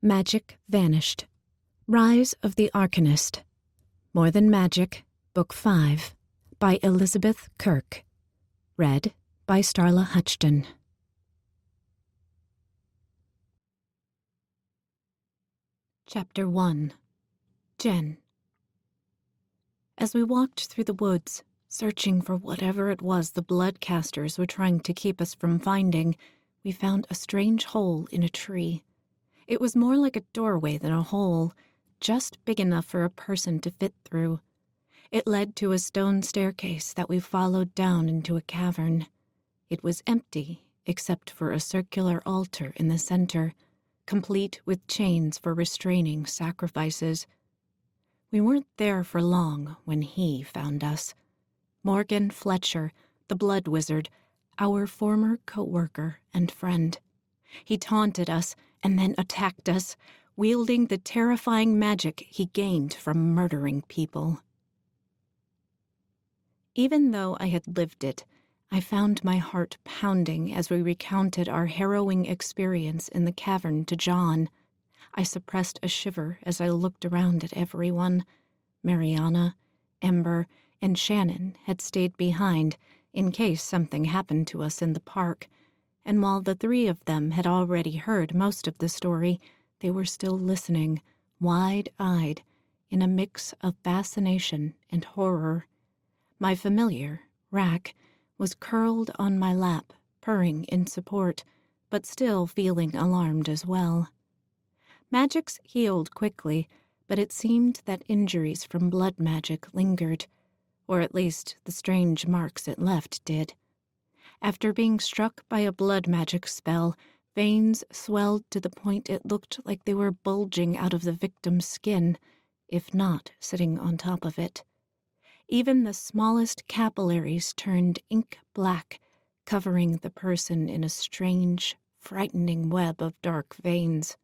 Magic Vanished. Rise of the Arcanist. More Than Magic, Book 5, by Elizabeth Kirke. Read by Starla Huchton. Chapter 1. Jen. As we walked through the woods, searching for whatever it was the bloodcasters were trying to keep us from finding, we found a strange hole in a tree. It was more like a doorway than a hole, just big enough for a person to fit through. It led to a stone staircase that we followed down into a cavern. It was empty, except for a circular altar in the center, complete with chains for restraining sacrifices. We weren't there for long when he found us. Morgan Fletcher, the blood wizard, our former co-worker and friend. He taunted us and then attacked us, wielding the terrifying magic he gained from murdering people. Even though I had lived it, I found my heart pounding as we recounted our harrowing experience in the cavern to John. I suppressed a shiver as I looked around at everyone. Mariana, Ember, and Shannon had stayed behind in case something happened to us in the park, and while the three of them had already heard most of the story, they were still listening, wide-eyed, in a mix of fascination and horror. My familiar, Rack, was curled on my lap, purring in support, but still feeling alarmed as well. Magics healed quickly, but it seemed that injuries from blood magic lingered, or at least the strange marks it left did. After being struck by a blood magic spell, veins swelled to the point it looked like they were bulging out of the victim's skin, if not sitting on top of it. Even the smallest capillaries turned ink black, covering the person in a strange, frightening web of dark veins.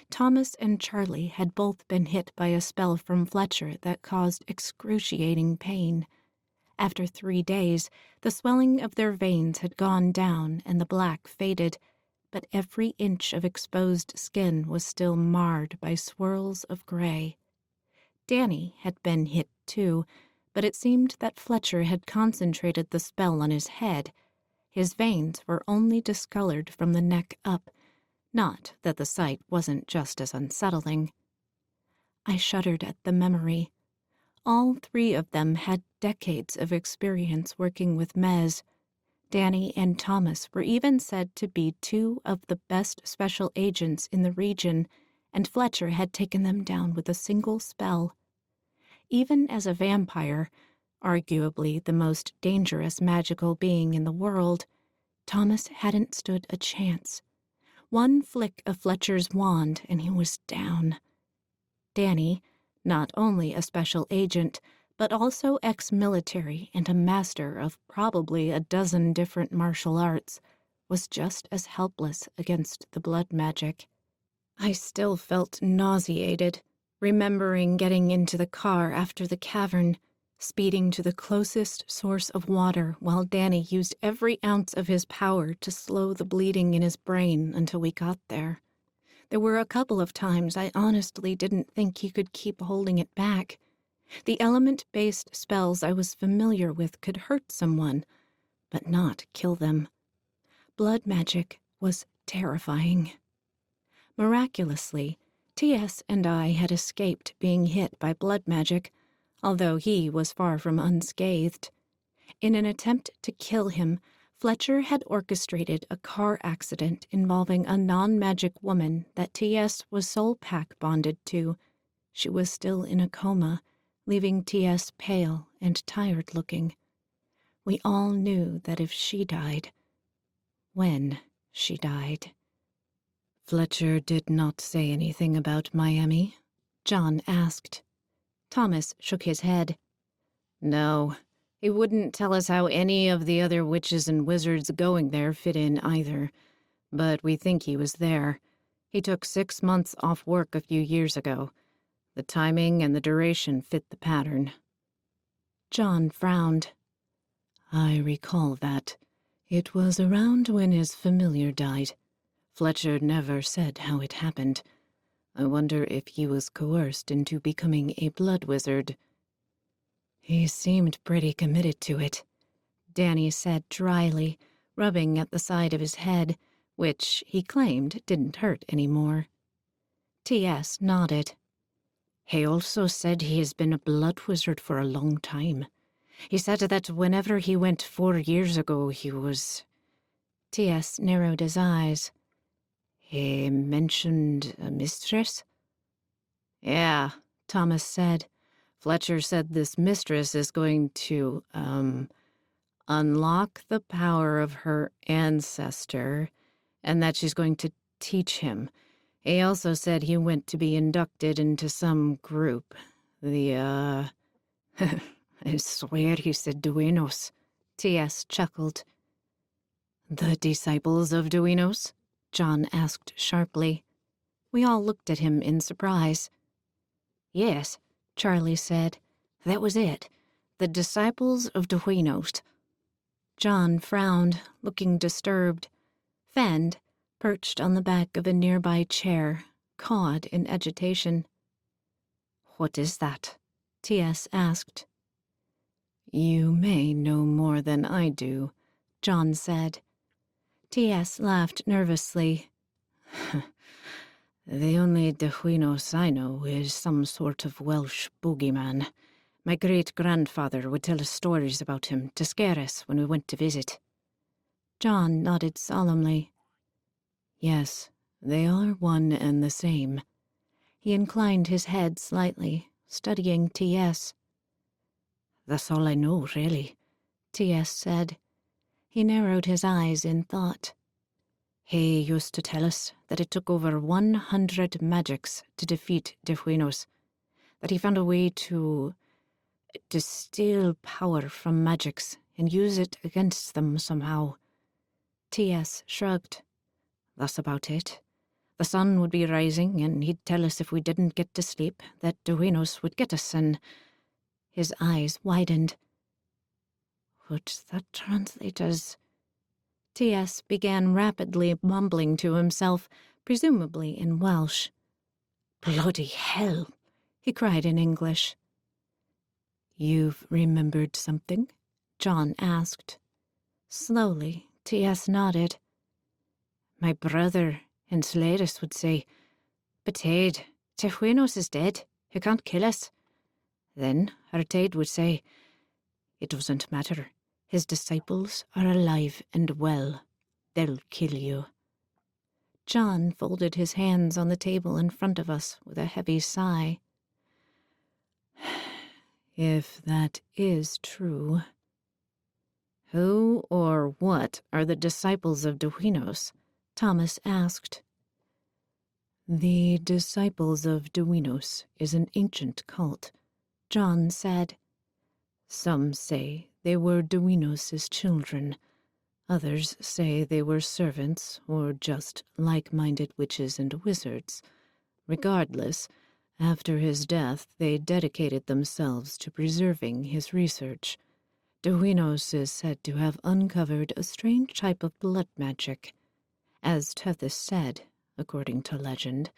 Thomas and Charlie had both been hit by a spell from Fletcher that caused excruciating pain. After 3 days, the swelling of their veins had gone down and the black faded, but every inch of exposed skin was still marred by swirls of gray. Danny had been hit too, but it seemed that Fletcher had concentrated the spell on his head. His veins were only discolored from the neck up, not that the sight wasn't just as unsettling. I shuddered at the memory. All 3 of them had decades of experience working with Mez. Danny and Thomas were even said to be 2 of the best special agents in the region, and Fletcher had taken them down with a single spell. Even as a vampire, arguably the most dangerous magical being in the world, Thomas hadn't stood a chance. One flick of Fletcher's wand and he was down. Danny, not only a special agent, but also ex-military and a master of probably a dozen different martial arts, was just as helpless against the blood magic. I still felt nauseated, remembering getting into the car after the cavern, speeding to the closest source of water while Danny used every ounce of his power to slow the bleeding in his brain until we got there. There were a couple of times I honestly didn't think he could keep holding it back. The element-based spells I was familiar with could hurt someone, but not kill them. Blood magic was terrifying. Miraculously, T.S. and I had escaped being hit by blood magic, although he was far from unscathed. In an attempt to kill him, Fletcher had orchestrated a car accident involving a non-magic woman that T.S. was soul pack bonded to. She was still in a coma, leaving T.S. pale and tired-looking. We all knew that if she died, when she died. Fletcher did not say anything about Miami, John asked. Thomas shook his head. No, he wouldn't tell us how any of the other witches and wizards going there fit in either, but we think he was there. He took 6 months off work a few years ago. The timing and the duration fit the pattern. John frowned. I recall that. It was around when his familiar died. Fletcher never said how it happened. I wonder if he was coerced into becoming a blood wizard. He seemed pretty committed to it, Danny said dryly, rubbing at the side of his head, which he claimed didn't hurt anymore. T.S. nodded. He also said he has been a blood wizard for a long time. He said that whenever he went 4 years ago, he was... T.S. narrowed his eyes. He mentioned a mistress? Yeah, Thomas said. Fletcher said this mistress is going to, unlock the power of her ancestor, and that she's going to teach him. He also said he went to be inducted into some group. I swear he said Duenos. T.S. chuckled. The disciples of Duenos? John asked sharply. We all looked at him in surprise. Yes, Charlie said. That was it. The disciples of Duenos. John frowned, looking disturbed. Fend, perched on the back of a nearby chair, cawed in agitation. What is that? T.S. asked. You may know more than I do, John said. T.S. laughed nervously. The only Duenos I know is some sort of Welsh boogeyman. My great-grandfather would tell us stories about him to scare us when we went to visit. John nodded solemnly. Yes, they are one and the same. He inclined his head slightly, studying T.S. That's all I know, really, T.S. said. He narrowed his eyes in thought. He used to tell us that it took over 100 magics to defeat Duenos, that he found a way to distill power from magics and use it against them somehow. T.S. shrugged. That's about it. The sun would be rising, and he'd tell us if we didn't get to sleep, that Duenos would get us, and... His eyes widened. Would that translate as... T.S. began rapidly mumbling to himself, presumably in Welsh. Bloody hell, he cried in English. You've remembered something? John asked. Slowly, T.S. nodded. My brother and Sladus would say, Betade, Duenos is dead. He can't kill us. Then Artade would say, It doesn't matter. His disciples are alive and well. They'll kill you. John folded his hands on the table in front of us with a heavy sigh. If that is true... Who or what are the disciples of Duenos? Thomas asked. The disciples of Duenos is an ancient cult, John said. Some say they were Duenos' children. Others say they were servants or just like-minded witches and wizards. Regardless, after his death they dedicated themselves to preserving his research. Duenos is said to have uncovered a strange type of blood magic. As Tethys said, according to legend,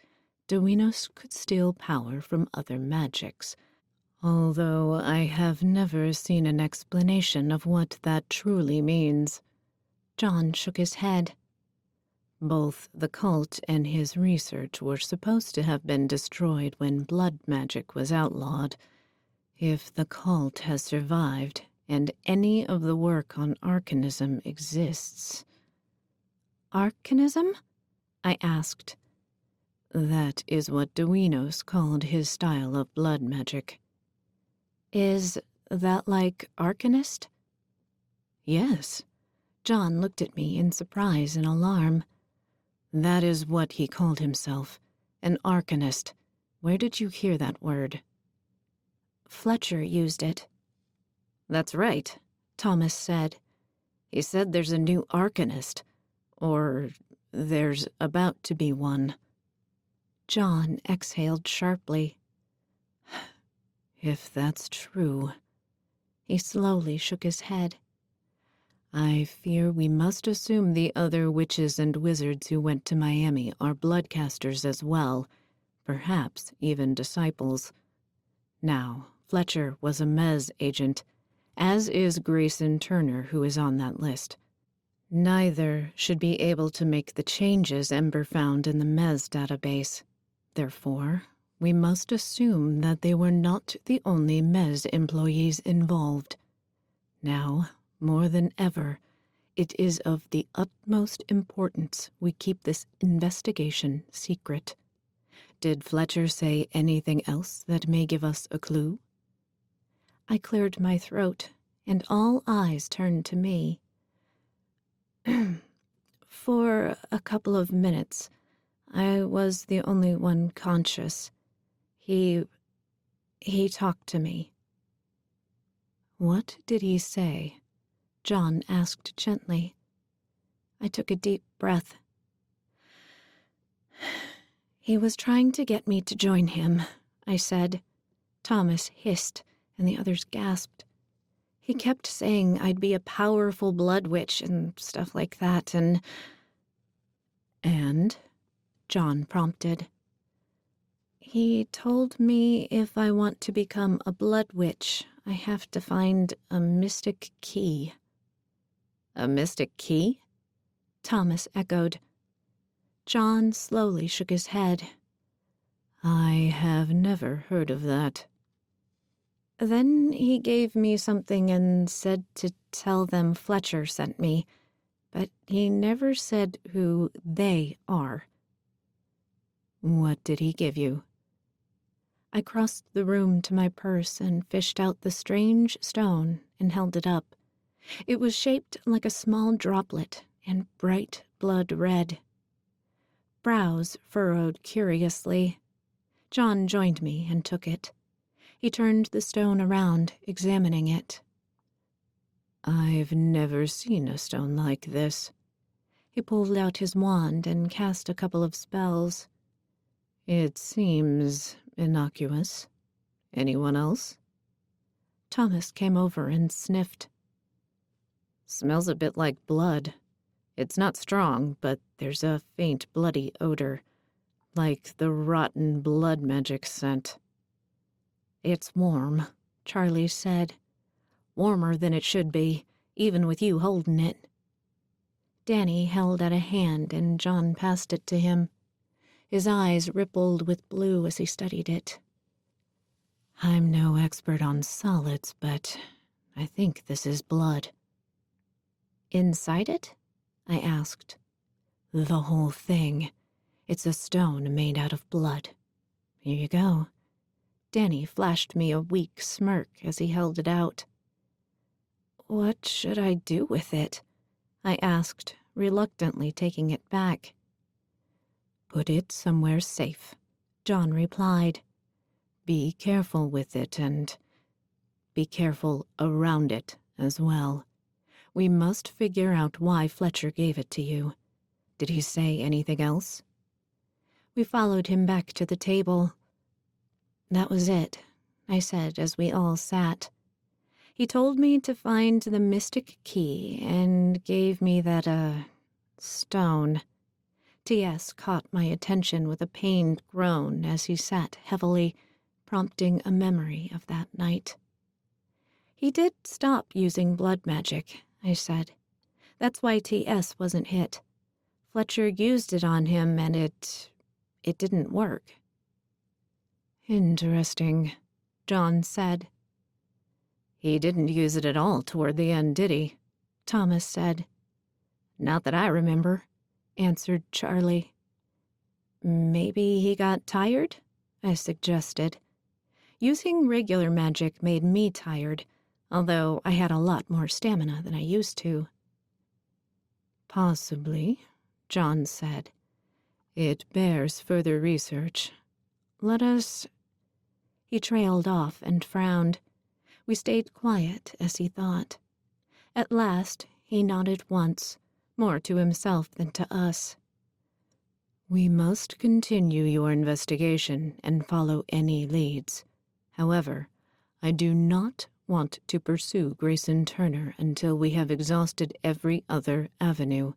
Duenos could steal power from other magics, although I have never seen an explanation of what that truly means. John shook his head. Both the cult and his research were supposed to have been destroyed when blood magic was outlawed. If the cult has survived, and any of the work on Arcanism exists... Arcanism? I asked. That is what Duenos called his style of blood magic. Is that like Arcanist? Yes. John looked at me in surprise and alarm. That is what he called himself, an Arcanist. Where did you hear that word? Fletcher used it. That's right, Thomas said. He said there's a new Arcanist, or there's about to be one. John exhaled sharply. If that's true... He slowly shook his head. I fear we must assume the other witches and wizards who went to Miami are bloodcasters as well, perhaps even disciples. Now, Fletcher was a Mez agent, as is Grayson Turner, who is on that list. Neither should be able to make the changes Ember found in the Mez database. Therefore, we must assume that they were not the only Mez employees involved. Now, more than ever, it is of the utmost importance we keep this investigation secret. Did Fletcher say anything else that may give us a clue? I cleared my throat, and all eyes turned to me. For a couple of minutes, I was the only one conscious. He talked to me. What did he say? John asked gently. I took a deep breath. He was trying to get me to join him, I said. Thomas hissed, and the others gasped. He kept saying I'd be a powerful blood witch and stuff like that, and... And? John prompted. He told me if I want to become a blood witch, I have to find a mystic key. A mystic key? Thomas echoed. John slowly shook his head. I have never heard of that. Then he gave me something and said to tell them Fletcher sent me, but he never said who they are. What did he give you? I crossed the room to my purse and fished out the strange stone and held it up. It was shaped like a small droplet and bright blood red. Brows furrowed curiously. John joined me and took it. He turned the stone around, examining it. I've never seen a stone like this. He pulled out his wand and cast a couple of spells. It seems innocuous. Anyone else? Thomas came over and sniffed. Smells a bit like blood. It's not strong, but there's a faint bloody odor, like the rotten blood magic scent. It's warm, Charlie said. Warmer than it should be, even with you holding it. Danny held out a hand and John passed it to him. His eyes rippled with blue as he studied it. I'm no expert on solids, but I think this is blood. Inside it? I asked. The whole thing. It's a stone made out of blood. Here you go. Danny flashed me a weak smirk as he held it out. What should I do with it? I asked, reluctantly taking it back. Put it somewhere safe, John replied. Be careful with it and be careful around it as well. We must figure out why Fletcher gave it to you. Did he say anything else? We followed him back to the table. That was it, I said as we all sat. He told me to find the mystic key and gave me that, stone. T.S. caught my attention with a pained groan as he sat heavily, prompting a memory of that night. He did stop using blood magic, I said. That's why T.S. wasn't hit. Fletcher used it on him and it didn't work. Interesting, John said. He didn't use it at all toward the end, did he? Thomas said. Not that I remember, answered Charlie. Maybe he got tired? I suggested. Using regular magic made me tired, although I had a lot more stamina than I used to. Possibly, John said. It bears further research. Let us... He trailed off and frowned. We stayed quiet as he thought. At last, he nodded once, more to himself than to us. We must continue your investigation and follow any leads. However, I do not want to pursue Grayson Turner until we have exhausted every other avenue.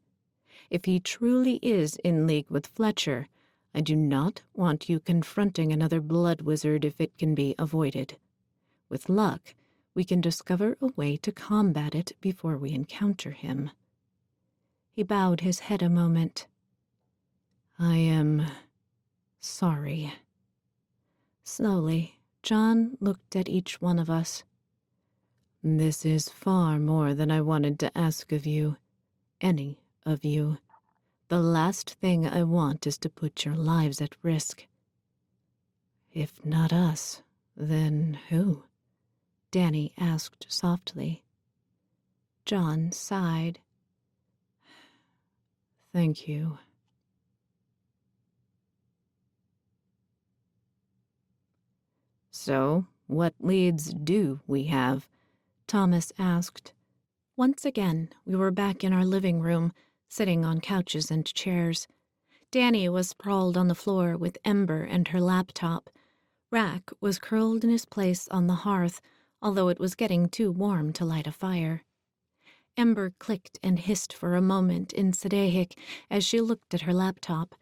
If he truly is in league with Fletcher, I do not want you confronting another blood wizard if it can be avoided. With luck, we can discover a way to combat it before we encounter him." He bowed his head a moment. "I am sorry." Slowly, John looked at each one of us. "This is far more than I wanted to ask of you, any of you. The last thing I want is to put your lives at risk." "If not us, then who?" Danny asked softly. John sighed. "Thank you." "So, what leads do we have?" Thomas asked. Once again, we were back in our living room, sitting on couches and chairs. Danny was sprawled on the floor with Ember and her laptop. Rack was curled in his place on the hearth, although it was getting too warm to light a fire. Ember clicked and hissed for a moment in Sadehic as she looked at her laptop.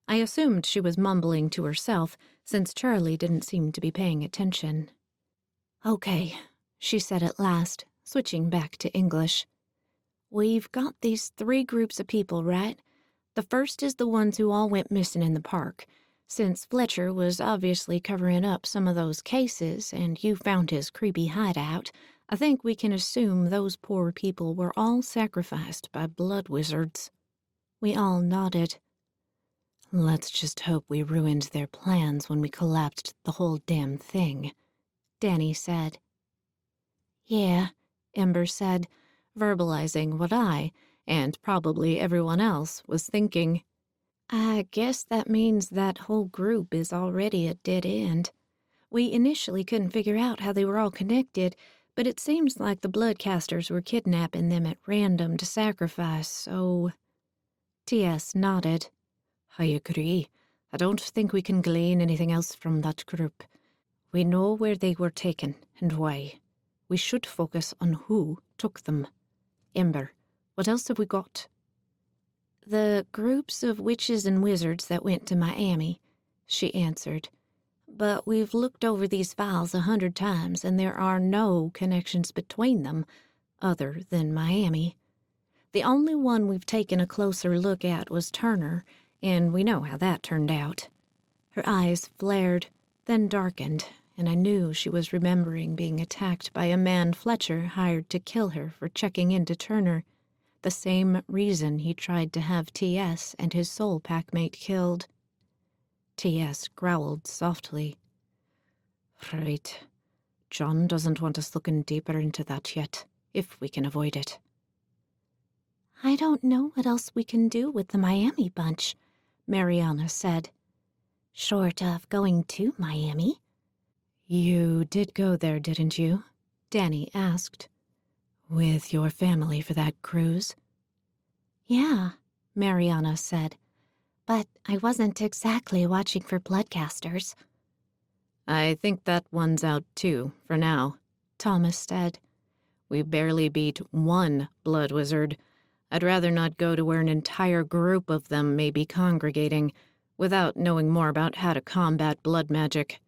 I assumed she was mumbling to herself, since Charlie didn't seem to be paying attention. "Okay," she said at last, switching back to English. "We've got these 3 groups of people, right? The first is the ones who all went missing in the park. Since Fletcher was obviously covering up some of those cases and you found his creepy hideout, I think we can assume those poor people were all sacrificed by blood wizards." We all nodded. "Let's just hope we ruined their plans when we collapsed the whole damn thing," Danny said. "Yeah," Ember said, verbalizing what I, and probably everyone else, was thinking. "I guess that means that whole group is already a dead end. We initially couldn't figure out how they were all connected, but it seems like the bloodcasters were kidnapping them at random to sacrifice, so—" T.S. nodded. "I agree. I don't think we can glean anything else from that group. We know where they were taken and why. We should focus on who took them. Ember, what else have we got?" "The groups of witches and wizards that went to Miami," she answered. "But we've looked over these files 100 times, and there are no connections between them, other than Miami. The only one we've taken a closer look at was Turner, and we know how that turned out." Her eyes flared, then darkened, and I knew she was remembering being attacked by a man Fletcher hired to kill her for checking into Turner, the same reason he tried to have T.S. and his soul packmate killed. T.S. growled softly. "Right. John doesn't want us looking deeper into that yet, if we can avoid it." "I don't know what else we can do with the Miami bunch," Mariana said. "Short of going to Miami." "You did go there, didn't you?" Danny asked. "With your family for that cruise?" "Yeah," Mariana said. "But I wasn't exactly watching for bloodcasters." "I think that one's out too, for now," Thomas said. "We barely beat one blood wizard. I'd rather not go to where an entire group of them may be congregating, without knowing more about how to combat blood magic."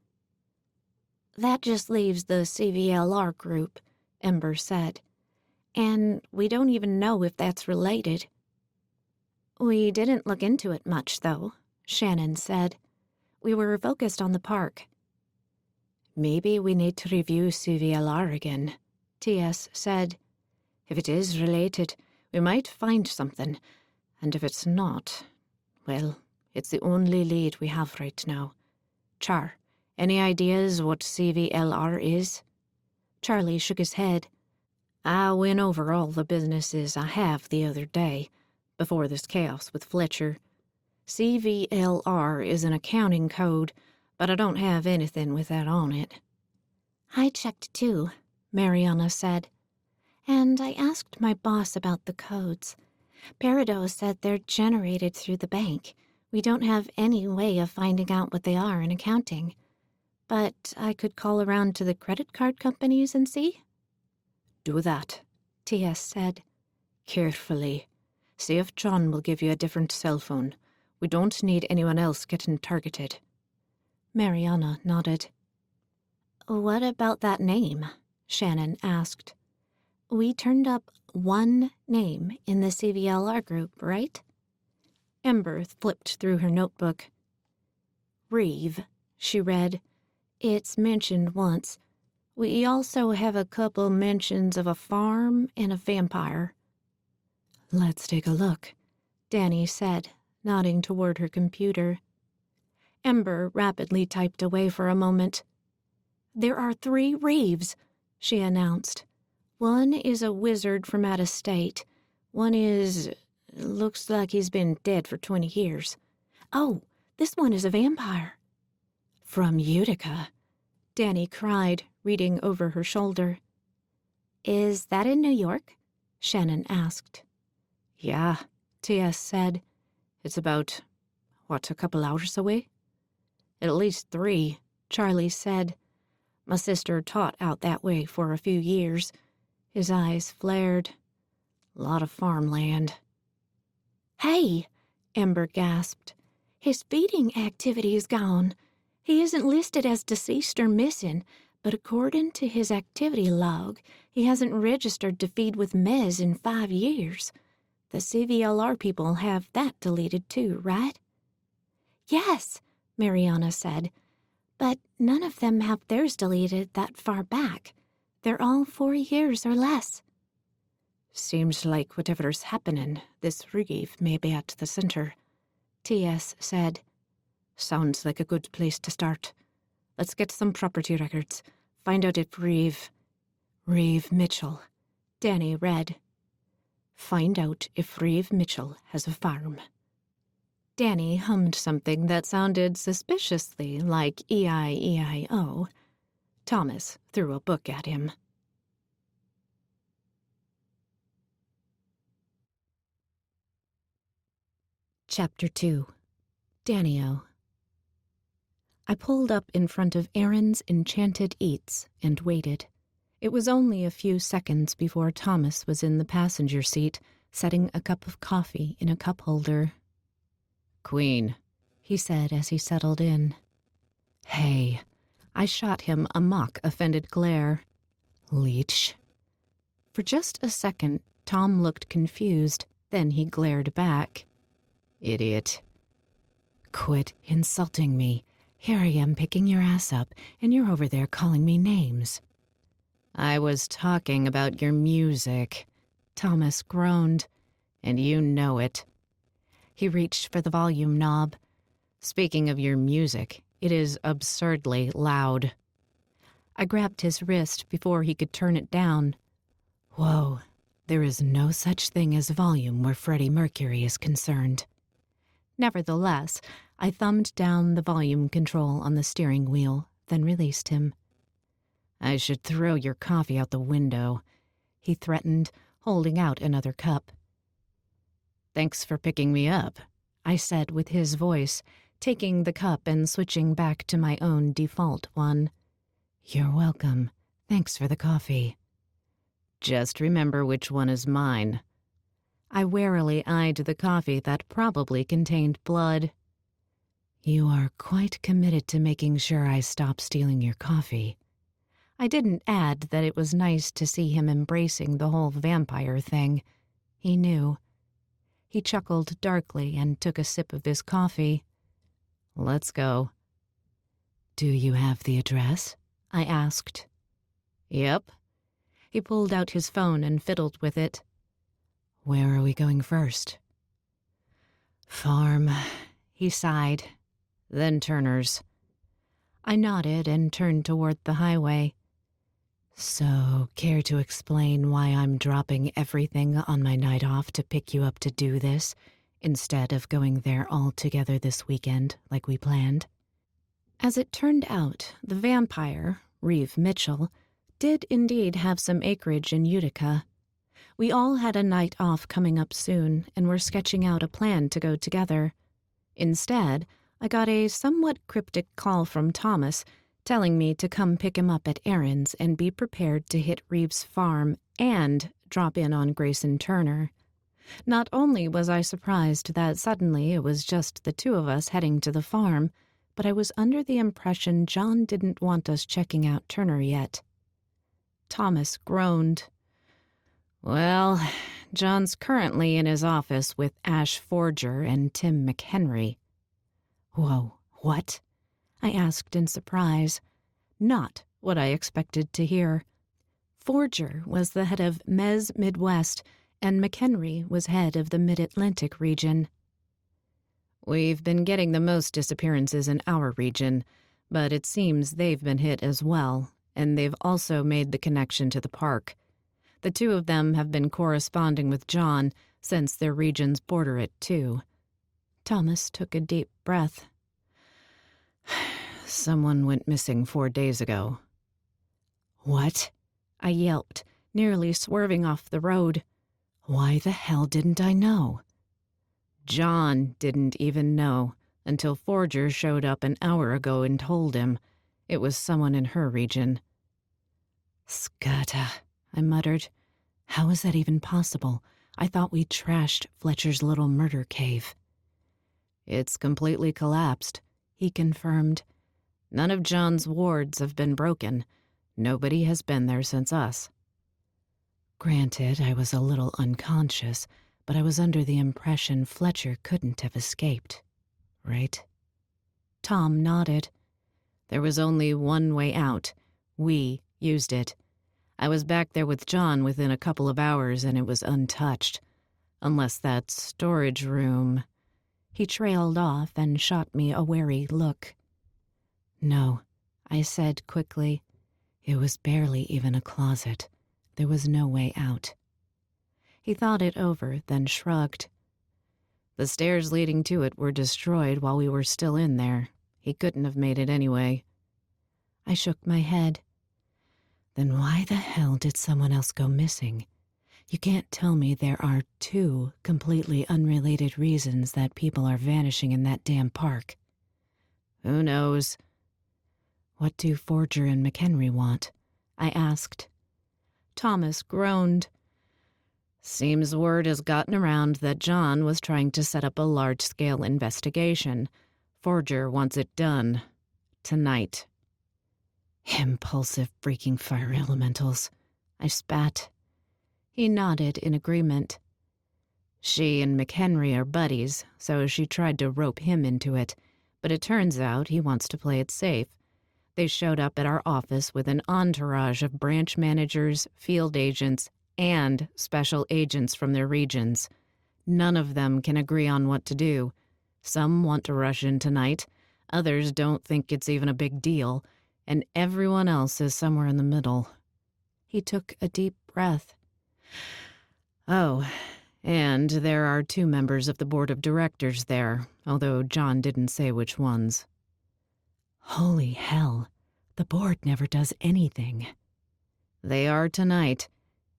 "That just leaves the CVLR group," Ember said. "And we don't even know if that's related." "We didn't look into it much, though," Shannon said. "We were focused on the park." "Maybe we need to review CVLR again," T.S. said. "If it is related, we might find something, and if it's not, well, it's the only lead we have right now. Char, any ideas what CVLR is?" Charlie shook his head. "I went over all the businesses I have the other day, before this chaos with Fletcher. CVLR is an accounting code, but I don't have anything with that on it." "I checked too," Mariana said. "And I asked my boss about the codes. Peridot said they're generated through the bank. We don't have any way of finding out what they are in accounting. But I could call around to the credit card companies and see." "Do that," T.S. said. "Carefully. See if John will give you a different cell phone. We don't need anyone else getting targeted. Mariana nodded. What about that name? Shannon asked. We turned up one name in the CVLR group, right? Ember flipped through her notebook. Reeve, she read. It's mentioned once. We also have a couple mentions of a farm and a vampire. Let's take a look, Danny said, nodding toward her computer. Ember rapidly typed away for a moment. There are 3 Reeves, she announced. One is a wizard from out of state. One looks like he's been dead for 20 years. Oh, this one is a vampire. From Utica, Danny cried, reading over her shoulder. Is that in New York? Shannon asked. Yeah, T.S. said. It's about, a couple hours away? At least 3, Charlie said. My sister taught out that way for a few years. His eyes flared. A lot of farmland. Hey, Ember gasped. His feeding activity is gone. He isn't listed as deceased or missing, but according to his activity log, he hasn't registered to feed with Mez in 5 years. The CVLR people have that deleted too, right? Yes, Mariana said, but none of them have theirs deleted that far back. They're all 4 years or less. Seems like whatever's happening, this Reeve may be at the center, T.S. said. Sounds like a good place to start. Let's get some property records. Find out if Reeve Mitchell, Danny read. Find out if Reeve Mitchell has a farm. Danny hummed something that sounded suspiciously like E-I-E-I-O. Thomas threw a book at him. Chapter 2. Danny-O. I pulled up in front of Aaron's Enchanted Eats and waited. It was only a few seconds before Thomas was in the passenger seat, setting a cup of coffee in a cup holder. Queen, he said as he settled in. Hey, I shot him a mock offended glare. Leech. For just a second, Tom looked confused, then he glared back. Idiot. Quit insulting me. Here I am picking your ass up, and you're over there calling me names. I was talking about your music, Thomas groaned, and you know it. He reached for the volume knob. Speaking of your music, it is absurdly loud. I grabbed his wrist before he could turn it down. Whoa, there is no such thing as volume where Freddie Mercury is concerned. Nevertheless, I thumbed down the volume control on the steering wheel, then released him. I should throw your coffee out the window, he threatened, holding out another cup. Thanks for picking me up, I said with his voice, taking the cup and switching back to my own default one. You're welcome. Thanks for the coffee. Just remember which one is mine. I warily eyed the coffee that probably contained blood. You are quite committed to making sure I stop stealing your coffee. I didn't add that it was nice to see him embracing the whole vampire thing. He knew. He chuckled darkly and took a sip of his coffee. Let's go. Do you have the address? I asked. Yep. He pulled out his phone and fiddled with it. Where are we going first? Farm, he sighed. Then Turner's. I nodded and turned toward the highway. So, care to explain why I'm dropping everything on my night off to pick you up to do this, instead of going there all together this weekend like we planned? As it turned out, the vampire, Reeve Mitchell, did indeed have some acreage in Utica. We all had a night off coming up soon and were sketching out a plan to go together. Instead, I got a somewhat cryptic call from Thomas telling me to come pick him up at Aaron's and be prepared to hit Reeve's farm and drop in on Grayson Turner. Not only was I surprised that suddenly it was just the two of us heading to the farm, but I was under the impression John didn't want us checking out Turner yet. Thomas groaned. Well, John's currently in his office with Ash Forger and Tim McHenry. Whoa, what? I asked in surprise. Not what I expected to hear. Forger was the head of Mez Midwest, and McHenry was head of the Mid-Atlantic region. We've been getting the most disappearances in our region, but it seems they've been hit as well, and they've also made the connection to the park. The two of them have been corresponding with John since their regions border it, too. Thomas took a deep breath. Someone went missing 4 days ago. What? I yelped, nearly swerving off the road. Why the hell didn't I know? John didn't even know until Forger showed up an hour ago and told him. It was someone in her region. Scata, I muttered. How is that even possible? I thought we trashed Fletcher's little murder cave. It's completely collapsed, he confirmed. None of John's wards have been broken. Nobody has been there since us. Granted, I was a little unconscious, but I was under the impression Fletcher couldn't have escaped, right? Tom nodded. There was only one way out. We used it. I was back there with John within a couple of hours and it was untouched. Unless that storage room... He trailed off and shot me a wary look. No, I said quickly. It was barely even a closet. There was no way out. He thought it over, then shrugged. The stairs leading to it were destroyed while we were still in there. He couldn't have made it anyway. I shook my head. Then why the hell did someone else go missing? You can't tell me there are 2 completely unrelated reasons that people are vanishing in that damn park. Who knows? What do Forger and McHenry want? I asked. Thomas groaned. Seems word has gotten around that John was trying to set up a large-scale investigation. Forger wants it done. Tonight. Impulsive freaking fire elementals. I spat. He nodded in agreement. She and McHenry are buddies, so she tried to rope him into it, but it turns out he wants to play it safe. They showed up at our office with an entourage of branch managers, field agents, and special agents from their regions. None of them can agree on what to do. Some want to rush in tonight, others don't think it's even a big deal, and everyone else is somewhere in the middle. He took a deep breath. Oh, and there are 2 members of the board of directors there, although John didn't say which ones. Holy hell, the board never does anything. They are tonight.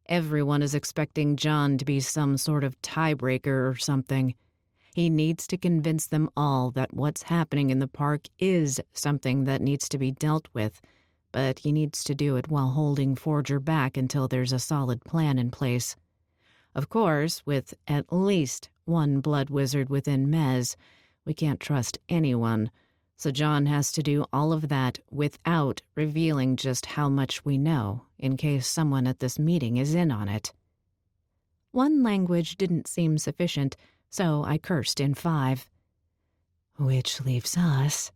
Everyone is expecting John to be some sort of tiebreaker or something. He needs to convince them all that what's happening in the park is something that needs to be dealt with, but he needs to do it while holding Forger back until there's a solid plan in place. Of course, with at least 1 blood wizard within Mez, we can't trust anyone, so John has to do all of that without revealing just how much we know, in case someone at this meeting is in on it. 1 language didn't seem sufficient, so I cursed in 5. Which leaves us.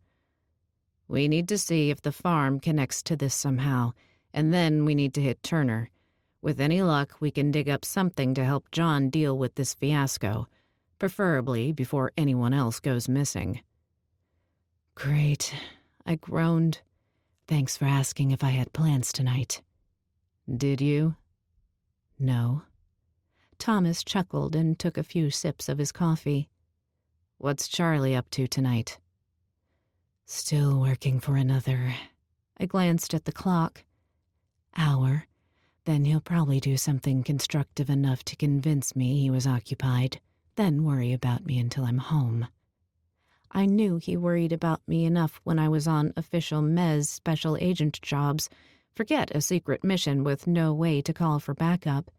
We need to see if the farm connects to this somehow, and then we need to hit Turner. With any luck, we can dig up something to help John deal with this fiasco, preferably before anyone else goes missing. Great, I groaned. Thanks for asking if I had plans tonight. Did you? No. Thomas chuckled and took a few sips of his coffee. What's Charlie up to tonight? Still working for another. I glanced at the clock. Hour. Then he'll probably do something constructive enough to convince me he was occupied, then worry about me until I'm home. I knew he worried about me enough when I was on official Mez special agent jobs. Forget a secret mission with no way to call for backup.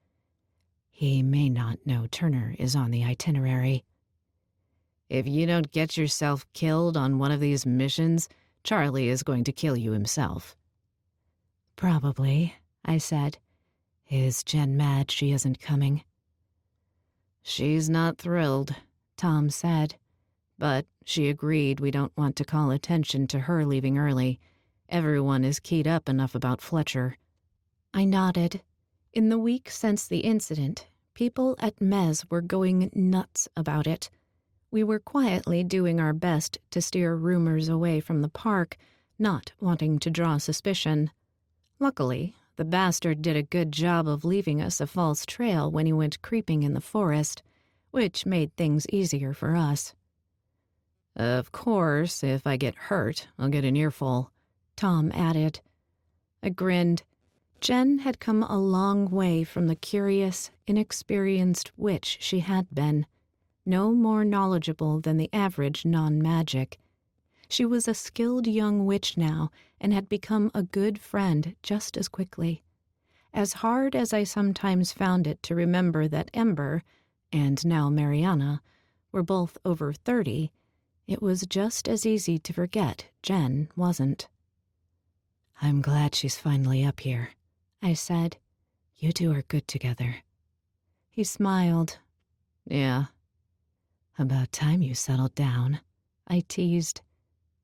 He may not know Turner is on the itinerary. If you don't get yourself killed on one of these missions, Charlie is going to kill you himself. Probably, I said. Is Jen mad she isn't coming? She's not thrilled, Tom said. But she agreed we don't want to call attention to her leaving early. Everyone is keyed up enough about Fletcher. I nodded. In the week since the incident, people at Mez were going nuts about it. We were quietly doing our best to steer rumors away from the park, not wanting to draw suspicion. Luckily, the bastard did a good job of leaving us a false trail when he went creeping in the forest, which made things easier for us. Of course, if I get hurt, I'll get an earful, Tom added. I grinned. Jen had come a long way from the curious, inexperienced witch she had been, no more knowledgeable than the average non-magic. She was a skilled young witch now and had become a good friend just as quickly. As hard as I sometimes found it to remember that Ember, and now Mariana, were both over 30, it was just as easy to forget Jen wasn't. I'm glad she's finally up here, I said. You two are good together. He smiled. Yeah. About time you settled down, I teased.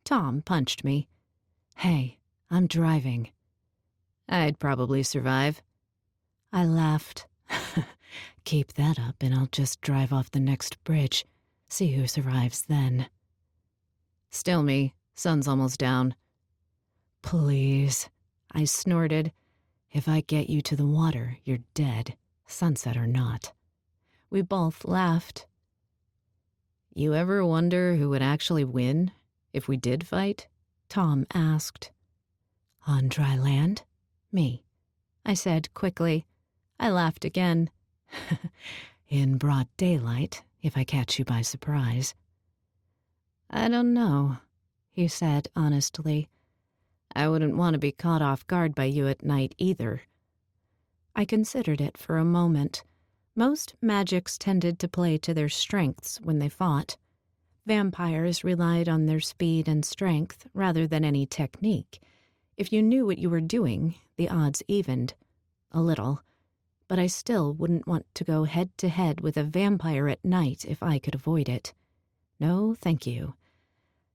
Tom punched me. Hey, I'm driving. I'd probably survive. I laughed. Keep that up and I'll just drive off the next bridge. See who survives then. Still me. Sun's almost down. Please, I snorted. If I get you to the water, you're dead, sunset or not. We both laughed. You ever wonder who would actually win if we did fight? Tom asked. On dry land? Me, I said quickly. I laughed again. In broad daylight, if I catch you by surprise. I don't know, he said honestly. I wouldn't want to be caught off guard by you at night either. I considered it for a moment. Most magics tended to play to their strengths when they fought. Vampires relied on their speed and strength rather than any technique. If you knew what you were doing, the odds evened. A little. But I still wouldn't want to go head-to-head with a vampire at night if I could avoid it. No, thank you.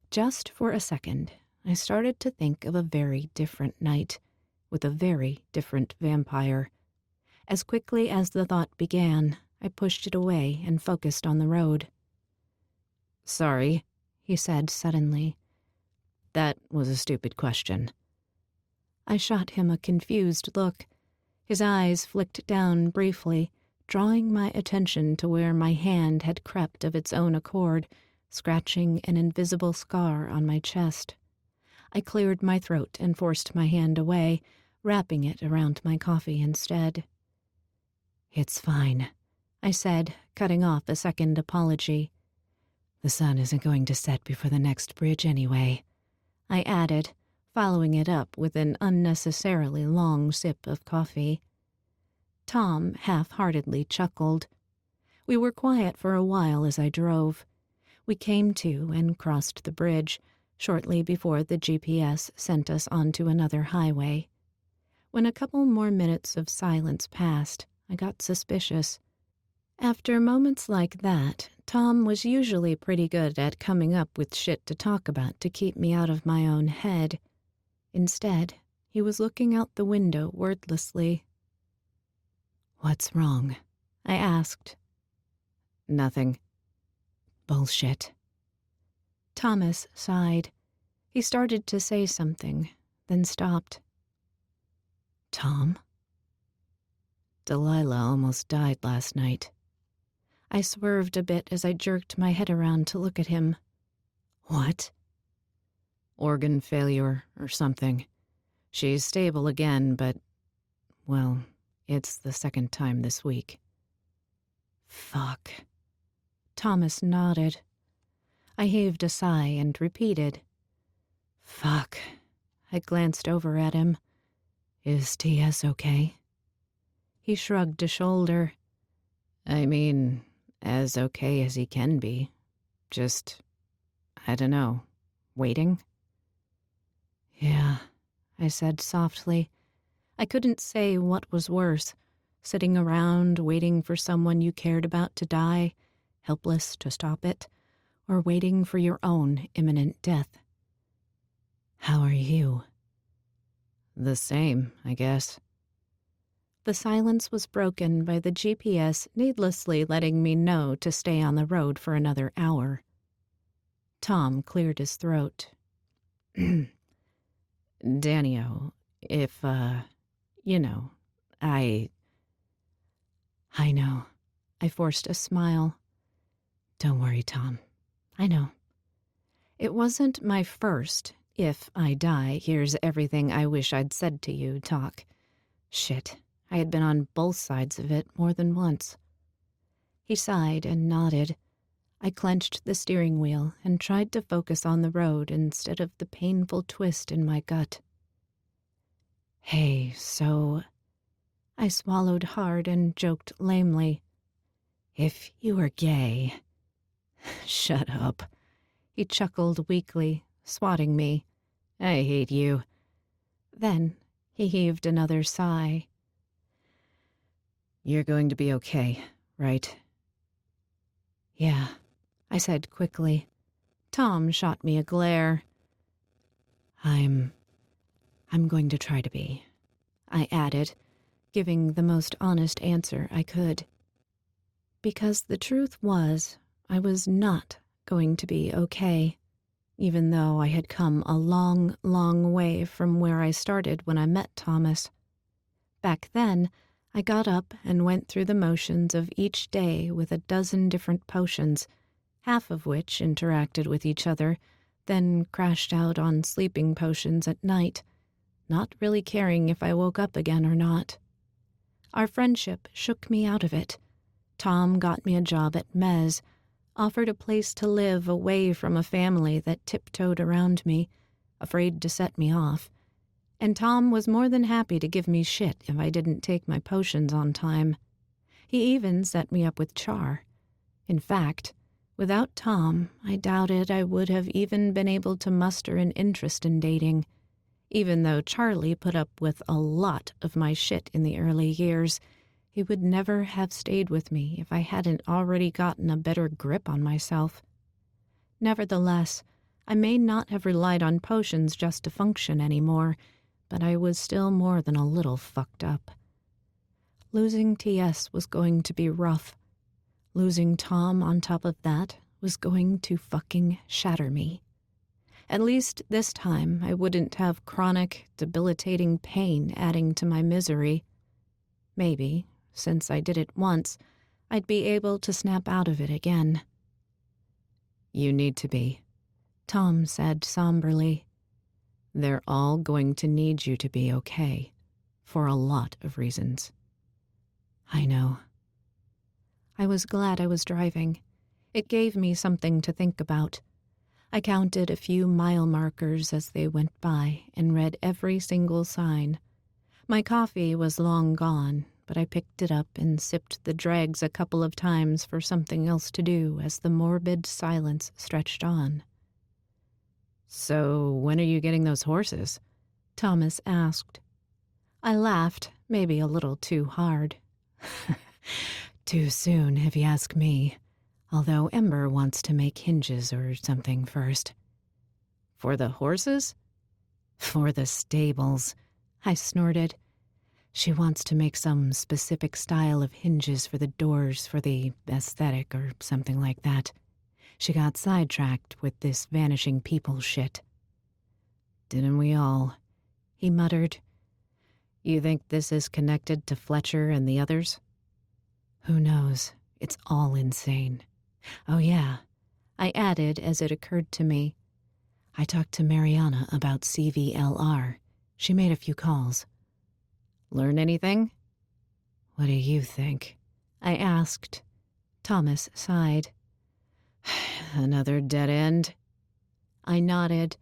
Just for a second, I started to think of a very different night, with a very different vampire. As quickly as the thought began, I pushed it away and focused on the road. Sorry, he said suddenly. That was a stupid question. I shot him a confused look. His eyes flicked down briefly, drawing my attention to where my hand had crept of its own accord, scratching an invisible scar on my chest. I cleared my throat and forced my hand away, wrapping it around my coffee instead. It's fine, I said, cutting off a second apology. The sun isn't going to set before the next bridge anyway, I added, following it up with an unnecessarily long sip of coffee. Tom half-heartedly chuckled. We were quiet for a while as I drove. We came to and crossed the bridge, shortly before the GPS sent us onto another highway. When a couple more minutes of silence passed, I got suspicious. After moments like that, Tom was usually pretty good at coming up with shit to talk about to keep me out of my own head. Instead, he was looking out the window wordlessly. What's wrong? I asked. Nothing. Bullshit. Thomas sighed. He started to say something, then stopped. Tom? Delilah almost died last night. I swerved a bit as I jerked my head around to look at him. What? Organ failure or something. She's stable again, but, well, it's the second time this week. Fuck. Thomas nodded. I heaved a sigh and repeated. Fuck. I glanced over at him. Is T.S. okay? He shrugged a shoulder. I mean, as okay as he can be. Just, I don't know, waiting? Yeah, I said softly. I couldn't say what was worse, sitting around waiting for someone you cared about to die, helpless to stop it, or waiting for your own imminent death. How are you? The same, I guess. The silence was broken by the GPS needlessly letting me know to stay on the road for another hour. Tom cleared his throat. Danny-O, if, you know, I know. I forced a smile. Don't worry, Tom. I know. It wasn't my first, if I die, here's everything I wish I'd said to you talk. Shit, I had been on both sides of it more than once. He sighed and nodded. I clenched the steering wheel and tried to focus on the road instead of the painful twist in my gut. Hey, so... I swallowed hard and joked lamely. If you were gay... Shut up. He chuckled weakly, swatting me. I hate you. Then he heaved another sigh. You're going to be okay, right? Yeah, I said quickly. Tom shot me a glare. I'm going to try to be, I added, giving the most honest answer I could. Because the truth was, I was not going to be okay, even though I had come a long, long way from where I started when I met Thomas. Back then, I got up and went through the motions of each day with a dozen different potions, half of which interacted with each other, then crashed out on sleeping potions at night, not really caring if I woke up again or not. Our friendship shook me out of it. Tom got me a job at Mez, offered a place to live away from a family that tiptoed around me, afraid to set me off, and Tom was more than happy to give me shit if I didn't take my potions on time. He even set me up with Char. In fact, without Tom, I doubted I would have even been able to muster an interest in dating. Even though Charlie put up with a lot of my shit in the early years, he would never have stayed with me if I hadn't already gotten a better grip on myself. Nevertheless, I may not have relied on potions just to function anymore, but I was still more than a little fucked up. Losing TS was going to be rough. Losing Tom on top of that was going to fucking shatter me. At least this time I wouldn't have chronic, debilitating pain adding to my misery. Maybe, since I did it once, I'd be able to snap out of it again. You need to be, Tom said somberly. They're all going to need you to be okay, for a lot of reasons. I know. I was glad I was driving. It gave me something to think about. I counted a few mile markers as they went by and read every single sign. My coffee was long gone, but I picked it up and sipped the dregs a couple of times for something else to do as the morbid silence stretched on. So when are you getting those horses? Thomas asked. I laughed, maybe a little too hard. Too soon, if you ask me. Although Ember wants to make hinges or something first. For the horses? For the stables, I snorted. She wants to make some specific style of hinges for the doors for the aesthetic or something like that. She got sidetracked with this vanishing people shit. Didn't we all? He muttered. You think this is connected to Fletcher and the others? Who knows? It's all insane. Oh yeah, I added as it occurred to me. I talked to Mariana about CVLR. She made a few calls. Learn anything? What do you think? I asked. Thomas sighed. Another dead end? I nodded.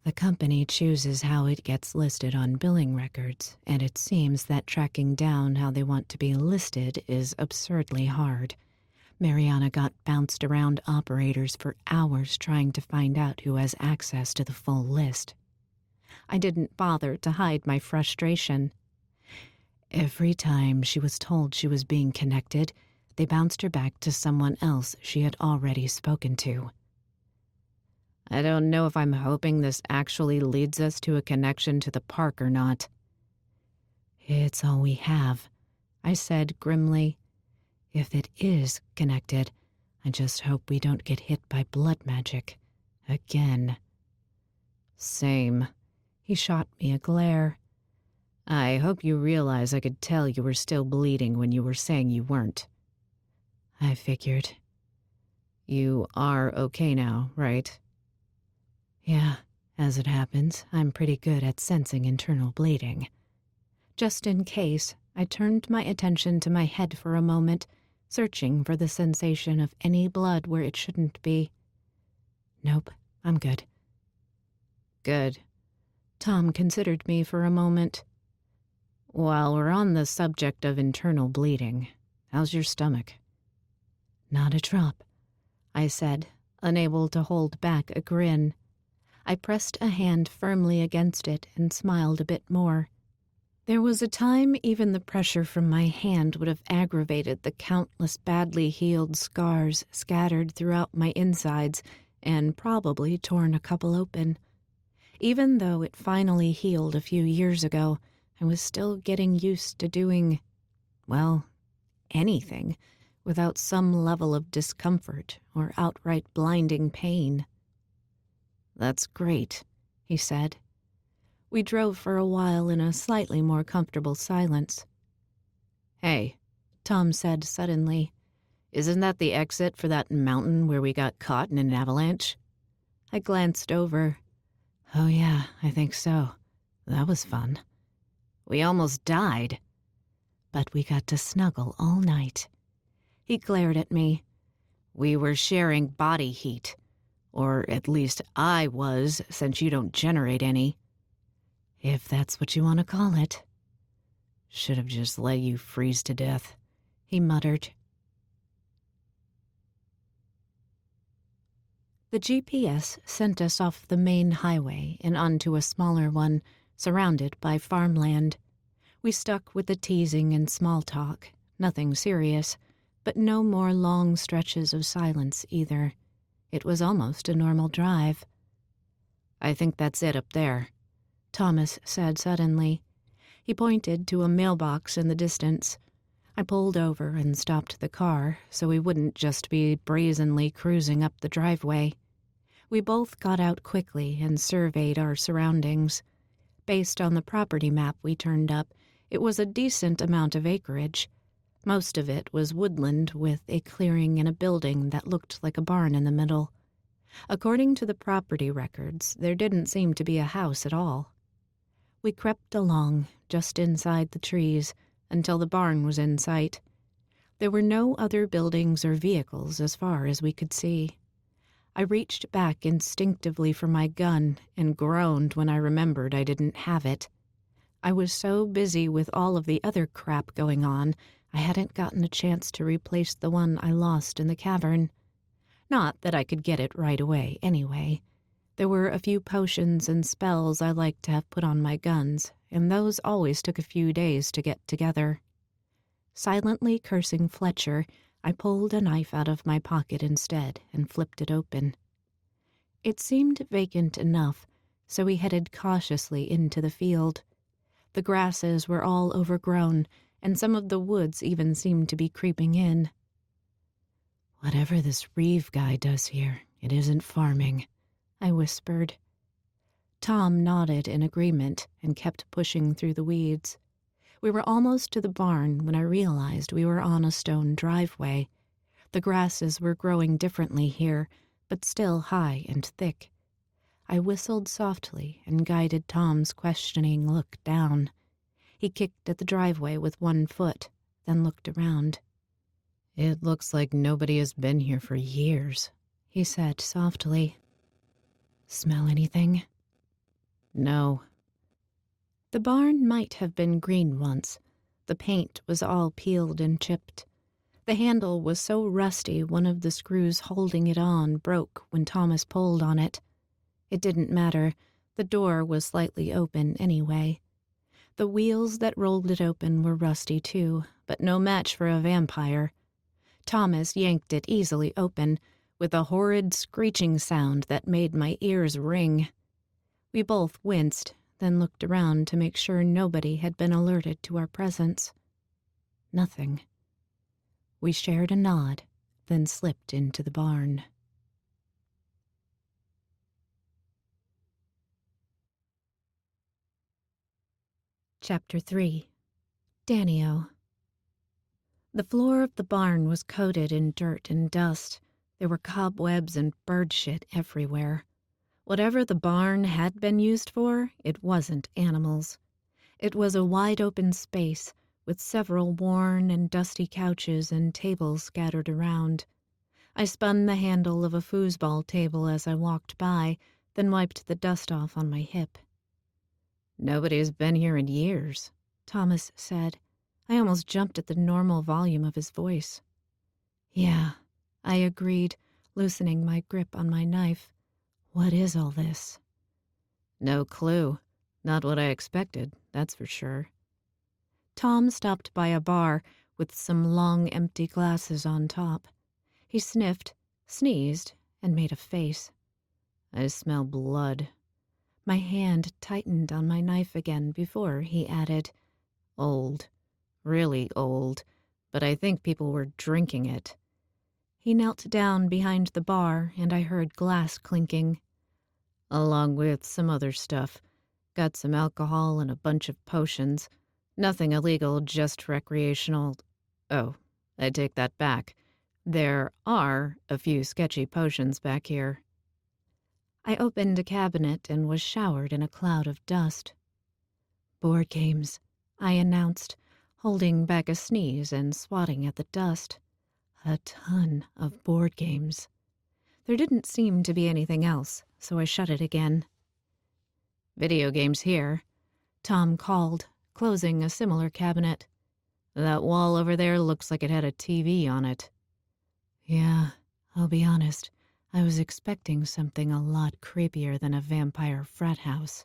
The company chooses how it gets listed on billing records, and it seems that tracking down how they want to be listed is absurdly hard. Mariana got bounced around operators for hours trying to find out who has access to the full list. I didn't bother to hide my frustration. Every time she was told she was being connected, they bounced her back to someone else she had already spoken to. I don't know if I'm hoping this actually leads us to a connection to the park or not. It's all we have, I said grimly. If it is connected, I just hope we don't get hit by blood magic. Again. Same. He shot me a glare. I hope you realize I could tell you were still bleeding when you were saying you weren't. I figured. You are okay now, right? Yeah, as it happens, I'm pretty good at sensing internal bleeding. Just in case, I turned my attention to my head for a moment, searching for the sensation of any blood where it shouldn't be. Nope, I'm good. Good. Tom considered me for a moment. While we're on the subject of internal bleeding, how's your stomach? Not a drop, I said, unable to hold back a grin. I pressed a hand firmly against it and smiled a bit more. There was a time even the pressure from my hand would have aggravated the countless badly healed scars scattered throughout my insides and probably torn a couple open. Even though it finally healed a few years ago, I was still getting used to doing, well, anything without some level of discomfort or outright blinding pain. That's great, he said. We drove for a while in a slightly more comfortable silence. Hey, Tom said suddenly, isn't that the exit for that mountain where we got caught in an avalanche? I glanced over. Oh yeah, I think so. That was fun. We almost died. But we got to snuggle all night. He glared at me. We were sharing body heat. Or at least I was, since you don't generate any. If that's what you want to call it. Should have just let you freeze to death, he muttered. The GPS sent us off the main highway and onto a smaller one, surrounded by farmland. We stuck with the teasing and small talk, nothing serious, but no more long stretches of silence either. It was almost a normal drive. I think that's it up there, Thomas said suddenly. He pointed to a mailbox in the distance. I pulled over and stopped the car so we wouldn't just be brazenly cruising up the driveway. We both got out quickly and surveyed our surroundings. Based on the property map we turned up, it was a decent amount of acreage. Most of it was woodland with a clearing and a building that looked like a barn in the middle. According to the property records, there didn't seem to be a house at all. We crept along, just inside the trees, until the barn was in sight. There were no other buildings or vehicles as far as we could see. I reached back instinctively for my gun and groaned when I remembered I didn't have it. I was so busy with all of the other crap going on, I hadn't gotten a chance to replace the one I lost in the cavern. Not that I could get it right away, anyway. There were a few potions and spells I liked to have put on my guns, and those always took a few days to get together. Silently cursing Fletcher, I pulled a knife out of my pocket instead and flipped it open. It seemed vacant enough, so we headed cautiously into the field. The grasses were all overgrown, and some of the woods even seemed to be creeping in. Whatever this Reeve guy does here, it isn't farming, I whispered. Tom nodded in agreement and kept pushing through the weeds. We were almost to the barn when I realized we were on a stone driveway. The grasses were growing differently here, but still high and thick. I whistled softly and guided Tom's questioning look down. He kicked at the driveway with one foot, then looked around. It looks like nobody has been here for years, he said softly. Smell anything? No. The barn might have been green once. The paint was all peeled and chipped. The handle was so rusty one of the screws holding it on broke when Thomas pulled on it. It didn't matter. The door was slightly open anyway. The wheels that rolled it open were rusty too, but no match for a vampire. Thomas yanked it easily open, with a horrid screeching sound that made my ears ring. We both winced, then looked around to make sure nobody had been alerted to our presence. Nothing. We shared a nod, then slipped into the barn. Chapter 3. Danio. The floor of the barn was coated in dirt and dust. There were cobwebs and bird shit everywhere. Whatever the barn had been used for, it wasn't animals. It was a wide-open space with several worn and dusty couches and tables scattered around. I spun the handle of a foosball table as I walked by, then wiped the dust off on my hip. Nobody's been here in years, Thomas said. I almost jumped at the normal volume of his voice. Yeah, I agreed, loosening my grip on my knife. What is all this? No clue. Not what I expected, that's for sure. Tom stopped by a bar with some long empty glasses on top. He sniffed, sneezed, and made a face. I smell blood. My hand tightened on my knife again before he added, Old. Really old. But I think people were drinking it. He knelt down behind the bar and I heard glass clinking. Along with some other stuff. Got some alcohol and a bunch of potions. Nothing illegal, just recreational. Oh, I take that back. There are a few sketchy potions back here. I opened a cabinet and was showered in a cloud of dust. Board games, I announced, holding back a sneeze and swatting at the dust. A ton of board games. There didn't seem to be anything else, so I shut it again. Video games here, Tom called, closing a similar cabinet. That wall over there looks like it had a TV on it. Yeah, I'll be honest. I was expecting something a lot creepier than a vampire frat house.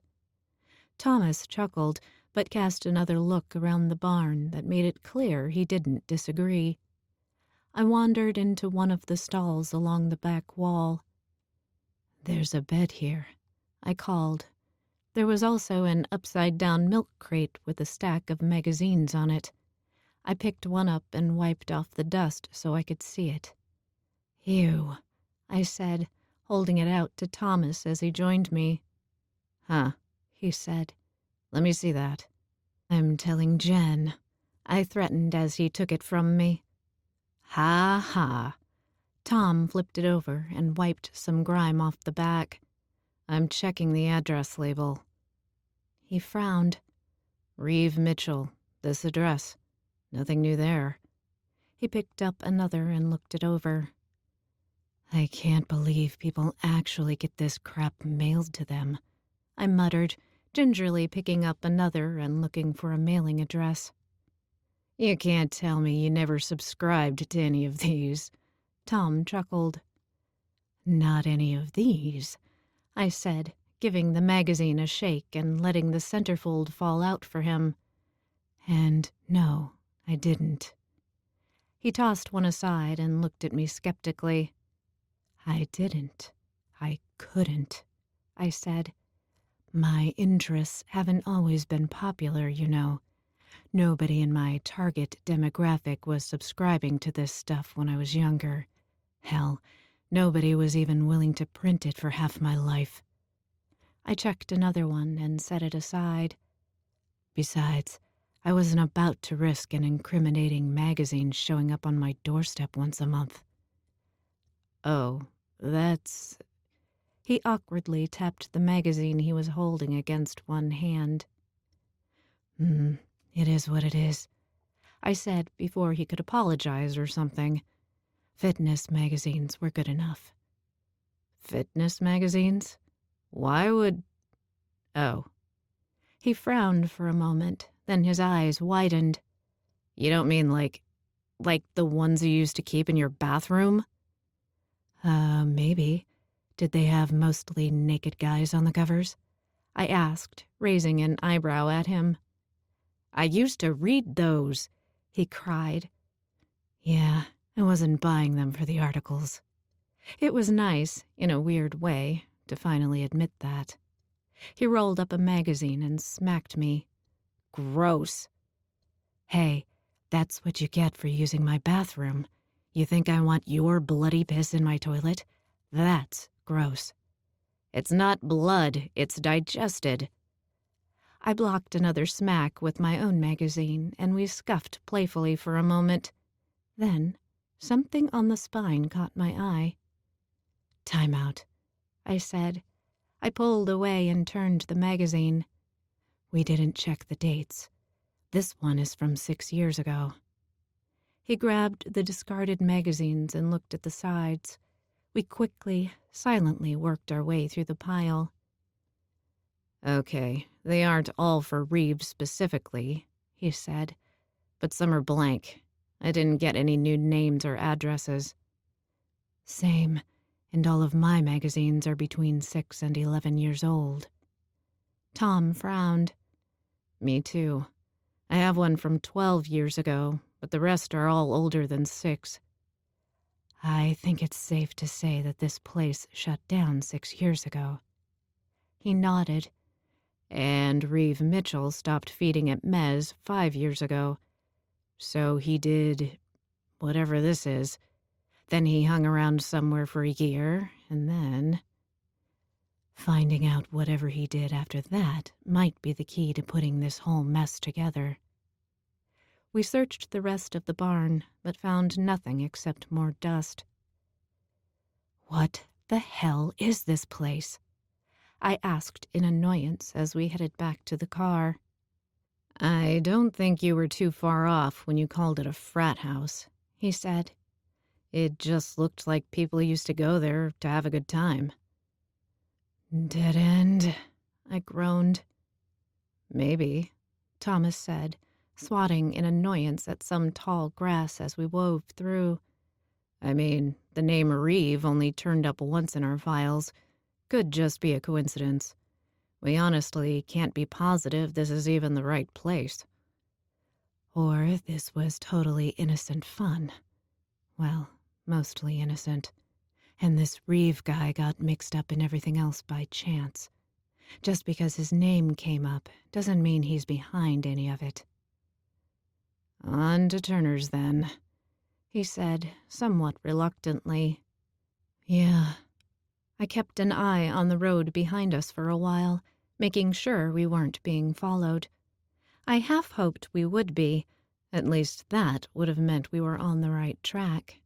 Thomas chuckled, but cast another look around the barn that made it clear he didn't disagree. I wandered into one of the stalls along the back wall. There's a bed here, I called. There was also an upside-down milk crate with a stack of magazines on it. I picked one up and wiped off the dust so I could see it. Ew, I said, holding it out to Thomas as he joined me. Huh, he said. Let me see that. I'm telling Jen, I threatened as he took it from me. Ha ha. Tom flipped it over and wiped some grime off the back. I'm checking the address label. He frowned. Reeve Mitchell, this address. Nothing new there. He picked up another and looked it over. I can't believe people actually get this crap mailed to them, I muttered, gingerly picking up another and looking for a mailing address. You can't tell me you never subscribed to any of these, Tom chuckled. Not any of these, I said, giving the magazine a shake and letting the centerfold fall out for him. And no, I didn't. He tossed one aside and looked at me skeptically. I didn't. I couldn't, I said. My interests haven't always been popular, you know. Nobody in my target demographic was subscribing to this stuff when I was younger. Hell, nobody was even willing to print it for half my life. I checked another one and set it aside. Besides, I wasn't about to risk an incriminating magazine showing up on my doorstep once a month. Oh, that's... He awkwardly tapped the magazine he was holding against one hand. It is what it is, I said before he could apologize or something. Fitness magazines were good enough. Fitness magazines? Why would... Oh. He frowned for a moment, then his eyes widened. You don't mean like the ones you used to keep in your bathroom? Maybe. Did they have mostly naked guys on the covers? I asked, raising an eyebrow at him. I used to read those, he cried. Yeah, I wasn't buying them for the articles. It was nice, in a weird way, to finally admit that. He rolled up a magazine and smacked me. Gross. Hey, that's what you get for using my bathroom. You think I want your bloody piss in my toilet? That's gross. It's not blood, it's digested. I blocked another smack with my own magazine, and we scuffed playfully for a moment. Then, something on the spine caught my eye. "Time out," I said. I pulled away and turned the magazine. "We didn't check the dates. This one is from 6 years ago." He grabbed the discarded magazines and looked at the sides. We quickly, silently worked our way through the pile. Okay, they aren't all for Reeves specifically, he said, but some are blank. I didn't get any new names or addresses. Same, and all of my magazines are between 6 and 11 years old. Tom frowned. Me too. I have one from 12 years ago, but the rest are all older than 6. I think it's safe to say that this place shut down 6 years ago. He nodded. And Reeve Mitchell stopped feeding at Mez 5 years ago. So he did whatever this is. Then he hung around somewhere for a year, and then... Finding out whatever he did after that might be the key to putting this whole mess together. We searched the rest of the barn, but found nothing except more dust. "What the hell is this place?" I asked in annoyance as we headed back to the car. "I don't think you were too far off when you called it a frat house," he said. "It just looked like people used to go there to have a good time." "Dead end," I groaned. "Maybe," Thomas said, swatting in annoyance at some tall grass as we wove through. "I mean, the name Reeve only turned up once in our files. Could just be a coincidence. We honestly can't be positive this is even the right place." Or this was totally innocent fun. Well, mostly innocent. And this Reeve guy got mixed up in everything else by chance. Just because his name came up doesn't mean he's behind any of it. "On to Turner's, then," he said, somewhat reluctantly. "Yeah." I kept an eye on the road behind us for a while, making sure we weren't being followed. I half hoped we would be. At least that would have meant we were on the right track.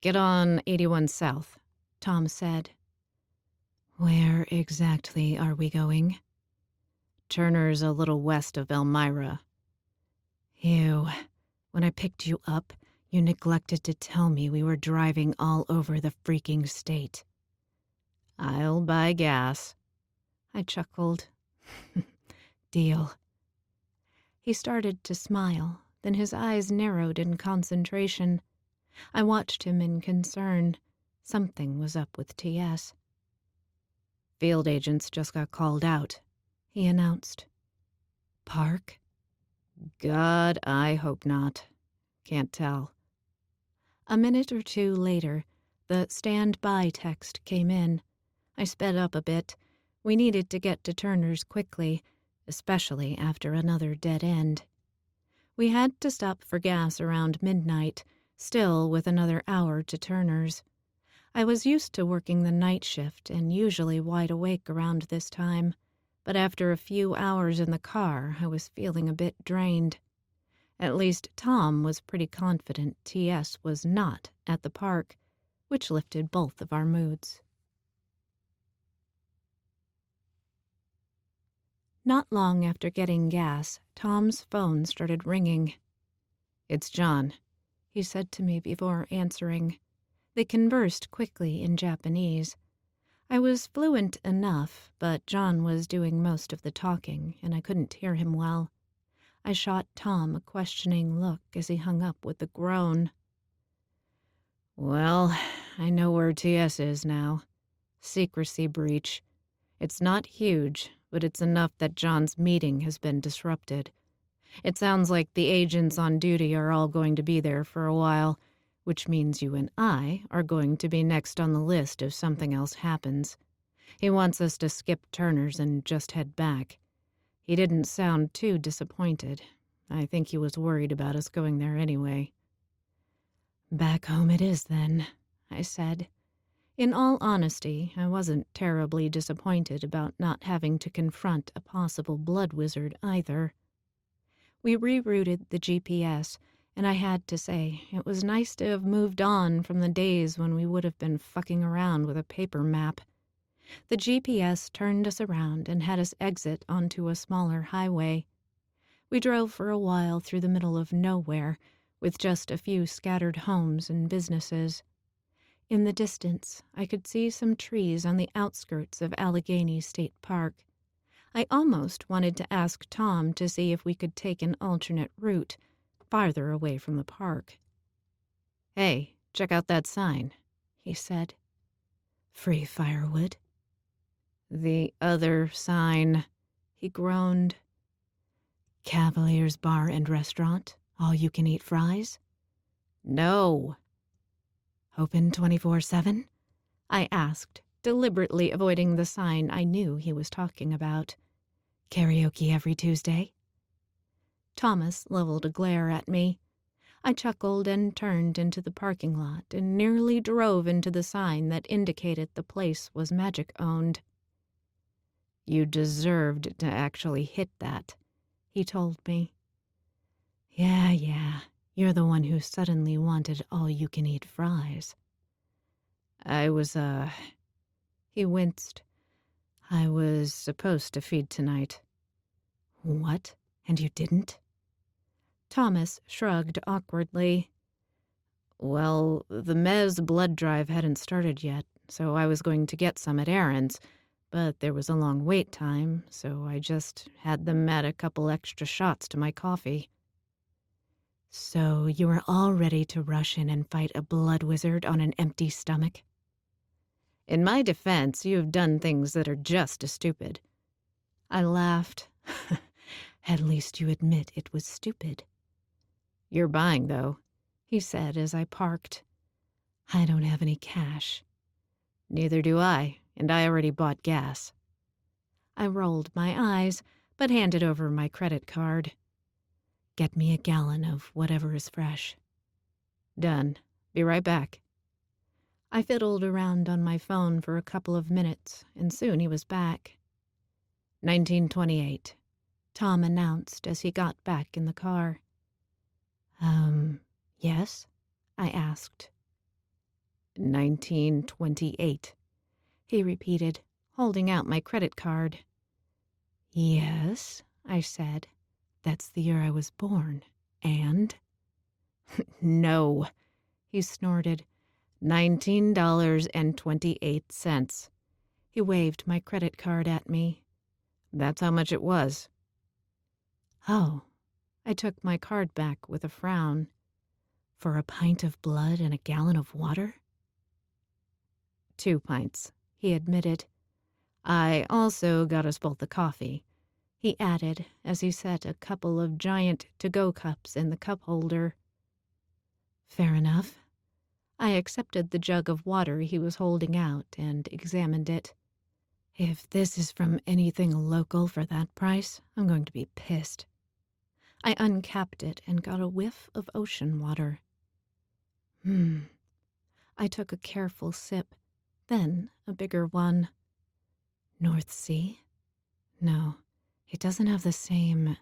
"Get on 81 South," Tom said. "Where exactly are we going?" "Turner's a little west of Elmira." "Ew. When I picked you up, you neglected to tell me we were driving all over the freaking state." "I'll buy gas." I chuckled. "Deal." He started to smile, then his eyes narrowed in concentration. I watched him in concern. Something was up with TS. "Field agents just got called out," he announced. "Park?" "God, I hope not. Can't tell." A minute or two later, the stand-by text came in. I sped up a bit. We needed to get to Turner's quickly, especially after another dead end. We had to stop for gas around midnight, still with another hour to Turner's. I was used to working the night shift and usually wide awake around this time, but after a few hours in the car, I was feeling a bit drained. At least Tom was pretty confident TS was not at the park, which lifted both of our moods. Not long after getting gas, Tom's phone started ringing. "It's John," he said to me before answering. They conversed quickly in Japanese. I was fluent enough, but John was doing most of the talking, and I couldn't hear him well. I shot Tom a questioning look as he hung up with a groan. Well, I know where TS is now. Secrecy breach. It's not huge, but it's enough that John's meeting has been disrupted. It sounds like the agents on duty are all going to be there for a while, which means you and I are going to be next on the list if something else happens. He wants us to skip Turner's and just head back. He didn't sound too disappointed. I think he was worried about us going there anyway. Back home it is, then, I said. In all honesty, I wasn't terribly disappointed about not having to confront a possible blood wizard either. We rerouted the GPS, and I had to say, it was nice to have moved on from the days when we would have been fucking around with a paper map. The GPS turned us around and had us exit onto a smaller highway. We drove for a while through the middle of nowhere, with just a few scattered homes and businesses. In the distance, I could see some trees on the outskirts of Allegheny State Park. I almost wanted to ask Tom to see if we could take an alternate route, farther away from the park. Hey, check out that sign, he said. Free firewood. The other sign, he groaned. Cavalier's Bar and Restaurant, all-you-can-eat fries? No. Open 24/7? I asked, deliberately avoiding the sign I knew he was talking about. Karaoke every Tuesday? Thomas leveled a glare at me. I chuckled and turned into the parking lot and nearly drove into the sign that indicated the place was magic-owned. You deserved to actually hit that, he told me. Yeah. You're the one who suddenly wanted all-you-can-eat fries. I was, He winced. I was supposed to feed tonight. What? And you didn't? Thomas shrugged awkwardly. Well, the Mez blood drive hadn't started yet, so I was going to get some at Aaron's, but there was a long wait time, so I just had them add a couple extra shots to my coffee. So you were all ready to rush in and fight a blood wizard on an empty stomach? In my defense, you have done things that are just as stupid. I laughed. At least you admit it was stupid. You're buying, though, he said as I parked. I don't have any cash. Neither do I, and I already bought gas. I rolled my eyes, but handed over my credit card. Get me a gallon of whatever is fresh. Done. Be right back. I fiddled around on my phone for a couple of minutes, and soon he was back. 1928, Tom announced as he got back in the car. Yes? I asked. 1928, he repeated, holding out my credit card. Yes, I said. That's the year I was born. And? No, he snorted. $19.28. He waved my credit card at me. That's how much it was. Oh, I took my card back with a frown. For a pint of blood and a gallon of water? 2 pints, he admitted. I also got us both a coffee, he added as he set a couple of giant to-go cups in the cup holder. Fair enough. I accepted the jug of water he was holding out and examined it. If this is from anything local for that price, I'm going to be pissed. I uncapped it and got a whiff of ocean water. I took a careful sip, then a bigger one. North Sea? No, it doesn't have the same.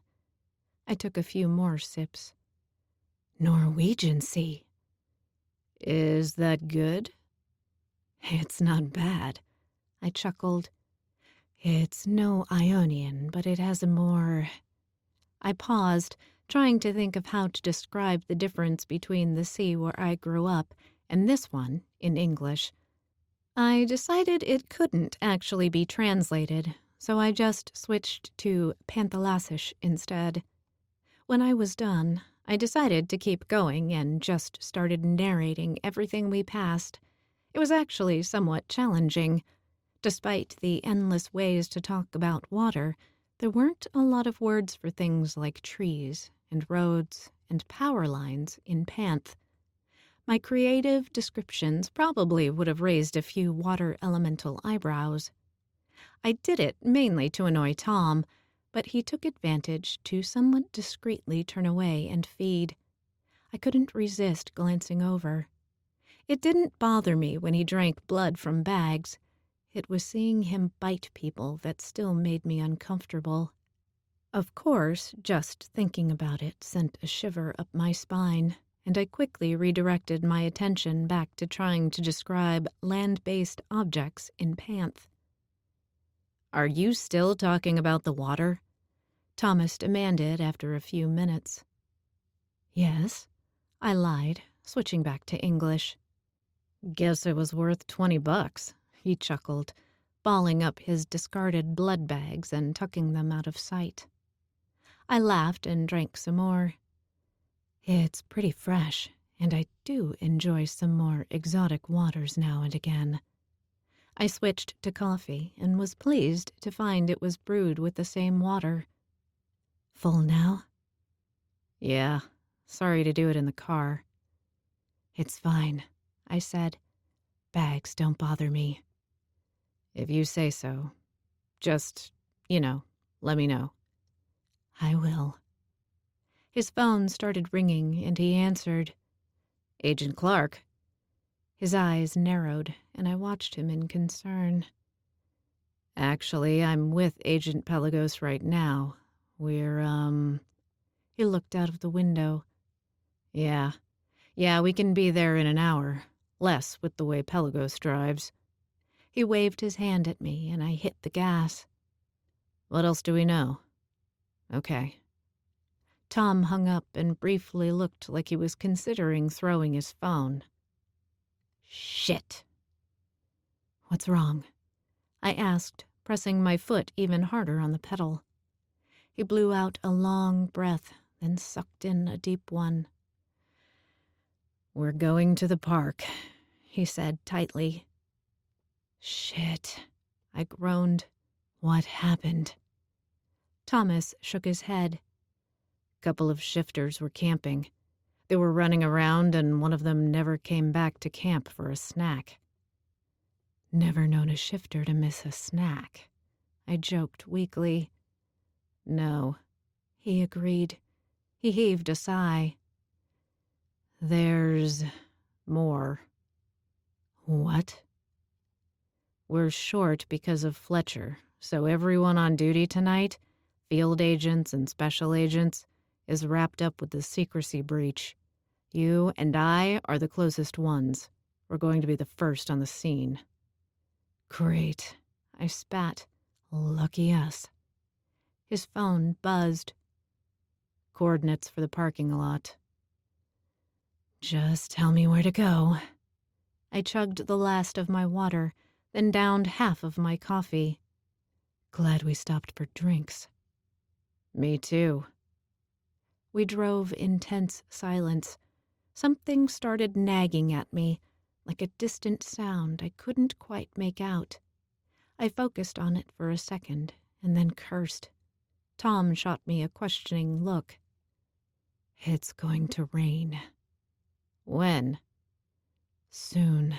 I took a few more sips. Norwegian Sea. Is that good? It's not bad, I chuckled. It's no Ionian, but it has a more... I paused, trying to think of how to describe the difference between the sea where I grew up and this one in English. I decided it couldn't actually be translated, so I just switched to Panthalasish instead. When I was done, I decided to keep going and just started narrating everything we passed. It was actually somewhat challenging. Despite the endless ways to talk about water, there weren't a lot of words for things like trees and roads and power lines in Panth. My creative descriptions probably would have raised a few water elemental eyebrows. I did it mainly to annoy Tom, but he took advantage to somewhat discreetly turn away and feed. I couldn't resist glancing over. It didn't bother me when he drank blood from bags. It was seeing him bite people that still made me uncomfortable. Of course, just thinking about it sent a shiver up my spine, and I quickly redirected my attention back to trying to describe land-based objects in Panth. Are you still talking about the water? Thomas demanded after a few minutes. Yes, I lied, switching back to English. Guess it was worth $20, he chuckled, balling up his discarded blood bags and tucking them out of sight. I laughed and drank some more. It's pretty fresh, and I do enjoy some more exotic waters now and again. I switched to coffee and was pleased to find it was brewed with the same water. Full now? Yeah, sorry to do it in the car. It's fine, I said. Bags don't bother me. If you say so. Just, let me know. I will. His phone started ringing, and he answered. Agent Clark. His eyes narrowed, and I watched him in concern. Actually, I'm with Agent Pelagos right now. We're, He looked out of the window. Yeah, we can be there in an hour. Less with the way Pelagos drives. He waved his hand at me, and I hit the gas. What else do we know? Okay. Tom hung up and briefly looked like he was considering throwing his phone. Shit. What's wrong? I asked, pressing my foot even harder on the pedal. He blew out a long breath, then sucked in a deep one. We're going to the park, he said tightly. Shit, I groaned. What happened? Thomas shook his head. Couple of shifters were camping. They were running around, and one of them never came back to camp for a snack. Never known a shifter to miss a snack, I joked weakly. No, he agreed. He heaved a sigh. There's more. What? We're short because of Fletcher, so everyone on duty tonight, field agents and special agents, is wrapped up with the secrecy breach. You and I are the closest ones. We're going to be the first on the scene. Great, I spat. Lucky us. His phone buzzed. Coordinates for the parking lot. Just tell me where to go. I chugged the last of my water, then downed half of my coffee. Glad we stopped for drinks. Me too. We drove in tense silence. Something started nagging at me, like a distant sound I couldn't quite make out. I focused on it for a second, and then cursed. Tom shot me a questioning look. It's going to rain. When? Soon.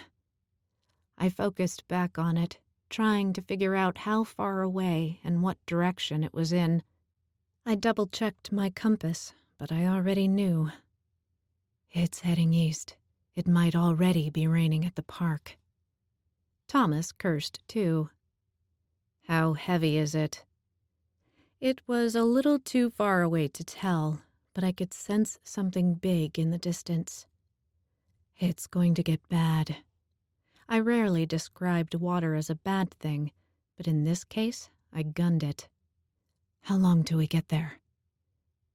I focused back on it, trying to figure out how far away and what direction it was in. I double-checked my compass, but I already knew. It's heading east. It might already be raining at the park. Thomas cursed, too. How heavy is it? It was a little too far away to tell, but I could sense something big in the distance. It's going to get bad. I rarely described water as a bad thing, but in this case, I gunned it. How long till we get there?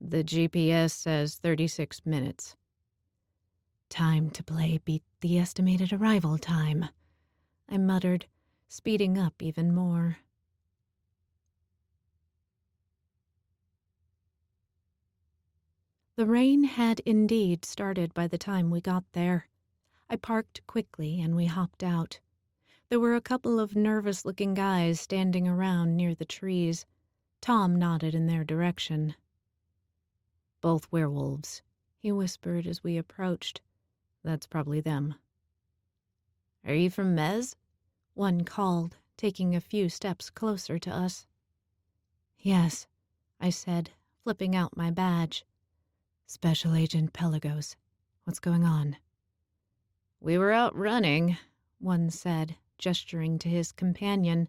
The GPS says 36 minutes. Time to play beat the estimated arrival time. I muttered, speeding up even more. The rain had indeed started by the time we got there. I parked quickly and we hopped out. There were a couple of nervous-looking guys standing around near the trees. Tom nodded in their direction. Both werewolves, he whispered as we approached. That's probably them. Are you from Mez? One called, taking a few steps closer to us. Yes, I said, flipping out my badge. Special Agent Pelagos. What's going on? We were out running, one said, gesturing to his companion.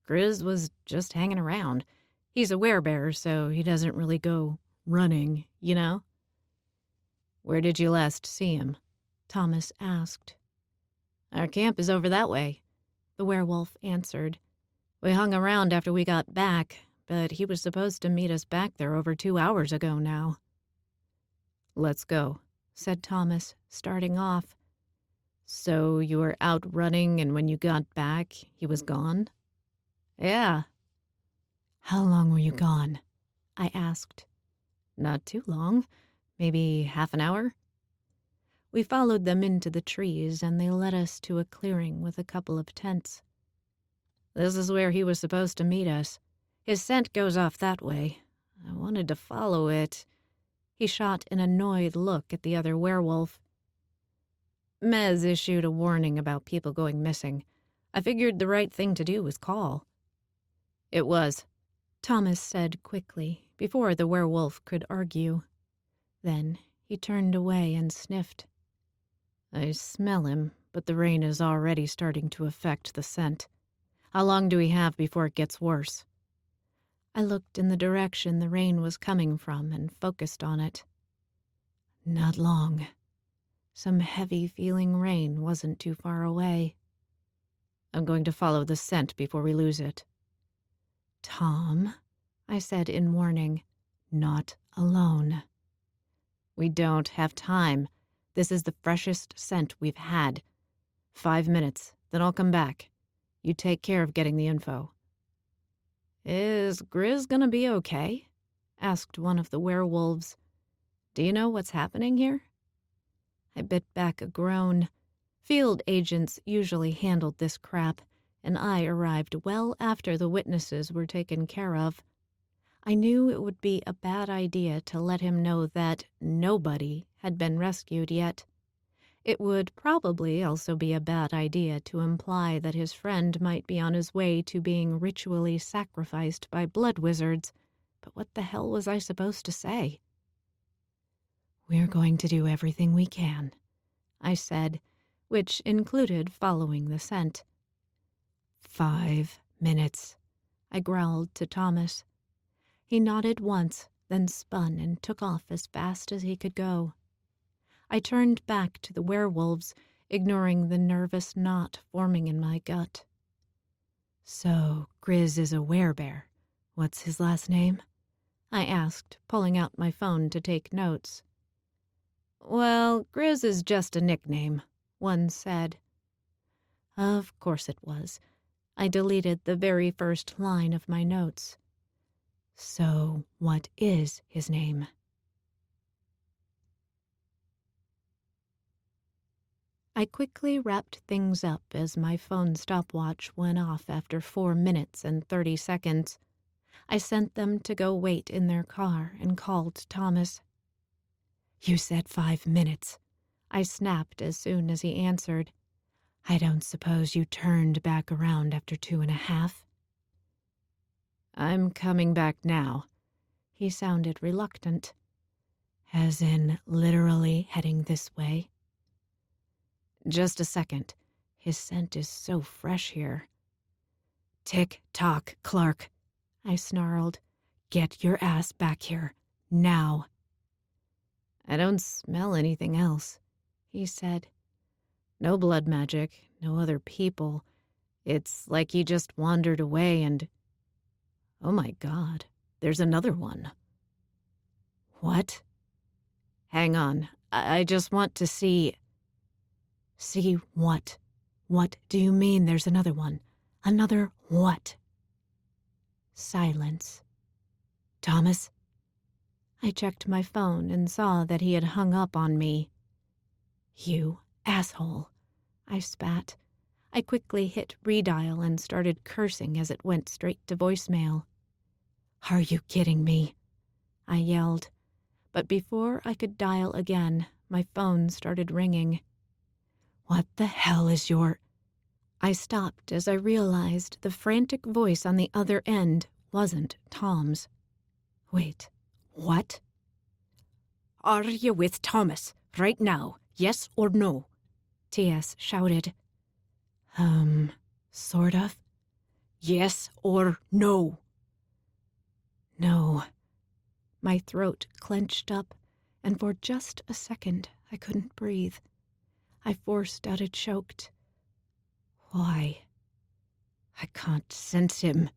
Grizz was just hanging around. He's a werebear, so he doesn't really go running, you know? Where did you last see him? Thomas asked. Our camp is over that way, the werewolf answered. We hung around after we got back, but he was supposed to meet us back there over 2 hours ago now. Let's go, said Thomas, starting off. So you were out running, and when you got back, he was gone? Yeah. How long were you gone? I asked. Not too long. Maybe half an hour. We followed them into the trees, and they led us to a clearing with a couple of tents. This is where he was supposed to meet us. His scent goes off that way. I wanted to follow it. He shot an annoyed look at the other werewolf. Mez issued a warning about people going missing. I figured the right thing to do was call. It was, Thomas said quickly, before the werewolf could argue. Then he turned away and sniffed. I smell him, but the rain is already starting to affect the scent. How long do we have before it gets worse? I looked in the direction the rain was coming from and focused on it. Not long. Some heavy-feeling rain wasn't too far away. I'm going to follow the scent before we lose it. Tom, I said in warning, not alone. We don't have time. This is the freshest scent we've had. 5 minutes, then I'll come back. You take care of getting the info. Is Grizz gonna be okay? Asked one of the werewolves. Do you know what's happening here? I bit back a groan. Field agents usually handled this crap, and I arrived well after the witnesses were taken care of. I knew it would be a bad idea to let him know that nobody had been rescued yet. It would probably also be a bad idea to imply that his friend might be on his way to being ritually sacrificed by blood wizards, but what the hell was I supposed to say? We're going to do everything we can, I said, which included following the scent. 5 minutes, I growled to Thomas. He nodded once, then spun and took off as fast as he could go. I turned back to the werewolves, ignoring the nervous knot forming in my gut. So, Grizz is a werebear. What's his last name? I asked, pulling out my phone to take notes. Well, Grizz is just a nickname, one said. Of course it was. I deleted the very first line of my notes. So, what is his name? I quickly wrapped things up as my phone stopwatch went off after 4 minutes and 30 seconds. I sent them to go wait in their car and called Thomas. You said 5 minutes, I snapped as soon as he answered. I don't suppose you turned back around after 2.5? I'm coming back now. He sounded reluctant. As in literally heading this way? Just a second. His scent is so fresh here. Tick-tock, Clark, I snarled. Get your ass back here, now. I don't smell anything else, he said. No blood magic, no other people. It's like he just wandered away and... Oh my God, there's another one. What? Hang on, I just want to see... See what? What do you mean there's another one? Another what? Silence. Thomas? I checked my phone and saw that he had hung up on me. You asshole, I spat. I quickly hit redial and started cursing as it went straight to voicemail. Are you kidding me? I yelled. But before I could dial again, my phone started ringing. What the hell is your... I stopped as I realized the frantic voice on the other end wasn't Tom's. Wait, what? Are you with Thomas right now, yes or no? T.S. shouted. Sort of. Yes or no? No. My throat clenched up, and for just a second I couldn't breathe. I forced out a choked, why? I can't sense him,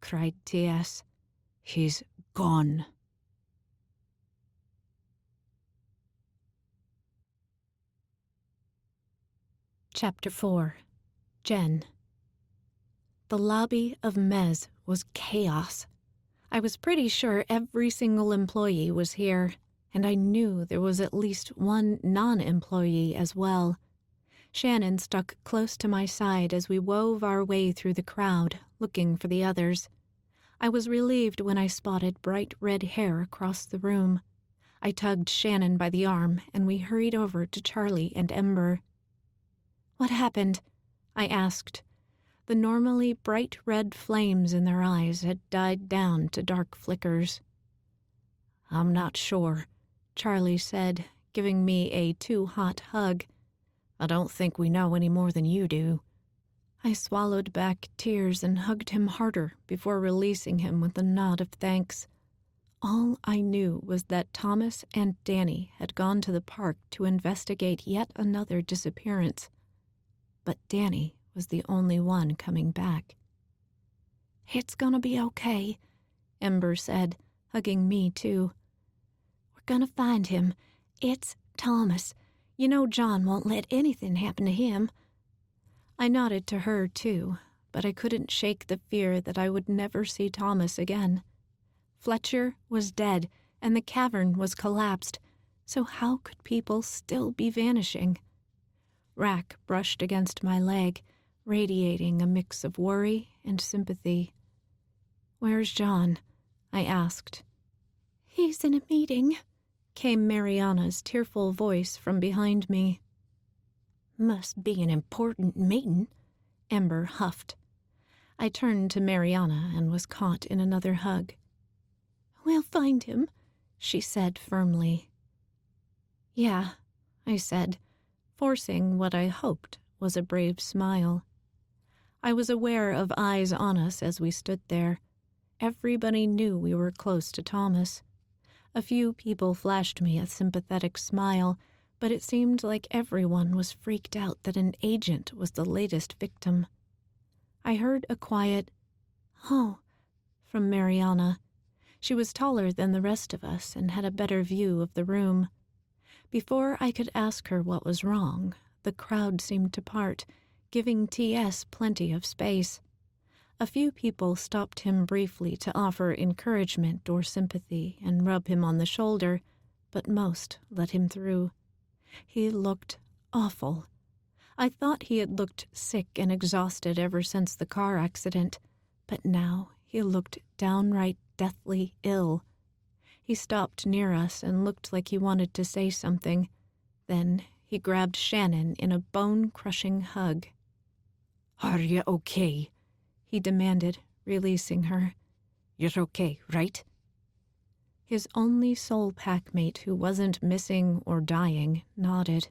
cried T.S. He's gone. Chapter 4. Jen. The lobby of Mez was chaos. I was pretty sure every single employee was here, and I knew there was at least one non-employee as well. Shannon stuck close to my side as we wove our way through the crowd, looking for the others. I was relieved when I spotted bright red hair across the room. I tugged Shannon by the arm, and we hurried over to Charlie and Ember. What happened? I asked. The normally bright red flames in their eyes had died down to dark flickers. I'm not sure, Charlie said, giving me a too-hot hug. I don't think we know any more than you do. I swallowed back tears and hugged him harder before releasing him with a nod of thanks. All I knew was that Thomas and Danny had gone to the park to investigate yet another disappearance. But Danny was the only one coming back. It's gonna be okay, Ember said, hugging me too. We're gonna find him. It's Thomas. You know John won't let anything happen to him. I nodded to her too, but I couldn't shake the fear that I would never see Thomas again. Fletcher was dead, and the cavern was collapsed, so how could people still be vanishing? Rack brushed against my leg, radiating a mix of worry and sympathy. Where's John? I asked. He's in a meeting, came Mariana's tearful voice from behind me. Must be an important meeting, Ember huffed. I turned to Mariana and was caught in another hug. We'll find him, she said firmly. Yeah, I said, forcing what I hoped was a brave smile. I was aware of eyes on us as we stood there. Everybody knew we were close to Thomas. A few people flashed me a sympathetic smile, but it seemed like everyone was freaked out that an agent was the latest victim. I heard a quiet, "Oh," from Mariana. She was taller than the rest of us and had a better view of the room. Before I could ask her what was wrong, the crowd seemed to part, giving T.S. plenty of space. A few people stopped him briefly to offer encouragement or sympathy and rub him on the shoulder, but most let him through. He looked awful. I thought he had looked sick and exhausted ever since the car accident, but now he looked downright deathly ill. He stopped near us and looked like he wanted to say something. Then he grabbed Shannon in a bone-crushing hug. Are you okay? He demanded, releasing her. You're okay, right? His only soul packmate who wasn't missing or dying nodded.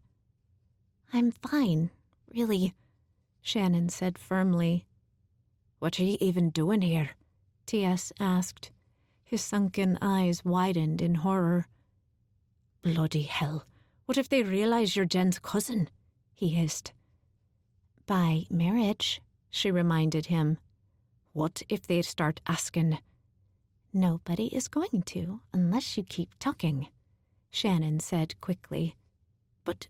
I'm fine, really, Shannon said firmly. What are you even doing here? T.S. asked. His sunken eyes widened in horror. Bloody hell, what if they realize you're Jen's cousin? He hissed. By marriage, she reminded him. What if they start asking? Nobody is going to, unless you keep talking, Shannon said quickly. But,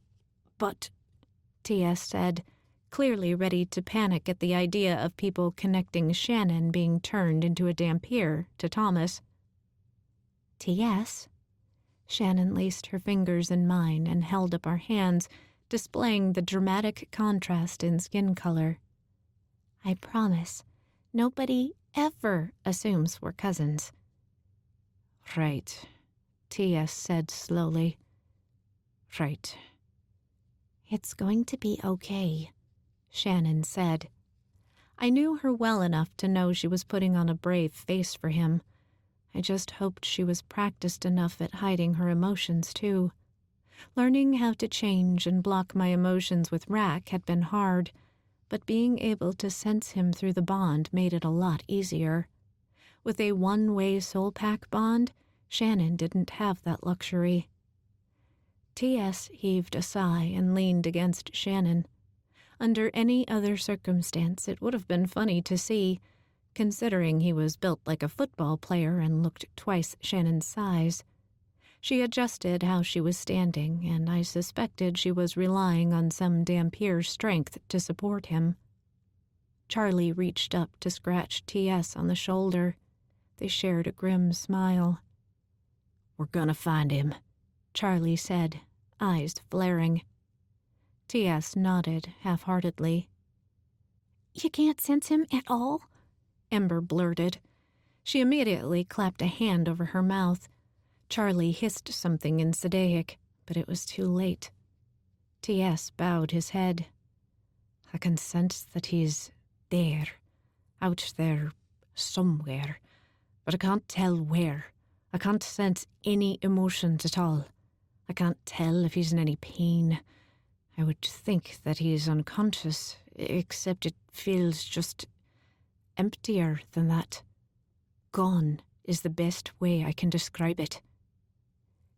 T.S. said, clearly ready to panic at the idea of people connecting Shannon being turned into a dampier to Thomas. "T.S." Shannon laced her fingers in mine and held up our hands, displaying the dramatic contrast in skin color. "I promise, nobody ever assumes we're cousins." "Right," T.S. said slowly. "Right." "It's going to be okay," Shannon said. I knew her well enough to know she was putting on a brave face for him. I just hoped she was practiced enough at hiding her emotions, too. Learning how to change and block my emotions with Rack had been hard, but being able to sense him through the bond made it a lot easier. With a one-way soul pack bond, Shannon didn't have that luxury. T.S. heaved a sigh and leaned against Shannon. Under any other circumstance, it would have been funny to see, considering he was built like a football player and looked twice Shannon's size. She adjusted how she was standing, and I suspected she was relying on some dampier strength to support him. Charlie reached up to scratch T.S. on the shoulder. They shared a grim smile. "We're gonna find him," Charlie said, eyes flaring. T.S. nodded half-heartedly. "You can't sense him at all?" Ember blurted. She immediately clapped a hand over her mouth. Charlie hissed something in Sedaic, but it was too late. T.S. bowed his head. "I can sense that he's there, out there, somewhere, but I can't tell where. I can't sense any emotions at all. I can't tell if he's in any pain. I would think that he's unconscious, except it feels just emptier than that. Gone is the best way I can describe it."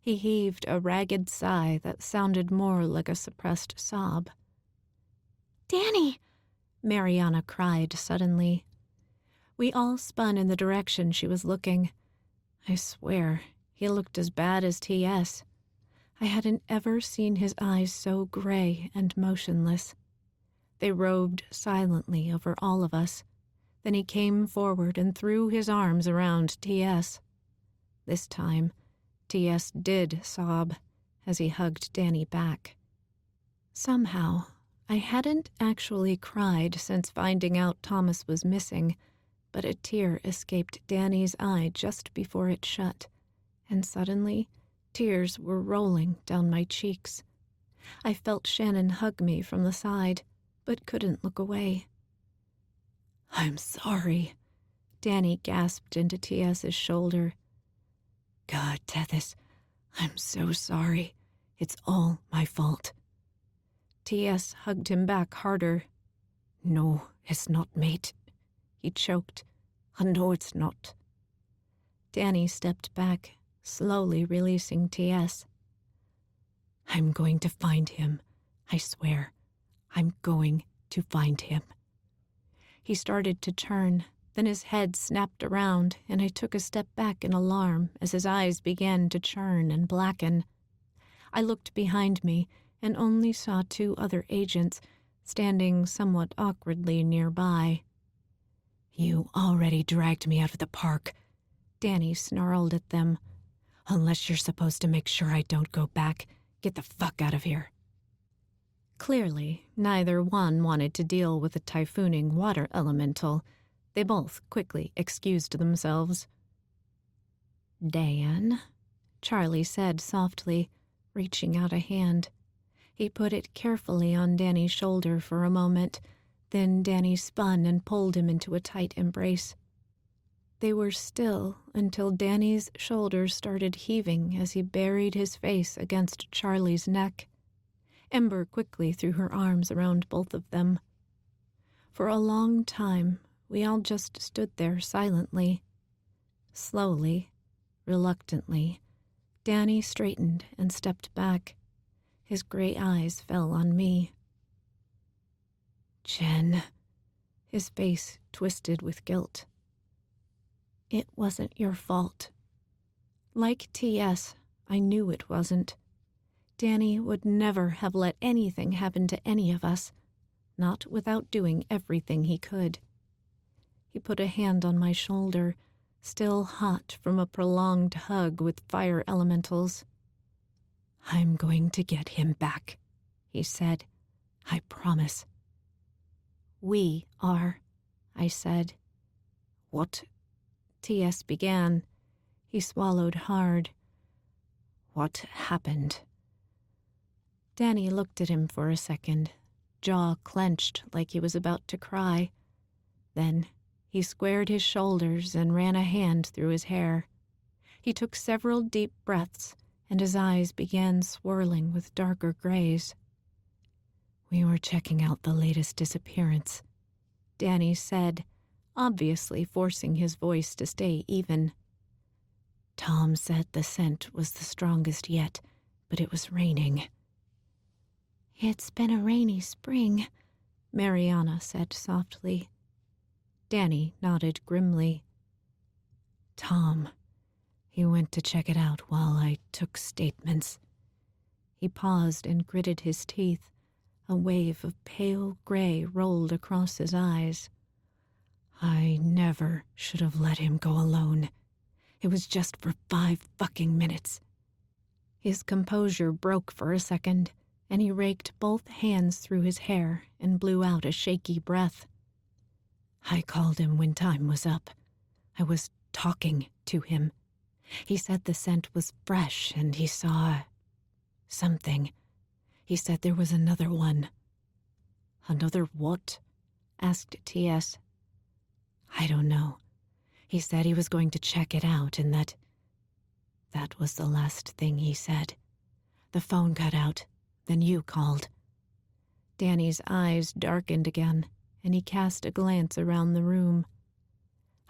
He heaved a ragged sigh that sounded more like a suppressed sob. "Danny!" Mariana cried suddenly. We all spun in the direction she was looking. I swear, he looked as bad as T.S. I hadn't ever seen his eyes so gray and motionless. They roved silently over all of us. Then he came forward and threw his arms around T.S. This time, T.S. did sob as he hugged Danny back. Somehow, I hadn't actually cried since finding out Thomas was missing, but a tear escaped Danny's eye just before it shut, and suddenly, tears were rolling down my cheeks. I felt Shannon hug me from the side, but couldn't look away. "I'm sorry," Danny gasped into T.S.'s shoulder. "God, Tethys, I'm so sorry. It's all my fault." T.S. hugged him back harder. "No, it's not, mate," he choked. "I know it's not." Danny stepped back, slowly releasing T.S. "I'm going to find him. I swear. I'm going to find him." He started to turn, then his head snapped around, and I took a step back in alarm as his eyes began to churn and blacken. I looked behind me and only saw 2 other agents standing somewhat awkwardly nearby. "You already dragged me out of the park," Danny snarled at them. "Unless you're supposed to make sure I don't go back, get the fuck out of here." Clearly, neither one wanted to deal with the typhooning water elemental. They both quickly excused themselves. "Dan," Charlie said softly, reaching out a hand. He put it carefully on Danny's shoulder for a moment. Then Danny spun and pulled him into a tight embrace. They were still until Danny's shoulders started heaving as he buried his face against Charlie's neck. Ember quickly threw her arms around both of them. For a long time, we all just stood there silently. Slowly, reluctantly, Danny straightened and stepped back. His gray eyes fell on me. "Jen." His face twisted with guilt. "It wasn't your fault." Like T.S., I knew it wasn't. Danny would never have let anything happen to any of us. not without doing everything he could. He put a hand on my shoulder, still hot from a prolonged hug with fire elementals. "I'm going to get him back," he said. "I promise." "We are," I said. "What?" T.S. began. He swallowed hard. "What happened?" Danny looked at him for a second, jaw clenched like he was about to cry. Then he squared his shoulders and ran a hand through his hair. He took several deep breaths, and his eyes began swirling with darker grays. "We were checking out the latest disappearance," Danny said, obviously forcing his voice to stay even. "Tom said the scent was the strongest yet, but it was raining." "It's been a rainy spring," Mariana said softly. Danny nodded grimly. "Tom, he went to check it out while I took statements." He paused and gritted his teeth. A wave of pale gray rolled across his eyes. "I never should have let him go alone. It was just for 5 fucking minutes." His composure broke for a second, and he raked both hands through his hair and blew out a shaky breath. "I called him when time was up. I was talking to him. He said the scent was fresh and he saw something. He said there was another one." "Another what?" asked T.S. "I don't know. He said he was going to check it out and that was the last thing he said. The phone cut out. Then you called." Danny's eyes darkened again, and he cast a glance around the room.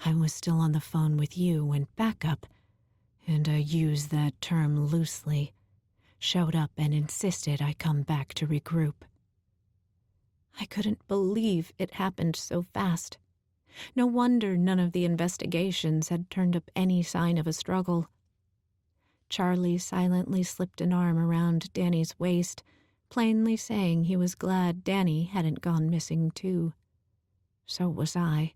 "I was still on the phone with you when backup, and I use that term loosely, showed up and insisted I come back to regroup." I couldn't believe it happened so fast. No wonder none of the investigations had turned up any sign of a struggle. Charlie silently slipped an arm around Danny's waist, plainly saying he was glad Danny hadn't gone missing too. So was I.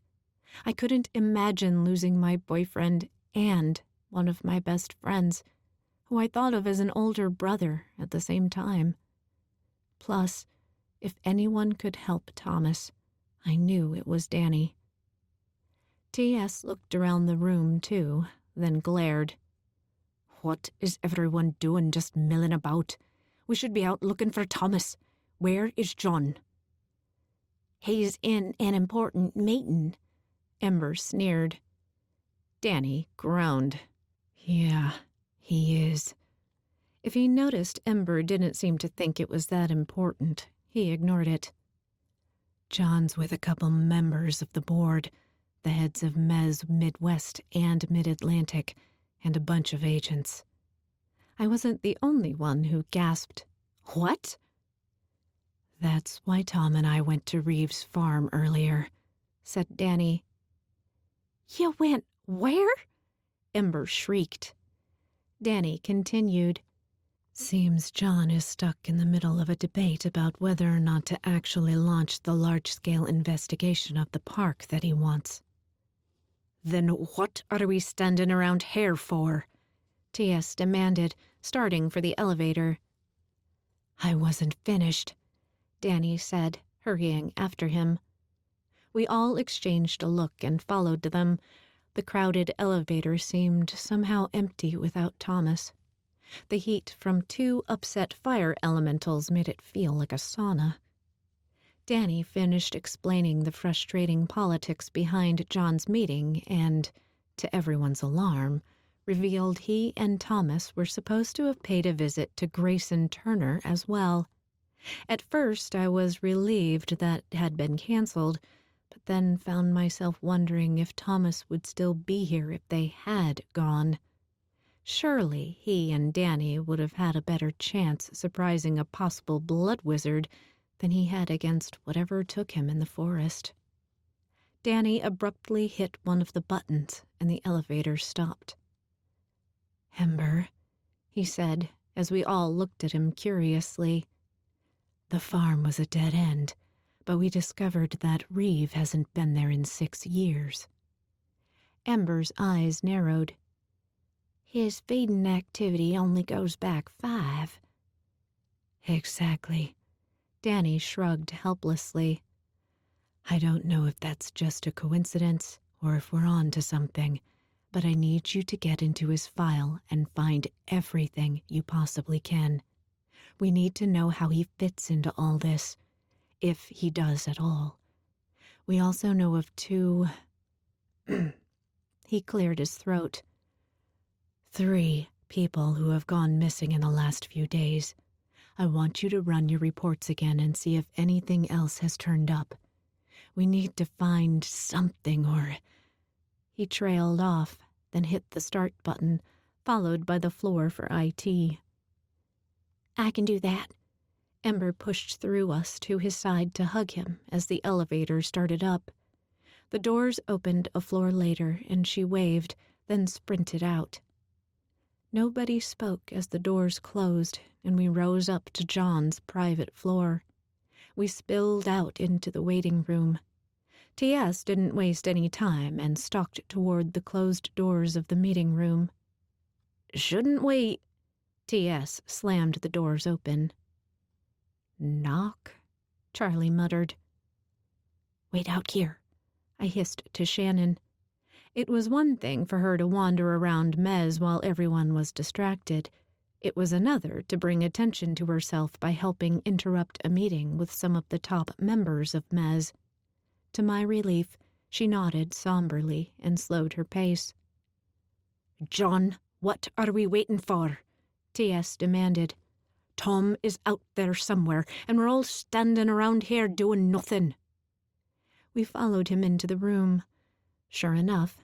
I couldn't imagine losing my boyfriend and one of my best friends, who I thought of as an older brother at the same time. Plus, if anyone could help Thomas, I knew it was Danny. T.S. looked around the room, too, then glared. "What is everyone doing just milling about? We should be out looking for Thomas. Where is John?" "He's in an important meeting," Ember sneered. Danny groaned. "Yeah, he is." If he noticed Ember didn't seem to think it was that important, he ignored it. "John's with a couple members of the board, the heads of Mez Midwest and Mid-Atlantic, and a bunch of agents." I wasn't the only one who gasped, "What?" "That's why Tom and I went to Reeves' farm earlier," said Danny. "You went where?" Ember shrieked. Danny continued. "Seems John is stuck in the middle of a debate about whether or not to actually launch the large-scale investigation of the park that he wants." "Then what are we standing around here for?" T.S. demanded, starting for the elevator. "I wasn't finished," Danny said, hurrying after him. We all exchanged a look and followed them. The crowded elevator seemed somehow empty without Thomas. The heat from 2 upset fire elementals made it feel like a sauna. Danny finished explaining the frustrating politics behind John's meeting and, to everyone's alarm, revealed he and Thomas were supposed to have paid a visit to Grayson Turner as well. At first, I was relieved that had been canceled, but then found myself wondering if Thomas would still be here if they had gone. Surely he and Danny would have had a better chance surprising a possible blood wizard than he had against whatever took him in the forest. Danny abruptly hit one of the buttons, and the elevator stopped. "Ember," he said, as we all looked at him curiously. "The farm was a dead end, but we discovered that Reeve hasn't been there in 6 years. Ember's eyes narrowed. His feeding activity only goes back 5. Exactly. Danny shrugged helplessly. I don't know if that's just a coincidence or if we're on to something, but I need you to get into his file and find everything you possibly can. We need to know how he fits into all this, if he does at all. We also know of 2... He cleared his throat. 3 people who have gone missing in the last few days. I want you to run your reports again and see if anything else has turned up. We need to find something or... He trailed off, then hit the start button, followed by the floor for IT. I can do that. Ember pushed through us to his side to hug him as the elevator started up. The doors opened a floor later, and she waved, then sprinted out. Nobody spoke as the doors closed, and we rose up to John's private floor. We spilled out into the waiting room. T.S. didn't waste any time and stalked toward the closed doors of the meeting room. Shouldn't we... T.S. slammed the doors open. Knock? Charlie muttered. Wait out here, I hissed to Shannon. It was one thing for her to wander around Mez while everyone was distracted. It was another to bring attention to herself by helping interrupt a meeting with some of the top members of Mez. To my relief, she nodded somberly and slowed her pace. John, what are we waiting for? T.S. demanded. Tom is out there somewhere, and we're all standing around here doing nothing. We followed him into the room. Sure enough,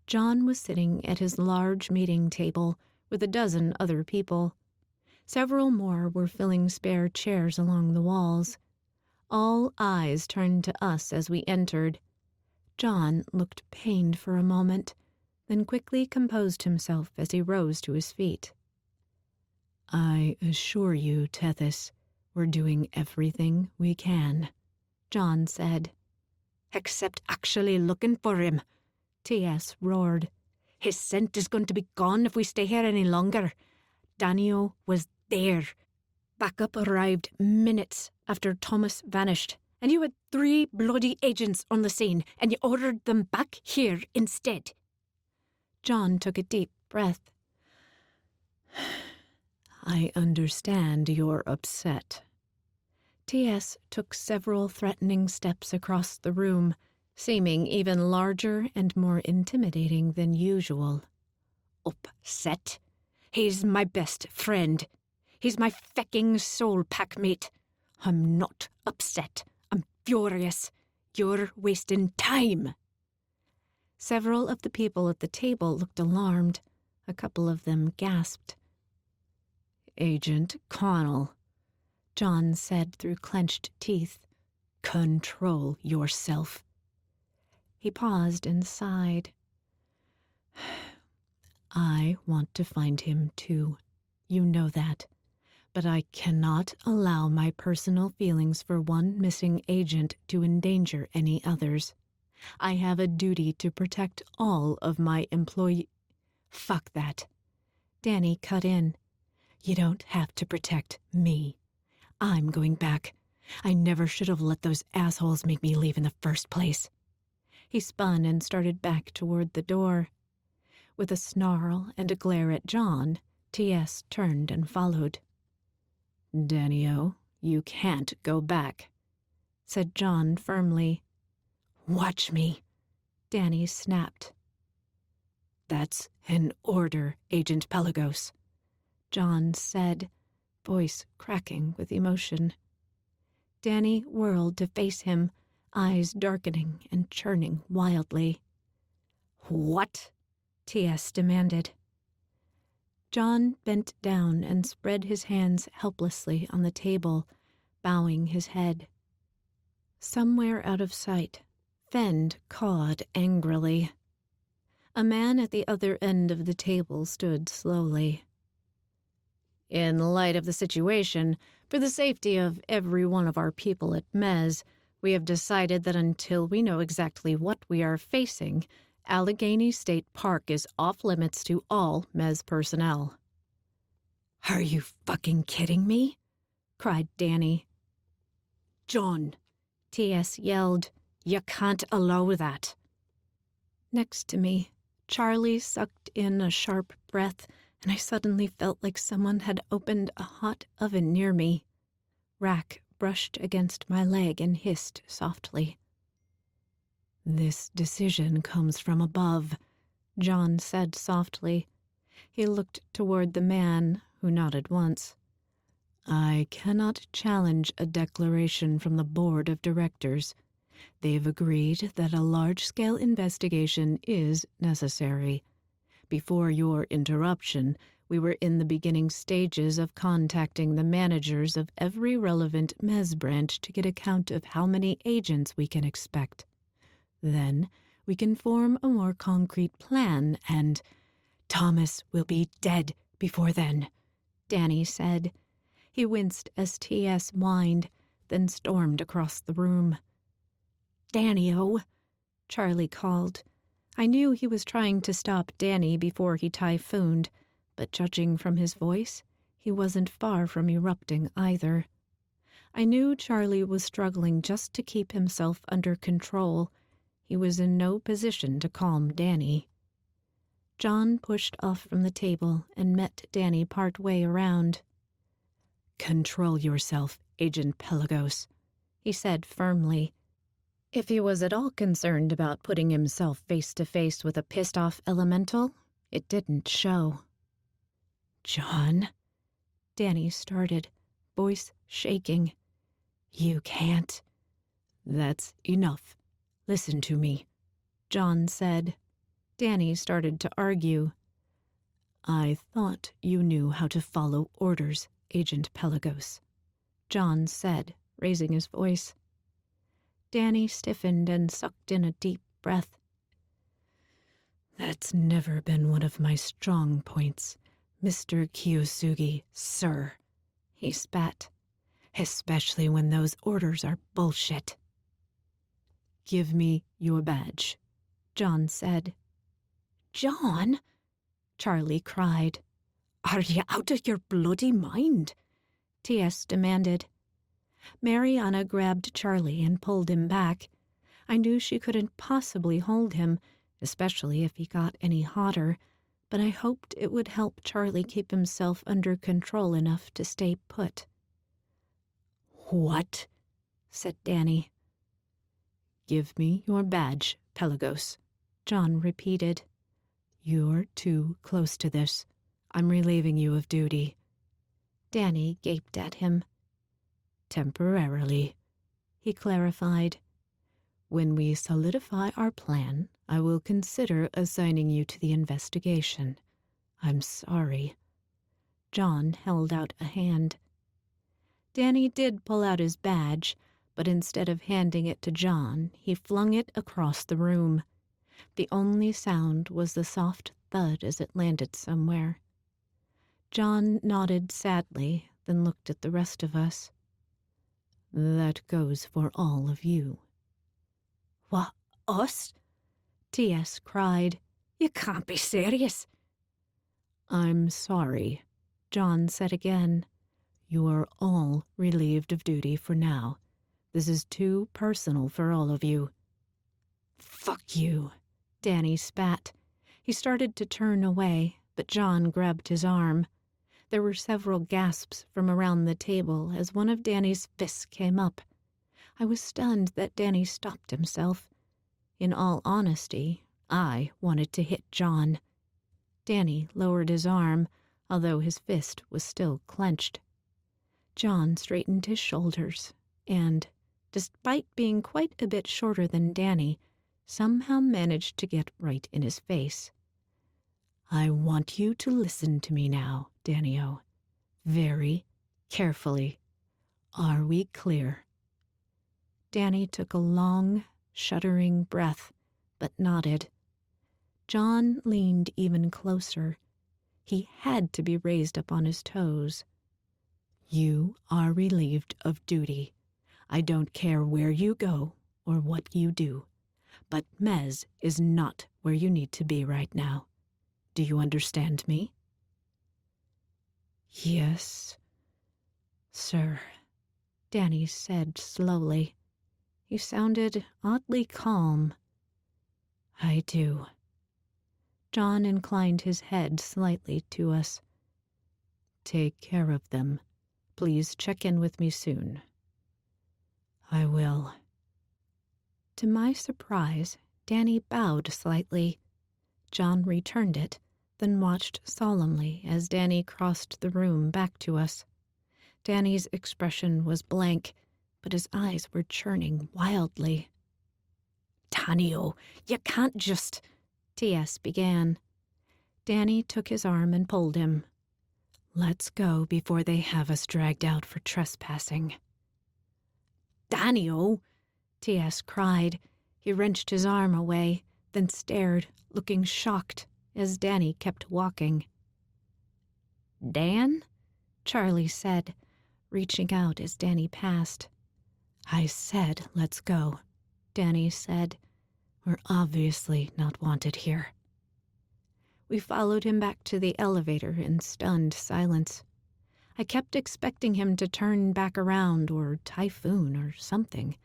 John was sitting at his large meeting table with a dozen other people. Several more were filling spare chairs along the walls. All eyes turned to us as we entered. John looked pained for a moment, then quickly composed himself as he rose to his feet. I assure you, Tethys, we're doing everything we can, John said. Except actually looking for him, T.S. roared. His scent is going to be gone if we stay here any longer. Danio was there. Backup arrived minutes after Thomas vanished, and you had 3 bloody agents on the scene, and you ordered them back here instead. John took a deep breath. I understand you're upset. T.S. took several threatening steps across the room, seeming even larger and more intimidating than usual. Upset? He's my best friend. He's my fecking soul packmate. I'm not upset. I'm furious. You're wasting time. Several of the people at the table looked alarmed. A couple of them gasped. Agent Connell, John said through clenched teeth. Control yourself. He paused and sighed. I want to find him too. You know that. But I cannot allow my personal feelings for one missing agent to endanger any others. I have a duty to protect all of my employees. Fuck that. Danny cut in. You don't have to protect me. I'm going back. I never should have let those assholes make me leave in the first place. He spun and started back toward the door. With a snarl and a glare at John, T.S. turned and followed. Danny-o, you can't go back, said John firmly. Watch me, Danny snapped. That's an order, Agent Pelagos, John said, voice cracking with emotion. Danny whirled to face him, eyes darkening and churning wildly. What? T.S. demanded. John bent down and spread his hands helplessly on the table, bowing his head. Somewhere out of sight, Fend cawed angrily. A man at the other end of the table stood slowly. In light of the situation, for the safety of every one of our people at Mez, We have decided that until we know exactly what we are facing, Allegheny State Park is off limits to all Mez personnel." "Are you fucking kidding me?" cried Danny. "John," T.S. yelled, "you can't allow that." Next to me, Charlie sucked in a sharp breath, and I suddenly felt like someone had opened a hot oven near me. Rack brushed against my leg and hissed softly. "This decision comes from above," John said softly. He looked toward the man, who nodded once. "I cannot challenge a declaration from the board of directors. They've agreed that a large-scale investigation is necessary. Before your interruption, we were in the beginning stages of contacting the managers of every relevant Mez branch to get a count of how many agents we can expect. Then we can form a more concrete plan and—" "Thomas will be dead before then," Danny said. He winced as T.S. whined, then stormed across the room. "Danny-o," Charlie called. I knew he was trying to stop Danny before he typhooned, but judging from his voice, he wasn't far from erupting either. I knew Charlie was struggling just to keep himself under control. He was in no position to calm Danny. John pushed off from the table and met Danny part-way around. "Control yourself, Agent Pelagos," he said firmly. If he was at all concerned about putting himself face-to-face with a pissed-off elemental, it didn't show. "John," Danny started, voice shaking. "You can't." "That's enough. Listen to me," John said. Danny started to argue. "I thought you knew how to follow orders, Agent Pelagos," John said, raising his voice. Danny stiffened and sucked in a deep breath. "That's never been one of my strong points, Mr. Kiyosugi, sir," he spat. "Especially when those orders are bullshit." "Give me your badge," John said. "John!" Charlie cried. "Are you out of your bloody mind?" T.S. demanded. Mariana grabbed Charlie and pulled him back. I knew she couldn't possibly hold him, especially if he got any hotter, but I hoped it would help Charlie keep himself under control enough to stay put. "What?" said Danny. "Give me your badge, Pelagos," John repeated. "You're too close to this. I'm relieving you of duty." Danny gaped at him. "Temporarily," he clarified. "When we solidify our plan, I will consider assigning you to the investigation. I'm sorry." John held out a hand. Danny did pull out his badge, but instead of handing it to John, he flung it across the room. The only sound was the soft thud as it landed somewhere. John nodded sadly, then looked at the rest of us. "That goes for all of you." "What, us?" T.S. cried. "You can't be serious." "I'm sorry," John said again. "You are all relieved of duty for now. This is too personal for all of you." "Fuck you," Danny spat. He started to turn away, but John grabbed his arm. There were several gasps from around the table as one of Danny's fists came up. I was stunned that Danny stopped himself. In all honesty, I wanted to hit John. Danny lowered his arm, although his fist was still clenched. John straightened his shoulders and, despite being quite a bit shorter than Danny, somehow managed to get right in his face. "I want you to listen to me now, Danny-o. Very carefully. Are we clear?" Danny took a long, shuddering breath, but nodded. John leaned even closer. He had to be raised up on his toes. "You are relieved of duty. I don't care where you go or what you do, but Mez is not where you need to be right now. Do you understand me? Yes, sir, Danny said slowly. He sounded oddly calm. I do. John inclined his head slightly to us. Take care of them. Please check in with me soon. I will. To my surprise, Danny bowed slightly. John returned it, then watched solemnly as Danny crossed the room back to us. Danny's expression was blank, but his eyes were churning wildly. Daniel, you can't just... T.S. began. Danny took his arm and pulled him. Let's go before they have us dragged out for trespassing. Daniel, T.S. cried. He wrenched his arm away, then stared, looking shocked, as Danny kept walking. Dan? Charlie said, reaching out as Danny passed. I said, let's go, Danny said. We're obviously not wanted here. We followed him back to the elevator in stunned silence. I kept expecting him to turn back around or typhoon or something.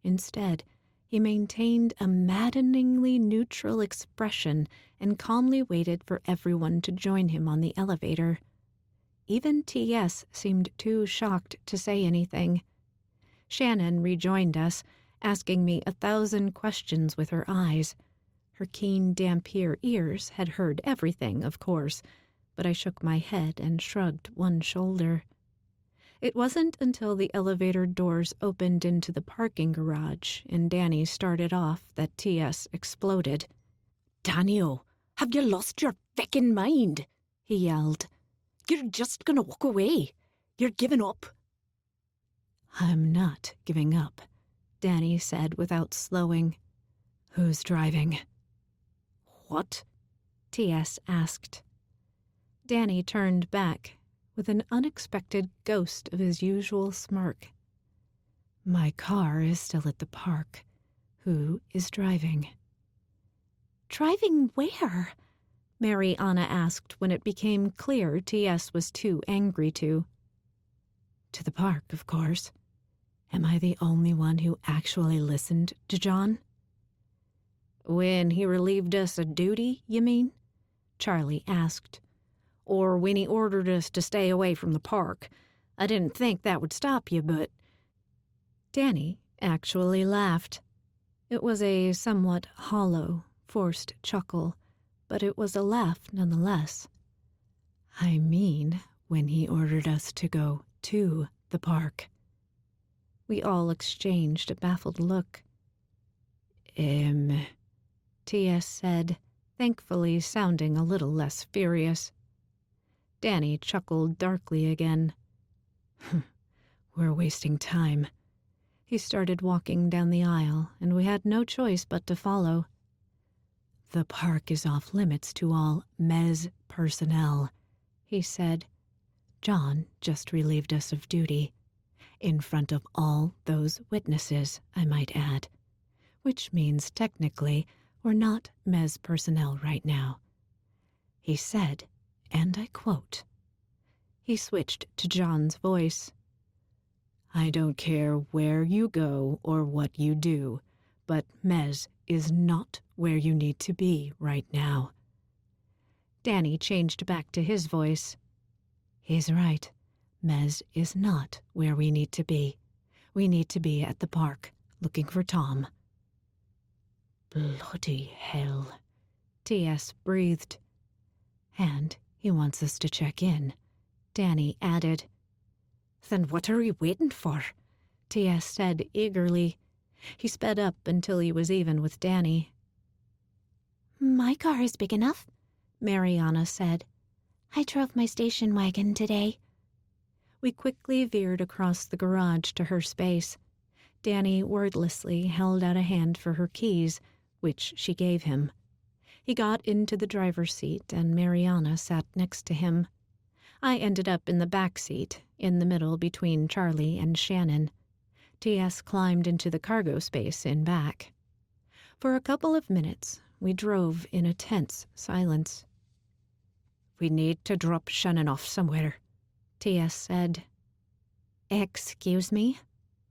Instead, he maintained a maddeningly neutral expression and calmly waited for everyone to join him on the elevator. Even T.S. seemed too shocked to say anything. Shannon rejoined us, asking me 1,000 questions with her eyes. Her keen Dampier ears had heard everything, of course, but I shook my head and shrugged one shoulder. It wasn't until the elevator doors opened into the parking garage and Danny started off that T.S. exploded. Daniel, have you lost your feckin' mind? He yelled. You're just gonna walk away. You're giving up. I'm not giving up, Danny said without slowing. Who's driving? What? T.S. asked. Danny turned back with an unexpected ghost of his usual smirk. My car is still at the park. Who is driving? Driving where? Mary Anna asked when it became clear T.S. was too angry to. To the park, of course. Am I the only one who actually listened to John? When he relieved us of duty, you mean? Charlie asked. Or when he ordered us to stay away from the park. I didn't think that would stop you, but... Danny actually laughed. It was a somewhat hollow, forced chuckle, but it was a laugh nonetheless. I mean, when he ordered us to go to the park. We all exchanged a baffled look. T.S. said, thankfully sounding a little less furious. Danny chuckled darkly again. We're wasting time. He started walking down the aisle, and we had no choice but to follow. The park is off limits to all Mez personnel, he said. John just relieved us of duty. In front of all those witnesses, I might add. Which means technically we're not Mez personnel right now. He said, and I quote. He switched to John's voice. I don't care where you go or what you do, but Mez is not where you need to be right now. Danny changed back to his voice. He's right. Mez is not where we need to be. We need to be at the park, looking for Tom. Bloody hell, T.S. breathed. And he wants us to check in, Danny added. Then what are we waiting for? T.S. said eagerly. He sped up until he was even with Danny. My car is big enough, Mariana said. I drove my station wagon today. We quickly veered across the garage to her space. Danny wordlessly held out a hand for her keys, which she gave him. He got into the driver's seat, and Mariana sat next to him. I ended up in the back seat, in the middle between Charlie and Shannon. T.S. climbed into the cargo space in back. For a couple of minutes, we drove in a tense silence. "We need to drop Shannon off somewhere," T.S. said. "Excuse me?"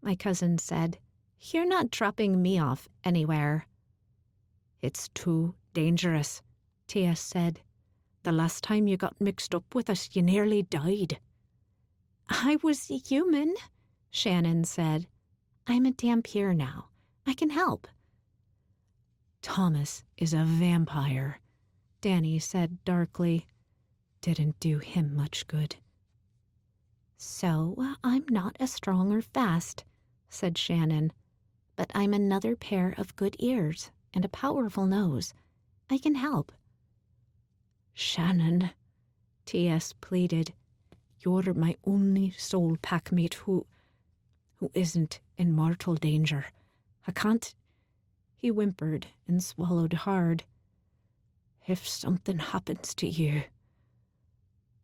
my cousin said. "You're not dropping me off anywhere." "It's too dangerous," T.S. said. "The last time you got mixed up with us, you nearly died." "I was human," Shannon said. "I'm a Dampier now. I can help." "Thomas is a vampire," Danny said darkly. "Didn't do him much good." "So I'm not as strong or fast," said Shannon. "But I'm another pair of good ears and a powerful nose. I can help." "Shannon," T.S. pleaded. "You're my only soul packmate who isn't in mortal danger. I can't—" He whimpered and swallowed hard. "If something happens to you—"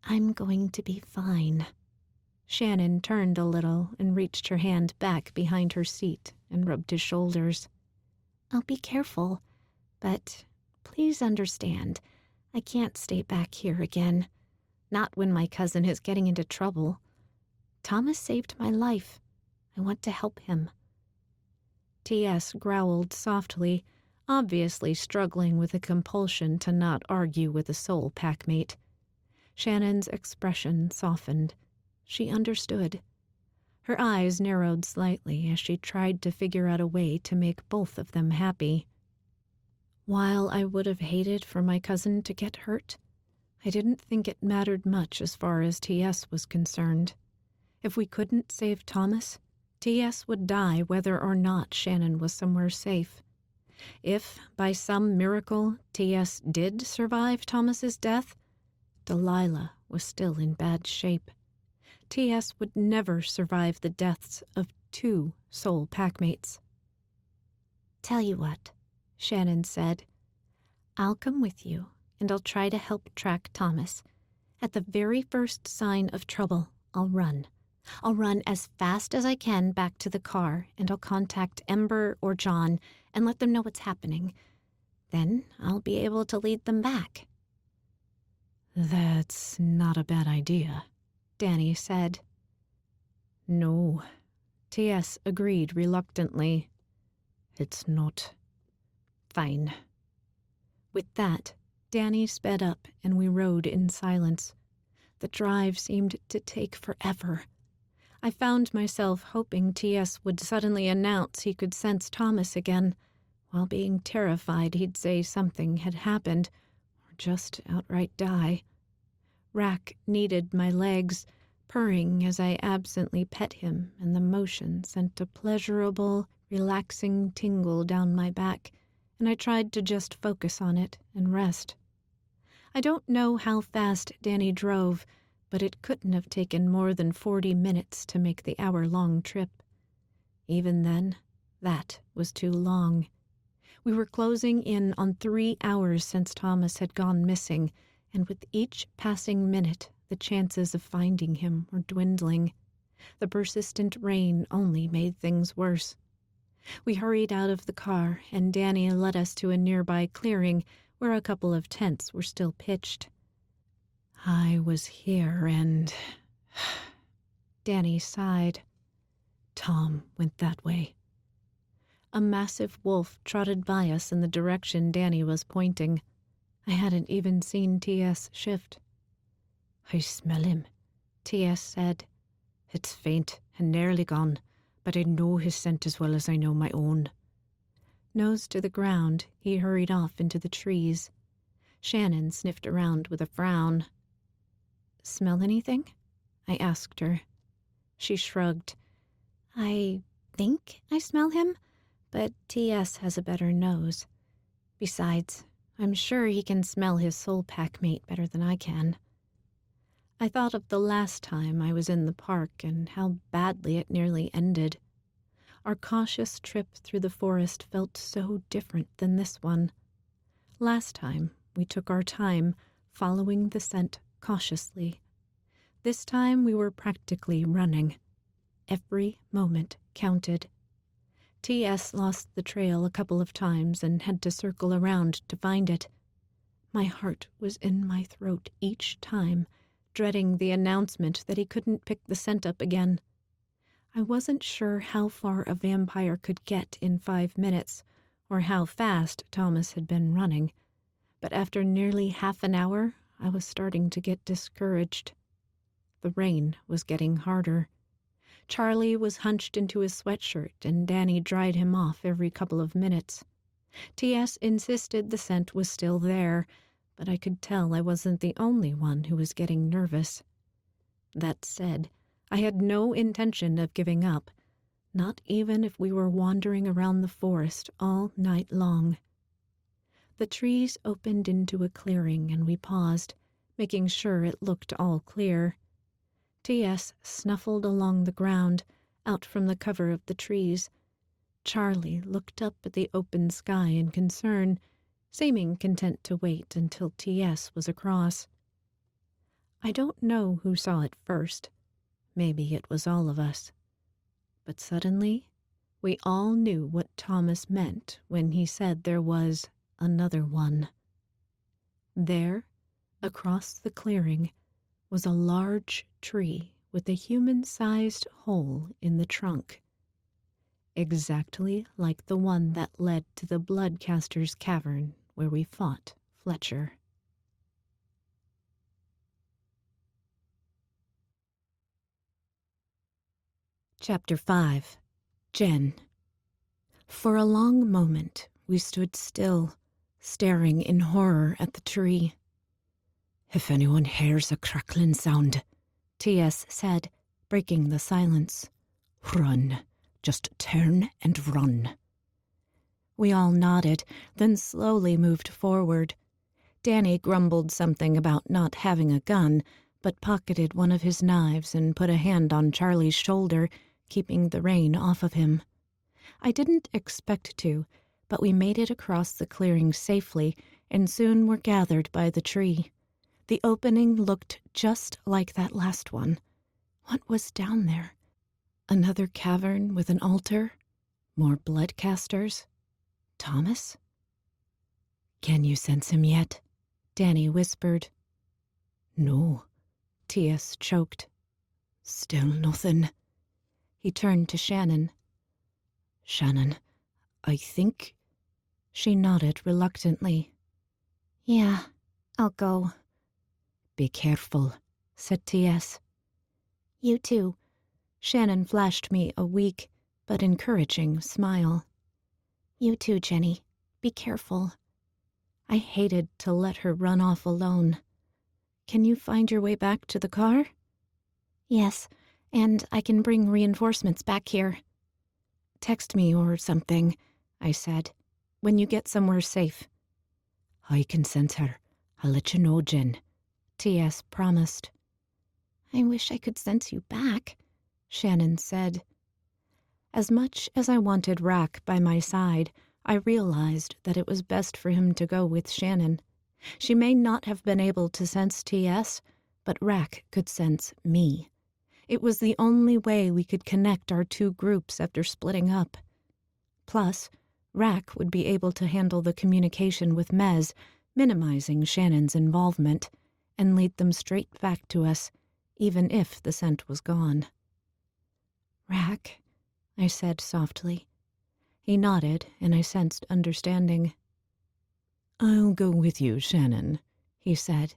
"I'm going to be fine." Shannon turned a little and reached her hand back behind her seat and rubbed his shoulders. "I'll be careful, but please understand, I can't stay back here again. Not when my cousin is getting into trouble. Thomas saved my life. I want to help him." T.S. growled softly, obviously struggling with a compulsion to not argue with a soul packmate. Shannon's expression softened. She understood. Her eyes narrowed slightly as she tried to figure out a way to make both of them happy. While I would have hated for my cousin to get hurt, I didn't think it mattered much as far as T.S. was concerned. If we couldn't save Thomas, T.S. would die whether or not Shannon was somewhere safe. If, by some miracle, T.S. did survive Thomas's death, Delilah was still in bad shape. T.S. would never survive the deaths of 2 soul packmates. "Tell you what," Shannon said. "I'll come with you, and I'll try to help track Thomas. At the very first sign of trouble, I'll run. I'll run as fast as I can back to the car, and I'll contact Ember or John and let them know what's happening. Then I'll be able to lead them back." "That's not a bad idea," Danny said. "No," T.S. agreed reluctantly. "It's not." "Fine." With that, Danny sped up and we rode in silence. The drive seemed to take forever. I found myself hoping T.S. would suddenly announce he could sense Thomas again, while being terrified he'd say something had happened, or just outright die. Rack kneaded my legs, purring as I absently pet him, and the motion sent a pleasurable, relaxing tingle down my back, and I tried to just focus on it and rest. I don't know how fast Danny drove, but it couldn't have taken more than 40 minutes to make the hour-long trip. Even then, that was too long. We were closing in on 3 hours since Thomas had gone missing, and with each passing minute, the chances of finding him were dwindling. The persistent rain only made things worse. We hurried out of the car, and Danny led us to a nearby clearing where a couple of tents were still pitched. "I was here and—" Danny sighed. "Tom went that way." A massive wolf trotted by us in the direction Danny was pointing. I hadn't even seen T.S. shift. "I smell him," T.S. said. "It's faint and nearly gone, but I know his scent as well as I know my own." Nose to the ground, he hurried off into the trees. Shannon sniffed around with a frown. "Smell anything?" I asked her. She shrugged. "I think I smell him, but T.S. has a better nose. Besides, I'm sure he can smell his soul packmate better than I can." I thought of the last time I was in the park and how badly it nearly ended. Our cautious trip through the forest felt so different than this one. Last time, we took our time, following the scent cautiously. This time we were practically running. Every moment counted. T.S. lost the trail a couple of times and had to circle around to find it. My heart was in my throat each time, dreading the announcement that he couldn't pick the scent up again. I wasn't sure how far a vampire could get in 5 minutes, or how fast Thomas had been running, but after nearly half an hour, I was starting to get discouraged. The rain was getting harder. Charlie was hunched into his sweatshirt, and Danny dried him off every couple of minutes. T.S. insisted the scent was still there, but I could tell I wasn't the only one who was getting nervous. That said, I had no intention of giving up, not even if we were wandering around the forest all night long. The trees opened into a clearing, and we paused, making sure it looked all clear. T.S. snuffled along the ground, out from the cover of the trees. Charlie looked up at the open sky in concern, seeming content to wait until T.S. was across. I don't know who saw it first. Maybe it was all of us. But suddenly, we all knew what Thomas meant when he said there was another one. There, across the clearing, was a large tree with a human-sized hole in the trunk, exactly like the one that led to the Bloodcaster's cavern where we fought Fletcher. Chapter 5. Jen. For a long moment we stood still, staring in horror at the tree. "If anyone hears a crackling sound," T.S. said, breaking the silence, "run. Just turn and run." We all nodded, then slowly moved forward. Danny grumbled something about not having a gun, but pocketed one of his knives and put a hand on Charlie's shoulder, keeping the rain off of him. I didn't expect to, but we made it across the clearing safely and soon were gathered by the tree. The opening looked just like that last one. What was down there? Another cavern with an altar? More bloodcasters? Thomas? "Can you sense him yet?" Danny whispered. "No," T.S. choked. "Still nothing." He turned to Shannon. "Shannon, I think..." She nodded reluctantly. "Yeah, I'll go." "Be careful," said T.S. "You too." Shannon flashed me a weak but encouraging smile. "You too, Jenny. Be careful." I hated to let her run off alone. "Can you find your way back to the car?" "Yes, and I can bring reinforcements back here." "Text me or something," I said, "when you get somewhere safe." "I can sense her. I'll let you know, Jen," T.S. promised. "I wish I could sense you back," Shannon said. As much as I wanted Rack by my side, I realized that it was best for him to go with Shannon. She may not have been able to sense T.S., but Rack could sense me. It was the only way we could connect our two groups after splitting up. Plus, Rack would be able to handle the communication with Mez, minimizing Shannon's involvement, and lead them straight back to us, even if the scent was gone. "Rack," I said softly. He nodded, and I sensed understanding. "I'll go with you, Shannon," he said.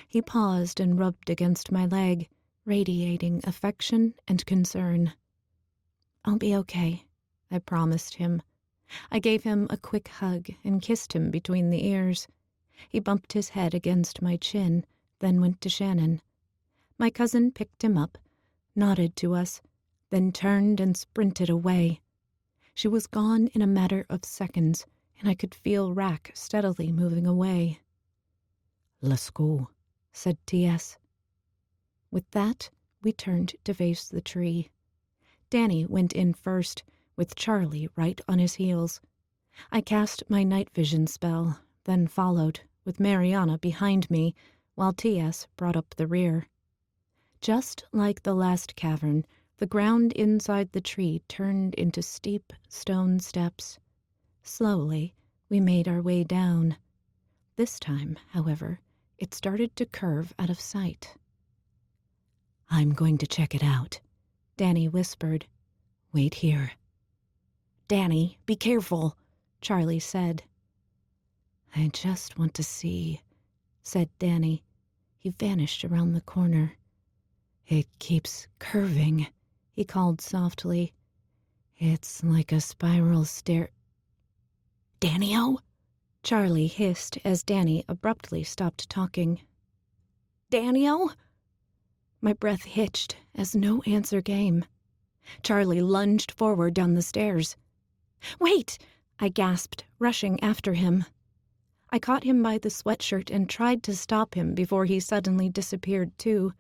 He paused and rubbed against my leg, radiating affection and concern. "I'll be okay," I promised him. I gave him a quick hug and kissed him between the ears. He bumped his head against my chin, then went to Shannon. My cousin picked him up, nodded to us, then turned and sprinted away. She was gone in a matter of seconds, and I could feel Rack steadily moving away. "Let's go," said T.S. With that, we turned to face the tree. Danny went in first, with Charlie right on his heels. I cast my night vision spell, then followed, with Mariana behind me, while T.S. brought up the rear. Just like the last cavern, The ground inside the tree turned into steep stone steps. Slowly, we made our way down. This time, however, it started to curve out of sight. "I'm going to check it out," Danny whispered. "Wait here." "Danny, be careful," Charlie said. "I just want to see," said Danny. He vanished around the corner. "It keeps curving," he called softly. "It's like a spiral stair—" "Danny-o?" Charlie hissed as Danny abruptly stopped talking. "Danny-o?" My breath hitched as no answer came. Charlie lunged forward down the stairs. "Wait!" I gasped, rushing after him. I caught him by the sweatshirt and tried to stop him before he suddenly disappeared too.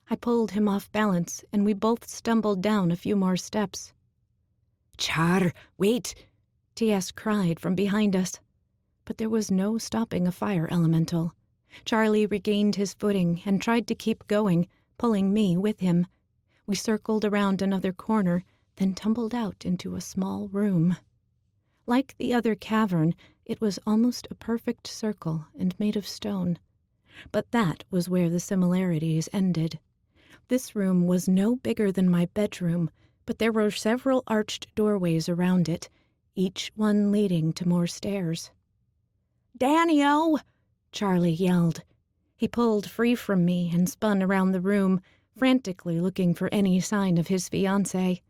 I pulled him off balance, and we both stumbled down a few more steps. "Char, wait!" T.S. cried from behind us. But there was no stopping a fire elemental. Charlie regained his footing and tried to keep going, pulling me with him. We circled around another corner, then tumbled out into a small room. Like the other cavern, it was almost a perfect circle and made of stone. But that was where the similarities ended. This room was no bigger than my bedroom, but there were several arched doorways around it, each one leading to more stairs. "Danny-o!" Charlie yelled. He pulled free from me and spun around the room, frantically looking for any sign of his fiancée,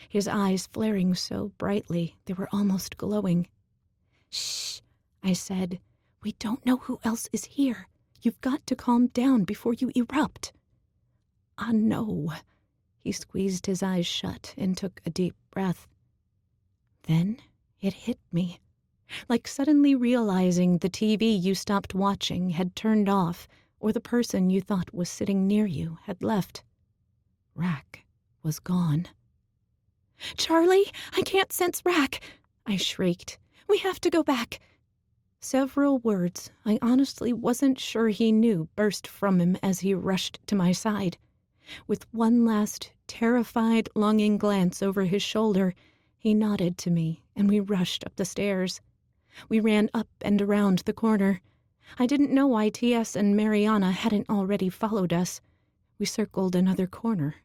his eyes flaring so brightly they were almost glowing. "Shh," I said. "We don't know who else is here. You've got to calm down before you erupt." "Ah, no." He squeezed his eyes shut and took a deep breath. Then it hit me. Like suddenly realizing the TV you stopped watching had turned off, or the person you thought was sitting near you had left. Rack was gone. "Charlie, I can't sense Rack," I shrieked. "We have to go back." Several words I honestly wasn't sure he knew burst from him as he rushed to my side. With one last, terrified, longing glance over his shoulder, he nodded to me, and we rushed up the stairs. We ran up and around the corner. I didn't know why T.S. and Mariana hadn't already followed us. We circled another corner.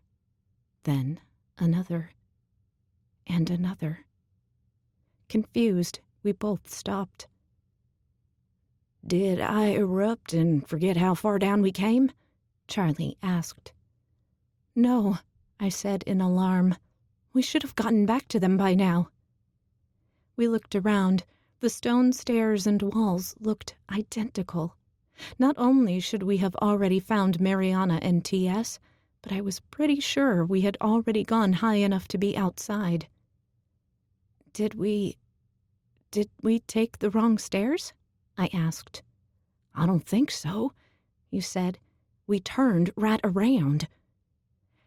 Then another. And another. Confused, we both stopped. "Did I erupt and forget how far down we came?" Charlie asked. "No," I said in alarm. "We should have gotten back to them by now." We looked around. The stone stairs and walls looked identical. Not only should we have already found Mariana and T.S., but I was pretty sure we had already gone high enough to be outside. Did we take the wrong stairs?" I asked. "I don't think so," you said. "We turned right around."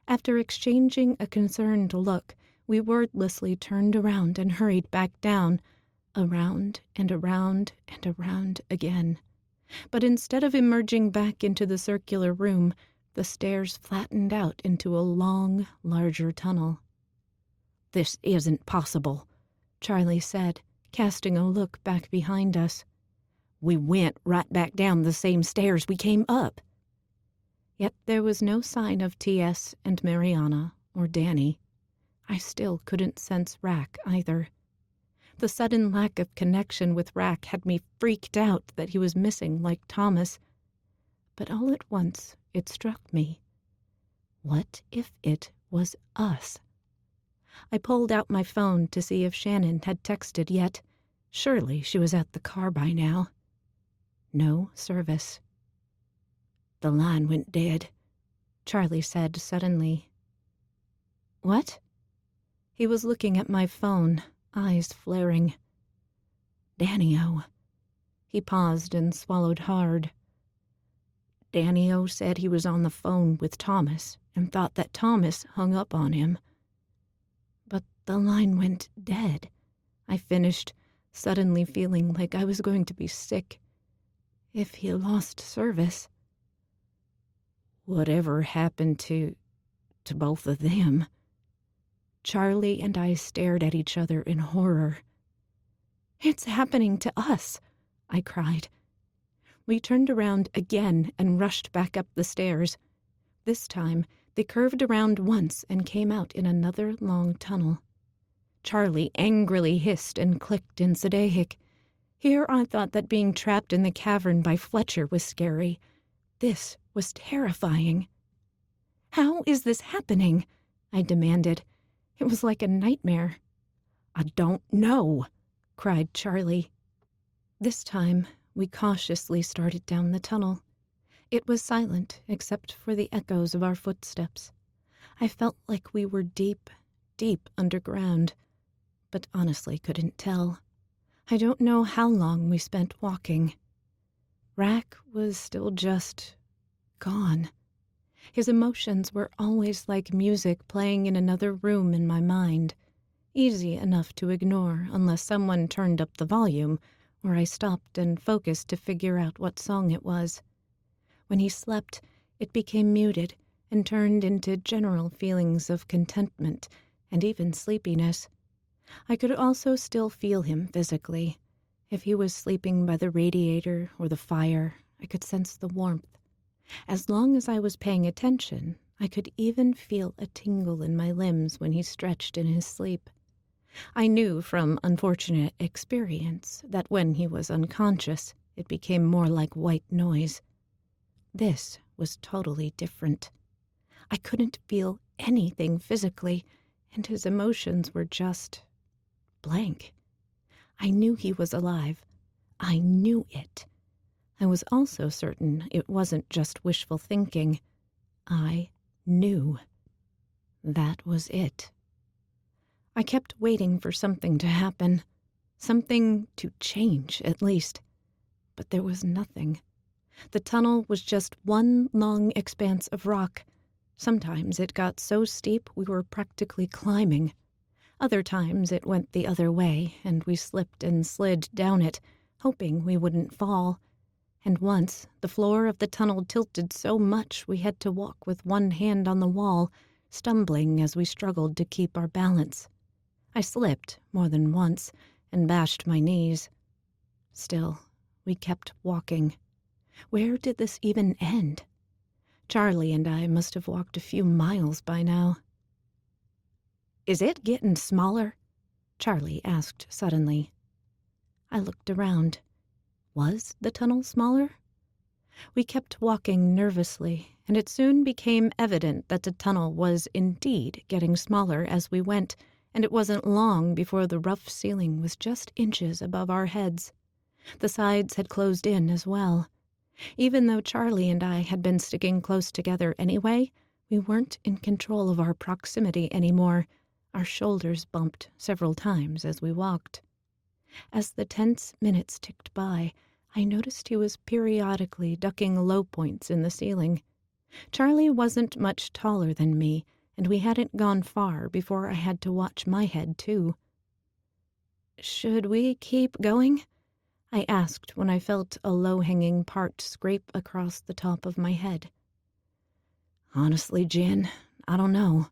After exchanging a concerned look, we wordlessly turned around and hurried back down, around and around and around again. But instead of emerging back into the circular room, the stairs flattened out into a long, larger tunnel. "This isn't possible," Charlie said, casting a look back behind us. "We went right back down the same stairs we came up." Yet there was no sign of T.S. and Mariana or Danny. I still couldn't sense Rack either. The sudden lack of connection with Rack had me freaked out that he was missing like Thomas. But all at once it struck me. What if it was us? I pulled out my phone to see if Shannon had texted yet. Surely she was at the car by now. No service. "The line went dead," Charlie said suddenly. "What?" He was looking at my phone, eyes flaring. "Danny-o." He paused and swallowed hard. "Danny-o said he was on the phone with Thomas and thought that Thomas hung up on him." "But the line went dead," I finished, suddenly feeling like I was going to be sick. "If he lost service." "Whatever happened to both of them?" Charlie and I stared at each other in horror. "It's happening to us," I cried. We turned around again and rushed back up the stairs. This time, they curved around once and came out in another long tunnel. Charlie angrily hissed and clicked in Sadehic. Here I thought that being trapped in the cavern by Fletcher was scary. This was terrifying. "How is this happening?" I demanded. It was like a nightmare. "I don't know," cried Charlie. This time, we cautiously started down the tunnel. It was silent except for the echoes of our footsteps. I felt like we were deep, deep underground, but honestly couldn't tell. I don't know how long we spent walking. Rack was still just gone. His emotions were always like music playing in another room in my mind, easy enough to ignore unless someone turned up the volume or I stopped and focused to figure out what song it was. When he slept, it became muted and turned into general feelings of contentment and even sleepiness. I could also still feel him physically. If he was sleeping by the radiator or the fire, I could sense the warmth. As long as I was paying attention, I could even feel a tingle in my limbs when he stretched in his sleep. I knew from unfortunate experience that when he was unconscious, it became more like white noise. This was totally different. I couldn't feel anything physically, and his emotions were just blank. I knew he was alive. I knew it. I was also certain it wasn't just wishful thinking. I knew. That was it. I kept waiting for something to happen, something to change at least, but there was nothing. The tunnel was just one long expanse of rock. Sometimes it got so steep we were practically climbing. Other times it went the other way, and we slipped and slid down it, hoping we wouldn't fall. And once, the floor of the tunnel tilted so much we had to walk with one hand on the wall, stumbling as we struggled to keep our balance. I slipped more than once and bashed my knees. Still, we kept walking. Where did this even end? Charlie and I must have walked a few miles by now. "Is it getting smaller?" Charlie asked suddenly. I looked around. Was the tunnel smaller? We kept walking nervously, and it soon became evident that the tunnel was indeed getting smaller as we went, and it wasn't long before the rough ceiling was just inches above our heads. The sides had closed in as well. Even though Charlie and I had been sticking close together anyway, we weren't in control of our proximity anymore. Our shoulders bumped several times as we walked. As the tense minutes ticked by, I noticed he was periodically ducking low points in the ceiling. Charlie wasn't much taller than me, and we hadn't gone far before I had to watch my head, too. "Should we keep going?" I asked when I felt a low-hanging part scrape across the top of my head. "Honestly, Jen, I don't know."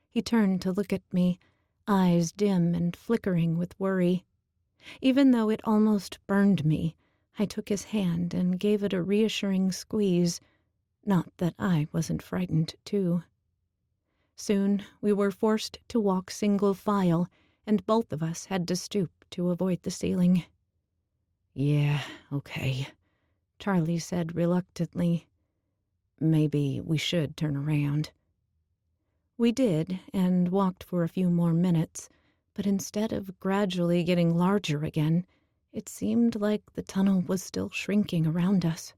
He turned to look at me, eyes dim and flickering with worry. Even though it almost burned me, I took his hand and gave it a reassuring squeeze. Not that I wasn't frightened, too. Soon we were forced to walk single file, and both of us had to stoop to avoid the ceiling. "Yeah, okay," Charlie said reluctantly. "Maybe we should turn around." We did, and walked for a few more minutes, but instead of gradually getting larger again, it seemed like the tunnel was still shrinking around us.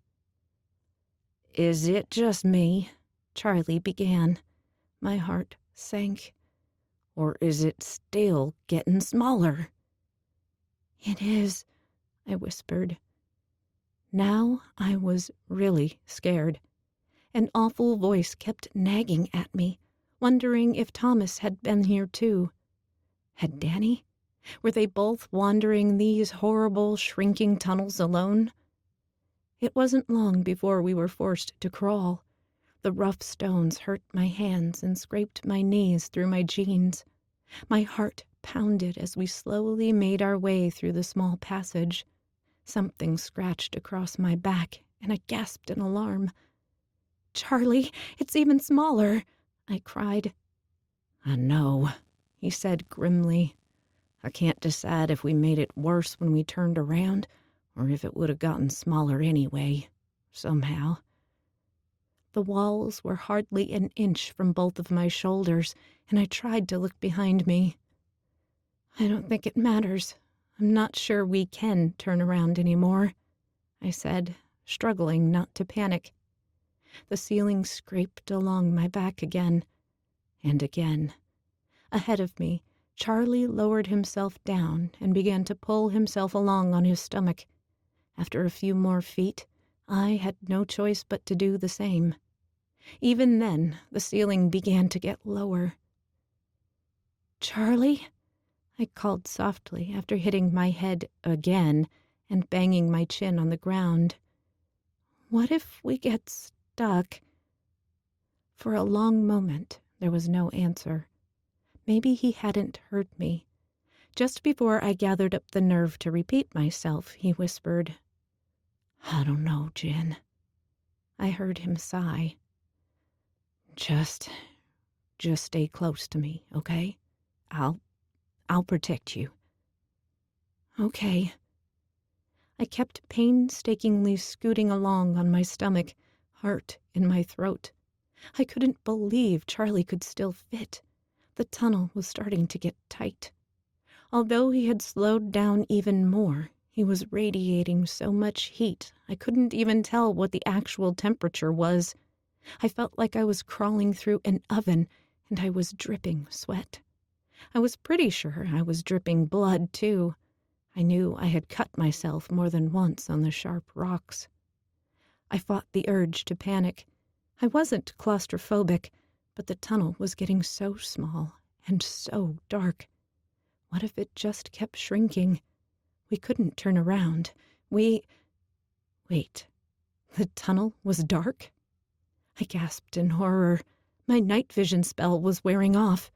"Is it just me?" Charlie began. My heart sank. "Or is it still getting smaller?" "It is," I whispered. Now I was really scared. An awful voice kept nagging at me, wondering if Thomas had been here too. Had Danny? Were they both wandering these horrible, shrinking tunnels alone? It wasn't long before we were forced to crawl. The rough stones hurt my hands and scraped my knees through my jeans. My heart pounded as we slowly made our way through the small passage. Something scratched across my back, and I gasped in alarm. "Charlie, it's even smaller," I cried. "I know," he said grimly. "I can't decide if we made it worse when we turned around, or if it would have gotten smaller anyway, somehow." The walls were hardly an inch from both of my shoulders, and I tried to look behind me. "I don't think it matters. I'm not sure we can turn around anymore," I said, struggling not to panic. The ceiling scraped along my back again and again. Ahead of me, Charlie lowered himself down and began to pull himself along on his stomach. After a few more feet, I had no choice but to do the same. Even then, the ceiling began to get lower. "Charlie?" I called softly after hitting my head again and banging my chin on the ground. "What if we get stuck?" For a long moment, there was no answer. Maybe he hadn't heard me. Just before I gathered up the nerve to repeat myself, he whispered, "I don't know, Jen." I heard him sigh. Just stay close to me, okay? I'll protect you." "Okay." I kept painstakingly scooting along on my stomach, heart in my throat. I couldn't believe Charlie could still fit. The tunnel was starting to get tight. Although he had slowed down even more, he was radiating so much heat I couldn't even tell what the actual temperature was. I felt like I was crawling through an oven, and I was dripping sweat. I was pretty sure I was dripping blood, too. I knew I had cut myself more than once on the sharp rocks. I fought the urge to panic. I wasn't claustrophobic, but the tunnel was getting so small and so dark. What if it just kept shrinking? We couldn't turn around. Wait, the tunnel was dark? I gasped in horror. My night vision spell was wearing off.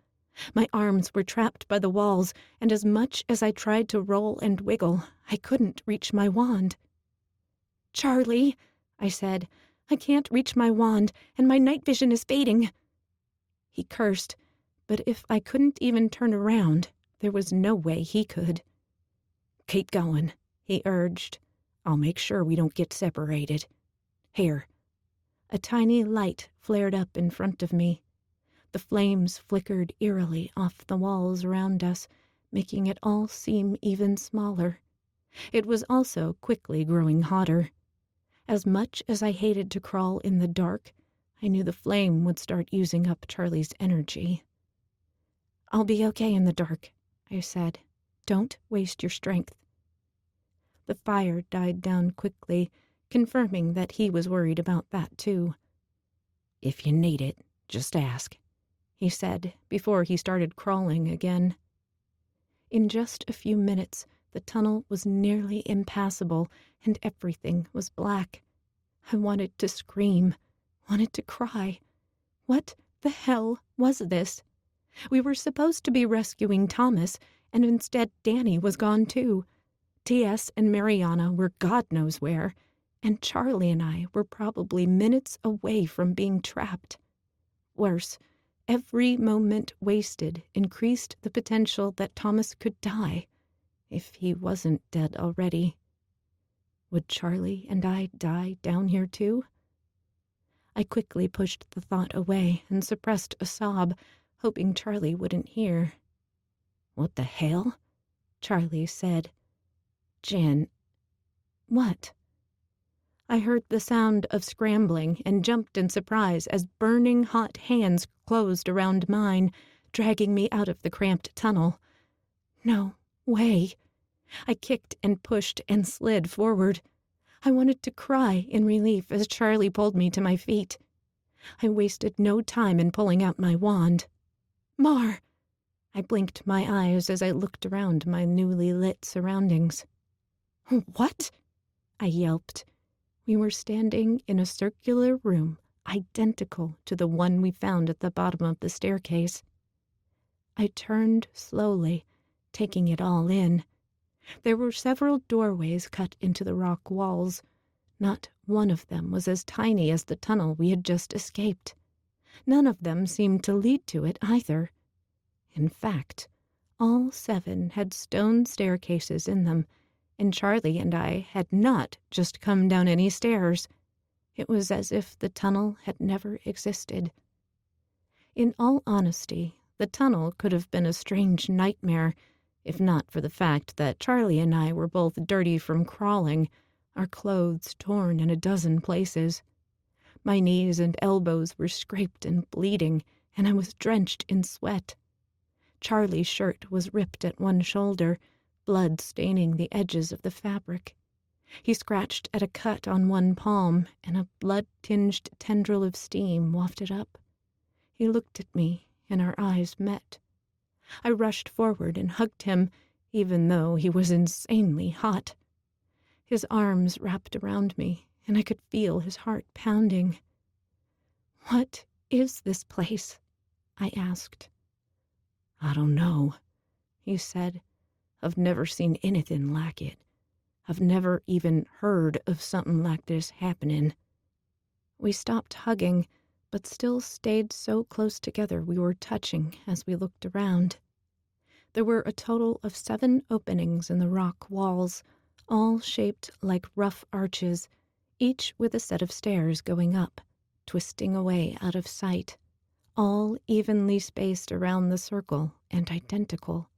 My arms were trapped by the walls, and as much as I tried to roll and wiggle, I couldn't reach my wand. "Charlie," I said, "I can't reach my wand, and my night vision is fading." He cursed, but if I couldn't even turn around, there was no way he could. "Keep going," he urged. "I'll make sure we don't get separated. Here." A tiny light flared up in front of me. The flames flickered eerily off the walls around us, making it all seem even smaller. It was also quickly growing hotter. As much as I hated to crawl in the dark, I knew the flame would start using up Charlie's energy. "I'll be okay in the dark," I said. "Don't waste your strength." The fire died down quickly, confirming that he was worried about that too. "If you need it, just ask," he said before he started crawling again. In just a few minutes, the tunnel was nearly impassable and everything was black. I wanted to scream, wanted to cry. What the hell was this? We were supposed to be rescuing Thomas, and instead Danny was gone too. T.S. and Mariana were God knows where, and Charlie and I were probably minutes away from being trapped. Worse, every moment wasted increased the potential that Thomas could die, if he wasn't dead already. Would Charlie and I die down here too? I quickly pushed the thought away and suppressed a sob, hoping Charlie wouldn't hear. "What the hell?" Charlie said. "Jen." "What?" I heard the sound of scrambling and jumped in surprise as burning hot hands closed around mine, dragging me out of the cramped tunnel. No way. I kicked and pushed and slid forward. I wanted to cry in relief as Charlie pulled me to my feet. I wasted no time in pulling out my wand. "Mar!" I blinked my eyes as I looked around my newly lit surroundings. "What?" I yelped. We were standing in a circular room identical to the one we found at the bottom of the staircase. I turned slowly, taking it all in. There were several doorways cut into the rock walls. Not one of them was as tiny as the tunnel we had just escaped. None of them seemed to lead to it either. In fact, all 7 had stone staircases in them, and Charlie and I had not just come down any stairs. It was as if the tunnel had never existed. In all honesty, the tunnel could have been a strange nightmare, if not for the fact that Charlie and I were both dirty from crawling, our clothes torn in a dozen places. My knees and elbows were scraped and bleeding, and I was drenched in sweat. Charlie's shirt was ripped at one shoulder, blood staining the edges of the fabric. He scratched at a cut on one palm, and a blood-tinged tendril of steam wafted up. He looked at me, and our eyes met. I rushed forward and hugged him, even though he was insanely hot. His arms wrapped around me, and I could feel his heart pounding. "What is this place?" I asked. "I don't know," he said. "I've never seen anything like it. I've never even heard of something like this happening." We stopped hugging, but still stayed so close together we were touching as we looked around. There were a total of 7 openings in the rock walls, all shaped like rough arches, each with a set of stairs going up, twisting away out of sight, all evenly spaced around the circle and identical.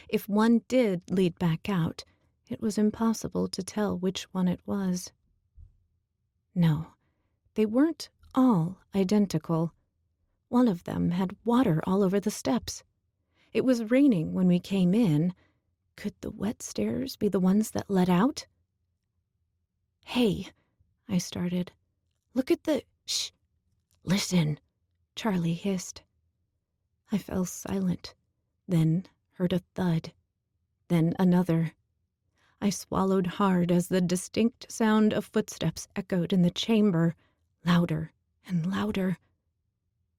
If one did lead back out, it was impossible to tell which one it was. No, they weren't all identical. One of them had water all over the steps. It was raining when we came in. Could the wet stairs be the ones that led out? "Hey," I started. "Look at the—" "Shh! Listen," Charlie hissed. I fell silent, then heard a thud, then another. I swallowed hard as the distinct sound of footsteps echoed in the chamber, louder and louder.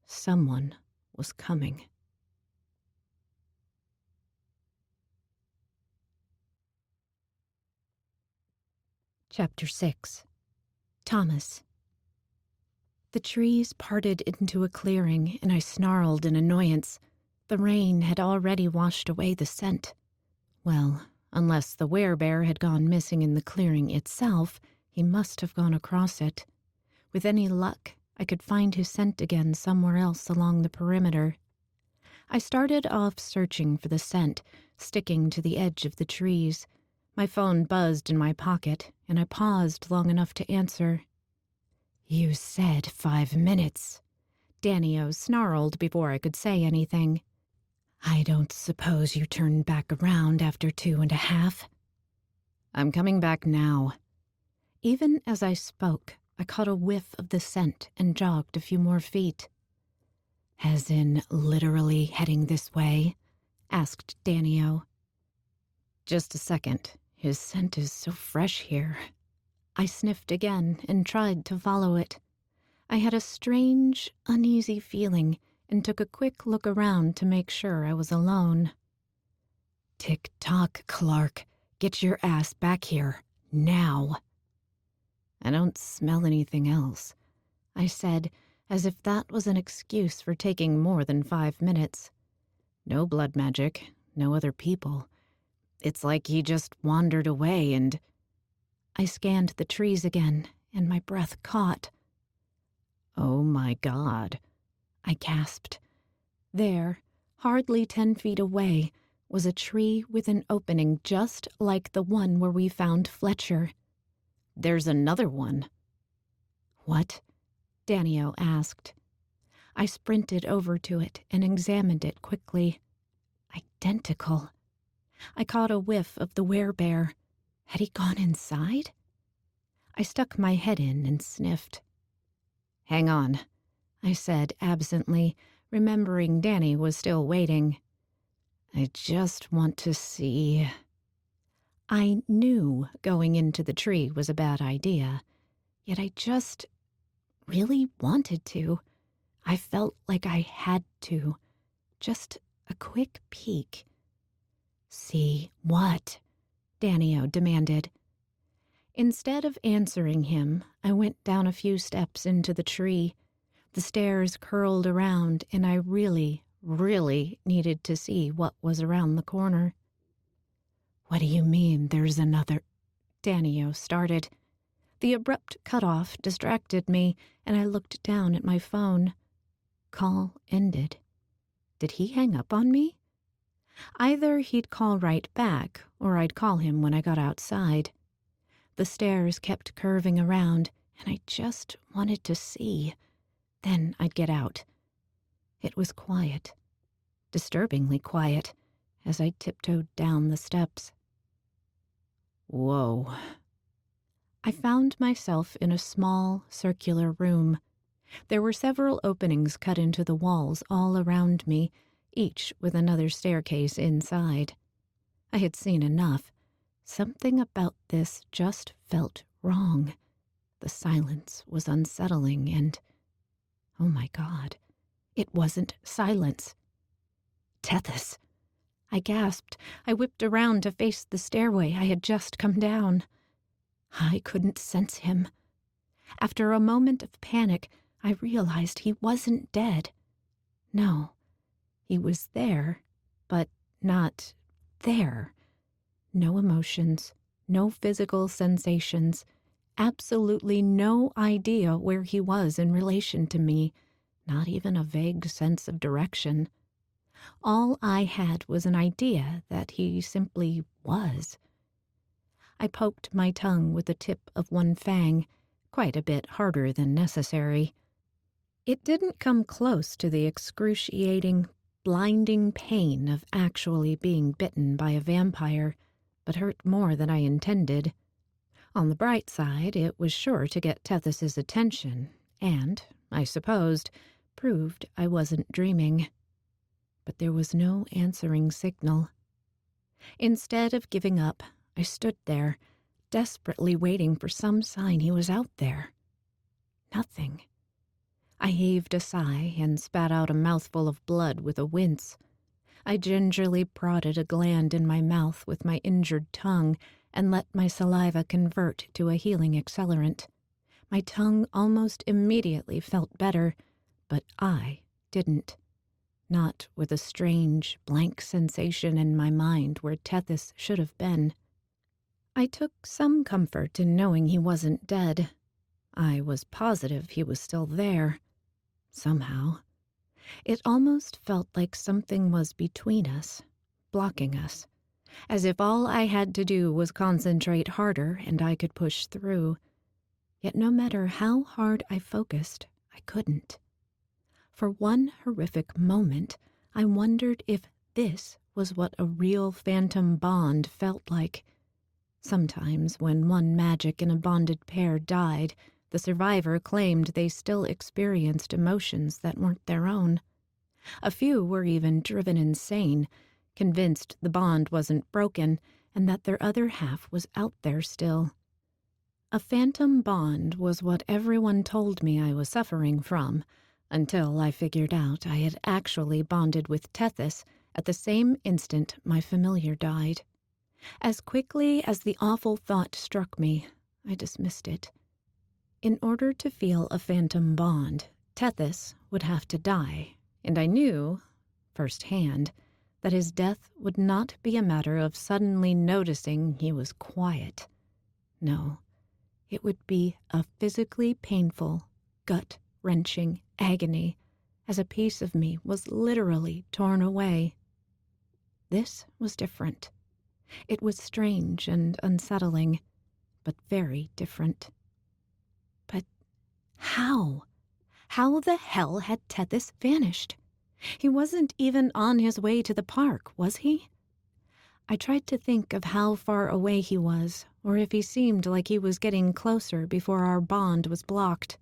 Someone was coming. Chapter 6. Thomas. The trees parted into a clearing, and I snarled in annoyance. The rain had already washed away the scent. Well, unless the werebear had gone missing in the clearing itself, he must have gone across it. With any luck, I could find his scent again somewhere else along the perimeter. I started off searching for the scent, sticking to the edge of the trees. My phone buzzed in my pocket, and I paused long enough to answer. "You said 5 minutes." Danny-O snarled before I could say anything. "I don't suppose you turned back around after 2.5? "I'm coming back now." Even as I spoke, I caught a whiff of the scent and jogged a few more feet. "As in literally heading this way?" asked Danny-O. "Just a second. His scent is so fresh here." I sniffed again and tried to follow it. I had a strange, uneasy feeling and took a quick look around to make sure I was alone. "Tick-tock, Clark. Get your ass back here. Now." "I don't smell anything else," I said, as if that was an excuse for taking more than 5 minutes. "No blood magic, no other people. It's like he just wandered away and—" I scanned the trees again, and my breath caught. "Oh my God," I gasped. There, hardly 10 feet away, was a tree with an opening just like the one where we found Fletcher. "There's another one." "What?" Danny-O asked. I sprinted over to it and examined it quickly. Identical. I caught a whiff of the werebear. Had he gone inside? I stuck my head in and sniffed. "Hang on," I said absently, remembering Danny was still waiting. "I just want to see." I knew going into the tree was a bad idea, yet I just... really wanted to. I felt like I had to. Just a quick peek. "See what?" Danio demanded. Instead of answering him, I went down a few steps into the tree. The stairs curled around, and I really needed to see what was around the corner. "What do you mean there's another?" Danio started. The abrupt cutoff distracted me, and I looked down at my phone. Call ended. Did he hang up on me? Either he'd call right back, or I'd call him when I got outside. The stairs kept curving around, and I just wanted to see. Then I'd get out. It was quiet, disturbingly quiet, as I tiptoed down the steps. Whoa. I found myself in a small, circular room. There were several openings cut into the walls all around me, each with another staircase inside. I had seen enough. Something about this just felt wrong. The silence was unsettling and, oh my God, it wasn't silence. Tethys! I gasped. I whipped around to face the stairway I had just come down. I couldn't sense him. After a moment of panic, I realized he wasn't dead. No, he was there, but not there. No emotions, no physical sensations, absolutely no idea where he was in relation to me, not even a vague sense of direction. All I had was an idea that he simply was. I poked my tongue with the tip of one fang, quite a bit harder than necessary. It didn't come close to the excruciating, blinding pain of actually being bitten by a vampire, but hurt more than I intended. On the bright side, it was sure to get Tethys's attention, and, I supposed, proved I wasn't dreaming. But there was no answering signal. Instead of giving up, I stood there, desperately waiting for some sign he was out there. Nothing. I heaved a sigh and spat out a mouthful of blood with a wince. I gingerly prodded a gland in my mouth with my injured tongue and let my saliva convert to a healing accelerant. My tongue almost immediately felt better, but I didn't. Not with a strange, blank sensation in my mind where Tethys should have been. I took some comfort in knowing he wasn't dead. I was positive he was still there. Somehow. It almost felt like something was between us, blocking us, as if all I had to do was concentrate harder and I could push through. Yet no matter how hard I focused, I couldn't. For one horrific moment, I wondered if this was what a real phantom bond felt like. Sometimes, when one magic in a bonded pair died, the survivor claimed they still experienced emotions that weren't their own. A few were even driven insane, convinced the bond wasn't broken and that their other half was out there still. A phantom bond was what everyone told me I was suffering from, until I figured out I had actually bonded with Tethys at the same instant my familiar died. As quickly as the awful thought struck me, I dismissed it. In order to feel a phantom bond, Tethys would have to die, and I knew, firsthand, that his death would not be a matter of suddenly noticing he was quiet. No, it would be a physically painful, gut-wrenching agony, as a piece of me was literally torn away. This was different. It was strange and unsettling, but very different. But how? How the hell had Tethys vanished? He wasn't even on his way to the park, was he? I tried to think of how far away he was, or if he seemed like he was getting closer before our bond was blocked.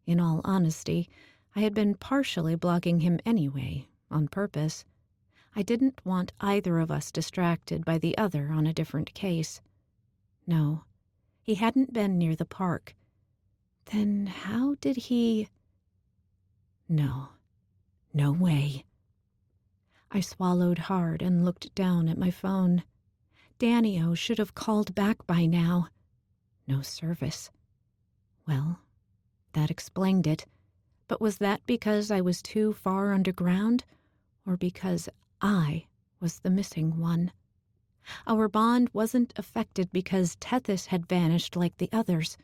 In all honesty, I had been partially blocking him anyway, on purpose. I didn't want either of us distracted by the other on a different case. No, he hadn't been near the park. Then how did he... No way. I swallowed hard and looked down at my phone. Danny-O should have called back by now. No service. Well, that explained it. But was that because I was too far underground, or because I was the missing one? Our bond wasn't affected because Tethys had vanished like the others.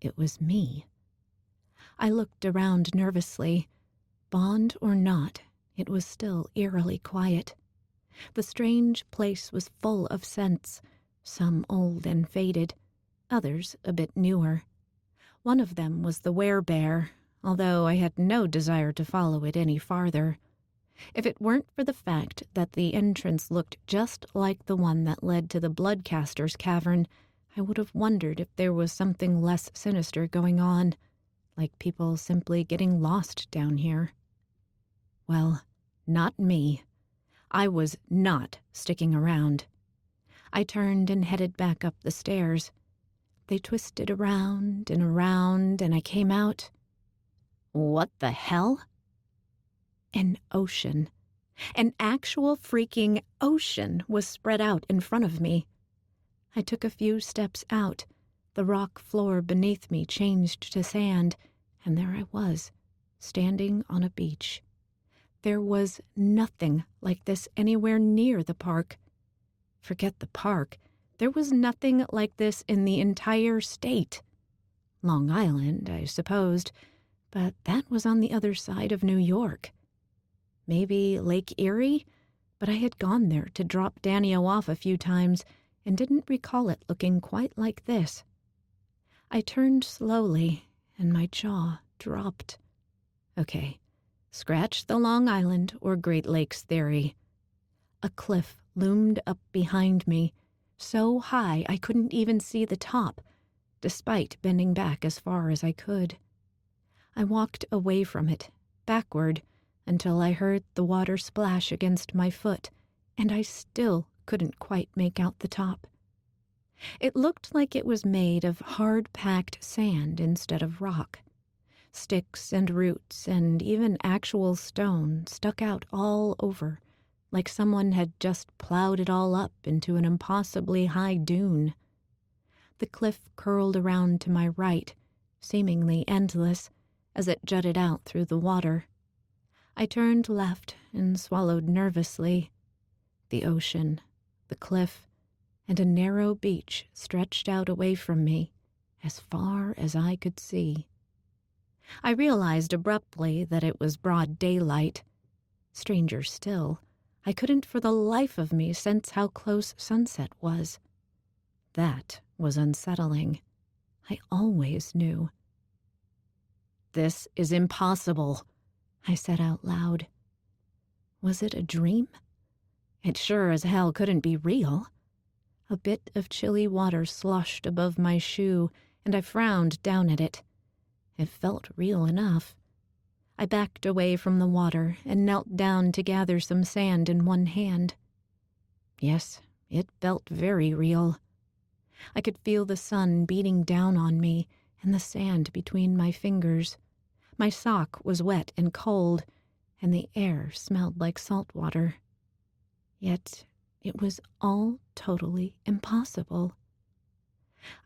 It was me. I looked around nervously. Bond or not, it was still eerily quiet. The strange place was full of scents, some old and faded, others a bit newer. One of them was the werebear, although I had no desire to follow it any farther. If it weren't for the fact that the entrance looked just like the one that led to the Bloodcaster's cavern, I would have wondered if there was something less sinister going on, like people simply getting lost down here. Well, not me. I was not sticking around. I turned and headed back up the stairs. They twisted around, and I came out. What the hell? An ocean. An actual freaking ocean was spread out in front of me. I took a few steps out. The rock floor beneath me changed to sand, and there I was, standing on a beach. There was nothing like this anywhere near the park. Forget the park. There was nothing like this in the entire state. Long Island, I supposed, but that was on the other side of New York. Maybe Lake Erie, but I had gone there to drop Danny-O off a few times and didn't recall it looking quite like this. I turned slowly, and my jaw dropped. Okay, scratch the Long Island or Great Lakes theory. A cliff loomed up behind me, so high I couldn't even see the top, despite bending back as far as I could. I walked away from it, backward, until I heard the water splash against my foot, and I still couldn't quite make out the top. It looked like it was made of hard-packed sand instead of rock. Sticks and roots and even actual stone stuck out all over, like someone had just plowed it all up into an impossibly high dune. The cliff curled around to my right, seemingly endless, as it jutted out through the water. I turned left and swallowed nervously. The ocean, the cliff, and a narrow beach stretched out away from me, as far as I could see. I realized abruptly that it was broad daylight. Stranger still, I couldn't for the life of me sense how close sunset was. That was unsettling. I always knew. "This is impossible," I said out loud. Was it a dream? It sure as hell couldn't be real. A bit of chilly water sloshed above my shoe, and I frowned down at it. It felt real enough. I backed away from the water and knelt down to gather some sand in one hand. Yes, it felt very real. I could feel the sun beating down on me and the sand between my fingers. My sock was wet and cold, and the air smelled like salt water. Yet it was all totally impossible.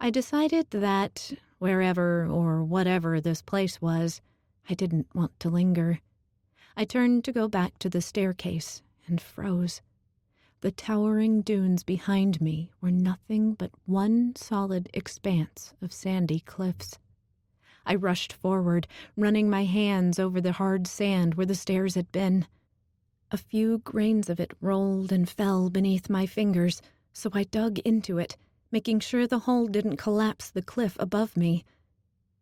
I decided that, wherever or whatever this place was, I didn't want to linger. I turned to go back to the staircase and froze. The towering dunes behind me were nothing but one solid expanse of sandy cliffs. I rushed forward, running my hands over the hard sand where the stairs had been. A few grains of it rolled and fell beneath my fingers, so I dug into it, making sure the hole didn't collapse the cliff above me.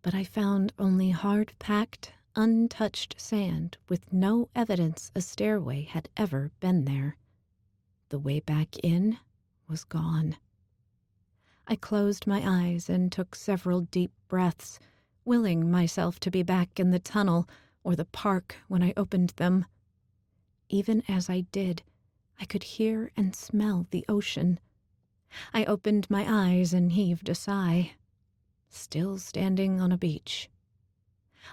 But I found only hard-packed, untouched sand with no evidence a stairway had ever been there. The way back in was gone. I closed my eyes and took several deep breaths, willing myself to be back in the tunnel or the park when I opened them. Even as I did, I could hear and smell the ocean. I opened my eyes and heaved a sigh. still standing on a beach.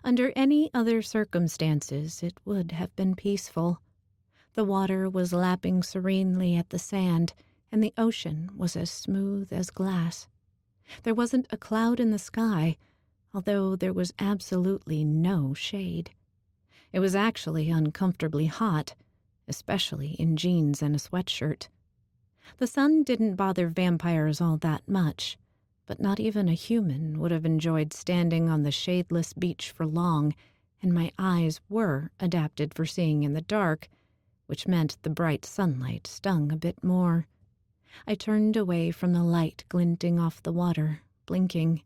Under any other circumstances, it would have been peaceful. The water was lapping serenely at the sand, and the ocean was as smooth as glass. There wasn't a cloud in the sky, although there was absolutely no shade. It was actually uncomfortably hot, especially in jeans and a sweatshirt. The sun didn't bother vampires all that much, but not even a human would have enjoyed standing on the shadeless beach for long, and my eyes were adapted for seeing in the dark, which meant the bright sunlight stung a bit more. I turned away from the light glinting off the water, blinking.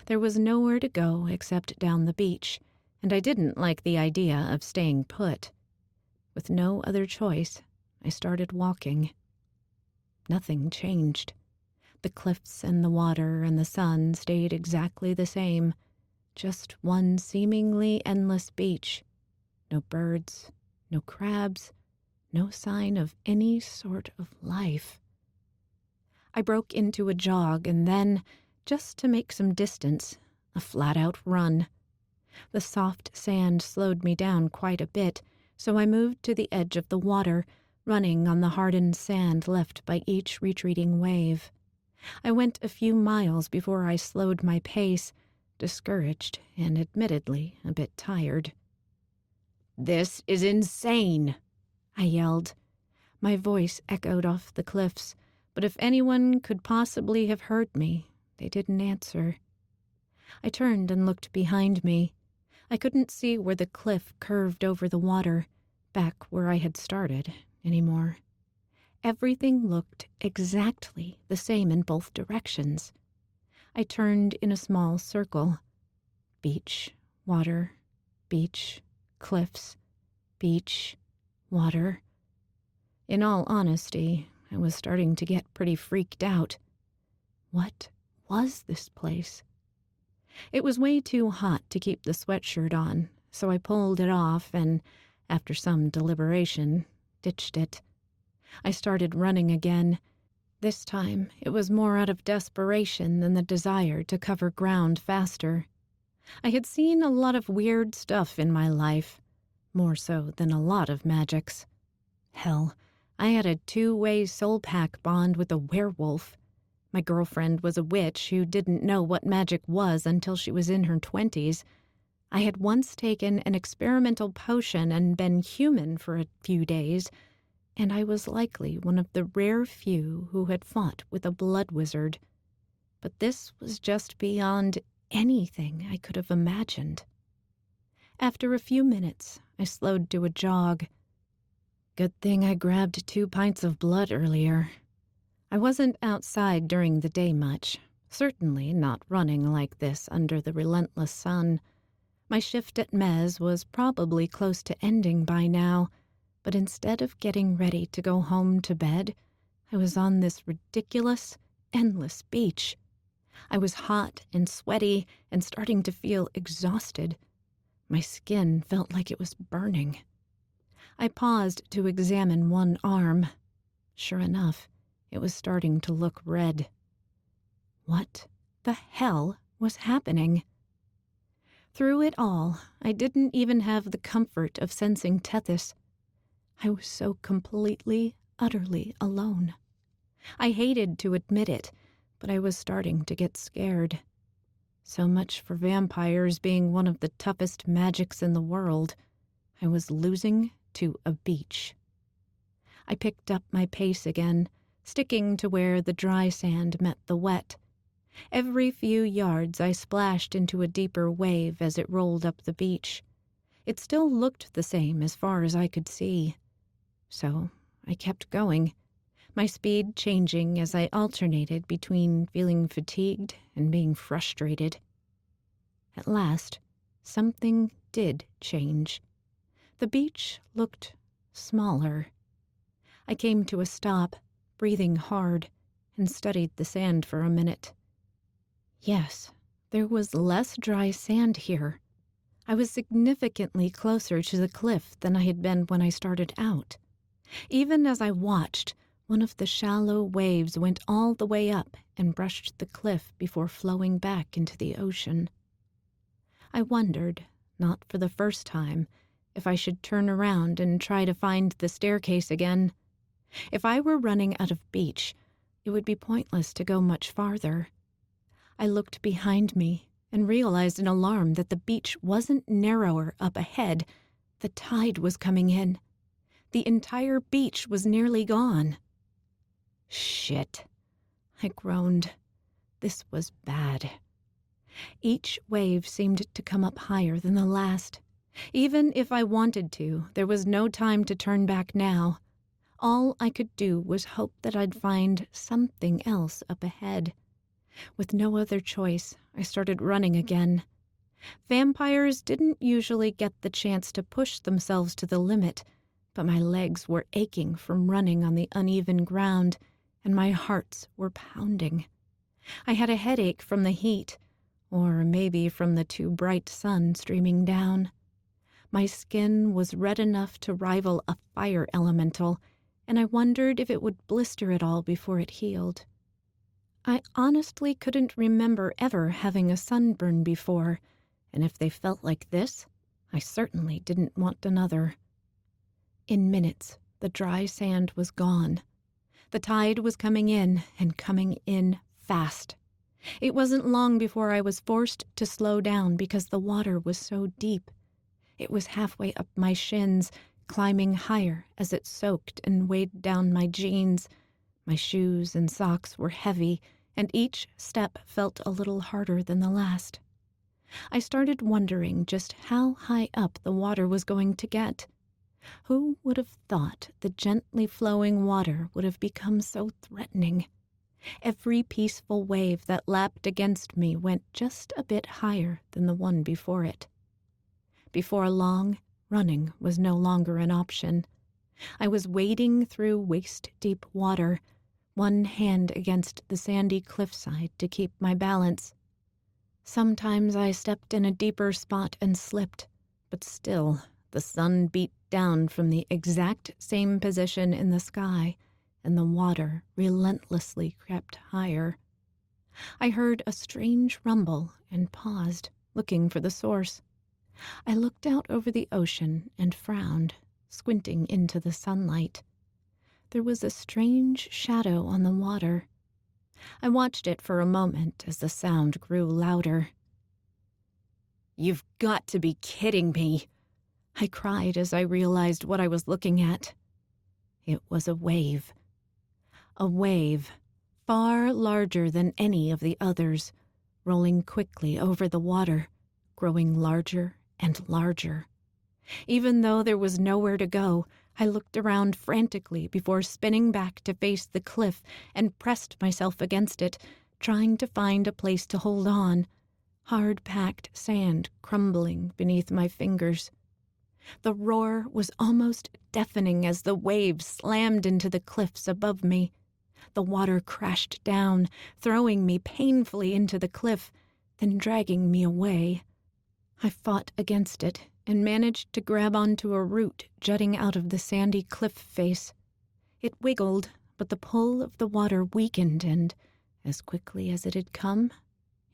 There was nowhere to go except down the beach, and I didn't like the idea of staying put. With no other choice, I started walking. Nothing changed. The cliffs and the water and the sun stayed exactly the same, just one seemingly endless beach. No birds, no crabs, no sign of any sort of life. I broke into a jog and then, just to make some distance, a flat-out run. The soft sand slowed me down quite a bit, so I moved to the edge of the water, running on the hardened sand left by each retreating wave. I went a few miles before I slowed my pace, discouraged and admittedly a bit tired. "This is insane!" I yelled. My voice echoed off the cliffs, but if anyone could possibly have heard me, they didn't answer. I turned and looked behind me. I couldn't see where the cliff curved over the water, back where I had started, anymore. Everything looked exactly the same in both directions. I turned in a small circle. Beach, water, beach, cliffs, beach, water. In all honesty, I was starting to get pretty freaked out. What was this place? It was way too hot to keep the sweatshirt on, so I pulled it off and, after some deliberation, ditched it. I started running again. This time, it was more out of desperation than the desire to cover ground faster. I had seen a lot of weird stuff in my life, more so than a lot of magics. Hell, I had a two-way soul pack bond with a werewolf. My girlfriend was a witch who didn't know what magic was until she was in her 20s. I had once taken an experimental potion and been human for a few days, and I was likely one of the rare few who had fought with a blood wizard. But this was just beyond anything I could have imagined. After a few minutes, I slowed to a jog. Good thing I grabbed 2 pints of blood earlier. I wasn't outside during the day much, certainly not running like this under the relentless sun. My shift at Mez was probably close to ending by now, but instead of getting ready to go home to bed, I was on this ridiculous, endless beach. I was hot and sweaty and starting to feel exhausted. My skin felt like it was burning. I paused to examine one arm. Sure enough, it was starting to look red. What the hell was happening? Through it all, I didn't even have the comfort of sensing Tethys. I was so completely, utterly alone. I hated to admit it, but I was starting to get scared. So much for vampires being one of the toughest magics in the world. I was losing to a beach. I picked up my pace again, sticking to where the dry sand met the wet. Every few yards I splashed into a deeper wave as it rolled up the beach. It still looked the same as far as I could see. So I kept going, my speed changing as I alternated between feeling fatigued and being frustrated. At last, something did change. The beach looked smaller. I came to a stop, breathing hard, and studied the sand for a minute. Yes, there was less dry sand here. I was significantly closer to the cliff than I had been when I started out. Even as I watched, one of the shallow waves went all the way up and brushed the cliff before flowing back into the ocean. I wondered, not for the first time, if I should turn around and try to find the staircase again. If I were running out of beach, it would be pointless to go much farther. I looked behind me and realized in alarm that the beach wasn't narrower up ahead. The tide was coming in. The entire beach was nearly gone. Shit, I groaned. This was bad. Each wave seemed to come up higher than the last. Even if I wanted to, there was no time to turn back now. All I could do was hope that I'd find something else up ahead. With no other choice, I started running again. Vampires didn't usually get the chance to push themselves to the limit, but my legs were aching from running on the uneven ground, and my hearts were pounding. I had a headache from the heat, or maybe from the too bright sun streaming down. My skin was red enough to rival a fire elemental, and I wondered if it would blister at all before it healed. I honestly couldn't remember ever having a sunburn before, and if they felt like this, I certainly didn't want another. In minutes, the dry sand was gone. The tide was coming in, and coming in fast. It wasn't long before I was forced to slow down because the water was so deep. It was halfway up my shins, climbing higher as it soaked and weighed down my jeans. My shoes and socks were heavy, and each step felt a little harder than the last. I started wondering just how high up the water was going to get. Who would have thought the gently flowing water would have become so threatening? Every peaceful wave that lapped against me went just a bit higher than the one before it. Before long, running was no longer an option. I was wading through waist-deep water, one hand against the sandy cliffside to keep my balance. Sometimes I stepped in a deeper spot and slipped, but still the sun beat down from the exact same position in the sky, and the water relentlessly crept higher. I heard a strange rumble and paused, looking for the source. I looked out over the ocean and frowned, squinting into the sunlight. There was a strange shadow on the water. I watched it for a moment as the sound grew louder. "You've got to be kidding me!" I cried as I realized what I was looking at. It was a wave. A wave, far larger than any of the others, rolling quickly over the water, growing larger and larger. Even though there was nowhere to go, I looked around frantically before spinning back to face the cliff and pressed myself against it, trying to find a place to hold on, hard-packed sand crumbling beneath my fingers. The roar was almost deafening as the waves slammed into the cliffs above me. The water crashed down, throwing me painfully into the cliff, then dragging me away. I fought against it and managed to grab onto a root jutting out of the sandy cliff face. It wiggled, but the pull of the water weakened, and, as quickly as it had come,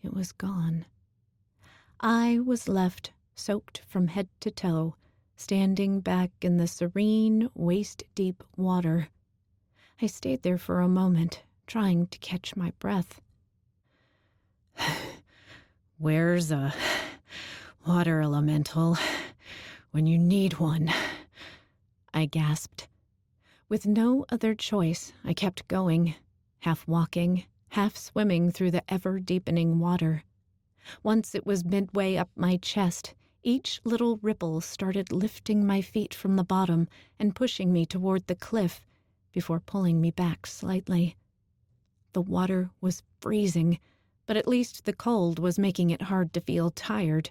it was gone. I was left, soaked from head to toe, standing back in the serene, waist-deep water. I stayed there for a moment, trying to catch my breath. "Where's a water elemental when you need one?" I gasped. With no other choice, I kept going, half walking, half swimming through the ever-deepening water. Once it was midway up my chest, each little ripple started lifting my feet from the bottom and pushing me toward the cliff before pulling me back slightly. The water was freezing, but at least the cold was making it hard to feel tired.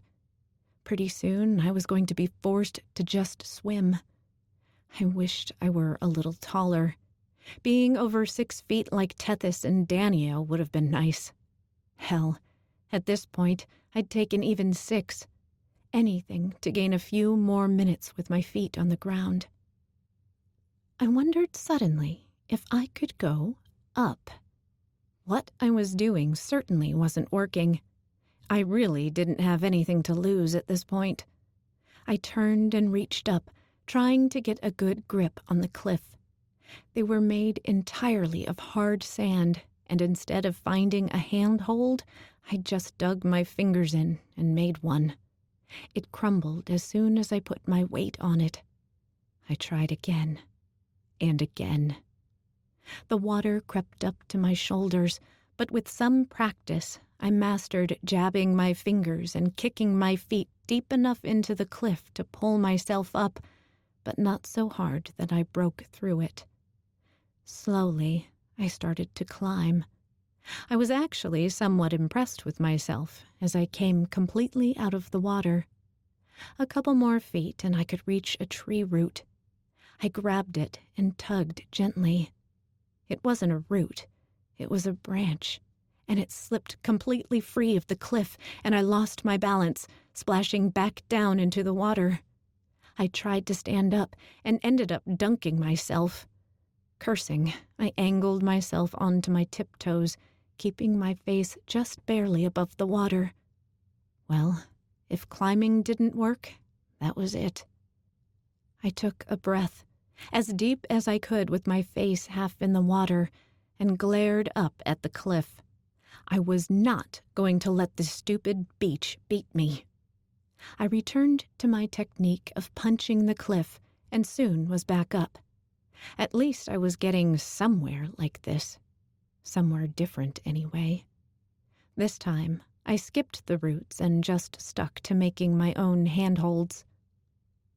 Pretty soon, I was going to be forced to just swim. I wished I were a little taller. Being over 6 feet like Tethys and Daniel would have been nice. Hell, at this point, I'd taken even 6. Anything to gain a few more minutes with my feet on the ground. I wondered suddenly If I could go up. What I was doing certainly wasn't working. I really didn't have anything to lose at this point. I turned and reached up, trying to get a good grip on the cliff. They were made entirely of hard sand, and instead of finding a handhold, I just dug my fingers in and made one. It crumbled as soon as I put my weight on it. I tried again and again. The water crept up to my shoulders, but with some practice, I mastered jabbing my fingers and kicking my feet deep enough into the cliff to pull myself up, but not so hard that I broke through it. Slowly, I started to climb. I was actually somewhat impressed with myself as I came completely out of the water. A couple more feet and I could reach a tree root. I grabbed it and tugged gently. It wasn't a root, it was a branch, and it slipped completely free of the cliff, and I lost my balance, splashing back down into the water. I tried to stand up and ended up dunking myself. Cursing, I angled myself onto my tiptoes, keeping my face just barely above the water. Well, if climbing didn't work, that was it. I took a breath, as deep as I could with my face half in the water, and glared up at the cliff. I was not going to let the stupid beach beat me. I returned to my technique of punching the cliff and soon was back up. At least I was getting somewhere like this. Somewhere different, anyway. This time, I skipped the roots and just stuck to making my own handholds.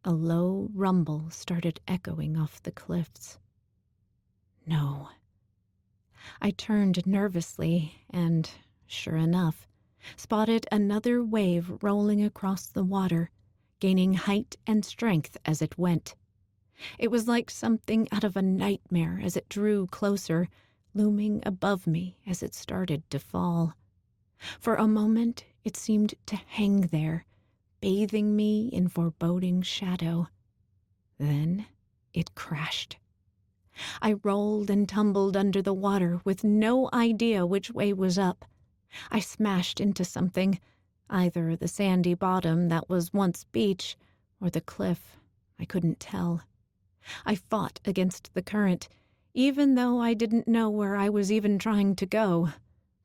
A low rumble started echoing off the cliffs. No. I turned nervously and, sure enough, spotted another wave rolling across the water, gaining height and strength as it went. It was like something out of a nightmare as it drew closer, looming above me as it started to fall. For a moment, it seemed to hang there, bathing me in foreboding shadow. Then it crashed. I rolled and tumbled under the water with no idea which way was up. I smashed into something, either the sandy bottom that was once beach or the cliff. I couldn't tell. I fought against the current, even though I didn't know where I was even trying to go.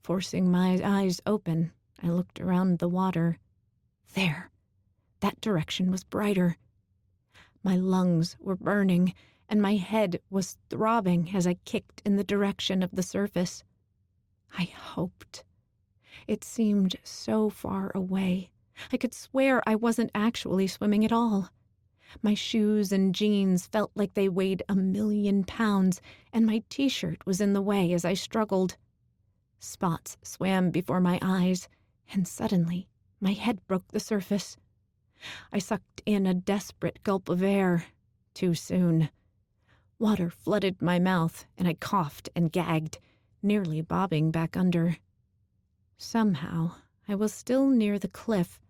Forcing my eyes open, I looked around the water. There. That direction was brighter. My lungs were burning, and my head was throbbing as I kicked in the direction of the surface. I hoped. It seemed so far away. I could swear I wasn't actually swimming at all. My shoes and jeans felt like they weighed 1,000,000 pounds, and my t-shirt was in the way as I struggled. Spots swam before my eyes, and suddenly my head broke the surface. I sucked in a desperate gulp of air. Too soon. Water flooded my mouth, and I coughed and gagged, nearly bobbing back under. Somehow, I was still near the cliff.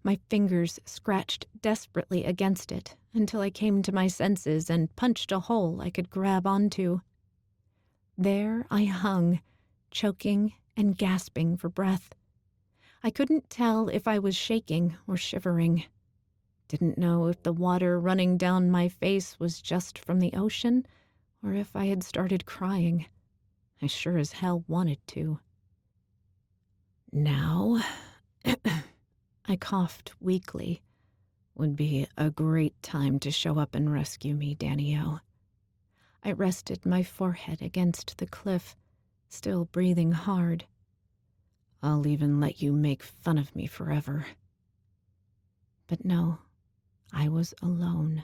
My fingers scratched desperately against it until I came to my senses and punched a hole I could grab onto. There I hung, choking and gasping for breath. I couldn't tell if I was shaking or shivering. Didn't know if the water running down my face was just from the ocean or if I had started crying. I sure as hell wanted to. Now, I coughed weakly, would be a great time to show up and rescue me, Danny-O. I rested my forehead against the cliff, still breathing hard. I'll even let you make fun of me forever. But no, I was alone.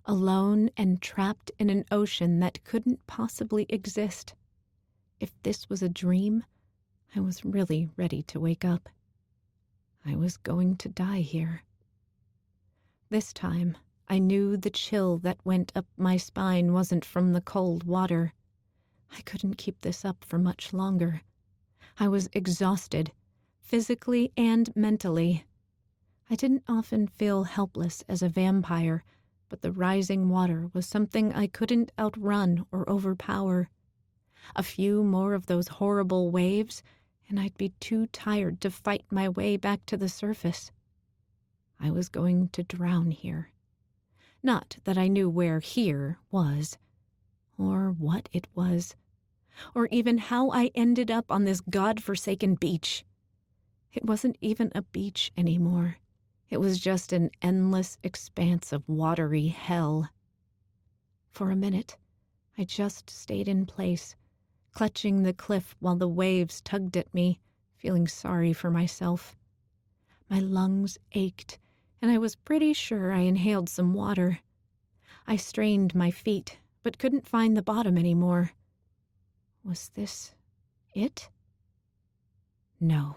Alone and trapped in an ocean that couldn't possibly exist. If this was a dream, I was really ready to wake up. I was going to die here. This time, I knew the chill that went up my spine wasn't from the cold water. I couldn't keep this up for much longer. I was exhausted, physically and mentally. I didn't often feel helpless as a vampire, but the rising water was something I couldn't outrun or overpower. A few more of those horrible waves, and I'd be too tired to fight my way back to the surface. I was going to drown here. Not that I knew where here was, or what it was, or even how I ended up on this godforsaken beach. It wasn't even a beach anymore. It was just an endless expanse of watery hell. For a minute, I just stayed in place, clutching the cliff while the waves tugged at me, feeling sorry for myself. My lungs ached, and I was pretty sure I inhaled some water. I strained my feet, but couldn't find the bottom anymore. Was this it? No.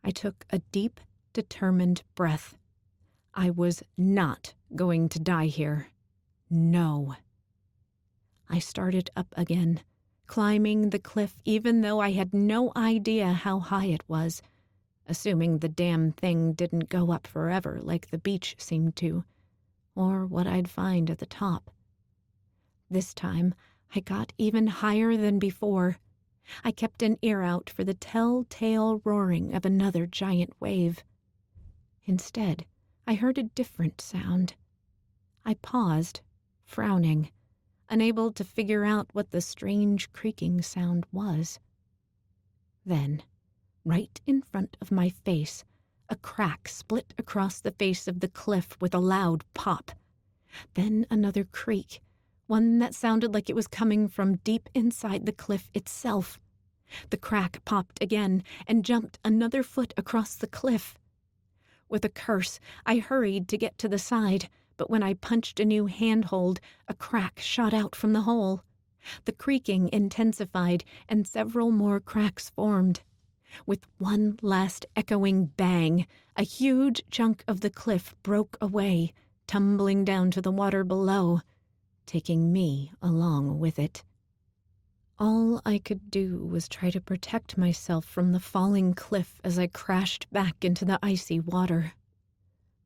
I took a deep, determined breath. I was not going to die here. No. I started up again, climbing the cliff even though I had no idea how high it was, assuming the damn thing didn't go up forever like the beach seemed to, or what I'd find at the top. This time, I got even higher than before. I kept an ear out for the telltale roaring of another giant wave. Instead, I heard a different sound. I paused, frowning, unable to figure out what the strange creaking sound was. Then, right in front of my face, a crack split across the face of the cliff with a loud pop. Then another creak, one that sounded like it was coming from deep inside the cliff itself. The crack popped again and jumped another foot across the cliff. With a curse, I hurried to get to the side, but when I punched a new handhold, a crack shot out from the hole. The creaking intensified, and several more cracks formed. With one last echoing bang, a huge chunk of the cliff broke away, tumbling down to the water below, taking me along with it. All I could do was try to protect myself from the falling cliff as I crashed back into the icy water.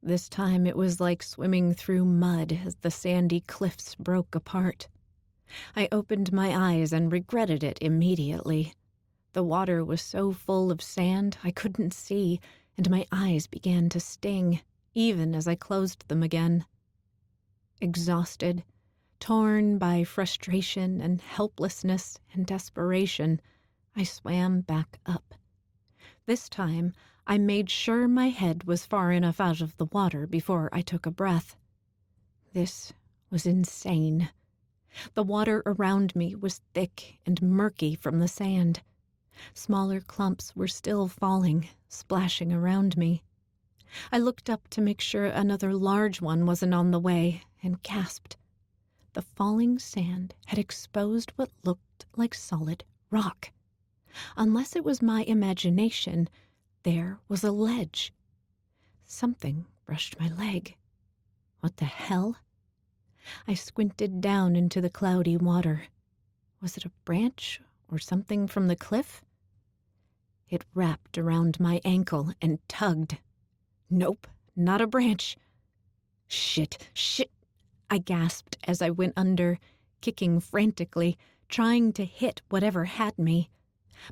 This time it was like swimming through mud as the sandy cliffs broke apart. I opened my eyes and regretted it immediately. The water was so full of sand I couldn't see, and my eyes began to sting, even as I closed them again. Exhausted, torn by frustration and helplessness and desperation, I swam back up. This time, I made sure my head was far enough out of the water before I took a breath. This was insane. The water around me was thick and murky from the sand. Smaller clumps were still falling, splashing around me. I looked up to make sure another large one wasn't on the way and gasped. The falling sand had exposed what looked like solid rock. Unless it was my imagination, there was a ledge. Something brushed my leg. What the hell? I squinted down into the cloudy water. Was it a branch or something from the cliff? It wrapped around my ankle and tugged. Nope, not a branch. Shit, I gasped as I went under, kicking frantically, trying to hit whatever had me.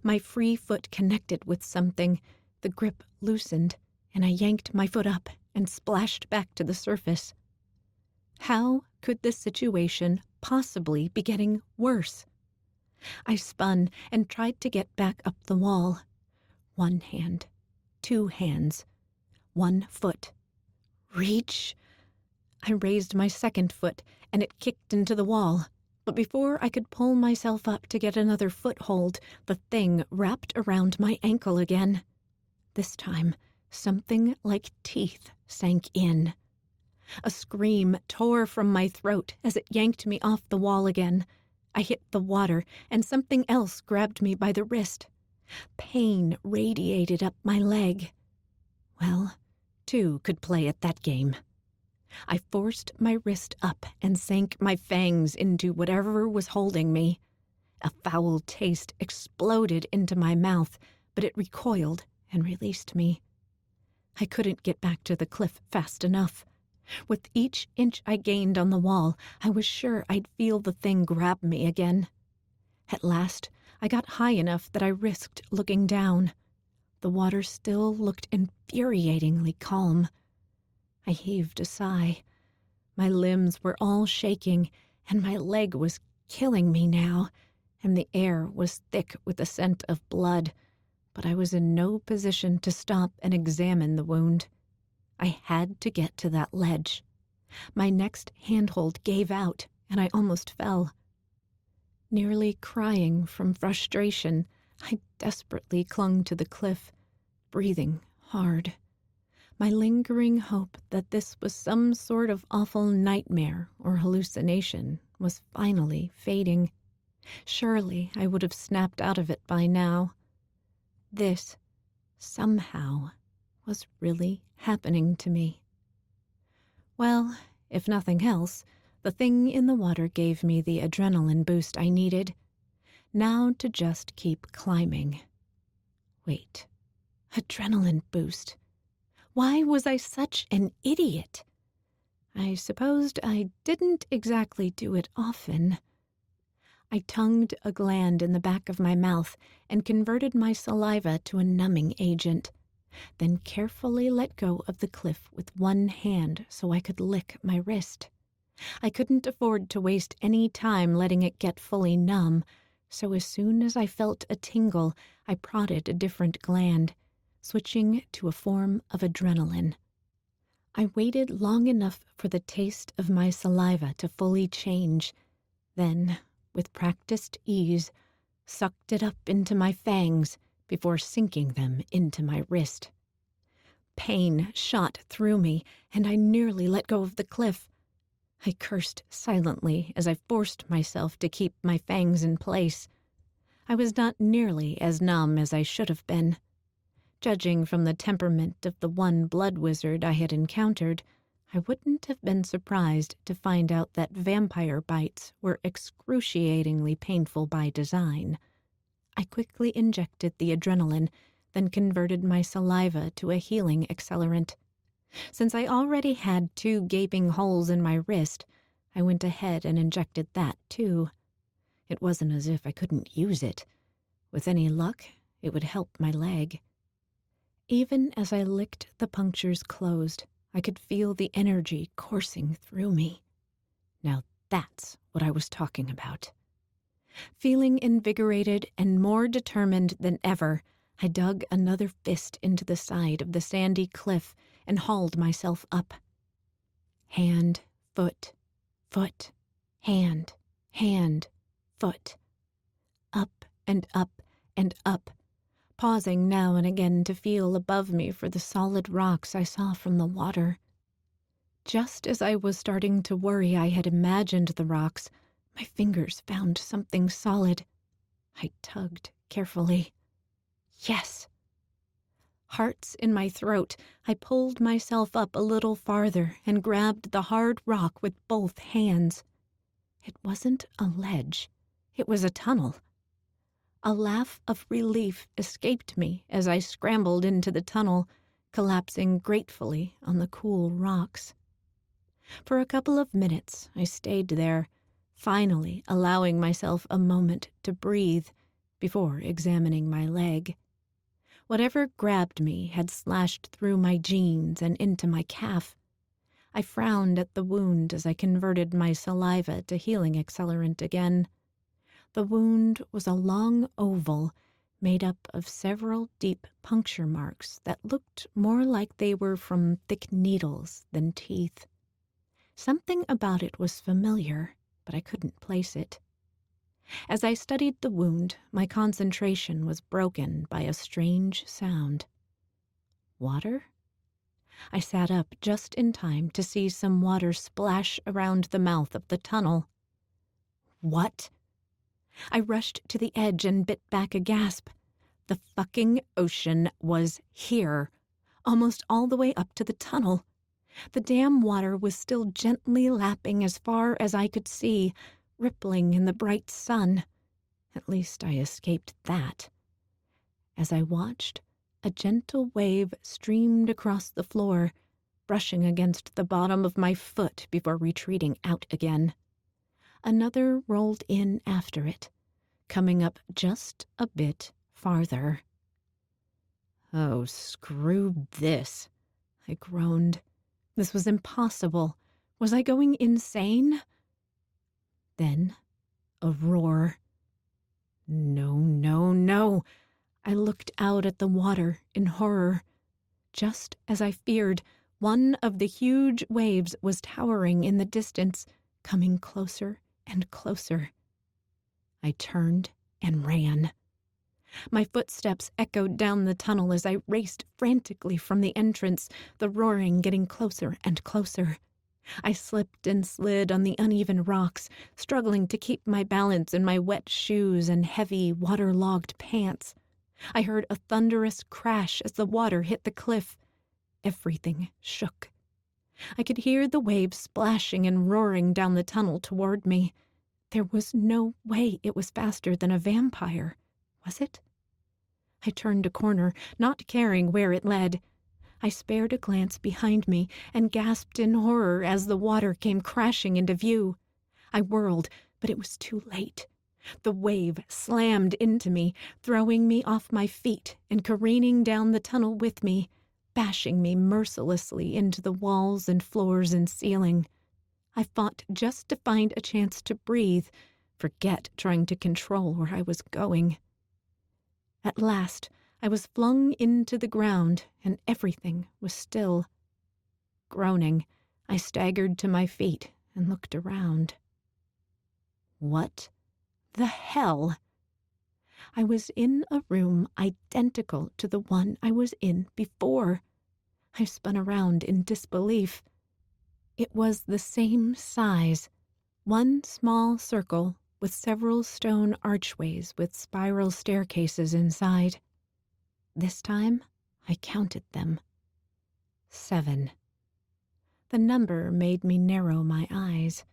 My free foot connected with something. The grip loosened, and I yanked my foot up and splashed back to the surface. How could this situation possibly be getting worse? I spun and tried to get back up the wall. One hand, two hands, one foot. Reach! I raised my second foot, and it kicked into the wall. But before I could pull myself up to get another foothold, the thing wrapped around my ankle again. This time, something like teeth sank in. A scream tore from my throat as it yanked me off the wall again. I hit the water, and something else grabbed me by the wrist. Pain radiated up my leg. Well, two could play at that game. I forced my wrist up and sank my fangs into whatever was holding me. A foul taste exploded into my mouth, but it recoiled and released me. I couldn't get back to the cliff fast enough. With each inch I gained on the wall, I was sure I'd feel the thing grab me again. At last, I got high enough that I risked looking down. The water still looked infuriatingly calm. I heaved a sigh. My limbs were all shaking, and my leg was killing me now, and the air was thick with the scent of blood, but I was in no position to stop and examine the wound. I had to get to that ledge. My next handhold gave out, and I almost fell. Nearly crying from frustration, I desperately clung to the cliff, breathing hard. My lingering hope that this was some sort of awful nightmare or hallucination was finally fading. Surely I would have snapped out of it by now. This, somehow, was really happening to me. Well, if nothing else, the thing in the water gave me the adrenaline boost I needed. Now to just keep climbing. Wait, adrenaline boost. Why was I such an idiot? I supposed I didn't exactly do it often. I tongued a gland in the back of my mouth and converted my saliva to a numbing agent, then carefully let go of the cliff with one hand so I could lick my wrist. I couldn't afford to waste any time letting it get fully numb, so as soon as I felt a tingle, I prodded a different gland, switching to a form of adrenaline. I waited long enough for the taste of my saliva to fully change, then, with practiced ease, sucked it up into my fangs before sinking them into my wrist. Pain shot through me, and I nearly let go of the cliff. I cursed silently as I forced myself to keep my fangs in place. I was not nearly as numb as I should have been. Judging from the temperament of the one blood wizard I had encountered, I wouldn't have been surprised to find out that vampire bites were excruciatingly painful by design. I quickly injected the adrenaline, then converted my saliva to a healing accelerant. Since I already had 2 gaping holes in my wrist, I went ahead and injected that too. It wasn't as if I couldn't use it. With any luck, it would help my leg. Even as I licked the punctures closed, I could feel the energy coursing through me. Now that's what I was talking about. Feeling invigorated and more determined than ever, I dug another fist into the side of the sandy cliff and hauled myself up. Hand, foot, foot, hand, foot. Up and up and up, pausing now and again to feel above me for the solid rocks I saw from the water. Just as I was starting to worry I had imagined the rocks, my fingers found something solid. I tugged carefully. Yes! Hearts in my throat, I pulled myself up a little farther and grabbed the hard rock with both hands. It wasn't a ledge. It was a tunnel. A laugh of relief escaped me as I scrambled into the tunnel, collapsing gratefully on the cool rocks. For a couple of minutes, I stayed there, finally allowing myself a moment to breathe before examining my leg. Whatever grabbed me had slashed through my jeans and into my calf. I frowned at the wound as I converted my saliva to healing accelerant again. The wound was a long oval made up of several deep puncture marks that looked more like they were from thick needles than teeth. Something about it was familiar, but I couldn't place it. As I studied the wound, my concentration was broken by a strange sound. Water? I sat up just in time to see some water splash around the mouth of the tunnel. What? I rushed to the edge and bit back a gasp. The fucking ocean was here, almost all the way up to the tunnel. The damn water was still gently lapping as far as I could see, rippling in the bright sun. At least I escaped that. As I watched, a gentle wave streamed across the floor, brushing against the bottom of my foot before retreating out again. Another rolled in after it, coming up just a bit farther. "Oh, screw this," I groaned. This was impossible. Was I going insane? Then a roar. No, no, no. I looked out at the water in horror. Just as I feared, one of the huge waves was towering in the distance, coming closer and closer. I turned and ran. My footsteps echoed down the tunnel as I raced frantically from the entrance, the roaring getting closer and closer. I slipped and slid on the uneven rocks, struggling to keep my balance in my wet shoes and heavy, waterlogged pants. I heard a thunderous crash as the water hit the cliff. Everything shook. I could hear the waves splashing and roaring down the tunnel toward me. There was no way it was faster than a vampire, was it? I turned a corner, not caring where it led. I spared a glance behind me and gasped in horror as the water came crashing into view. I whirled, but it was too late. The wave slammed into me, throwing me off my feet and careening down the tunnel with me, bashing me mercilessly into the walls and floors and ceiling. I fought just to find a chance to breathe, forget trying to control where I was going. At last, I was flung into the ground, and everything was still. Groaning, I staggered to my feet and looked around. What the hell? I was in a room identical to the one I was in before. I spun around in disbelief. It was the same size, one small circle with several stone archways with spiral staircases inside. This time, I counted them. 7. The number made me narrow my eyes.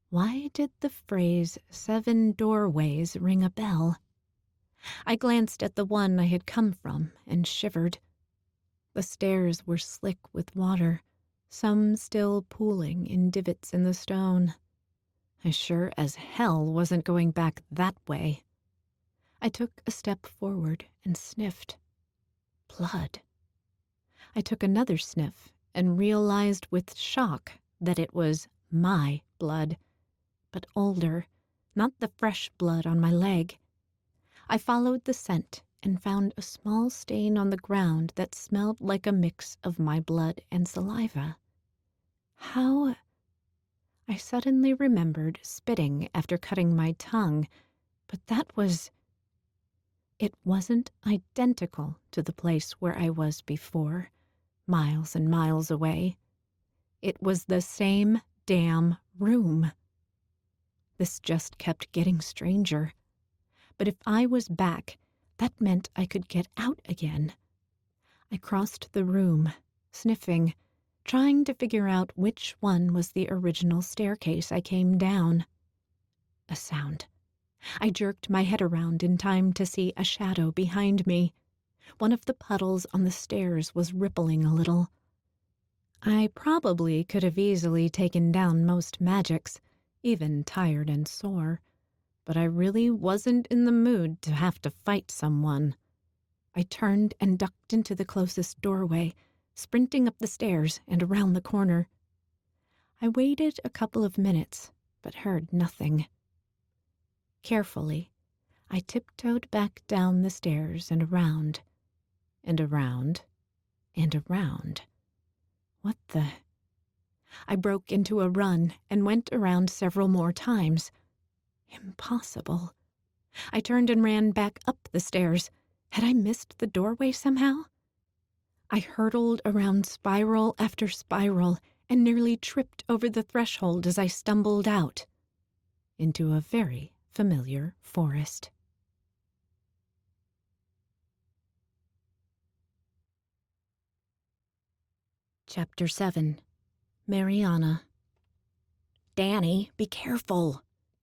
Why did the phrase 7 doorways ring a bell? I glanced at the one I had come from and shivered. The stairs were slick with water, some still pooling in divots in the stone. I sure as hell wasn't going back that way. I took a step forward and sniffed. Blood. I took another sniff and realized with shock that it was my blood, but older, not the fresh blood on my leg. I followed the scent and found a small stain on the ground that smelled like a mix of my blood and saliva. How? I suddenly remembered spitting after cutting my tongue, but that was... It wasn't identical to the place where I was before, miles and miles away. It was the same damn room. This just kept getting stranger. But if I was back, that meant I could get out again. I crossed the room, sniffing, trying to figure out which one was the original staircase I came down. A sound. I jerked my head around in time to see a shadow behind me. One of the puddles on the stairs was rippling a little. I probably could have easily taken down most magics, even tired and sore, but I really wasn't in the mood to have to fight someone. I turned and ducked into the closest doorway, sprinting up the stairs and around the corner. I waited a couple of minutes, but heard nothing. Carefully, I tiptoed back down the stairs and around, and around, and around. What the... I broke into a run and went around several more times. Impossible. I turned and ran back up the stairs. Had I missed the doorway somehow? I hurtled around spiral after spiral and nearly tripped over the threshold as I stumbled out into a very familiar forest. Chapter 7. Mariana. "Danny, be careful,"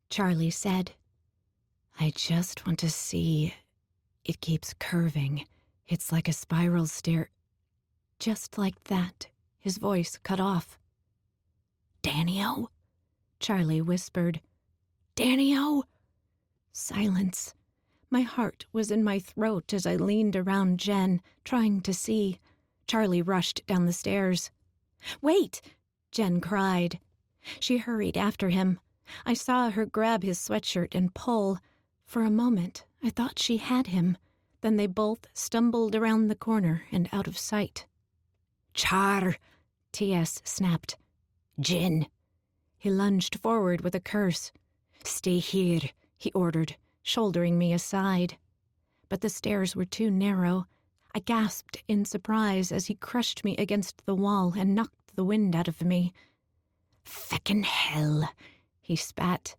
Charlie said. "I just want to see. It keeps curving. It's like a spiral stair." Just like that, his voice cut off. "Danny-o," Charlie whispered. "Danny-o." Silence. My heart was in my throat as I leaned around Jen, trying to see. Charlie rushed down the stairs. "Wait!" Jen cried. She hurried after him. I saw her grab his sweatshirt and pull. For a moment, I thought she had him. Then they both stumbled around the corner and out of sight. "Char!" T.S. snapped. "Jen!" He lunged forward with a curse. "Stay here," he ordered, shouldering me aside. But the stairs were too narrow. I gasped in surprise as he crushed me against the wall and knocked the wind out of me. "Feckin' hell," he spat.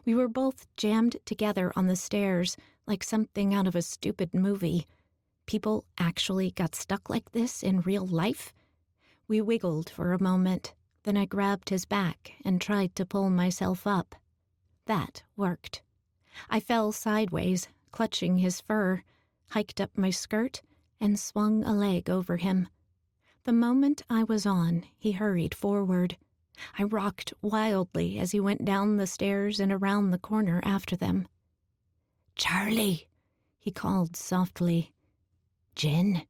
We were both jammed together on the stairs like something out of a stupid movie. People actually got stuck like this in real life? We wiggled for a moment. Then I grabbed his back and tried to pull myself up. That worked. I fell sideways, clutching his fur, hiked up my skirt, and swung a leg over him. The moment I was on, he hurried forward. I rocked wildly as he went down the stairs and around the corner after them. "Charlie," he called softly. "Jen."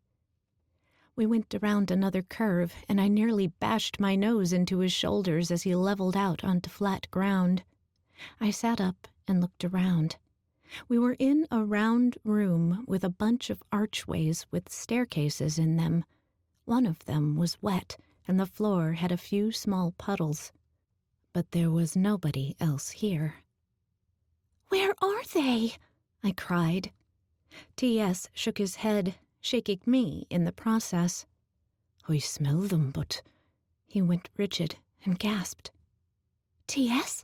We went around another curve, and I nearly bashed my nose into his shoulders as he leveled out onto flat ground. I sat up and looked around. We were in a round room with a bunch of archways with staircases in them. One of them was wet, and the floor had a few small puddles. But there was nobody else here. "Where are they?" I cried. T.S. shook his head, shaking me in the process. "I smell them, but—" He went rigid and gasped. "T.S.?"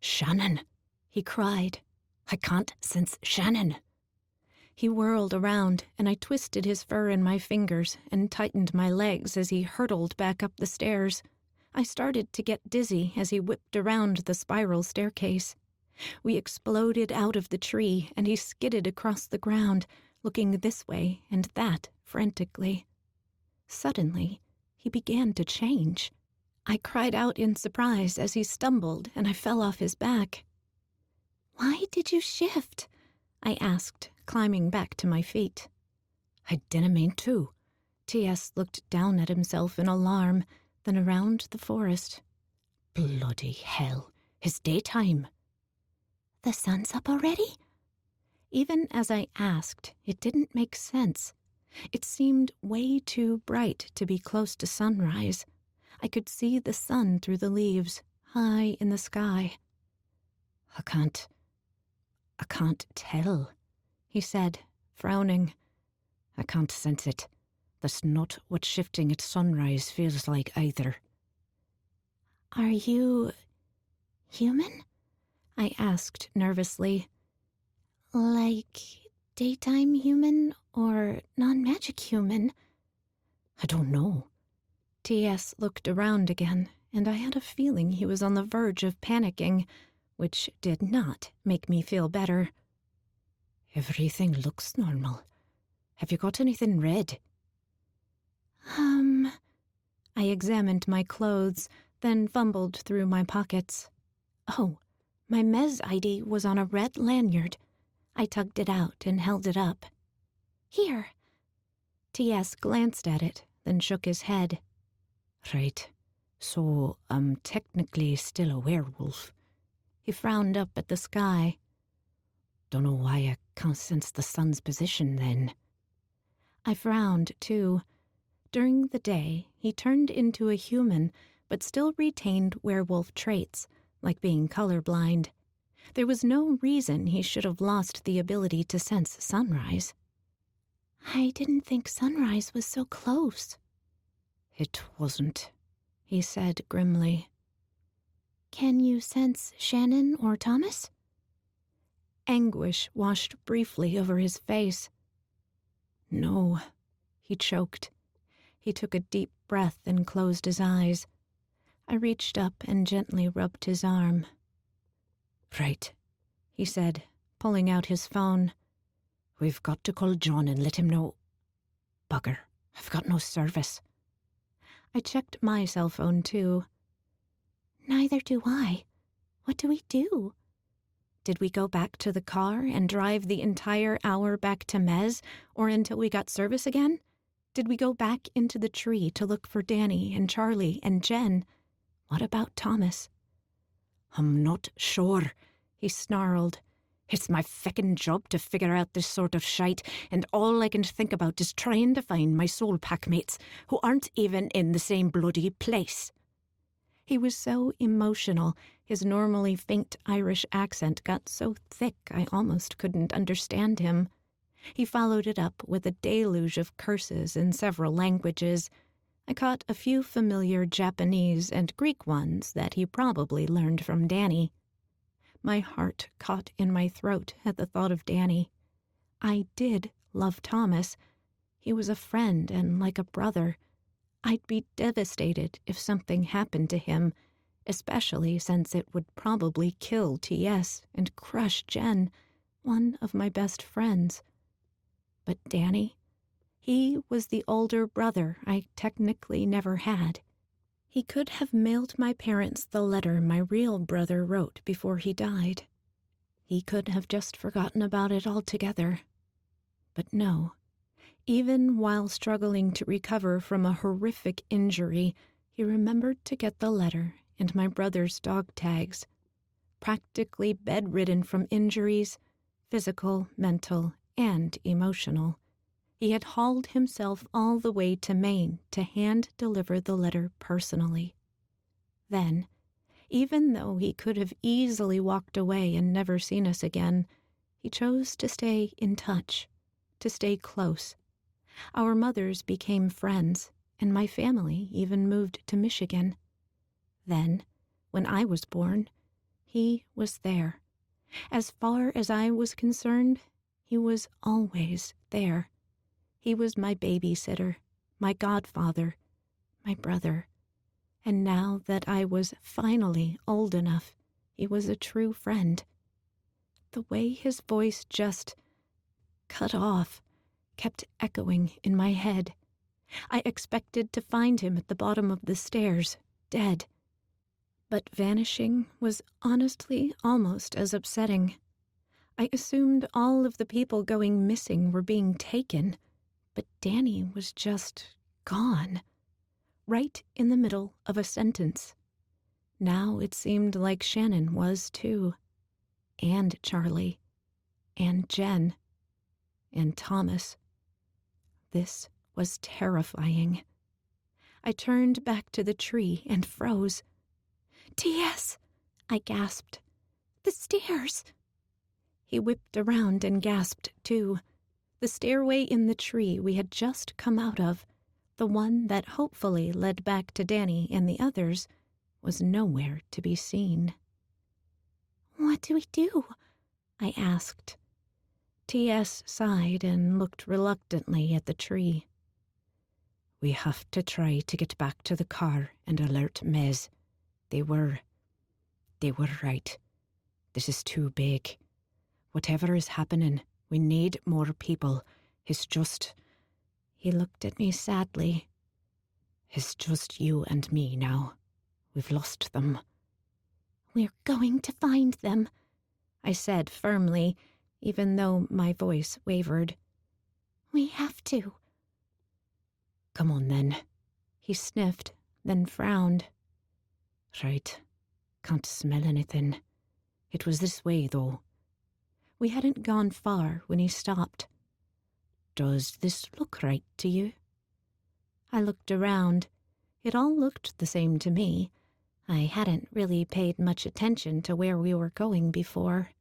"Shannon," he cried. "I can't sense Shannon." He whirled around, and I twisted his fur in my fingers and tightened my legs as he hurtled back up the stairs. I started to get dizzy as he whipped around the spiral staircase. We exploded out of the tree, and he skidded across the ground, looking this way and that frantically. Suddenly, he began to change. I cried out in surprise as he stumbled and I fell off his back. "Why did you shift?" I asked, climbing back to my feet. "I dinna mean to." T.S. looked down at himself in alarm, then around the forest. "Bloody hell, it's daytime." "The sun's up already?" Even as I asked, it didn't make sense. It seemed way too bright to be close to sunrise. I could see the sun through the leaves, high in the sky. I can't tell," he said, frowning. "I can't sense it. That's not what shifting at sunrise feels like either." "Are you human?" I asked nervously. "Like daytime human or non-magic human?" "I don't know." T.S. looked around again, and I had a feeling he was on the verge of panicking, which did not make me feel better. "Everything looks normal. Have you got anything red?" I examined my clothes, then fumbled through my pockets. Oh, my Mez ID was on a red lanyard. I tugged it out and held it up. "Here." T.S. glanced at it, then shook his head. "Right. So I'm technically still a werewolf." He frowned up at the sky. "Dunno why I can't sense the sun's position then." I frowned, too. During the day, he turned into a human, but still retained werewolf traits, like being colorblind. There was no reason he should have lost the ability to sense sunrise. "I didn't think sunrise was so close." "It wasn't," he said grimly. "Can you sense Shannon or Thomas?" Anguish washed briefly over his face. "No," he choked. He took a deep breath and closed his eyes. I reached up and gently rubbed his arm. "Right," he said, pulling out his phone. "We've got to call John and let him know. Bugger, I've got no service." I checked my cell phone, too. Neither do I. What do we do? Did we go back to the car and drive the entire hour back to Mez, or until we got service again? Did we go back into the tree to look for Danny and Charlie and Jen? What about Thomas? I'm not sure, he snarled. It's my feckin' job to figure out this sort of shite, and all I can think about is trying to find my soul pack mates, who aren't even in the same bloody place. He was so emotional, his normally faint Irish accent got so thick I almost couldn't understand him. He followed it up with a deluge of curses in several languages. I caught a few familiar Japanese and Greek ones that he probably learned from Danny. My heart caught in my throat at the thought of Danny. I did love Thomas. He was a friend and like a brother. I'd be devastated if something happened to him, especially since it would probably kill T.S. and crush Jen, one of my best friends. But Danny, he was the older brother I technically never had. He could have mailed my parents the letter my real brother wrote before he died. He could have just forgotten about it altogether. But no. Even while struggling to recover from a horrific injury, he remembered to get the letter and my brother's dog tags. Practically bedridden from injuries, physical, mental, and emotional, he had hauled himself all the way to Maine to hand-deliver the letter personally. Then, even though he could have easily walked away and never seen us again, he chose to stay in touch, to stay close. Our mothers became friends, and my family even moved to Michigan. Then, when I was born, he was there. As far as I was concerned, he was always there. He was my babysitter, my godfather, my brother. And now that I was finally old enough, he was a true friend. The way his voice just cut off kept echoing in my head. I expected to find him at the bottom of the stairs, dead. But vanishing was honestly almost as upsetting. I assumed all of the people going missing were being taken, but Danny was just gone, right in the middle of a sentence. Now it seemed like Shannon was too, and Charlie, and Jen, and Thomas. This was terrifying. I turned back to the tree and froze. "T.S.," I gasped. "The stairs!" He whipped around and gasped, too. The stairway in the tree we had just come out of, the one that hopefully led back to Danny and the others, was nowhere to be seen. "What do we do?" I asked. T.S. sighed and looked reluctantly at the tree. "We have to try to get back to the car and alert Mez. They were right. This is too big. Whatever is happening, we need more people. It's just..." He looked at me sadly. "It's just you and me now. We've lost them." "We're going to find them," I said firmly, even though my voice wavered. "We have to." "Come on, then." He sniffed, then frowned. "Right. Can't smell anything. It was this way, though." We hadn't gone far when he stopped. "Does this look right to you?" I looked around. It all looked the same to me. I hadn't really paid much attention to where we were going before.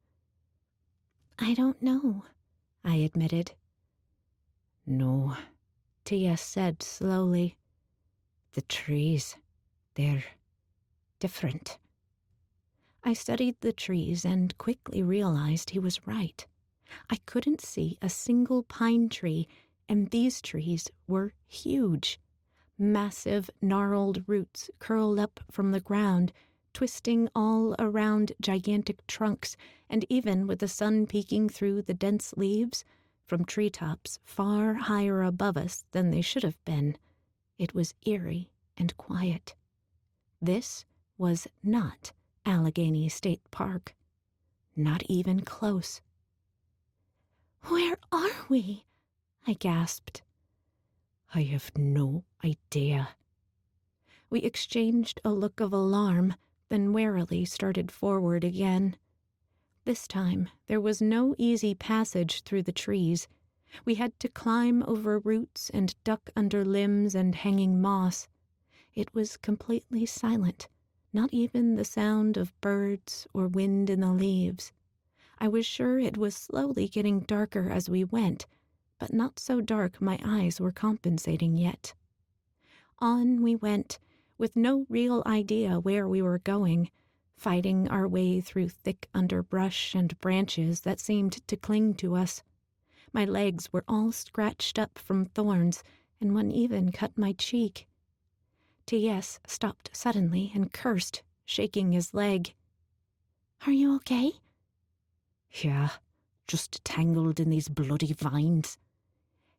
"I don't know," I admitted. "No," T.S. said slowly. "The trees, they're different." I studied the trees and quickly realized he was right. I couldn't see a single pine tree, and these trees were huge. Massive, gnarled roots curled up from the ground, twisting all around gigantic trunks, and even with the sun peeking through the dense leaves, from treetops far higher above us than they should have been, it was eerie and quiet. This was not Allegheny State Park. Not even close. "Where are we?" I gasped. "I have no idea." We exchanged a look of alarm, then warily started forward again. This time, there was no easy passage through the trees. We had to climb over roots and duck under limbs and hanging moss. It was completely silent, not even the sound of birds or wind in the leaves. I was sure it was slowly getting darker as we went, but not so dark my eyes were compensating yet. On we went, with no real idea where we were going, fighting our way through thick underbrush and branches that seemed to cling to us. My legs were all scratched up from thorns, and one even cut my cheek. T.S. stopped suddenly and cursed, shaking his leg. "Are you okay?" "Yeah, just tangled in these bloody vines."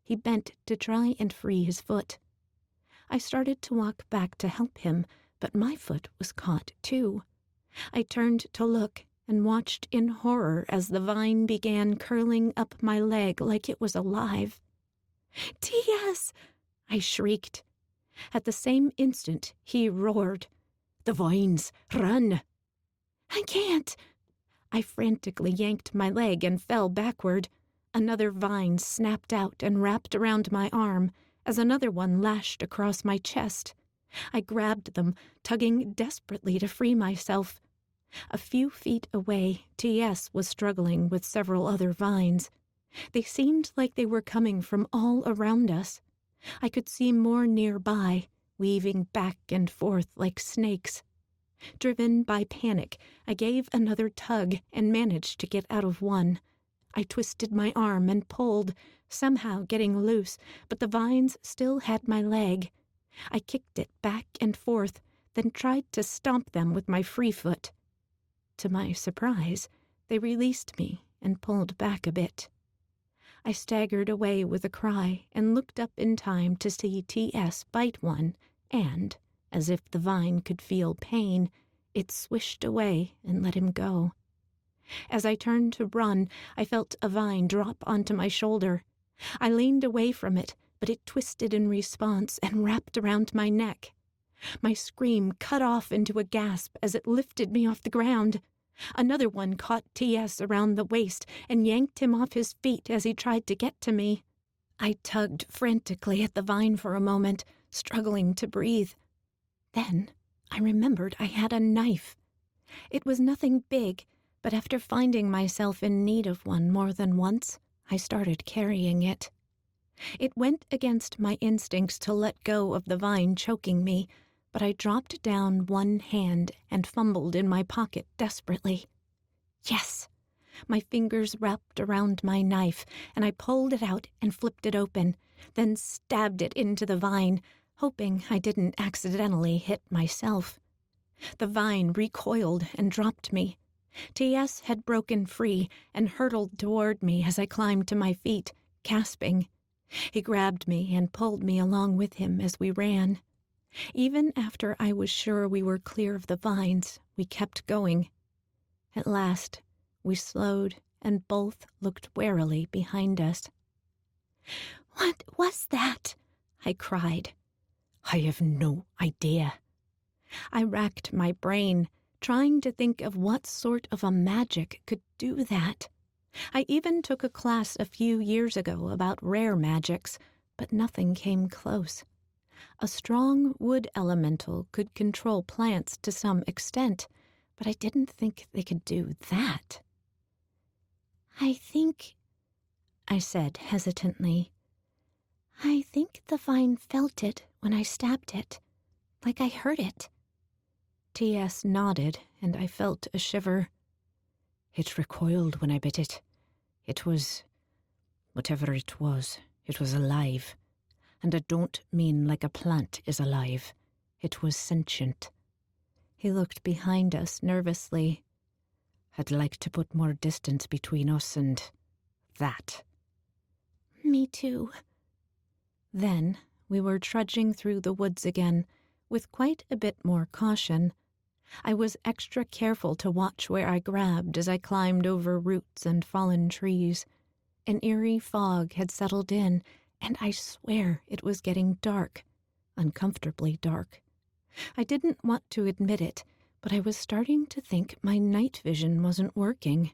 He bent to try and free his foot. I started to walk back to help him, but my foot was caught too. I turned to look and watched in horror as the vine began curling up my leg like it was alive. "T.S.!" I shrieked. At the same instant, he roared, "The vines! Run!" "I can't!" I frantically yanked my leg and fell backward. Another vine snapped out and wrapped around my arm as another one lashed across my chest. I grabbed them, tugging desperately to free myself. A few feet away, T.S. was struggling with several other vines. They seemed like they were coming from all around us. I could see more nearby, weaving back and forth like snakes. Driven by panic, I gave another tug and managed to get out of one. I twisted my arm and pulled, somehow getting loose, but the vines still had my leg. I kicked it back and forth, then tried to stomp them with my free foot. To my surprise, they released me and pulled back a bit. I staggered away with a cry and looked up in time to see T.S. bite one, and, as if the vine could feel pain, it swished away and let him go. As I turned to run, I felt a vine drop onto my shoulder. I leaned away from it, but it twisted in response and wrapped around my neck. My scream cut off into a gasp as it lifted me off the ground. Another one caught T.S. around the waist and yanked him off his feet as he tried to get to me. I tugged frantically at the vine for a moment, struggling to breathe. Then I remembered I had a knife. It was nothing big, but after finding myself in need of one more than once, I started carrying it. It went against my instincts to let go of the vine choking me, but I dropped down one hand and fumbled in my pocket desperately. Yes! My fingers wrapped around my knife, and I pulled it out and flipped it open, then stabbed it into the vine, hoping I didn't accidentally hit myself. The vine recoiled and dropped me. T.S. had broken free and hurtled toward me as I climbed to my feet, gasping. He grabbed me and pulled me along with him as we ran. Even after I was sure we were clear of the vines, we kept going. At last, we slowed and both looked warily behind us. "What was that?" I cried. "I have no idea." I racked my brain, trying to think of what sort of a magic could do that. I even took a class a few years ago about rare magics, but nothing came close. A strong wood elemental could control plants to some extent, but I didn't think they could do that. I think, I said hesitantly, I think the vine felt it when I stabbed it, like I heard it. T.S. nodded, and I felt a shiver. It recoiled when I bit it. It was, whatever it was alive. And I don't mean like a plant is alive. It was sentient. He looked behind us nervously. I'd like to put more distance between us and that. Me too. Then we were trudging through the woods again, with quite a bit more caution. I was extra careful to watch where I grabbed as I climbed over roots and fallen trees. An eerie fog had settled in, and I swear it was getting dark, uncomfortably dark. I didn't want to admit it, but I was starting to think my night vision wasn't working.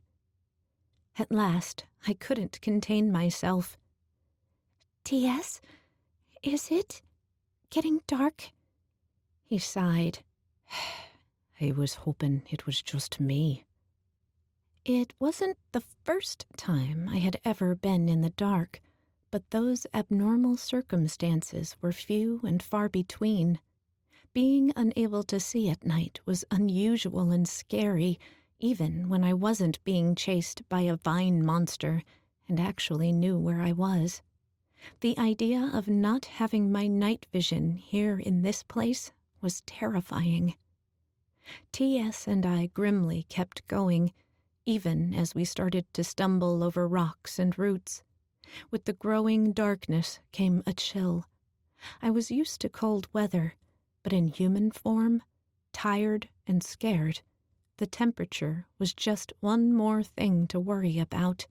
At last, I couldn't contain myself. "T.S., is it getting dark?" He sighed. I was hoping it was just me. It wasn't the first time I had ever been in the dark, but those abnormal circumstances were few and far between. Being unable to see at night was unusual and scary, even when I wasn't being chased by a vine monster and actually knew where I was. The idea of not having my night vision here in this place was terrifying. T.S. and I grimly kept going, even as we started to stumble over rocks and roots. With the growing darkness came a chill. I was used to cold weather, but in human form, tired and scared, the temperature was just one more thing to worry about.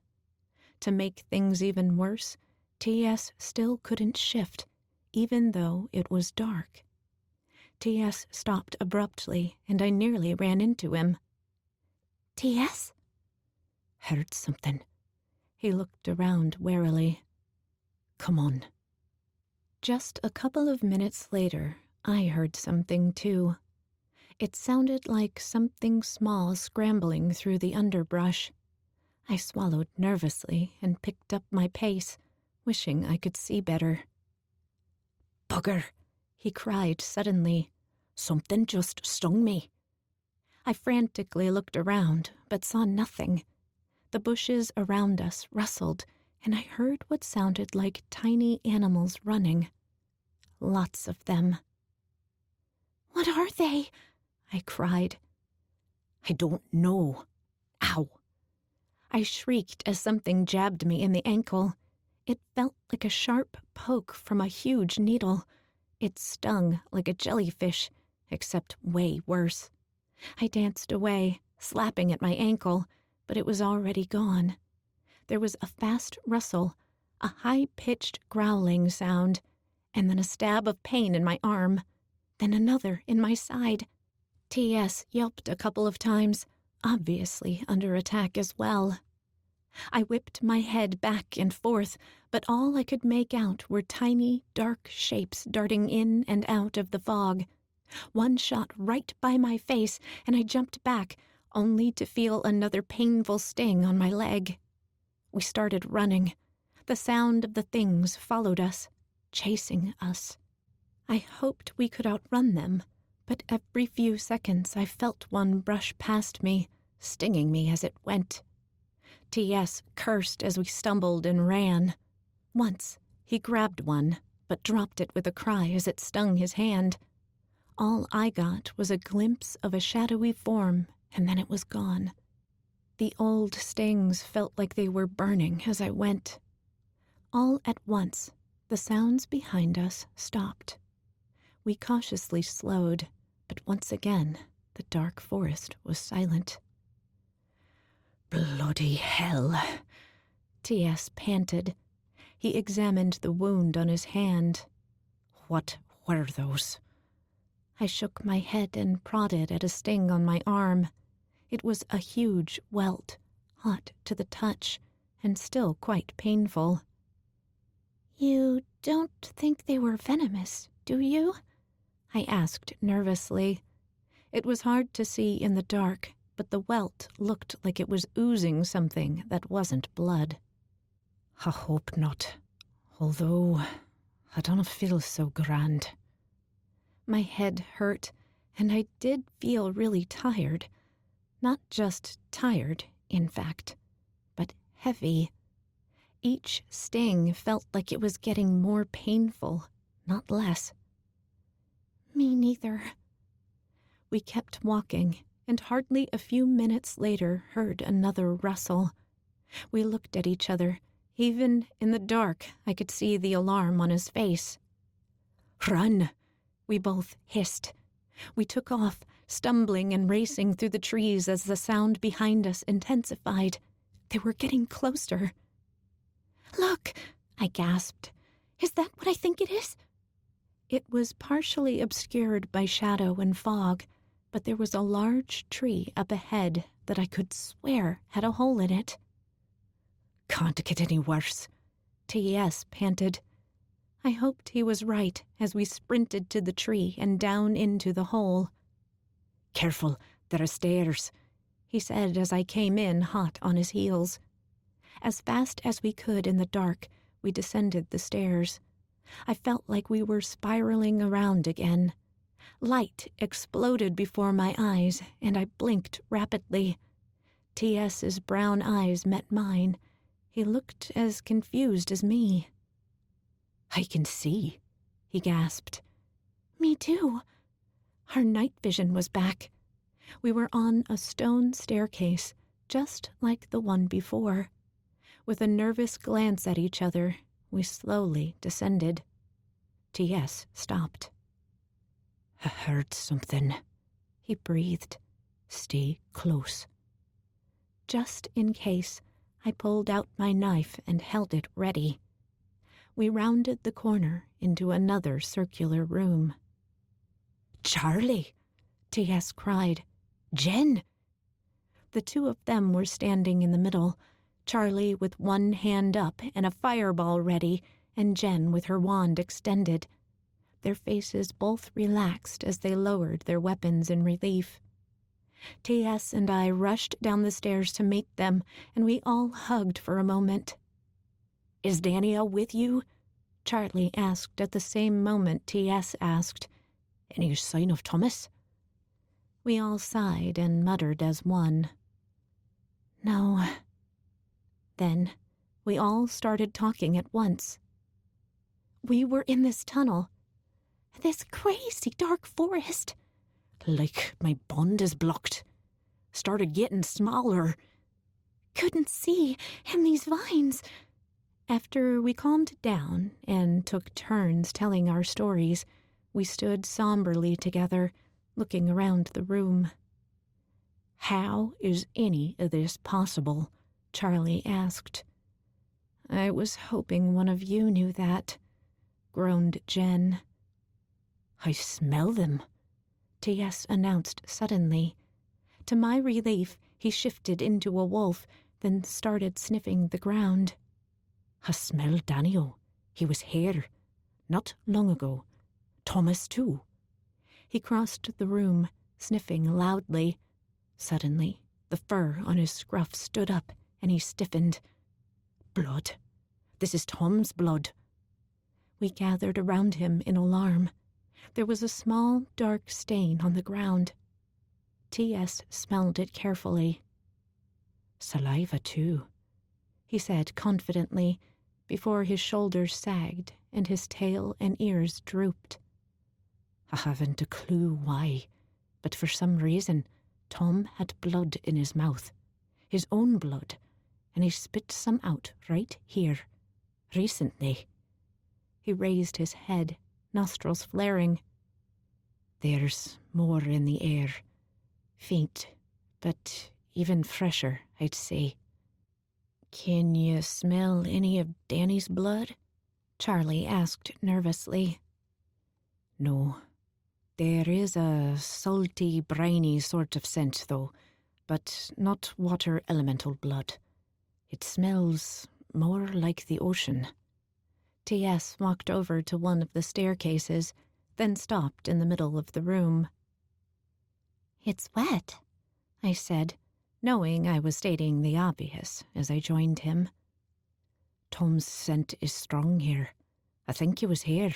To make things even worse, T.S. still couldn't shift, even though it was dark. T.S. stopped abruptly, and I nearly ran into him. "T.S.?" Heard something. He looked around warily. Come on. Just a couple of minutes later, I heard something too. It sounded like something small scrambling through the underbrush. I swallowed nervously and picked up my pace, wishing I could see better. "Bugger!" he cried suddenly. "Something just stung me." I frantically looked around, but saw nothing. The bushes around us rustled, and I heard what sounded like tiny animals running. Lots of them. "What are they?" I cried. "I don't know. Ow!" I shrieked as something jabbed me in the ankle. It felt like a sharp poke from a huge needle. It stung like a jellyfish, except way worse. I danced away, slapping at my ankle, but it was already gone. There was a fast rustle, a high-pitched growling sound, and then a stab of pain in my arm, then another in my side. T.S. yelped a couple of times, obviously under attack as well. I whipped my head back and forth, but all I could make out were tiny, dark shapes darting in and out of the fog. One shot right by my face, and I jumped back, only to feel another painful sting on my leg. We started running. The sound of the things followed us, chasing us. I hoped we could outrun them, but every few seconds I felt one brush past me, stinging me as it went. T.S. cursed as we stumbled and ran. Once, he grabbed one, but dropped it with a cry as it stung his hand. All I got was a glimpse of a shadowy form, and then it was gone. The old stings felt like they were burning as I went. All at once, the sounds behind us stopped. We cautiously slowed, but once again, the dark forest was silent. "Bloody hell!" T.S. panted. He examined the wound on his hand. "What were those?" I shook my head and prodded at a sting on my arm. It was a huge welt, hot to the touch, and still quite painful. "You don't think they were venomous, do you?" I asked nervously. It was hard to see in the dark, but the welt looked like it was oozing something that wasn't blood. "I hope not, although I don't feel so grand." My head hurt, and I did feel really tired. Not just tired, in fact, but heavy. Each sting felt like it was getting more painful, not less. "Me neither." We kept walking, and hardly a few minutes later heard another rustle. We looked at each other. Even in the dark, I could see the alarm on his face. "Run!" We both hissed. We took off, stumbling and racing through the trees as the sound behind us intensified. They were getting closer. "Look," I gasped. "Is that what I think it is?" It was partially obscured by shadow and fog, but there was a large tree up ahead that I could swear had a hole in it. "Can't get any worse," T.S. panted. I hoped he was right as we sprinted to the tree and down into the hole. "Careful, there are stairs," he said as I came in hot on his heels. As fast as we could in the dark, we descended the stairs. I felt like we were spiraling around again. Light exploded before my eyes, and I blinked rapidly. T.S.'s brown eyes met mine. He looked as confused as me. "I can see," he gasped. "Me too." Our night vision was back. We were on a stone staircase, just like the one before. With a nervous glance at each other, we slowly descended. T.S. stopped. "I heard something," he breathed. "Stay close." Just in case, I pulled out my knife and held it ready. We rounded the corner into another circular room. "Charlie!" T.S. cried. "Jen!" The two of them were standing in the middle, Charlie with one hand up and a fireball ready, and Jen with her wand extended. Their faces both relaxed as they lowered their weapons in relief. T.S. and I rushed down the stairs to meet them, and we all hugged for a moment. "Is Danielle with you?" Charlie asked at the same moment T.S. asked. "Any sign of Thomas?" We all sighed and muttered as one. "No." Then we all started talking at once. "We were in this tunnel. This crazy dark forest. "Like my bond is blocked. Started getting smaller." "Couldn't see, and these vines." After we calmed down and took turns telling our stories, we stood somberly together, looking around the room. "How is any of this possible?" Charlie asked. "I was hoping one of you knew that," groaned Jen. "I smell them," T.S. announced suddenly. To my relief, he shifted into a wolf, then started sniffing the ground. "I smell Daniel. He was here. Not long ago. Thomas, too." He crossed the room, sniffing loudly. Suddenly, the fur on his scruff stood up, and he stiffened. "Blood. This is Tom's blood." We gathered around him in alarm. There was a small, dark stain on the ground. T.S. smelled it carefully. "Saliva, too," he said confidently, before his shoulders sagged and his tail and ears drooped. "I haven't a clue why, but for some reason, Tom had blood in his mouth. His own blood, and he spit some out right here. Recently." He raised his head, nostrils flaring. "There's more in the air. Faint, but even fresher, I'd say." "Can you smell any of Danny's blood?" Charlie asked nervously. "No. There is a salty, briny sort of scent, though, but not water elemental blood. It smells more like the ocean." T.S. walked over to one of the staircases, then stopped in the middle of the room. "It's wet," I said, knowing I was stating the obvious as I joined him. "Tom's scent is strong here. I think he was here."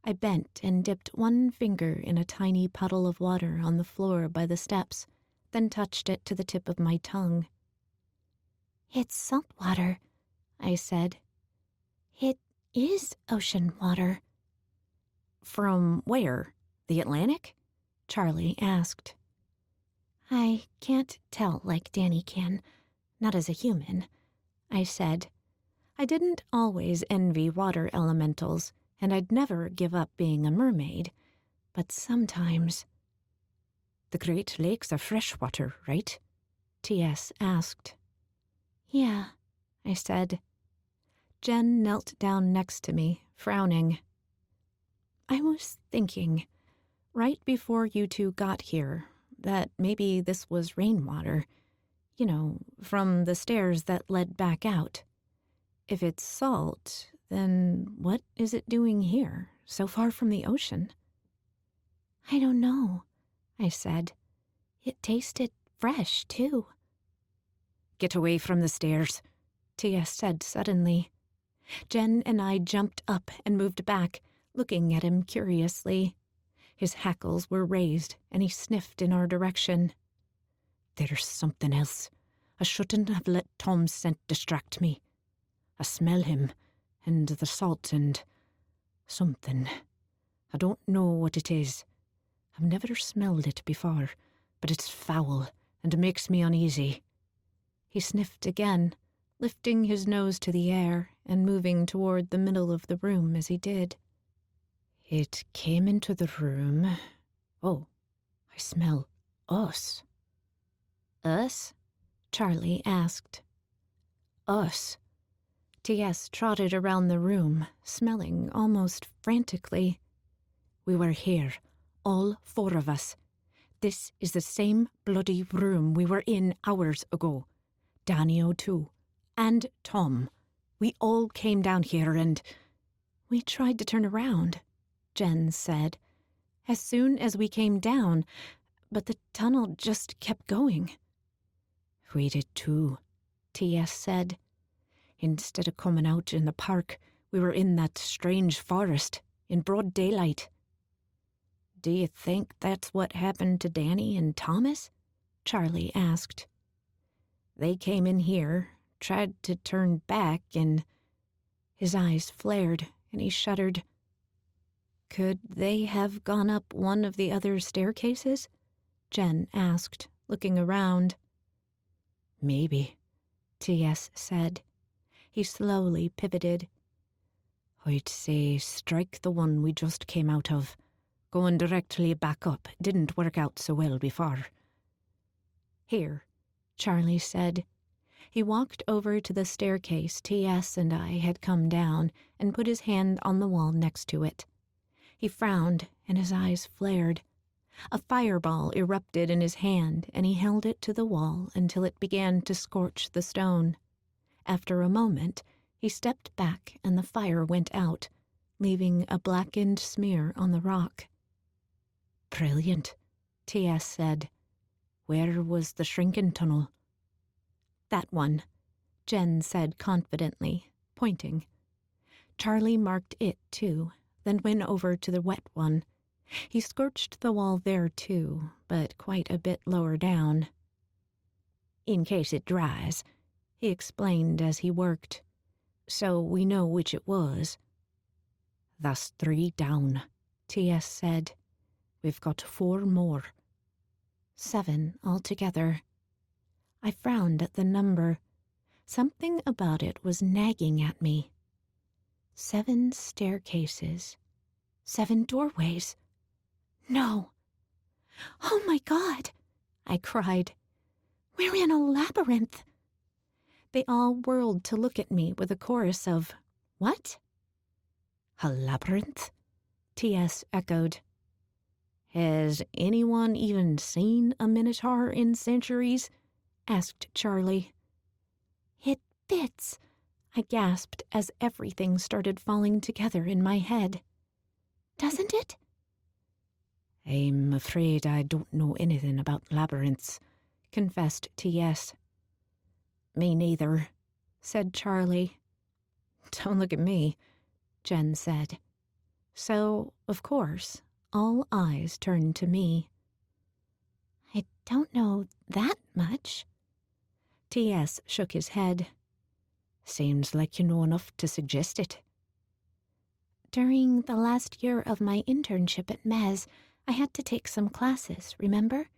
I bent and dipped one finger in a tiny puddle of water on the floor by the steps, then touched it to the tip of my tongue. "It's salt water," I said. "It is ocean water." "From where? The Atlantic?" Charlie asked. "I can't tell like Danny can, not as a human," I said. I didn't always envy water elementals, and I'd never give up being a mermaid, but sometimes... The Great Lakes are freshwater, right? T.S. asked. Yeah, I said. Jen knelt down next to me, frowning. I was thinking, right before you two got here, that maybe this was rainwater. You know, from the stairs that led back out. If it's salt, then what is it doing here, so far from the ocean? I don't know, I said. It tasted fresh, too. Get away from the stairs, T.S. said suddenly. Jen and I jumped up and moved back, looking at him curiously. His hackles were raised, and he sniffed in our direction. There's something else. I shouldn't have let Tom's scent distract me. I smell him, and the salt, and something. I don't know what it is. I've never smelled it before, but it's foul and makes me uneasy. He sniffed again, lifting his nose to the air and moving toward the middle of the room as he did. It came into the room. Oh, I smell us. Us? Charlie asked. Us. T.S. trotted around the room, smelling almost frantically. We were here, all four of us. This is the same bloody room we were in hours ago. Danny too. And Tom. We all came down here and... We tried to turn around, Jen said, as soon as we came down, but the tunnel just kept going. We did too, T.S. said. Instead of coming out in the park, we were in that strange forest, in broad daylight. Do you think that's what happened to Danny and Thomas? Charlie asked. They came in here, tried to turn back, and... His eyes flared, and he shuddered. Could they have gone up one of the other staircases? Jen asked, looking around. Maybe, T.S. said. He slowly pivoted. I'd say strike the one we just came out of. Going directly back up didn't work out so well before. Here, Charlie said. He walked over to the staircase T.S. and I had come down and put his hand on the wall next to it. He frowned, and his eyes flared. A fireball erupted in his hand, and he held it to the wall until it began to scorch the stone. After a moment, he stepped back and the fire went out, leaving a blackened smear on the rock. Brilliant, T.S. said. Where was the shrinking tunnel? That one, Jen said confidently, pointing. Charlie marked it, too, then went over to the wet one. He scorched the wall there, too, but quite a bit lower down. In case it dries, he explained as he worked. So we know which it was. That's 3 down, T.S. said. We've got 4 more. 7 altogether. I frowned at the number. Something about it was nagging at me. 7 staircases. 7 doorways. No. Oh my God, I cried. We're in a labyrinth. They all whirled to look at me with a chorus of, "What?" A labyrinth? T.S. echoed. Has anyone even seen a minotaur in centuries? Asked Charlie. It fits, I gasped as everything started falling together in my head. Doesn't it? I'm afraid I don't know anything about labyrinths, confessed T.S. Me neither, said Charlie. Don't look at me, Jen said. So, of course, all eyes turned to me. I don't know that much. T.S. shook his head. Seems like you know enough to suggest it. During the last year of my internship at Mez, I had to take some classes, remember?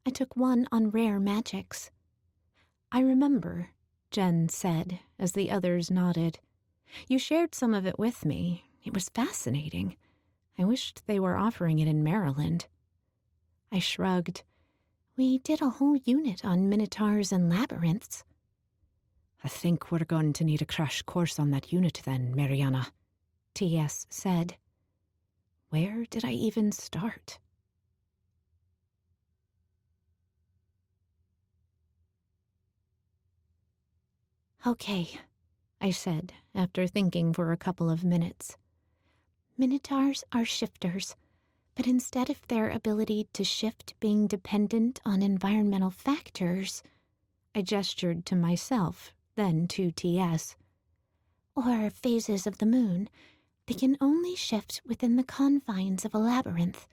I took one on rare magics. I remember, Jen said, as the others nodded. You shared some of it with me, It was fascinating. I wished they were offering it in Maryland. I shrugged. We did a whole unit on minotaurs and labyrinths. I think we're going to need a crash course on that unit then, Mariana, T.S. said. Where did I even start? Okay, I said, after thinking for a couple of minutes. Minotaurs are shifters, but instead of their ability to shift being dependent on environmental factors, I gestured to myself, then to T.S., or phases of the moon, they can only shift within the confines of a labyrinth.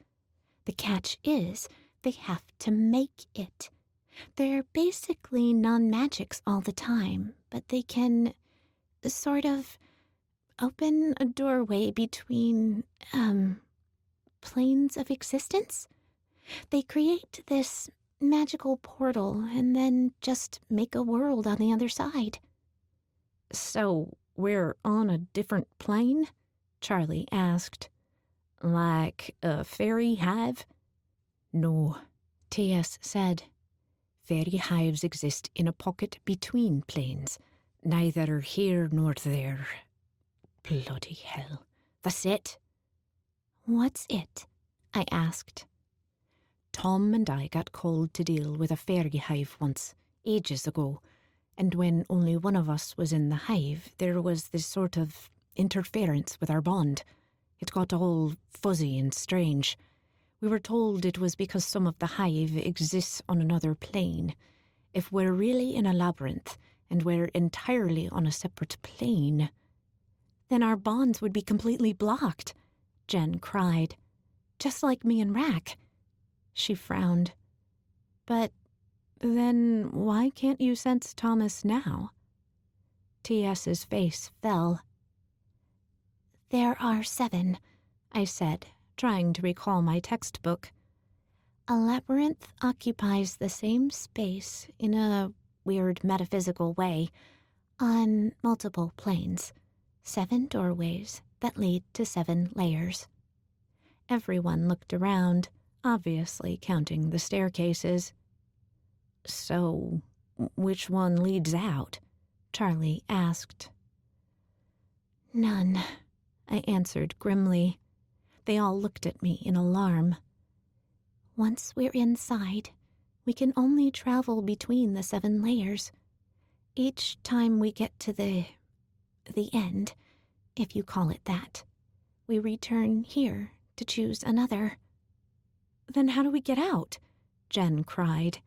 The catch is, they have to make it. They're basically non-magics all the time, but they can sort of open a doorway between, planes of existence. They create this magical portal and then just make a world on the other side. So we're on a different plane? Charlie asked. Like a fairy hive? No, T.S. said. Fairy hives exist in a pocket between planes, neither here nor there. Bloody hell. That's it. What's it? I asked. Tom and I got called to deal with a fairy hive once, ages ago, and when only one of us was in the hive, there was this sort of interference with our bond. It got all fuzzy and strange. We were told it was because some of the hive exists on another plane. If we're really in a labyrinth, and we're entirely on a separate plane, then our bonds would be completely blocked, Jen cried. Just like me and Rack. She frowned. But then why can't you sense Thomas now? T.S.'s face fell. There are 7, I said, trying to recall my textbook. A labyrinth occupies the same space in a weird metaphysical way on multiple planes. 7 doorways that lead to 7 layers. Everyone looked around, obviously counting the staircases. So, which one leads out? Charlie asked. None, I answered grimly. They all looked at me in alarm. Once we're inside, we can only travel between the 7 layers. Each time we get to the end, if you call it that, we return here to choose another. Then how do we get out? Jen cried.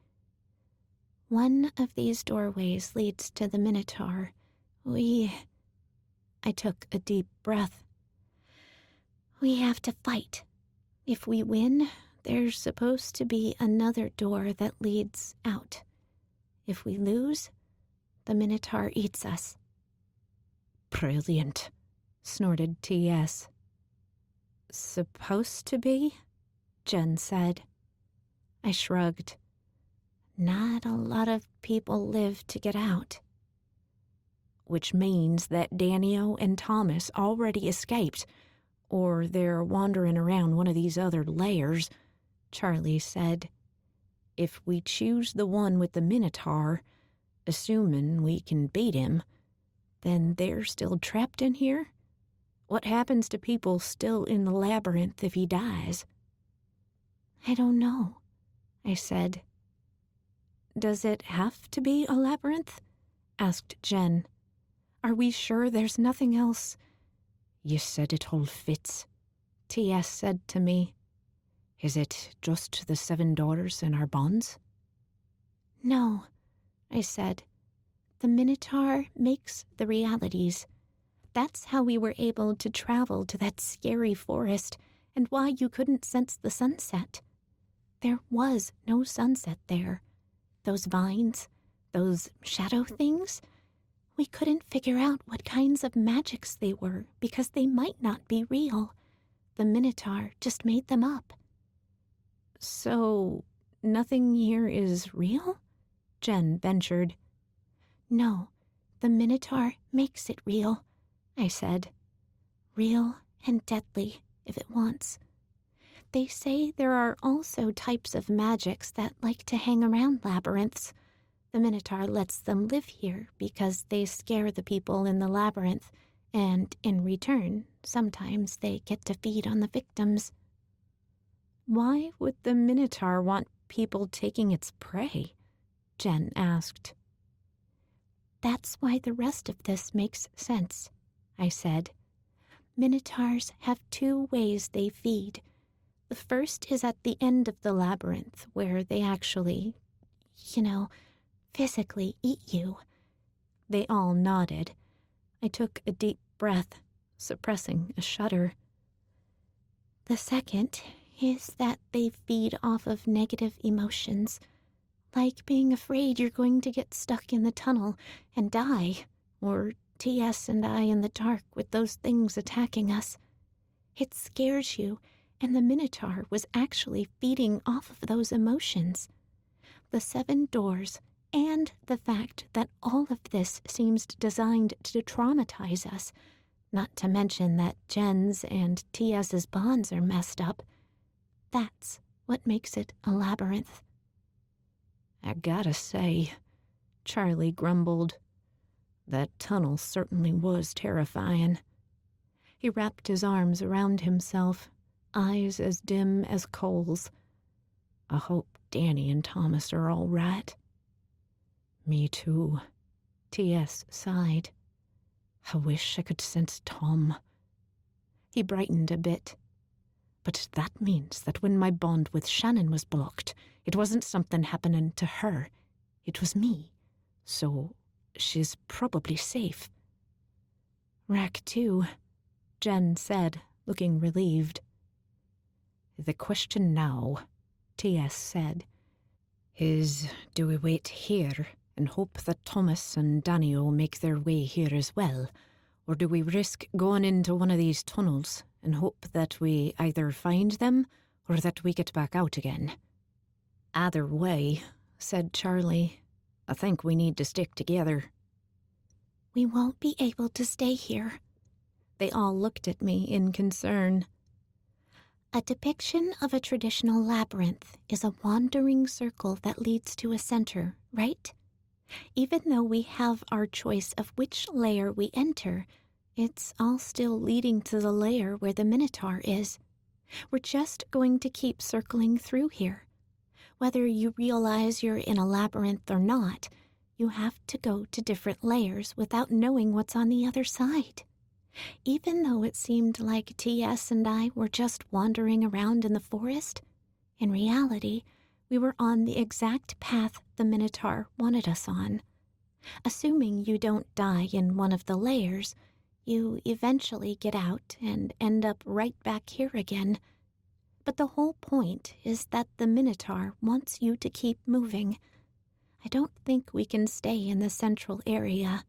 One of these doorways leads to the Minotaur. I took a deep breath. We have to fight. If we win, there's supposed to be another door that leads out. If we lose, the Minotaur eats us. Brilliant, snorted T.S. Supposed to be? Jen said. I shrugged. Not a lot of people live to get out. Which means that Danio and Thomas already escaped, or they're wandering around one of these other layers, Charlie said. If we choose the one with the Minotaur, assuming we can beat him, then they're still trapped in here? What happens to people still in the labyrinth if he dies? I don't know, I said. Does it have to be a labyrinth? Asked Jen. Are we sure there's nothing else? You said it all fits, T.S. said to me. Is it just the 7 doors in our bonds? No, I said. The Minotaur makes the realities. That's how we were able to travel to that scary forest and why you couldn't sense the sunset. There was no sunset there. Those vines, those shadow things, we couldn't figure out what kinds of magics they were because they might not be real. The Minotaur just made them up. So, nothing here is real? Jen ventured. No, the Minotaur makes it real, I said. Real and deadly if it wants. They say there are also types of magics that like to hang around labyrinths. The Minotaur lets them live here because they scare the people in the labyrinth, and in return, sometimes they get to feed on the victims. Why would the Minotaur want people taking its prey? Jen asked. That's why the rest of this makes sense, I said. Minotaurs have two ways they feed. The first is at the end of the labyrinth, where they actually, physically eat you. They all nodded. I took a deep breath, suppressing a shudder. The second is that they feed off of negative emotions, like being afraid you're going to get stuck in the tunnel and die, or T.S. and I in the dark with those things attacking us. It scares you, and the Minotaur was actually feeding off of those emotions. The 7 doors, and the fact that all of this seems designed to traumatize us, not to mention that Jen's and T.S.'s bonds are messed up. That's what makes it a labyrinth. I gotta say, Charlie grumbled, that tunnel certainly was terrifying. He wrapped his arms around himself, eyes as dim as coals. I hope Danny and Thomas are all right. Me too, T.S. sighed. I wish I could sense Tom. He brightened a bit. But that means that when my bond with Shannon was blocked, it wasn't something happening to her. It was me. So she's probably safe. Rack too, Jen said, looking relieved. The question now, T.S. said, is do we wait here and hope that Thomas and Danny will make their way here as well, or do we risk going into one of these tunnels and hope that we either find them or that we get back out again? Either way, said Charlie, I think we need to stick together. We won't be able to stay here. They all looked at me in concern. A depiction of a traditional labyrinth is a wandering circle that leads to a center, right? Even though we have our choice of which layer we enter, it's all still leading to the layer where the Minotaur is. We're just going to keep circling through here. Whether you realize you're in a labyrinth or not, you have to go to different layers without knowing what's on the other side. Even though it seemed like T.S. and I were just wandering around in the forest, in reality, we were on the exact path the Minotaur wanted us on. Assuming you don't die in one of the layers, you eventually get out and end up right back here again. But the whole point is that the Minotaur wants you to keep moving. I don't think we can stay in the central area.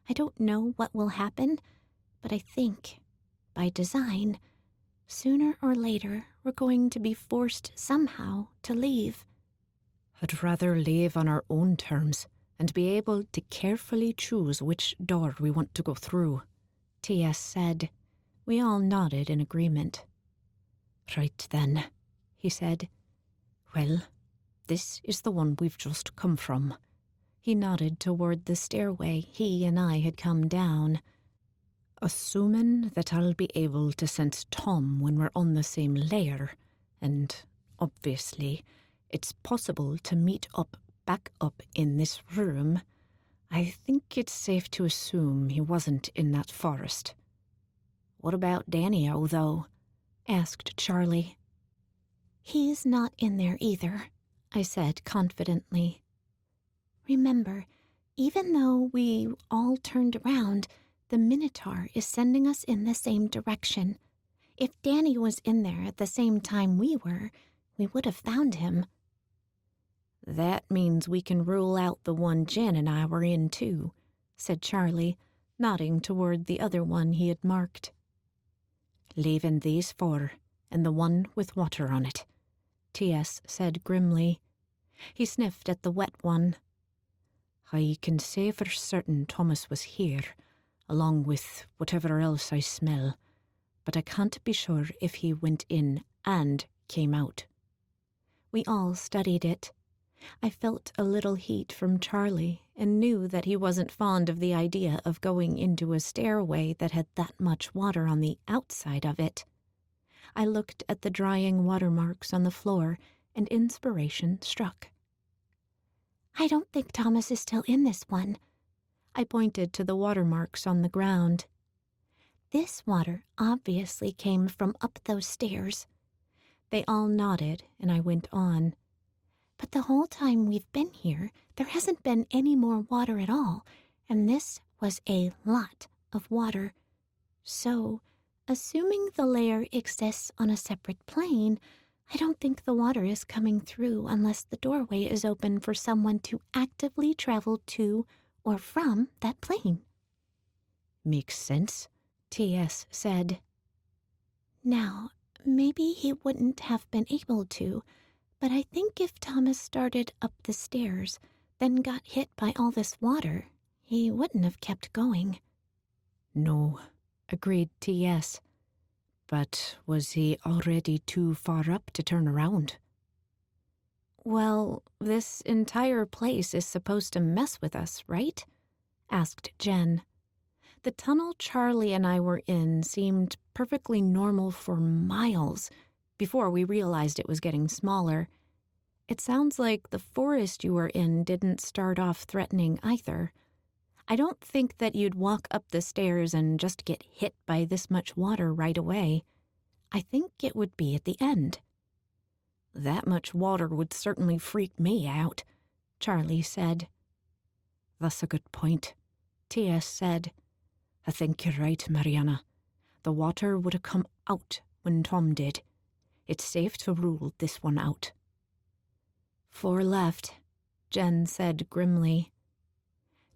I don't know what will happen, but I think, by design, sooner or later we're going to be forced somehow to leave. I'd rather leave on our own terms and be able to carefully choose which door we want to go through, T.S. said. We all nodded in agreement. Right then, he said. Well, this is the one we've just come from. He nodded toward the stairway he and I had come down. Assuming that I'll be able to sense Tom when we're on the same layer, and obviously it's possible to meet back up in this room, I think it's safe to assume he wasn't in that forest. What about Danny-o, though? Asked Charlie. He's not in there either, I said confidently. Remember, even though we all turned around, the Minotaur is sending us in the same direction. If Danny was in there at the same time we were, we would have found him. That means we can rule out the one Jen and I were in, too, said Charlie, nodding toward the other one he had marked. Leaving these 4, and the one with water on it, T.S. said grimly. He sniffed at the wet one. I can say for certain Thomas was here, along with whatever else I smell, but I can't be sure if he went in and came out. We all studied it. I felt a little heat from Charlie and knew that he wasn't fond of the idea of going into a stairway that had that much water on the outside of it. I looked at the drying watermarks on the floor, and inspiration struck. I don't think Thomas is still in this one. I pointed to the watermarks on the ground. This water obviously came from up those stairs. They all nodded, and I went on. But the whole time we've been here, there hasn't been any more water at all, and this was a lot of water. So, assuming the lair exists on a separate plane, I don't think the water is coming through unless the doorway is open for someone to actively travel to or from that plane. Makes sense, T.S. said. Now, maybe he wouldn't have been able to, but I think if Thomas started up the stairs, then got hit by all this water, he wouldn't have kept going. No, agreed T.S. But was he already too far up to turn around? Well, this entire place is supposed to mess with us, right? Asked Jen. The tunnel Charlie and I were in seemed perfectly normal for miles before we realized it was getting smaller. It sounds like the forest you were in didn't start off threatening either. I don't think that you'd walk up the stairs and just get hit by this much water right away. I think it would be at the end. That much water would certainly freak me out, Charlie said. That's a good point, T.S. said. I think you're right, Mariana. The water would have come out when Tom did. It's safe to rule this one out. 4 left, Jen said grimly.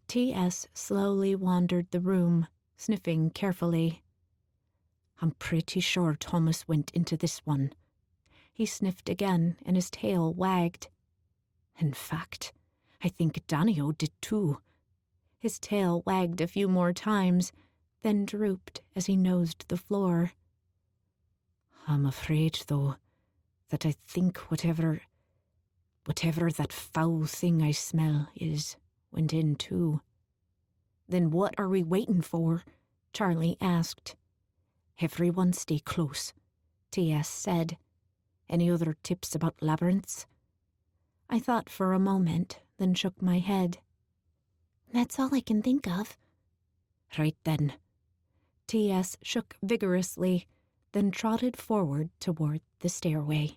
T.S. slowly wandered the room, sniffing carefully. I'm pretty sure Thomas went into this one. He sniffed again, and his tail wagged. In fact, I think Danio did too. His tail wagged a few more times, then drooped as he nosed the floor. I'm afraid, though, that I think whatever that foul thing I smell is went in too. Then what are we waiting for? Charlie asked. Everyone stay close, T.S. said. Any other tips about labyrinths? I thought for a moment, then shook my head. That's all I can think of. Right then. T.S. shook vigorously, then trotted forward toward the stairway.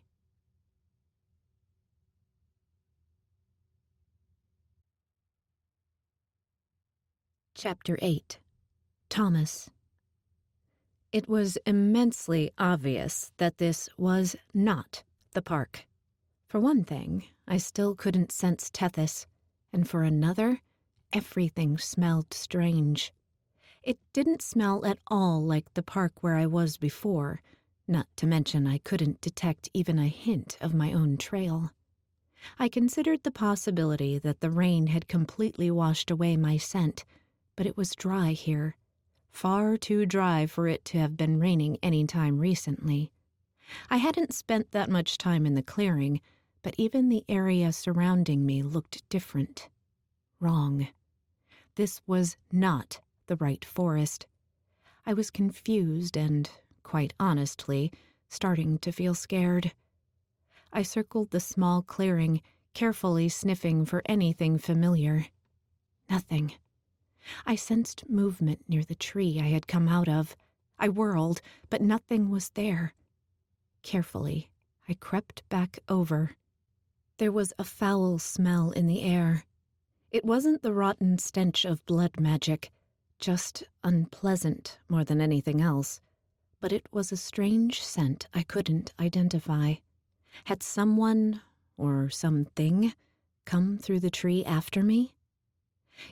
Chapter 8. Thomas. It was immensely obvious that this was not the park. For one thing, I still couldn't sense Tethys, and for another, everything smelled strange. It didn't smell at all like the park where I was before, not to mention I couldn't detect even a hint of my own trail. I considered the possibility that the rain had completely washed away my scent, but it was dry here. Far too dry for it to have been raining any time recently. I hadn't spent that much time in the clearing, but even the area surrounding me looked different. Wrong. This was not the right forest. I was confused and, quite honestly, starting to feel scared. I circled the small clearing, carefully sniffing for anything familiar. Nothing. I sensed movement near the tree I had come out of. I whirled, but nothing was there. Carefully, I crept back over. There was a foul smell in the air. It wasn't the rotten stench of blood magic, just unpleasant more than anything else. But it was a strange scent I couldn't identify. Had someone, or something, come through the tree after me?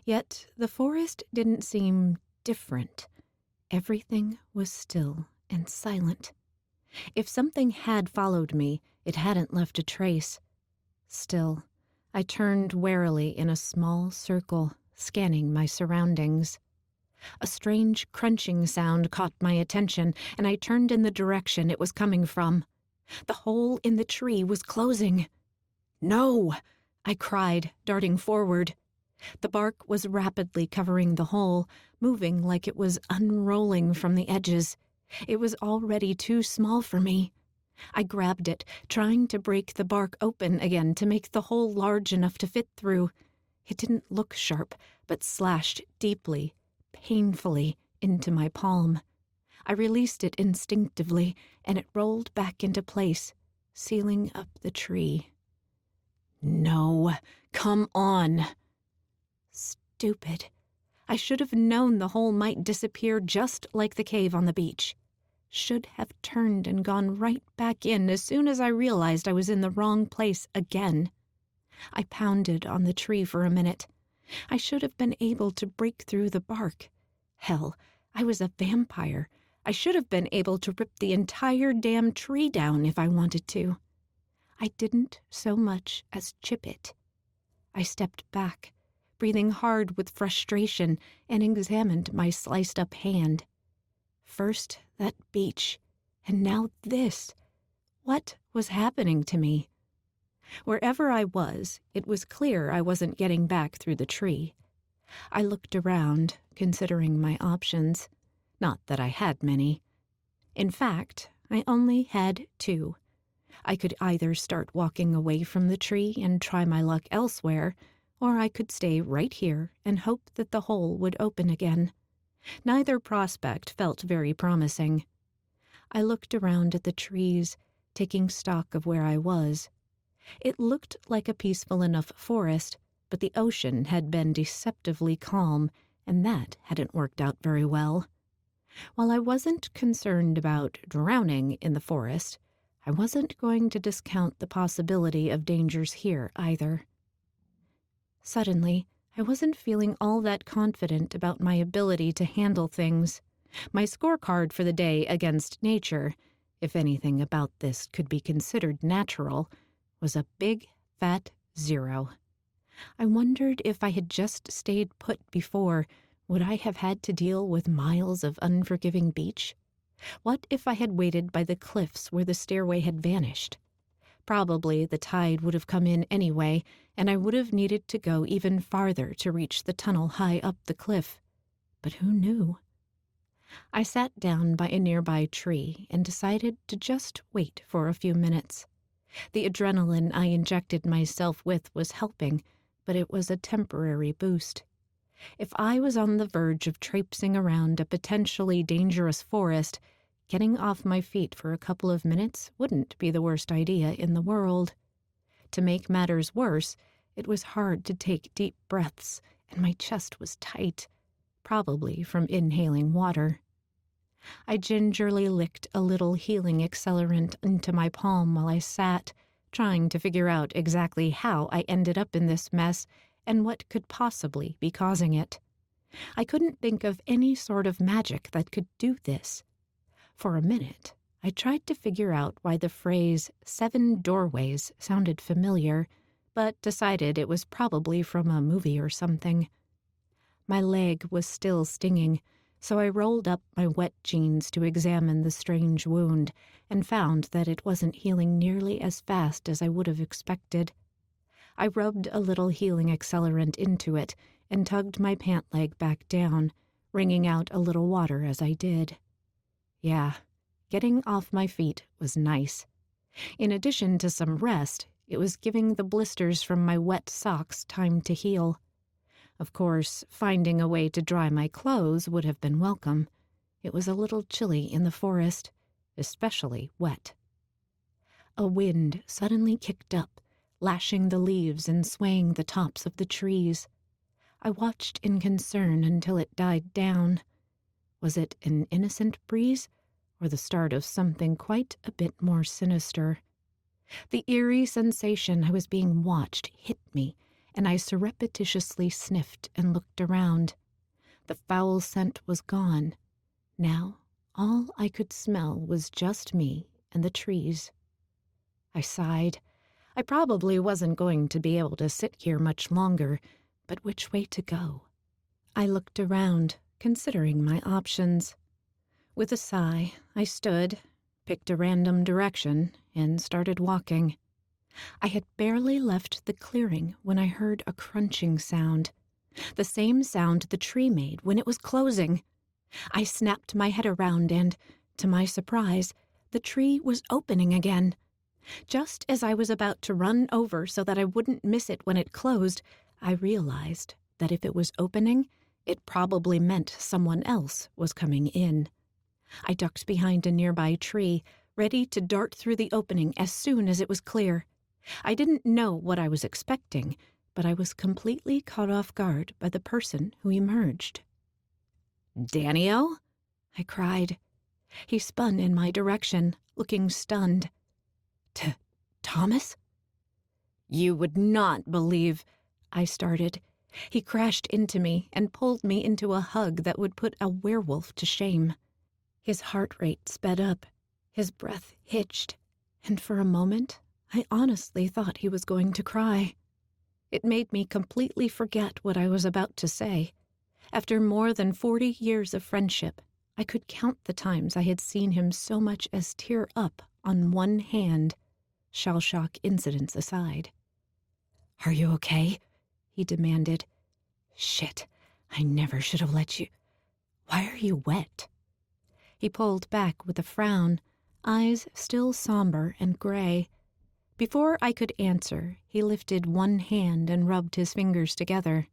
Yet the forest didn't seem different. Everything was still and silent. If something had followed me, it hadn't left a trace. Still, I turned warily in a small circle, scanning my surroundings. A strange crunching sound caught my attention, and I turned in the direction it was coming from. The hole in the tree was closing. "No!" I cried, darting forward. The bark was rapidly covering the hole, moving like it was unrolling from the edges. It was already too small for me. I grabbed it, trying to break the bark open again to make the hole large enough to fit through. It didn't look sharp, but slashed deeply, painfully, into my palm. I released it instinctively, and it rolled back into place, sealing up the tree. "No, come on." Stupid. I should have known the hole might disappear just like the cave on the beach. Should have turned and gone right back in as soon as I realized I was in the wrong place again. I pounded on the tree for a minute. I should have been able to break through the bark. Hell, I was a vampire. I should have been able to rip the entire damn tree down if I wanted to. I didn't so much as chip it. I stepped back, breathing hard with frustration, and examined my sliced-up hand. First that beach, and now this. What was happening to me? Wherever I was, it was clear I wasn't getting back through the tree. I looked around, considering my options. Not that I had many. In fact, I only had two. I could either start walking away from the tree and try my luck elsewhere, or I could stay right here and hope that the hole would open again. Neither prospect felt very promising. I looked around at the trees, taking stock of where I was. It looked like a peaceful enough forest, but the ocean had been deceptively calm, and that hadn't worked out very well. While I wasn't concerned about drowning in the forest, I wasn't going to discount the possibility of dangers here either. Suddenly, I wasn't feeling all that confident about my ability to handle things. My scorecard for the day against nature, if anything about this could be considered natural, was a big, fat 0. I wondered if I had just stayed put before, would I have had to deal with miles of unforgiving beach? What if I had waited by the cliffs where the stairway had vanished? Probably the tide would have come in anyway, and I would have needed to go even farther to reach the tunnel high up the cliff. But who knew? I sat down by a nearby tree and decided to just wait for a few minutes. The adrenaline I injected myself with was helping, but it was a temporary boost. If I was on the verge of traipsing around a potentially dangerous forest, getting off my feet for a couple of minutes wouldn't be the worst idea in the world. To make matters worse, it was hard to take deep breaths, and my chest was tight, probably from inhaling water. I gingerly licked a little healing accelerant into my palm while I sat, trying to figure out exactly how I ended up in this mess and what could possibly be causing it. I couldn't think of any sort of magic that could do this. For a minute, I tried to figure out why the phrase 7 doorways sounded familiar, but decided it was probably from a movie or something. My leg was still stinging, so I rolled up my wet jeans to examine the strange wound and found that it wasn't healing nearly as fast as I would have expected. I rubbed a little healing accelerant into it and tugged my pant leg back down, wringing out a little water as I did. Yeah, getting off my feet was nice. In addition to some rest, it was giving the blisters from my wet socks time to heal. Of course, finding a way to dry my clothes would have been welcome. It was a little chilly in the forest, especially wet. A wind suddenly kicked up, lashing the leaves and swaying the tops of the trees. I watched in concern until it died down. Was it an innocent breeze, or the start of something quite a bit more sinister? The eerie sensation I was being watched hit me, and I surreptitiously sniffed and looked around. The foul scent was gone. Now, all I could smell was just me and the trees. I sighed. I probably wasn't going to be able to sit here much longer, but which way to go? I looked around, considering my options. With a sigh, I stood, picked a random direction, and started walking. I had barely left the clearing when I heard a crunching sound. The same sound the tree made when it was closing. I snapped my head around and, to my surprise, the tree was opening again. Just as I was about to run over so that I wouldn't miss it when it closed, I realized that if it was opening, it probably meant someone else was coming in. I ducked behind a nearby tree, ready to dart through the opening as soon as it was clear. I didn't know what I was expecting, but I was completely caught off guard by the person who emerged. "Danny-O?" I cried. He spun in my direction, looking stunned. Thomas? "You would not believe," I started. He crashed into me and pulled me into a hug that would put a werewolf to shame. His heart rate sped up, his breath hitched, and for a moment, I honestly thought he was going to cry. It made me completely forget what I was about to say. After more than 40 years of friendship, I could count the times I had seen him so much as tear up on one hand, shell shock incidents aside. "Are you okay?" he demanded. "Shit, I never should have let you. Why are you wet?" He pulled back with a frown, eyes still somber and gray. Before I could answer, he lifted one hand and rubbed his fingers together.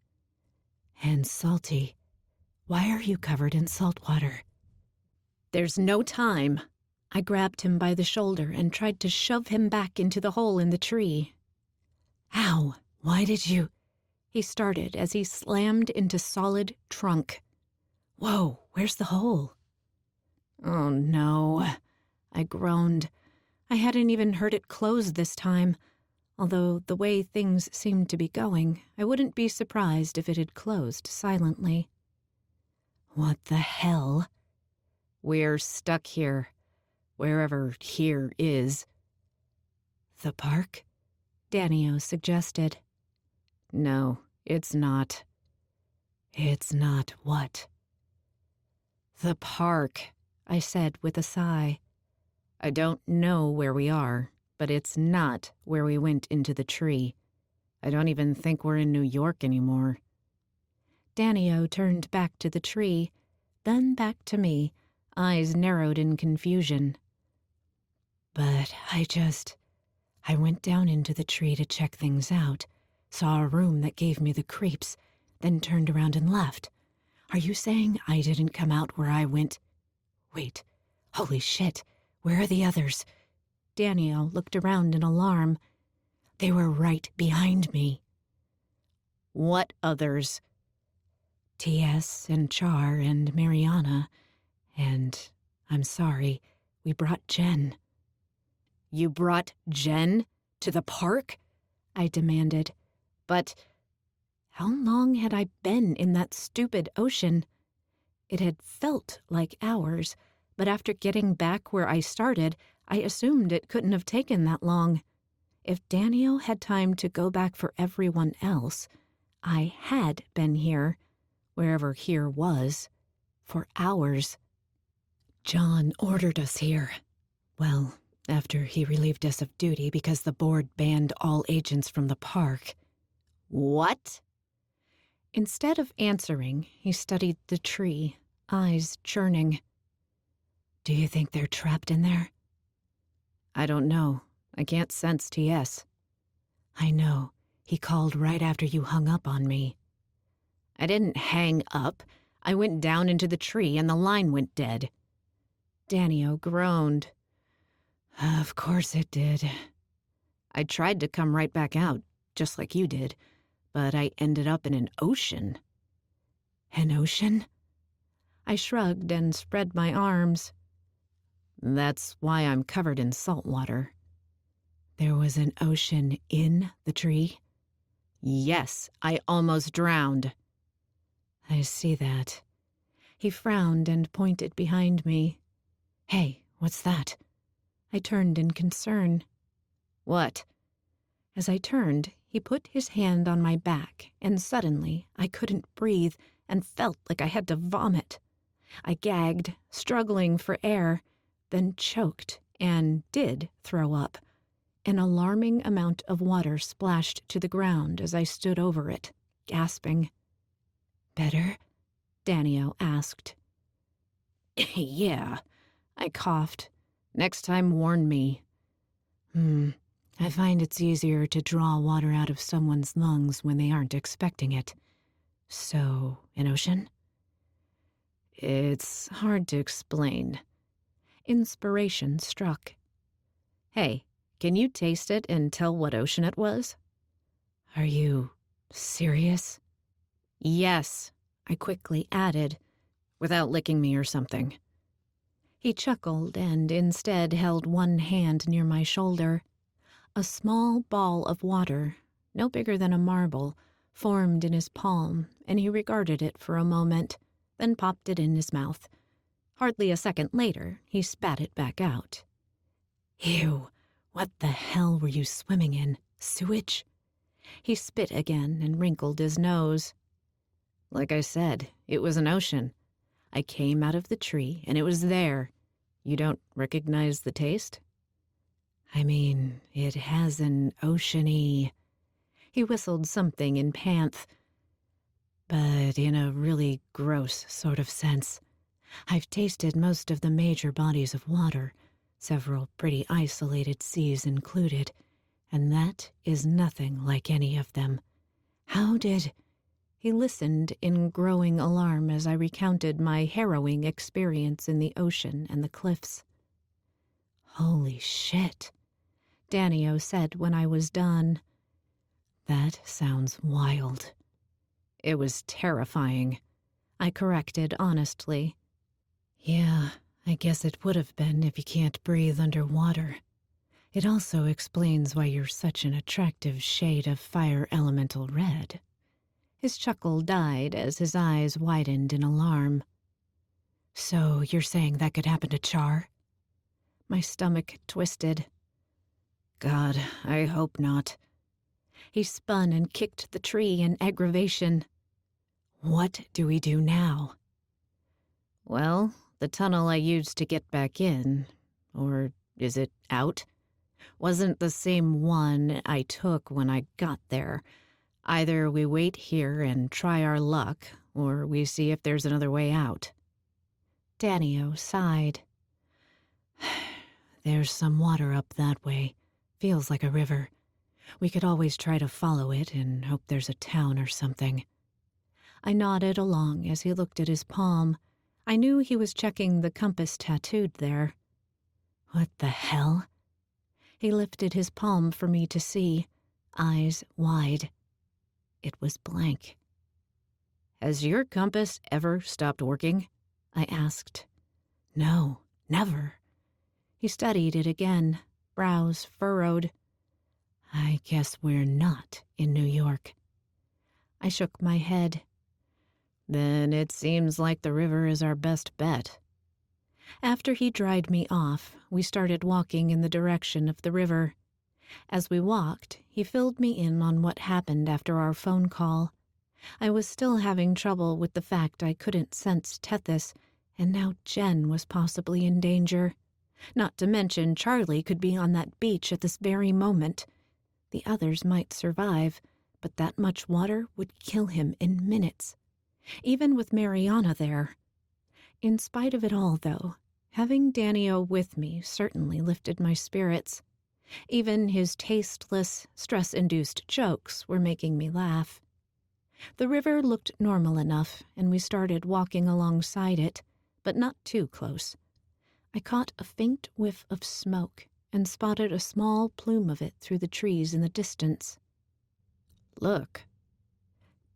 "And salty. Why are you covered in salt water?" "There's no time." I grabbed him by the shoulder and tried to shove him back into the hole in the tree. "Ow, why did you—" he started as he slammed into solid trunk. "Whoa, where's the hole?" "Oh no," I groaned. I hadn't even heard it close this time, although the way things seemed to be going, I wouldn't be surprised if it had closed silently. "What the hell?" "We're stuck here. Wherever here is." "The park?" Danny-O suggested. "No, it's not." "It's not what?" "The park," I said with a sigh. "I don't know where we are, but it's not where we went into the tree. I don't even think we're in New York anymore." Danny-O turned back to the tree, then back to me, eyes narrowed in confusion. "But I went down into the tree to check things out, saw a room that gave me the creeps, then turned around and left. Are you saying I didn't come out where I went? Wait, holy shit, where are the others?" Danny-O looked around in alarm. "They were right behind me." "What others?" "T.S. and Char and Mariana, and, I'm sorry, we brought Jen." "You brought Jen to the park?" I demanded. "But how long had I been in that stupid ocean?" It had felt like hours, but after getting back where I started, I assumed it couldn't have taken that long. If Danny-O had time to go back for everyone else, I had been here, wherever here was, for hours. "John ordered us here. Well, after he relieved us of duty because the board banned all agents from the park." "What?" Instead of answering, he studied the tree, eyes churning. "Do you think they're trapped in there?" "I don't know. I can't sense T.S. "I know. He called right after you hung up on me." "I didn't hang up. I went down into the tree and the line went dead." Danny-O groaned. "Of course it did." "I tried to come right back out, just like you did, but I ended up in an ocean." "An ocean?" I shrugged and spread my arms. "That's why I'm covered in salt water." "There was an ocean in the tree?" "Yes, I almost drowned." "I see that." He frowned and pointed behind me. "Hey, what's that?" I turned in concern. "What?" As I turned, He put his hand on my back, and suddenly I couldn't breathe and felt like I had to vomit. I gagged, struggling for air, then choked and did throw up. An alarming amount of water splashed to the ground as I stood over it, gasping. "Better?" Danio asked. "Yeah," I coughed. "Next time warn me." I find it's easier to draw water out of someone's lungs when they aren't expecting it. So, an ocean? It's hard to explain. Inspiration struck. Hey, can you taste it and tell what ocean it was? Are you serious? Yes, I quickly added, without licking me or something. He chuckled and instead held one hand near my shoulder. A small ball of water, no bigger than a marble, formed in his palm, and he regarded it for a moment, then popped it in his mouth. Hardly a second later, he spat it back out. Ew, what the hell were you swimming in? Sewage? He spit again and wrinkled his nose. Like I said, it was an ocean. I came out of the tree, and it was there. You don't recognize the taste? I mean, it has an oceany... He whistled something in Panth, but in a really gross sort of sense. I've tasted most of the major bodies of water, several pretty isolated seas included, and that is nothing like any of them. How did... He listened in growing alarm as I recounted my harrowing experience in the ocean and the cliffs. Holy shit, Danio said when I was done. That sounds wild. It was terrifying, I corrected honestly. Yeah, I guess it would have been if you can't breathe underwater. It also explains why you're such an attractive shade of fire elemental red. His chuckle died as his eyes widened in alarm. So you're saying that could happen to Char? My stomach twisted. God, I hope not. He spun and kicked the tree in aggravation. What do we do now? Well, the tunnel I used to get back in, or is it out, wasn't the same one I took when I got there. Either we wait here and try our luck, or we see if there's another way out. Danio sighed. There's some water up that way. Feels like a river. We could always try to follow it and hope there's a town or something. I nodded along as he looked at his palm. I knew he was checking the compass tattooed there. What the hell? He lifted his palm for me to see, eyes wide. It was blank. Has your compass ever stopped working? I asked. No, never. He studied it again, brows furrowed. I guess we're not in New York. I shook my head. Then it seems like the river is our best bet. After he dried me off, we started walking in the direction of the river. As we walked, he filled me in on what happened after our phone call. I was still having trouble with the fact I couldn't sense Tethys, and now Jen was possibly in danger. Not to mention Charlie could be on that beach at this very moment. The others might survive, but that much water would kill him in minutes, even with Mariana there. In spite of it all, though, having Danio with me certainly lifted my spirits. Even his tasteless, stress-induced jokes were making me laugh. The river looked normal enough, and we started walking alongside it, but not too close. I caught a faint whiff of smoke and spotted a small plume of it through the trees in the distance. Look.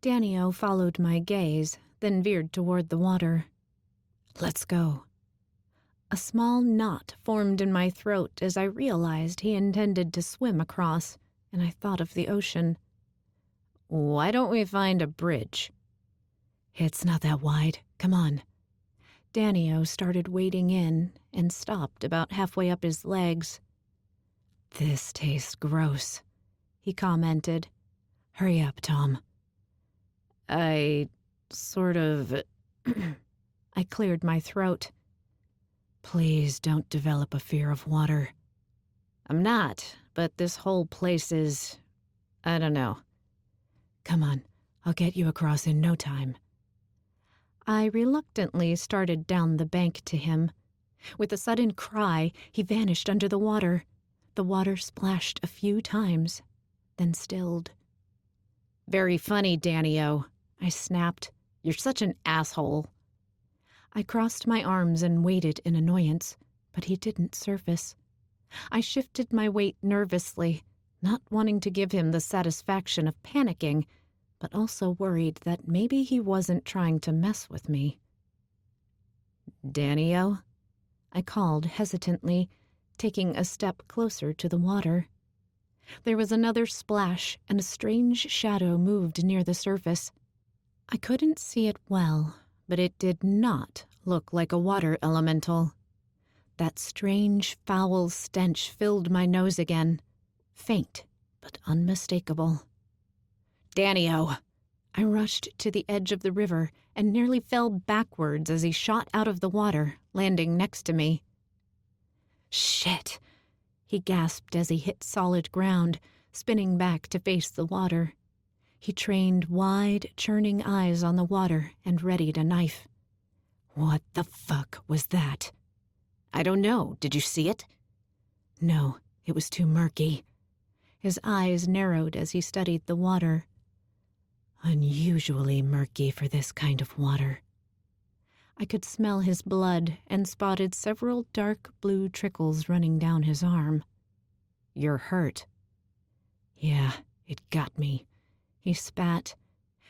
Danio followed my gaze, then veered toward the water. Let's go. A small knot formed in my throat as I realized he intended to swim across, and I thought of the ocean. Why don't we find a bridge? It's not that wide. Come on. Danio started wading in and stopped about halfway up his legs. This tastes gross, he commented, Hurry up, Tom. I sort of... I cleared my throat. Please don't develop a fear of water. I'm not, but this whole place is... I don't know. Come on, I'll get you across in no time. I reluctantly started down the bank to him. With a sudden cry, he vanished under the water. The water splashed a few times, then stilled. Very funny, Danny-O, I snapped. You're such an asshole. I crossed my arms and waited in annoyance, but he didn't surface. I shifted my weight nervously, not wanting to give him the satisfaction of panicking, but also worried that maybe he wasn't trying to mess with me. Danny-O? I called hesitantly, taking a step closer to the water. There was another splash, and a strange shadow moved near the surface. I couldn't see it well, but it did not look like a water elemental. That strange, foul stench filled my nose again, faint but unmistakable. Danny-O! I rushed to the edge of the river and nearly fell backwards as he shot out of the water, landing next to me. Shit! He gasped as he hit solid ground, spinning back to face the water. He trained wide, churning eyes on the water and readied a knife. What the fuck was that? I don't know. Did you see it? No, it was too murky. His eyes narrowed as he studied the water. Unusually murky for this kind of water. I could smell his blood and spotted several dark blue trickles running down his arm. You're hurt. Yeah, it got me. He spat.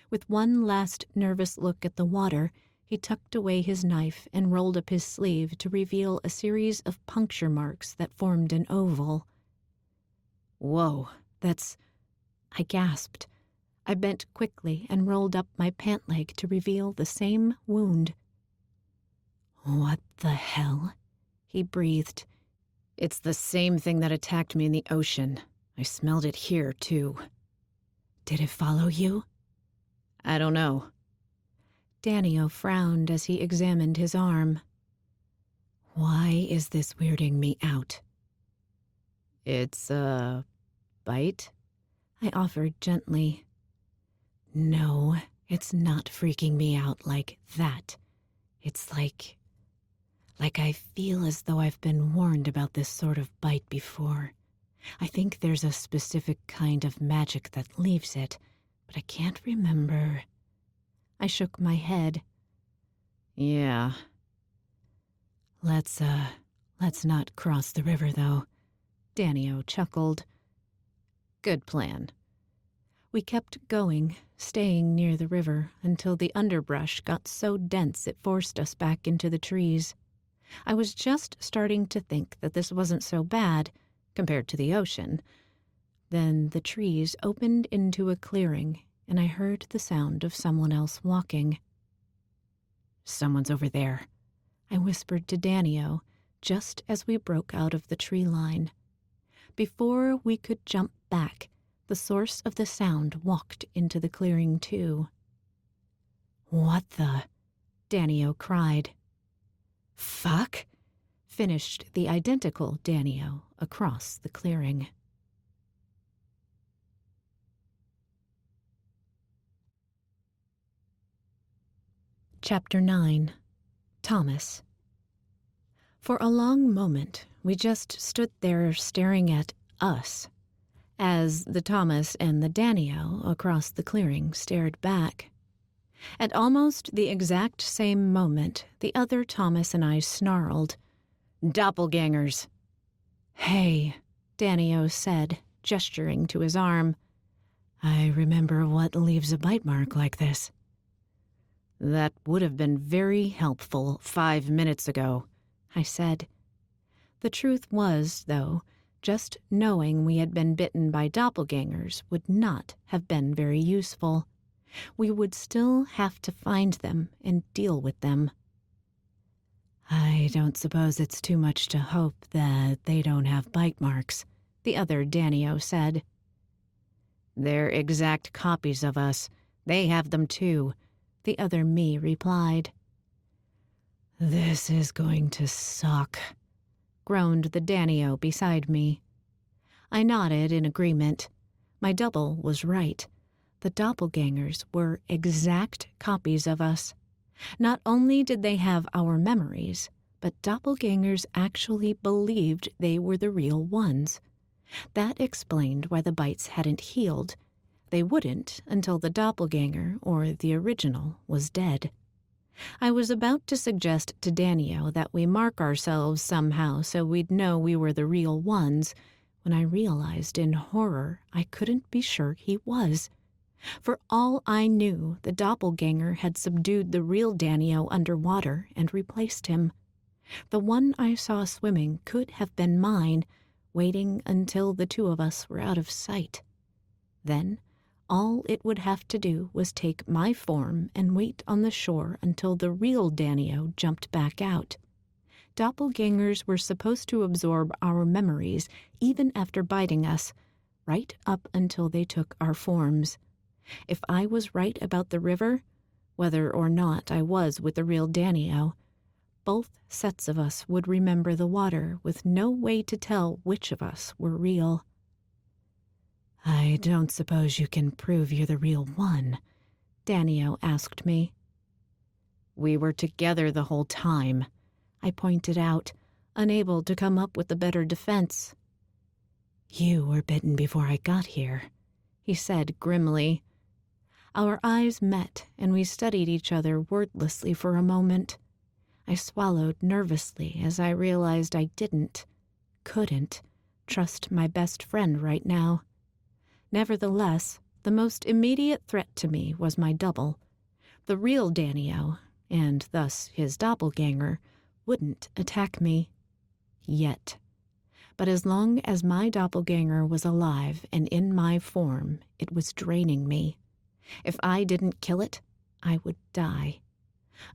With one last nervous look at the water, he tucked away his knife and rolled up his sleeve to reveal a series of puncture marks that formed an oval. Whoa, that's... I gasped. I bent quickly and rolled up my pant leg to reveal the same wound. What the hell? He breathed. It's the same thing that attacked me in the ocean. I smelled it here, too. Did it follow you? I don't know. Danny-O frowned as he examined his arm. Why is this weirding me out? It's a bite? I offered gently. No, it's not freaking me out like that. It's like I feel as though I've been warned about this sort of bite before. I think there's a specific kind of magic that leaves it, but I can't remember. I shook my head. Yeah. Let's not cross the river, though. Danny-O chuckled. Good plan. We kept going, staying near the river until the underbrush got so dense it forced us back into the trees. I was just starting to think that this wasn't so bad compared to the ocean. Then the trees opened into a clearing, and I heard the sound of someone else walking. Someone's over there, I whispered to Danny-O just as we broke out of the tree line. Before we could jump back, the source of the sound walked into the clearing too. What the? Danny-O cried. Fuck? Finished the identical Danny-O across the clearing. Chapter 9. Thomas. For a long moment, we just stood there staring at us, as the Thomas and the Danny-O across the clearing stared back. At almost the exact same moment, the other Thomas and I snarled. Doppelgangers. Hey, Danny-O said, gesturing to his arm. I remember what leaves a bite mark like this. That would have been very helpful 5 minutes ago, I said. The truth was, though, just knowing we had been bitten by doppelgangers would not have been very useful. We would still have to find them and deal with them. I don't suppose it's too much to hope that they don't have bite marks, the other Danny-O said. They're exact copies of us. They have them too, the other me replied. This is going to suck, groaned the Danio beside me. I nodded in agreement. My double was right. The doppelgangers were exact copies of us. Not only did they have our memories, but doppelgangers actually believed they were the real ones. That explained why the bites hadn't healed. They wouldn't until the doppelganger, or the original, was dead. I was about to suggest to Danio that we mark ourselves somehow so we'd know we were the real ones, when I realized in horror I couldn't be sure he was. For all I knew, the doppelganger had subdued the real Danio underwater and replaced him. The one I saw swimming could have been mine, waiting until the two of us were out of sight. Then, all it would have to do was take my form and wait on the shore until the real Danio jumped back out. Doppelgangers were supposed to absorb our memories even after biting us, right up until they took our forms. If I was right about the river, whether or not I was with the real Danio, both sets of us would remember the water with no way to tell which of us were real. I don't suppose you can prove you're the real one, Danio asked me. We were together the whole time, I pointed out, unable to come up with a better defense. You were bitten before I got here, he said grimly. Our eyes met, and we studied each other wordlessly for a moment. I swallowed nervously as I realized I couldn't, trust my best friend right now. Nevertheless, the most immediate threat to me was my double. The real Danio, and thus his doppelganger, wouldn't attack me. Yet. But as long as my doppelganger was alive and in my form, it was draining me. If I didn't kill it, I would die.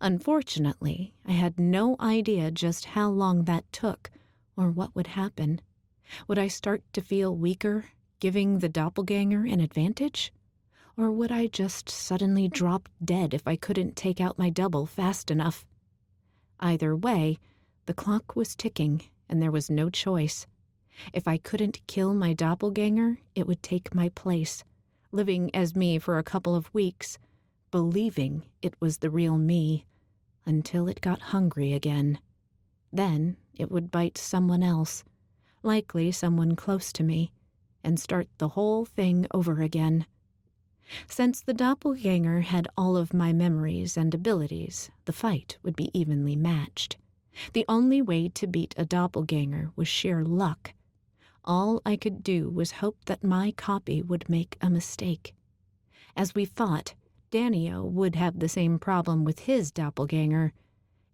Unfortunately, I had no idea just how long that took, or what would happen. Would I start to feel weaker, giving the doppelganger an advantage? Or would I just suddenly drop dead if I couldn't take out my double fast enough? Either way, the clock was ticking, and there was no choice. If I couldn't kill my doppelganger, it would take my place, living as me for a couple of weeks, believing it was the real me, until it got hungry again. Then it would bite someone else, likely someone close to me, and start the whole thing over again. Since the doppelganger had all of my memories and abilities, the fight would be evenly matched. The only way to beat a doppelganger was sheer luck. All I could do was hope that my copy would make a mistake. As we fought, Danio would have the same problem with his doppelganger.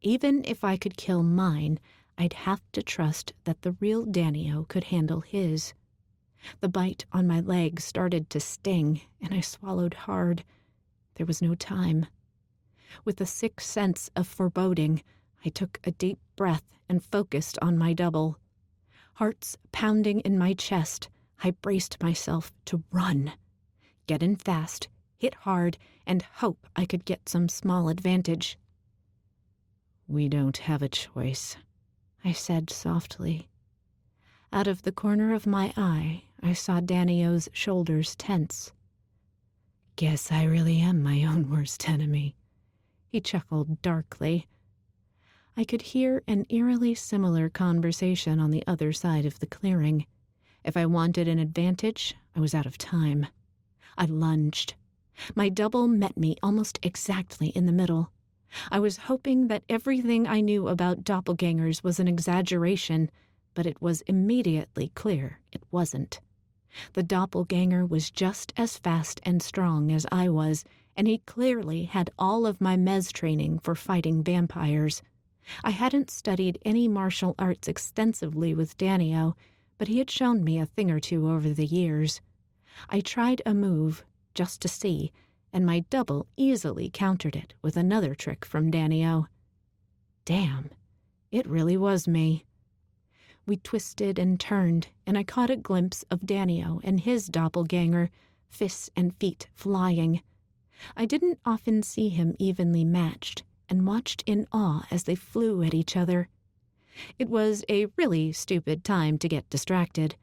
Even if I could kill mine, I'd have to trust that the real Danio could handle his. The bite on my leg started to sting, and I swallowed hard. There was no time. With a sick sense of foreboding, I took a deep breath and focused on my double. Hearts pounding in my chest, I braced myself to run. Get in fast, hit hard, and hope I could get some small advantage. We don't have a choice, I said softly. Out of the corner of my eye, I saw Danio's shoulders tense. Guess I really am my own worst enemy, he chuckled darkly. I could hear an eerily similar conversation on the other side of the clearing. If I wanted an advantage, I was out of time. I lunged. My double met me almost exactly in the middle. I was hoping that everything I knew about doppelgangers was an exaggeration, but it was immediately clear it wasn't. The doppelganger was just as fast and strong as I was, and he clearly had all of my mez training for fighting vampires. I hadn't studied any martial arts extensively with Danio, but he had shown me a thing or two over the years. I tried a move, just to see, and my double easily countered it with another trick from Danio. Damn, it really was me. We twisted and turned, and I caught a glimpse of Danio and his doppelganger, fists and feet flying. I didn't often see him evenly matched, and watched in awe as they flew at each other. It was a really stupid time to get distracted.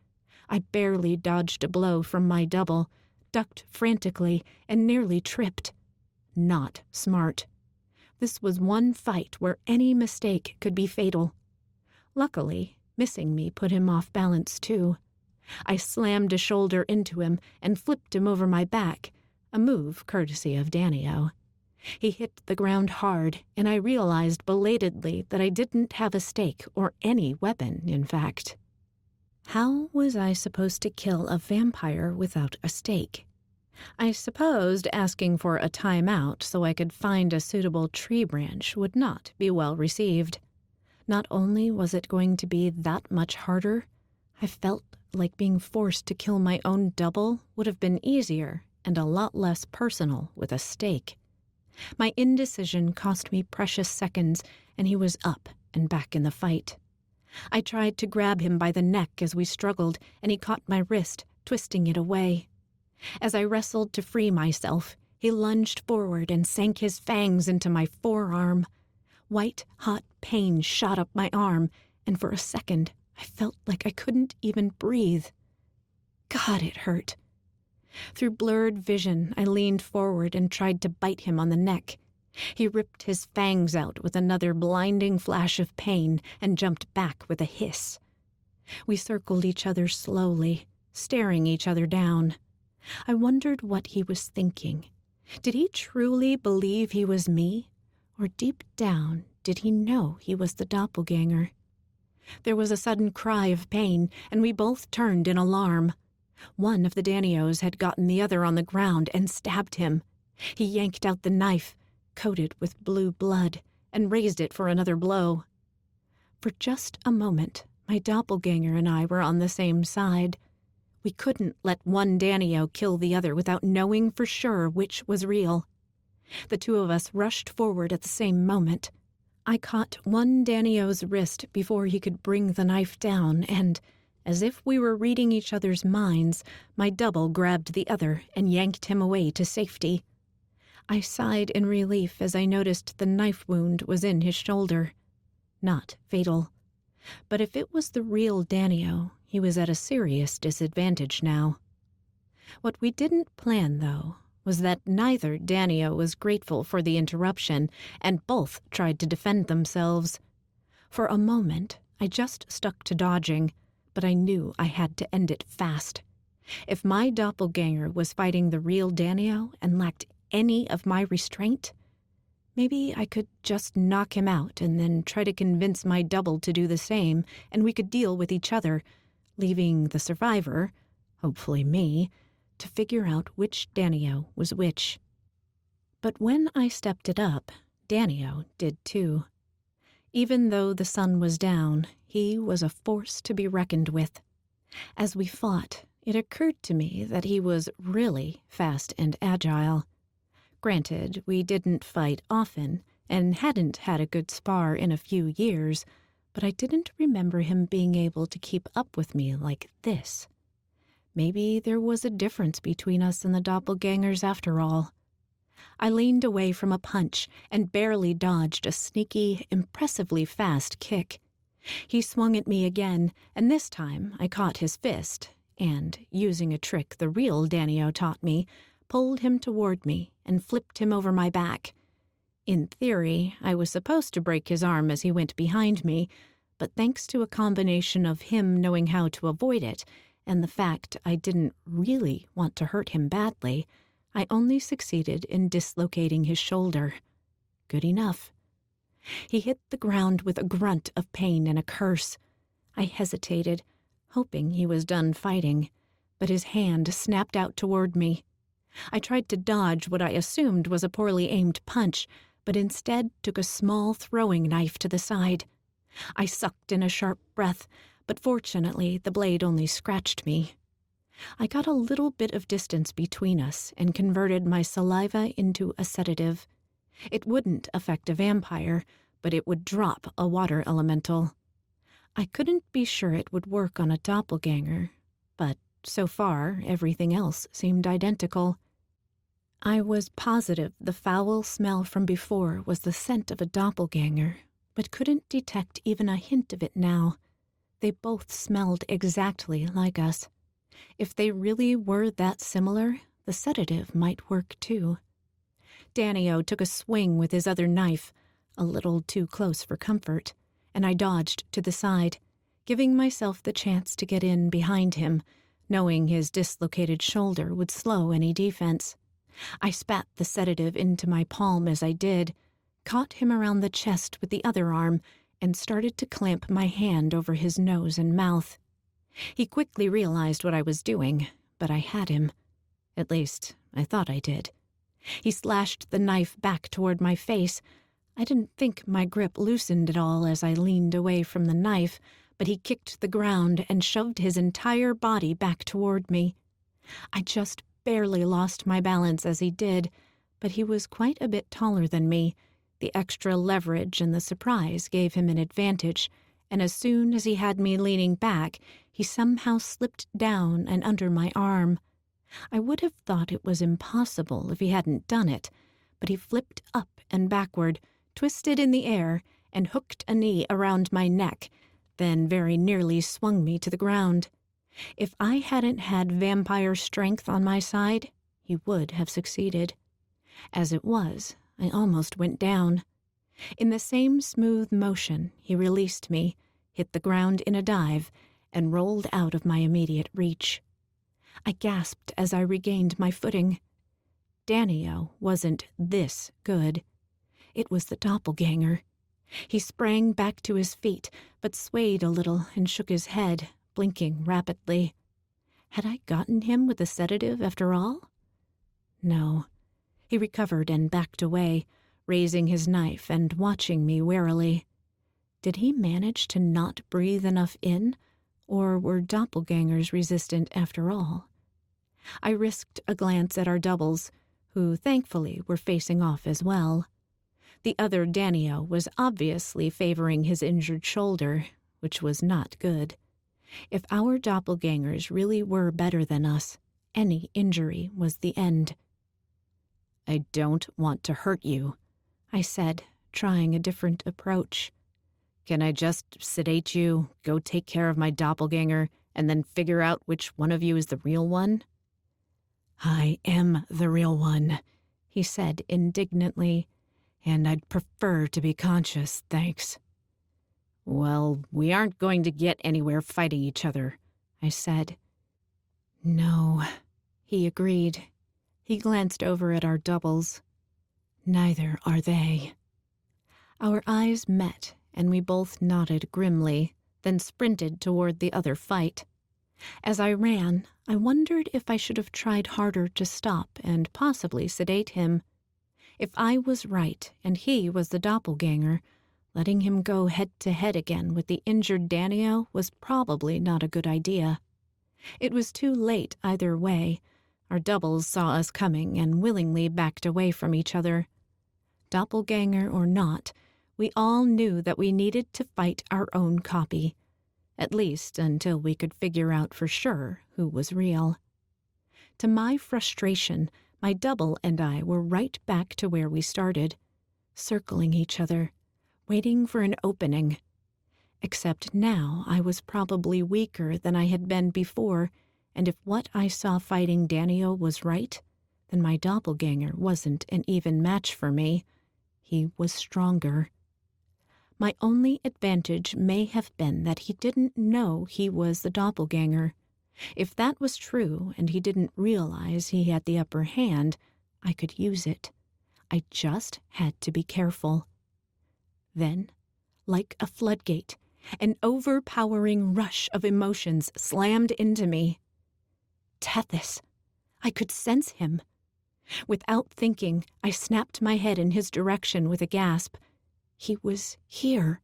I barely dodged a blow from my double, ducked frantically, and nearly tripped. Not smart. This was one fight where any mistake could be fatal. Luckily, missing me put him off balance too. I slammed a shoulder into him and flipped him over my back, a move courtesy of Danio. He hit the ground hard, and I realized belatedly that I didn't have a stake or any weapon, in fact. How was I supposed to kill a vampire without a stake? I supposed asking for a timeout so I could find a suitable tree branch would not be well received. Not only was it going to be that much harder, I felt like being forced to kill my own double would have been easier and a lot less personal with a stake. My indecision cost me precious seconds, and he was up and back in the fight. I tried to grab him by the neck as we struggled, and he caught my wrist, twisting it away. As I wrestled to free myself, he lunged forward and sank his fangs into my forearm. White, hot pain shot up my arm, and for a second, I felt like I couldn't even breathe. God, it hurt. Through blurred vision, I leaned forward and tried to bite him on the neck. He ripped his fangs out with another blinding flash of pain and jumped back with a hiss. We circled each other slowly, staring each other down. I wondered what he was thinking. Did he truly believe he was me? Or deep down, did he know he was the doppelganger? There was a sudden cry of pain, and we both turned in alarm. One of the Danios had gotten the other on the ground and stabbed him. He yanked out the knife, coated with blue blood, and raised it for another blow. For just a moment, my doppelganger and I were on the same side. We couldn't let one Danio kill the other without knowing for sure which was real. The two of us rushed forward at the same moment. I caught one Danio's wrist before he could bring the knife down, and, as if we were reading each other's minds, my double grabbed the other and yanked him away to safety. I sighed in relief as I noticed the knife wound was in his shoulder. Not fatal. But if it was the real Danio, he was at a serious disadvantage now. What we didn't plan, though, was that neither Danio was grateful for the interruption, and both tried to defend themselves. For a moment, I just stuck to dodging, but I knew I had to end it fast. If my doppelganger was fighting the real Danio and lacked any of my restraint, maybe I could just knock him out and then try to convince my double to do the same, and we could deal with each other, leaving the survivor, hopefully me, to figure out which Danio was which. But when I stepped it up, Danio did too. Even though the sun was down, he was a force to be reckoned with. As we fought, it occurred to me that he was really fast and agile. Granted, we didn't fight often, and hadn't had a good spar in a few years, but I didn't remember him being able to keep up with me like this. Maybe there was a difference between us and the doppelgangers after all. I leaned away from a punch and barely dodged a sneaky, impressively fast kick. He swung at me again, and this time I caught his fist, and, using a trick the real Danio taught me, pulled him toward me and flipped him over my back. In theory, I was supposed to break his arm as he went behind me, but thanks to a combination of him knowing how to avoid it and the fact I didn't really want to hurt him badly, I only succeeded in dislocating his shoulder. Good enough. He hit the ground with a grunt of pain and a curse. I hesitated, hoping he was done fighting, but his hand snapped out toward me. I tried to dodge what I assumed was a poorly aimed punch, but instead took a small throwing knife to the side. I sucked in a sharp breath, but fortunately the blade only scratched me. I got a little bit of distance between us and converted my saliva into a sedative. It wouldn't affect a vampire, but it would drop a water elemental. I couldn't be sure it would work on a doppelganger, but so far everything else seemed identical. I was positive the foul smell from before was the scent of a doppelganger, but couldn't detect even a hint of it now. They both smelled exactly like us. If they really were that similar, the sedative might work too. Danny-O took a swing with his other knife, a little too close for comfort, and I dodged to the side, giving myself the chance to get in behind him, knowing his dislocated shoulder would slow any defense. I spat the sedative into my palm as I did, caught him around the chest with the other arm, and started to clamp my hand over his nose and mouth. He quickly realized what I was doing, but I had him. At least, I thought I did. He slashed the knife back toward my face. I didn't think my grip loosened at all as I leaned away from the knife, but he kicked the ground and shoved his entire body back toward me. I just barely lost my balance as he did, but he was quite a bit taller than me. The extra leverage and the surprise gave him an advantage, and as soon as he had me leaning back, he somehow slipped down and under my arm. I would have thought it was impossible if he hadn't done it, but he flipped up and backward, twisted in the air, and hooked a knee around my neck, then very nearly swung me to the ground. If I hadn't had vampire strength on my side, he would have succeeded. As it was, I almost went down. In the same smooth motion, he released me, hit the ground in a dive, and rolled out of my immediate reach. I gasped as I regained my footing. Danny-O wasn't this good. It was the doppelganger. He sprang back to his feet, but swayed a little and shook his head, blinking rapidly. Had I gotten him with a sedative after all? No. He recovered and backed away, raising his knife and watching me warily. Did he manage to not breathe enough in, or were doppelgangers resistant after all? I risked a glance at our doubles, who thankfully were facing off as well. The other Danny-O was obviously favoring his injured shoulder, which was not good. If our doppelgangers really were better than us, any injury was the end. "I don't want to hurt you," I said, trying a different approach. "Can I just sedate you, go take care of my doppelganger, and then figure out which one of you is the real one?" "I am the real one," he said indignantly, "and I'd prefer to be conscious, thanks." "Well, we aren't going to get anywhere fighting each other," I said. "No," he agreed. He glanced over at our doubles. "Neither are they." Our eyes met, and we both nodded grimly, then sprinted toward the other fight. As I ran, I wondered if I should have tried harder to stop and possibly sedate him. If I was right and he was the doppelganger, letting him go head-to-head again with the injured Danny-O was probably not a good idea. It was too late either way. Our doubles saw us coming and willingly backed away from each other. Doppelganger or not, we all knew that we needed to fight our own copy, at least until we could figure out for sure who was real. To my frustration, my double and I were right back to where we started, circling each other, waiting for an opening. Except now I was probably weaker than I had been before, and if what I saw fighting Danny-O was right, then my doppelganger wasn't an even match for me. He was stronger. My only advantage may have been that he didn't know he was the doppelganger. If that was true and he didn't realize he had the upper hand, I could use it. I just had to be careful. Then, like a floodgate, an overpowering rush of emotions slammed into me. Tethys. I could sense him. Without thinking, I snapped my head in his direction with a gasp. He was here.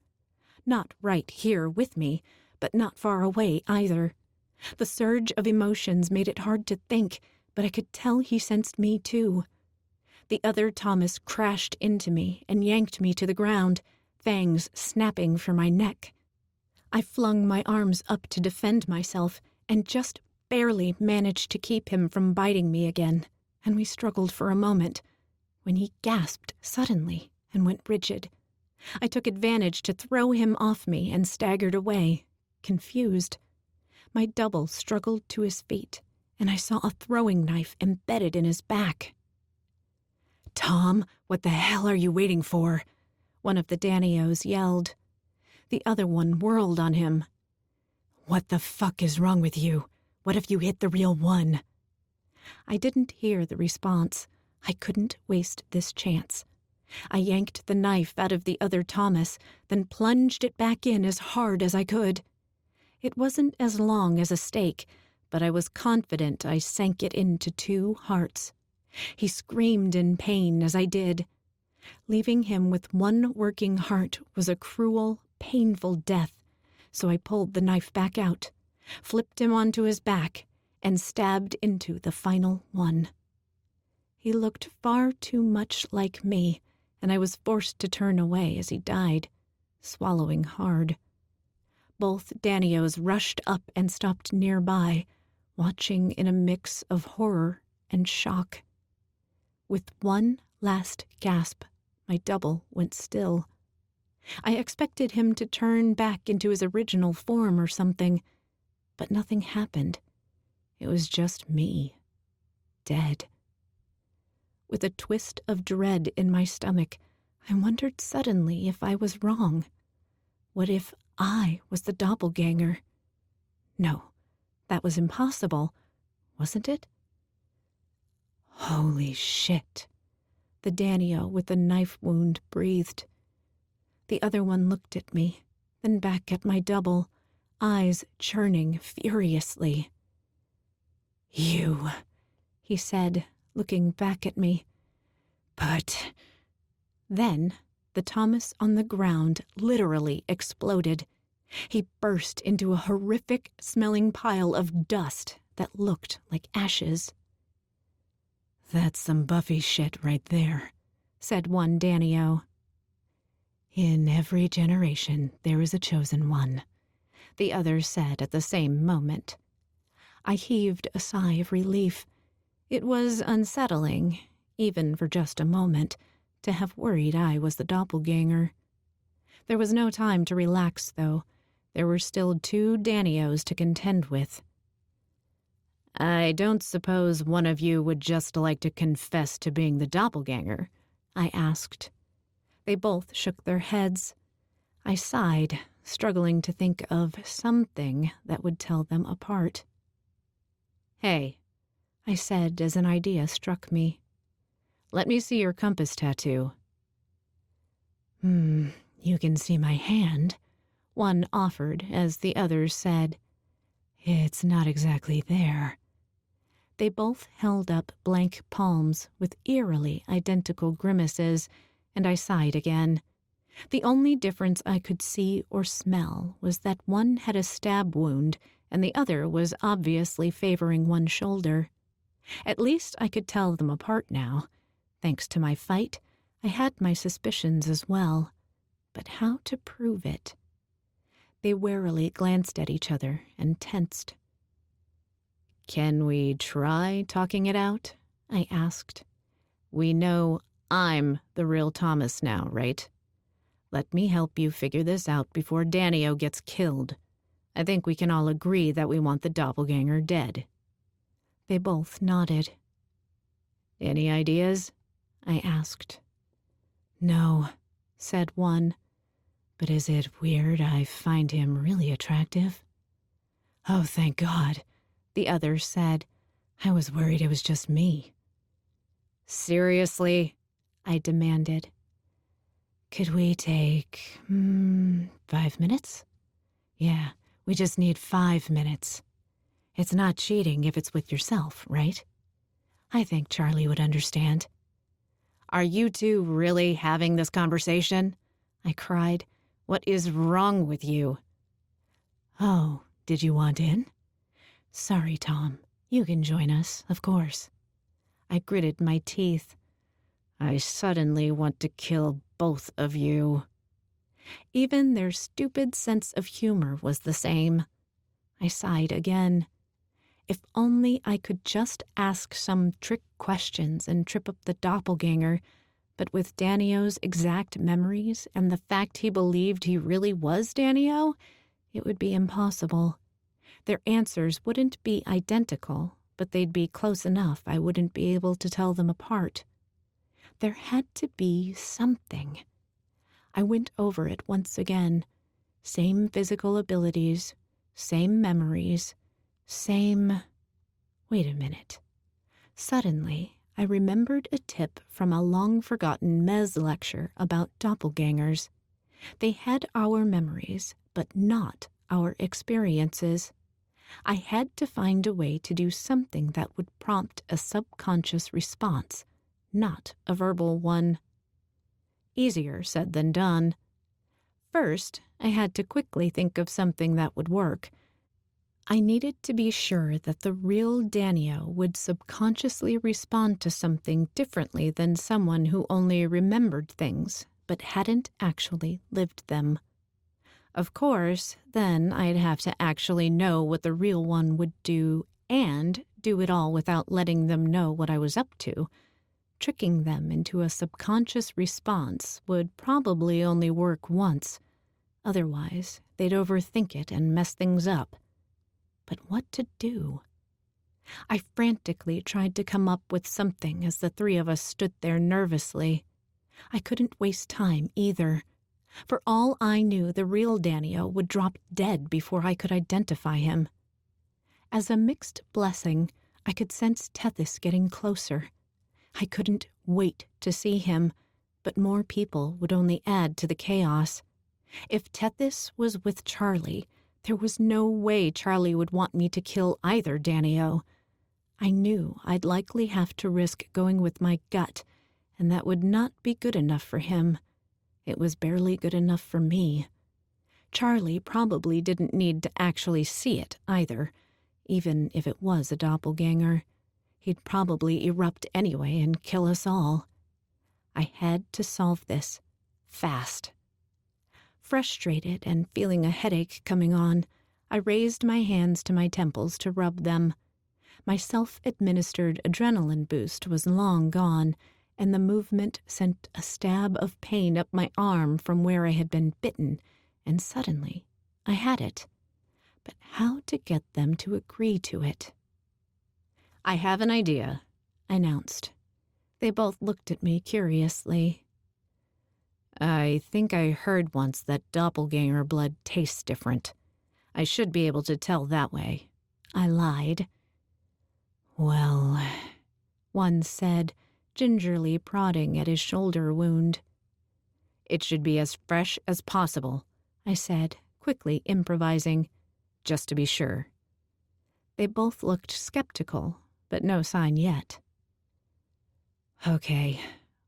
Not right here with me, but not far away either. The surge of emotions made it hard to think, but I could tell he sensed me too. The other Thomas crashed into me and yanked me to the ground, fangs snapping for my neck. I flung my arms up to defend myself and just barely managed to keep him from biting me again, and we struggled for a moment, when he gasped suddenly and went rigid. I took advantage to throw him off me and staggered away, confused. My double struggled to his feet, and I saw a throwing knife embedded in his back. "Tom, what the hell are you waiting for?" one of the Danios yelled. The other one whirled on him. "What the fuck is wrong with you? What if you hit the real one?" I didn't hear the response. I couldn't waste this chance. I yanked the knife out of the other Thomas, then plunged it back in as hard as I could. It wasn't as long as a stake, but I was confident I sank it into 2 hearts. He screamed in pain as I did. Leaving him with 1 working heart was a cruel, painful death, so I pulled the knife back out, flipped him onto his back, and stabbed into the final one. He looked far too much like me, and I was forced to turn away as he died, swallowing hard. Both Danios rushed up and stopped nearby, watching in a mix of horror and shock. With one last gasp, my double went still. I expected him to turn back into his original form or something, but nothing happened. It was just me, dead. With a twist of dread in my stomach, I wondered suddenly if I was wrong. What if I was the doppelganger? No, that was impossible, wasn't it? "Holy shit," the Danio with the knife wound breathed. The other one looked at me, then back at my double, eyes churning furiously. "You," he said, looking back at me. "But—" Then the Thomas on the ground literally exploded. He burst into a horrific-smelling pile of dust that looked like ashes. "That's some Buffy shit right there," said one Danio. "In every generation there is a chosen one," the other said at the same moment. I heaved a sigh of relief. It was unsettling, even for just a moment, to have worried I was the doppelganger. There was no time to relax, though. There were still 2 Danios to contend with. "I don't suppose one of you would just like to confess to being the doppelganger?" I asked. They both shook their heads. I sighed, struggling to think of something that would tell them apart. "Hey," I said as an idea struck me. "Let me see your compass tattoo." You can see my hand," one offered as the others said. "It's not exactly there." They both held up blank palms with eerily identical grimaces, and I sighed again. The only difference I could see or smell was that one had a stab wound and the other was obviously favoring one shoulder. At least I could tell them apart now. Thanks to my fight, I had my suspicions as well. But how to prove it? They warily glanced at each other and tensed. "Can we try talking it out?" I asked. "We know I'm the real Thomas now, right? Let me help you figure this out before Danio gets killed. I think we can all agree that we want the doppelganger dead." They both nodded. "Any ideas?" I asked. "No," said one. "But is it weird I find him really attractive?" "Oh, thank God," the other said. "I was worried it was just me." "Seriously?" I demanded. "Could we take 5 minutes? Yeah, we just need 5 minutes. It's not cheating if it's with yourself, right? I think Charlie would understand." "Are you two really having this conversation?" I cried. "What is wrong with you?" "Oh, did you want in? Sorry, Tom. You can join us, of course." I gritted my teeth. "I suddenly want to kill both of you." Even their stupid sense of humor was the same. I sighed again. If only I could just ask some trick questions and trip up the doppelganger, but with Danio's exact memories and the fact he believed he really was Danio, it would be impossible. Their answers wouldn't be identical, but they'd be close enough I wouldn't be able to tell them apart. There had to be something. I went over it once again. Same physical abilities, same memories, same... Wait a minute. Suddenly, I remembered a tip from a long-forgotten Mez lecture about doppelgangers. They had our memories, but not our experiences. I had to find a way to do something that would prompt a subconscious response, not a verbal one. Easier said than done. First, I had to quickly think of something that would work. I needed to be sure that the real Danio would subconsciously respond to something differently than someone who only remembered things but hadn't actually lived them. Of course, then I'd have to actually know what the real one would do and do it all without letting them know what I was up to. Tricking them into a subconscious response would probably only work once. Otherwise, they'd overthink it and mess things up. But what to do? I frantically tried to come up with something as the three of us stood there nervously. I couldn't waste time either. For all I knew, the real Danio would drop dead before I could identify him. As a mixed blessing, I could sense Tethys getting closer. I couldn't wait to see him, but more people would only add to the chaos. If Tethys was with Charlie, there was no way Charlie would want me to kill either Danio. I knew I'd likely have to risk going with my gut, and that would not be good enough for him. It was barely good enough for me. Charlie probably didn't need to actually see it either, even if it was a doppelganger. He'd probably erupt anyway and kill us all. I had to solve this, fast. Frustrated and feeling a headache coming on, I raised my hands to my temples to rub them. My self-administered adrenaline boost was long gone, and the movement sent a stab of pain up my arm from where I had been bitten, and suddenly I had it. But how to get them to agree to it? "I have an idea," I announced. They both looked at me curiously. "I think I heard once that doppelganger blood tastes different. I should be able to tell that way," I lied. "Well," one said, gingerly prodding at his shoulder wound. "It should be as fresh as possible," I said, quickly improvising, just to be sure. They both looked skeptical, but no sign yet. "Okay,"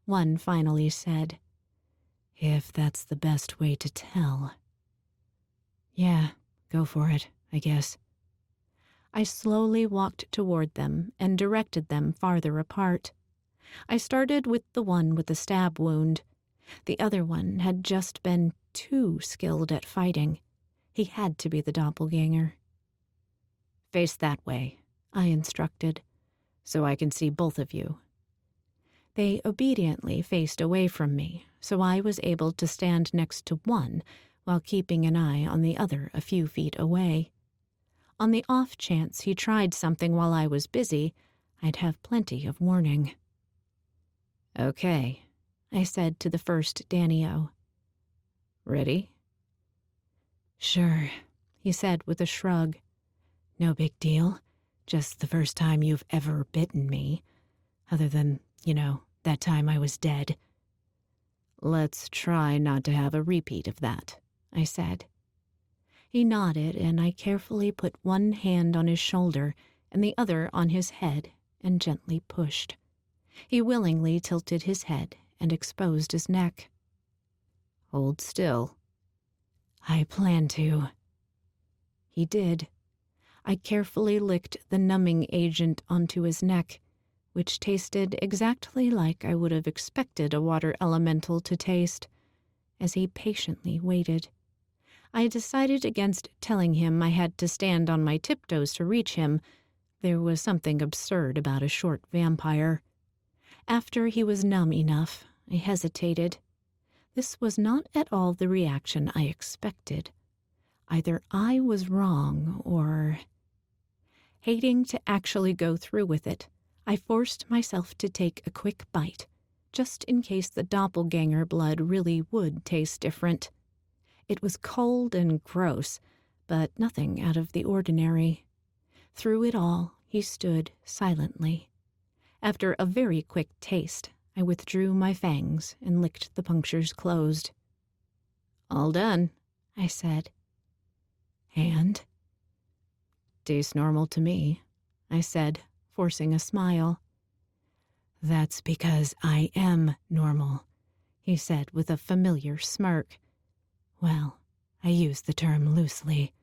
one finally said. "If that's the best way to tell." "Yeah, go for it, I guess." I slowly walked toward them and directed them farther apart. I started with the one with the stab wound. The other one had just been too skilled at fighting. He had to be the doppelganger. "Face that way," I instructed, "so I can see both of you." They obediently faced away from me, so I was able to stand next to one while keeping an eye on the other a few feet away. On the off chance he tried something while I was busy, I'd have plenty of warning. "Okay," I said to the first Danio. "Ready?" "Sure," he said with a shrug. "No big deal. Just the first time you've ever bitten me. Other than, that time I was dead." "Let's try not to have a repeat of that," I said. He nodded, and I carefully put one hand on his shoulder and the other on his head and gently pushed. He willingly tilted his head and exposed his neck. "Hold still." "I plan to." He did. I carefully licked the numbing agent onto his neck, which tasted exactly like I would have expected a water elemental to taste, as he patiently waited. I decided against telling him I had to stand on my tiptoes to reach him, There was something absurd about a short vampire. After he was numb enough, I hesitated. This was not at all the reaction I expected. Either I was wrong, or... Hating to actually go through with it, I forced myself to take a quick bite, just in case the doppelganger blood really would taste different. It was cold and gross, but nothing out of the ordinary. Through it all, he stood silently. After a very quick taste, I withdrew my fangs and licked the punctures closed. "All done," I said. "And?" "Tastes normal to me," I said, forcing a smile. "That's because I am normal," he said with a familiar smirk. "Well, I use the term loosely."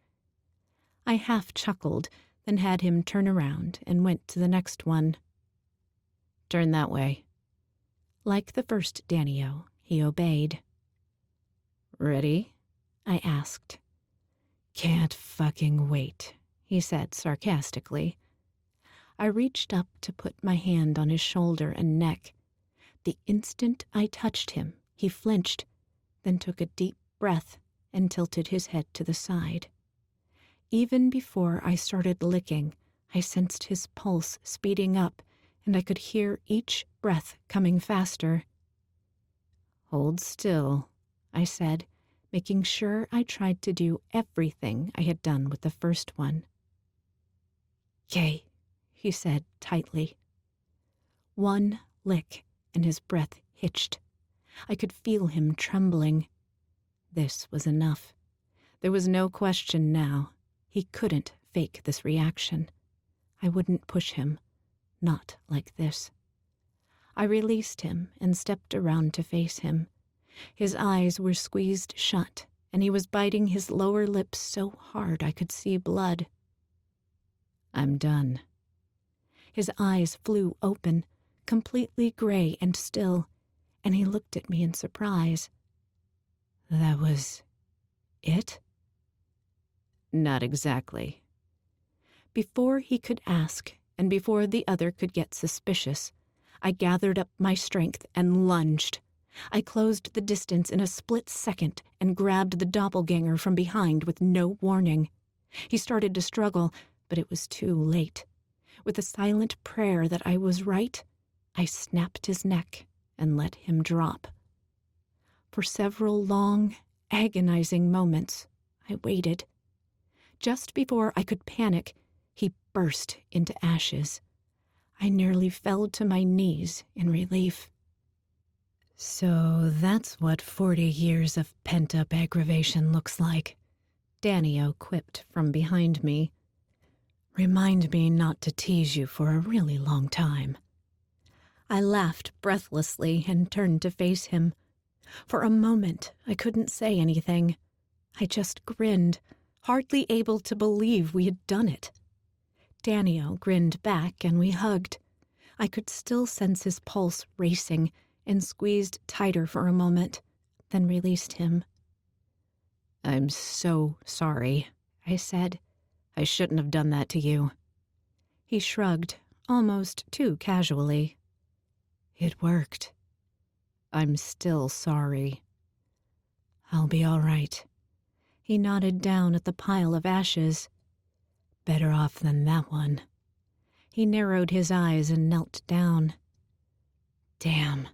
I half chuckled, then had him turn around and went to the next one. "Turn that way." Like the first Danio, he obeyed. "Ready?" I asked. "Can't fucking wait," he said sarcastically. I reached up to put my hand on his shoulder and neck. The instant I touched him, he flinched, then took a deep breath and tilted his head to the side. Even before I started licking, I sensed his pulse speeding up, and I could hear each breath coming faster. "Hold still," I said, making sure I tried to do everything I had done with the first one. "'Kay," he said tightly. One lick, and his breath hitched. I could feel him trembling. This was enough. There was no question now. He couldn't fake this reaction. I wouldn't push him. Not like this. I released him and stepped around to face him. His eyes were squeezed shut, and he was biting his lower lip so hard I could see blood. "I'm done." His eyes flew open, completely gray and still, and he looked at me in surprise. "That was it?" "Not exactly." Before he could ask, and before the other could get suspicious, I gathered up my strength and lunged. I closed the distance in a split second and grabbed the doppelganger from behind with no warning. He started to struggle, but it was too late. With a silent prayer that I was right, I snapped his neck and let him drop. For several long, agonizing moments, I waited. Just before I could panic, he burst into ashes. I nearly fell to my knees in relief. "So that's what 40 years of pent-up aggravation looks like," Danio quipped from behind me. "Remind me not to tease you for a really long time." I laughed breathlessly and turned to face him. For a moment, I couldn't say anything. I just grinned, hardly able to believe we had done it. Danio grinned back and we hugged. I could still sense his pulse racing and squeezed tighter for a moment, then released him. "I'm so sorry," I said. "I shouldn't have done that to you." He shrugged, almost too casually. "It worked." "I'm still sorry." "I'll be all right." He nodded down at the pile of ashes. "Better off than that one." He narrowed his eyes and knelt down. "Damn,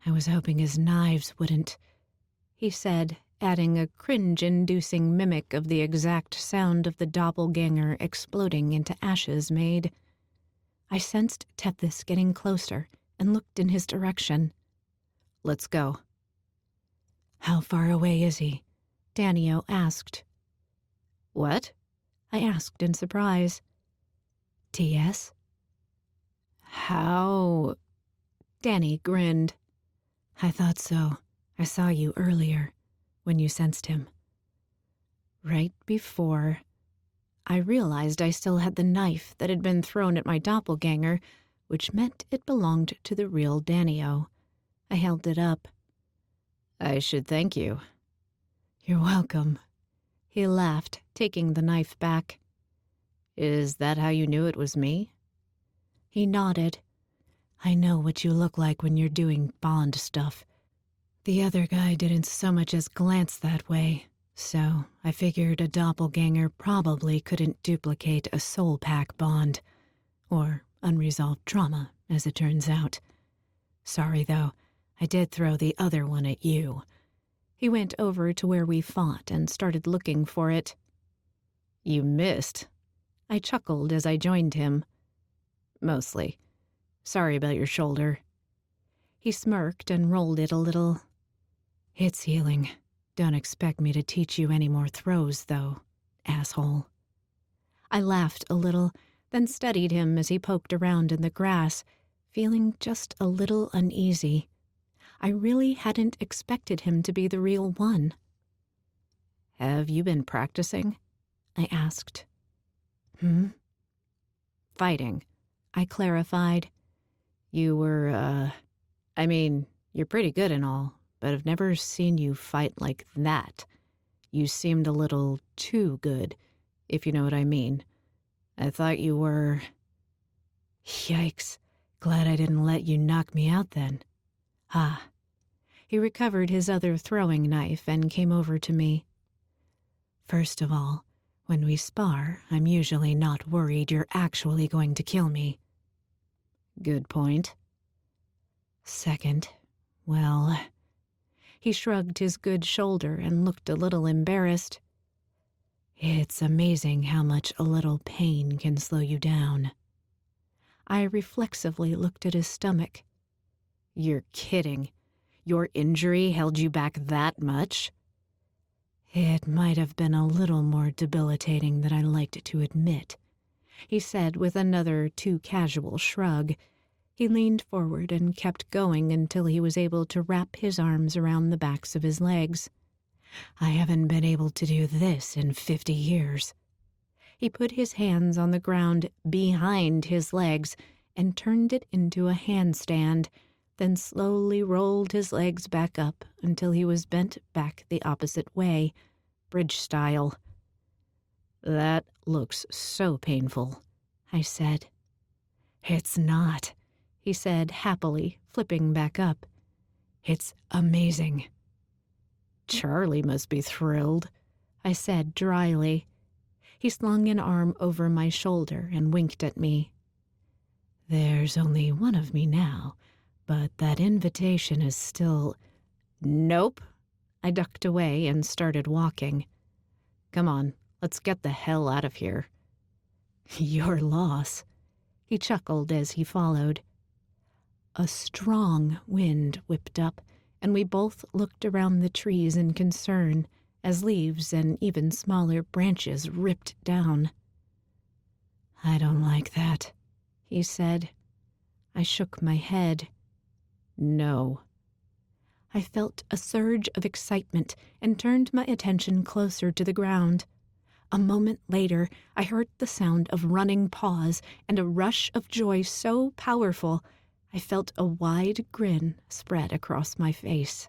I was hoping his knives wouldn't," he said, adding a cringe-inducing mimic of the exact sound of the doppelganger exploding into ashes made. I sensed Tethys getting closer and looked in his direction. "Let's go." "How far away is he?" Danio asked. "What?" I asked in surprise. "TS?" "How?" Danny grinned. "I thought so. I saw you earlier, when you sensed him." Right before I realized I still had the knife that had been thrown at my doppelganger, which meant it belonged to the real Danio. I held it up. "I should thank you." "You're welcome." He laughed, taking the knife back. Is that how you knew it was me? He nodded. I know what you look like when you're doing Bond stuff. The other guy didn't so much as glance that way, so I figured a doppelganger probably couldn't duplicate a soul pack bond. Or unresolved trauma, as it turns out. Sorry, though, I did throw the other one at you. He went over to where we fought and started looking for it. You missed. I chuckled as I joined him. Mostly. Sorry about your shoulder. He smirked and rolled it a little. It's healing. Don't expect me to teach you any more throws, though, asshole. I laughed a little, then studied him as he poked around in the grass, feeling just a little uneasy. I really hadn't expected him to be the real one. Have you been practicing? I asked. Fighting, I clarified. You were, you're pretty good and all, but I've never seen you fight like that. You seemed a little too good, if you know what I mean. I thought you were... Yikes. Glad I didn't let you knock me out then. Ah. He recovered his other throwing knife and came over to me. First of all, when we spar, I'm usually not worried you're actually going to kill me. Good point. Second, well... He shrugged his good shoulder and looked a little embarrassed. It's amazing how much a little pain can slow you down. I reflexively looked at his stomach. You're kidding. Your injury held you back that much? It might have been a little more debilitating than I liked to admit, he said with another too casual shrug. He leaned forward and kept going until he was able to wrap his arms around the backs of his legs. I haven't been able to do this in 50 years. He put his hands on the ground behind his legs and turned it into a handstand, then slowly rolled his legs back up until he was bent back the opposite way, bridge style. That looks so painful, I said. It's not, he said happily, flipping back up. It's amazing. Charlie must be thrilled, I said dryly. He slung an arm over my shoulder and winked at me. There's only one of me now, but that invitation is still... Nope. I ducked away and started walking. Come on, let's get the hell out of here. Your loss, he chuckled as he followed. A strong wind whipped up, and we both looked around the trees in concern as leaves and even smaller branches ripped down. I don't like that, he said. I shook my head. No. I felt a surge of excitement and turned my attention closer to the ground. A moment later, I heard the sound of running paws and a rush of joy so powerful, I felt a wide grin spread across my face.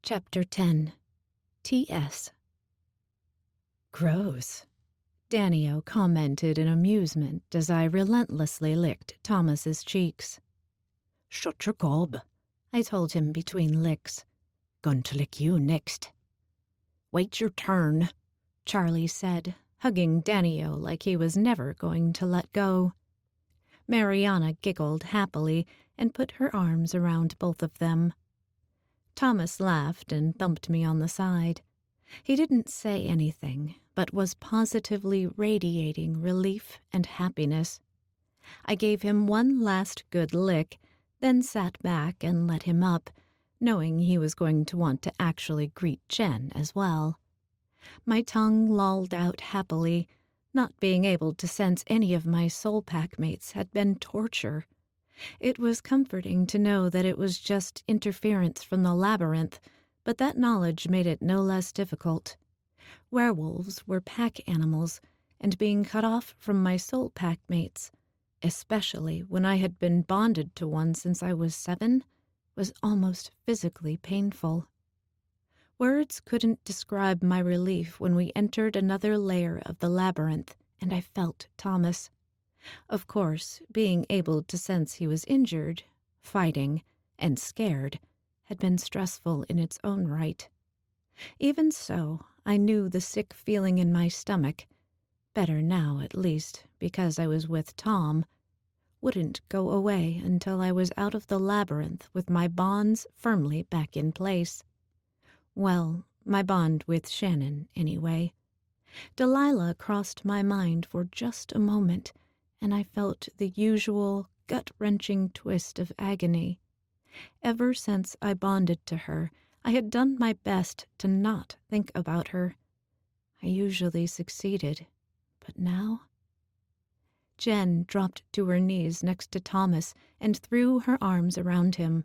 Chapter 10. T.S. Gross, Danio commented in amusement as I relentlessly licked Thomas's cheeks. Shut your gob, I told him between licks. Going to lick you next. Wait your turn, Charlie said, hugging Danio like he was never going to let go. Mariana giggled happily and put her arms around both of them. Thomas laughed and thumped me on the side. He didn't say anything, but was positively radiating relief and happiness. I gave him one last good lick, then sat back and let him up, knowing he was going to want to actually greet Jen as well. My tongue lolled out happily. Not being able to sense any of my soul pack mates had been torture. It was comforting to know that it was just interference from the labyrinth, but that knowledge made it no less difficult. Werewolves were pack animals, and being cut off from my soul pack mates especially when I had been bonded to one since I was 7, was almost physically painful. Words couldn't describe my relief when we entered another layer of the labyrinth and I felt Thomas. Of course, being able to sense he was injured, fighting, and scared had been stressful in its own right. Even so, I knew the sick feeling in my stomach, better now at least because I was with Tom, wouldn't go away until I was out of the labyrinth with my bonds firmly back in place. Well, my bond with Shannon, anyway. Delilah crossed my mind for just a moment, and I felt the usual gut-wrenching twist of agony. Ever since I bonded to her, I had done my best to not think about her. I usually succeeded, but now... Jen dropped to her knees next to Thomas and threw her arms around him.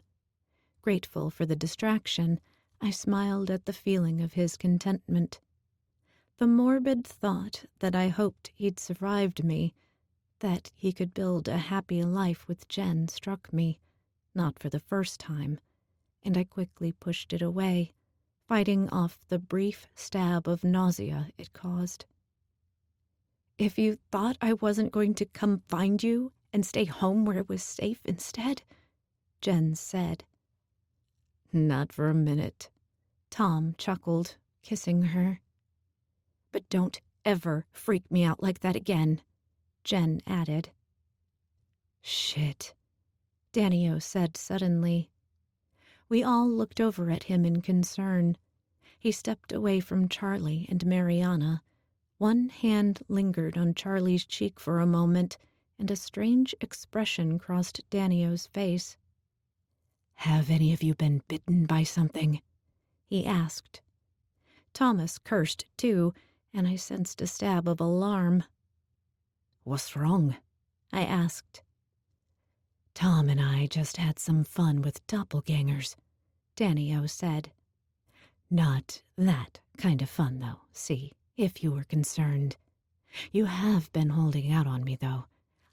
Grateful for the distraction, I smiled at the feeling of his contentment. The morbid thought that I hoped he'd survived me, that he could build a happy life with Jen, struck me, not for the first time, and I quickly pushed it away, fighting off the brief stab of nausea it caused. "If you thought I wasn't going to come find you and stay home where it was safe instead," Jen said. "Not for a minute," Tom chuckled, kissing her. "But don't ever freak me out like that again," Jen added. "Shit," Danio said suddenly. We all looked over at him in concern. He stepped away from Charlie and Mariana. One hand lingered on Charlie's cheek for a moment, and a strange expression crossed Danio's face. "Have any of you been bitten by something?" he asked. Thomas cursed, too, and I sensed a stab of alarm. "What's wrong?" I asked. "Tom and I just had some fun with doppelgangers," Danio said. "Not that kind of fun, though, see, if you were concerned. You have been holding out on me, though.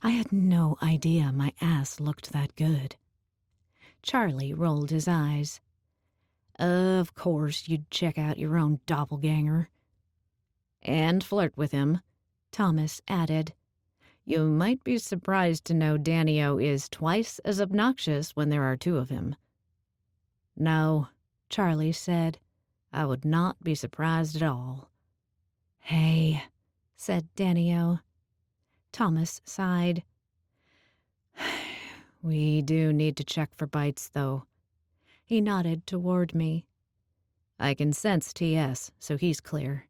I had no idea my ass looked that good." Charlie rolled his eyes. "Of course you'd check out your own doppelganger." "And flirt with him," Thomas added. "You might be surprised to know Danio is twice as obnoxious when there are 2 of him." "No," Charlie said. "I would not be surprised at all." "Hey," said Danio. Thomas sighed. "We do need to check for bites, though." He nodded toward me. "I can sense TS, so he's clear."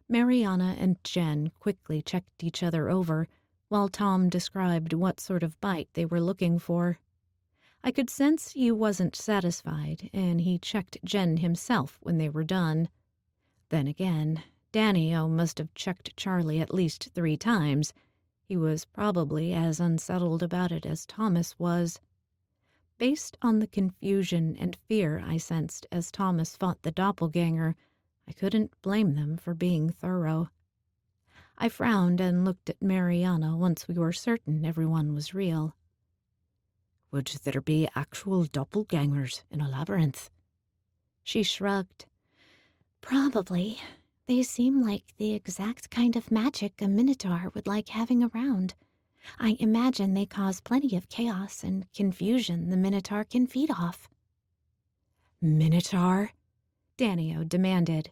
Mariana and Jen quickly checked each other over, while Tom described what sort of bite they were looking for. I could sense he wasn't satisfied, and he checked Jen himself when they were done. Then again, Danio must have checked Charlie at least 3 times. He was probably as unsettled about it as Thomas was. Based on the confusion and fear I sensed as Thomas fought the doppelganger, I couldn't blame them for being thorough. I frowned and looked at Mariana once we were certain everyone was real. "Would there be actual doppelgangers in a labyrinth?" She shrugged. Probably. They seem like the exact kind of magic a minotaur would like having around. I imagine they cause plenty of chaos and confusion the minotaur can feed off." "Minotaur?" Danio demanded.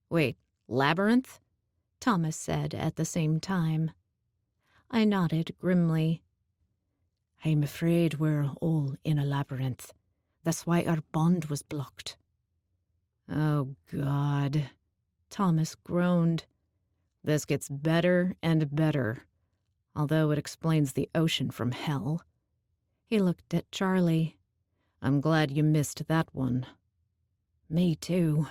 "Wait, labyrinth?" Thomas said at the same time. I nodded grimly. "I'm afraid we're all in a labyrinth. That's why our bond was blocked." "Oh, God," Thomas groaned. "This gets better and better, although it explains the ocean from hell." He looked at Charlie. "I'm glad you missed that one." "Me too,"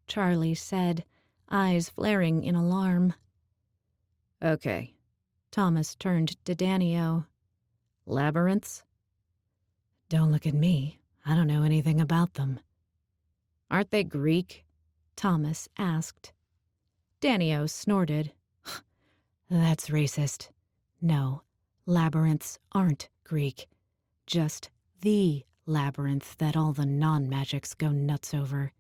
Charlie said, eyes flaring in alarm. "Okay." Thomas turned to Danio. "Labyrinths?" "Don't look at me. I don't know anything about them." "Aren't they Greek?" Thomas asked. Danio snorted. "That's racist. No, Labyrinths aren't Greek, just the labyrinth that all the non-magics go nuts over.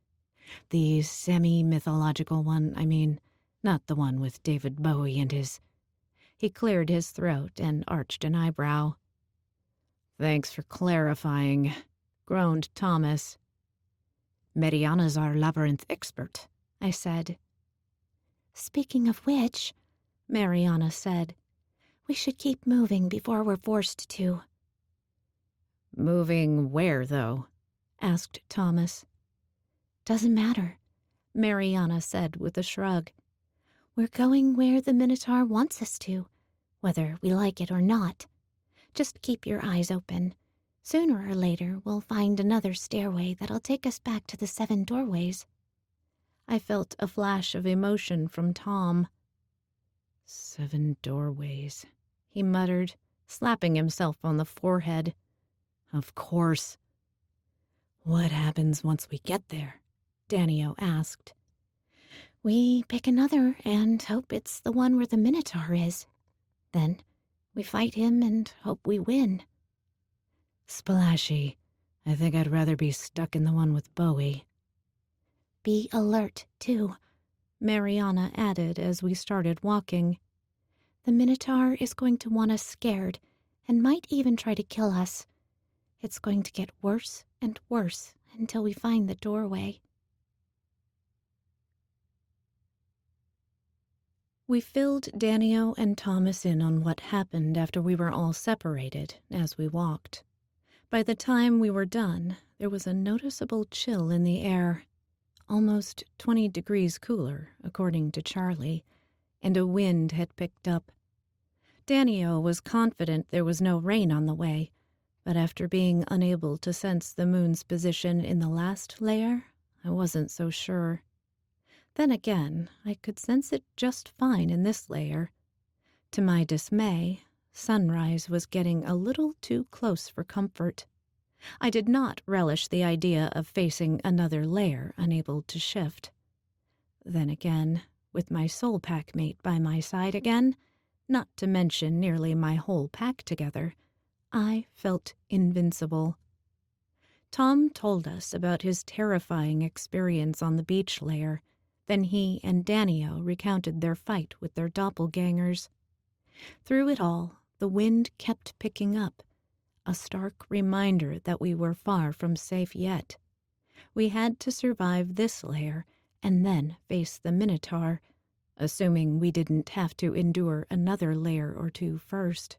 The semi-mythological one, I mean, not the one with David Bowie and his... He cleared his throat and arched an eyebrow. "Thanks for clarifying," groaned Thomas. Mariana's our labyrinth expert, I said. Speaking of which, Mariana said, we should keep moving before we're forced to. "Moving where, though?" asked Thomas. Doesn't matter, Mariana said with a shrug. We're going where the Minotaur wants us to, whether we like it or not. Just keep your eyes open. Sooner or later, we'll find another stairway that'll take us back to the 7 doorways. I felt a flash of emotion from Tom. 7 doorways, he muttered, slapping himself on the forehead. Of course. What happens once we get there? Danio asked. We pick another and hope it's the one where the Minotaur is. Then we fight him and hope we win. Splashy. I think I'd rather be stuck in the one with Bowie. Be alert, too, Mariana added as we started walking. The Minotaur is going to want us scared and might even try to kill us. It's going to get worse and worse until we find the doorway. We filled Danio and Thomas in on what happened after we were all separated as we walked. By the time we were done, there was a noticeable chill in the air, almost 20 degrees cooler, according to Charlie, and a wind had picked up. Danio was confident there was no rain on the way, but after being unable to sense the moon's position in the last layer, I wasn't so sure. Then again, I could sense it just fine in this layer. To my dismay, sunrise was getting a little too close for comfort. I did not relish the idea of facing another layer unable to shift. Then again, with my soul pack mate by my side again, not to mention nearly my whole pack together, I felt invincible. Tom told us about his terrifying experience on the beach layer. Then he and Danio recounted their fight with their doppelgangers. Through it all, the wind kept picking up, a stark reminder that we were far from safe yet. We had to survive this layer and then face the Minotaur, assuming we didn't have to endure another layer or two first.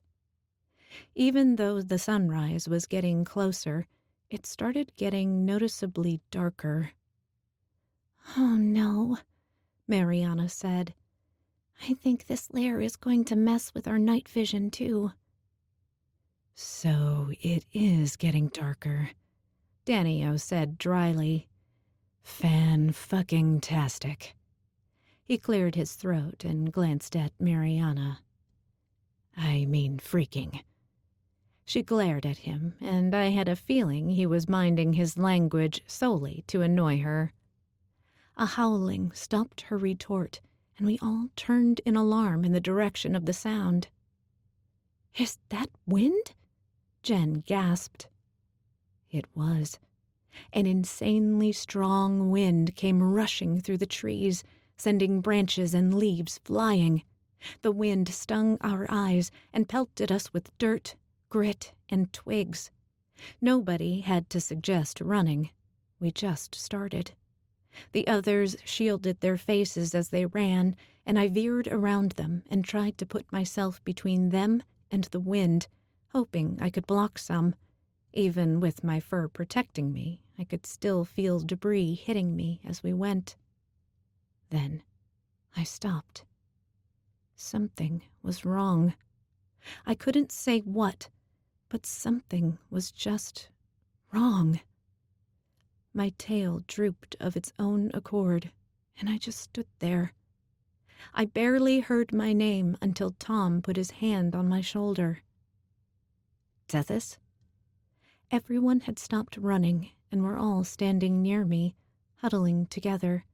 Even though the sunrise was getting closer, it started getting noticeably darker. Oh no, Mariana said. I think this layer is going to mess with our night vision too. So it is getting darker, Danio said dryly. Fan-fucking-tastic. He cleared his throat and glanced at Mariana. I mean freaking. She glared at him, and I had a feeling he was minding his language solely to annoy her. A howling stopped her retort, and we all turned in alarm in the direction of the sound. Is that wind? Jen gasped. It was. An insanely strong wind came rushing through the trees, sending branches and leaves flying. The wind stung our eyes and pelted us with dirt, grit, and twigs. Nobody had to suggest running. We just started. The others shielded their faces as they ran, and I veered around them and tried to put myself between them and the wind, hoping I could block some. Even with my fur protecting me, I could still feel debris hitting me as we went. Then I stopped. Something was wrong. I couldn't say what, but something was just wrong. My tail drooped of its own accord, and I just stood there. I barely heard my name until Tom put his hand on my shoulder. Tethys? Everyone had stopped running and were all standing near me, huddling together,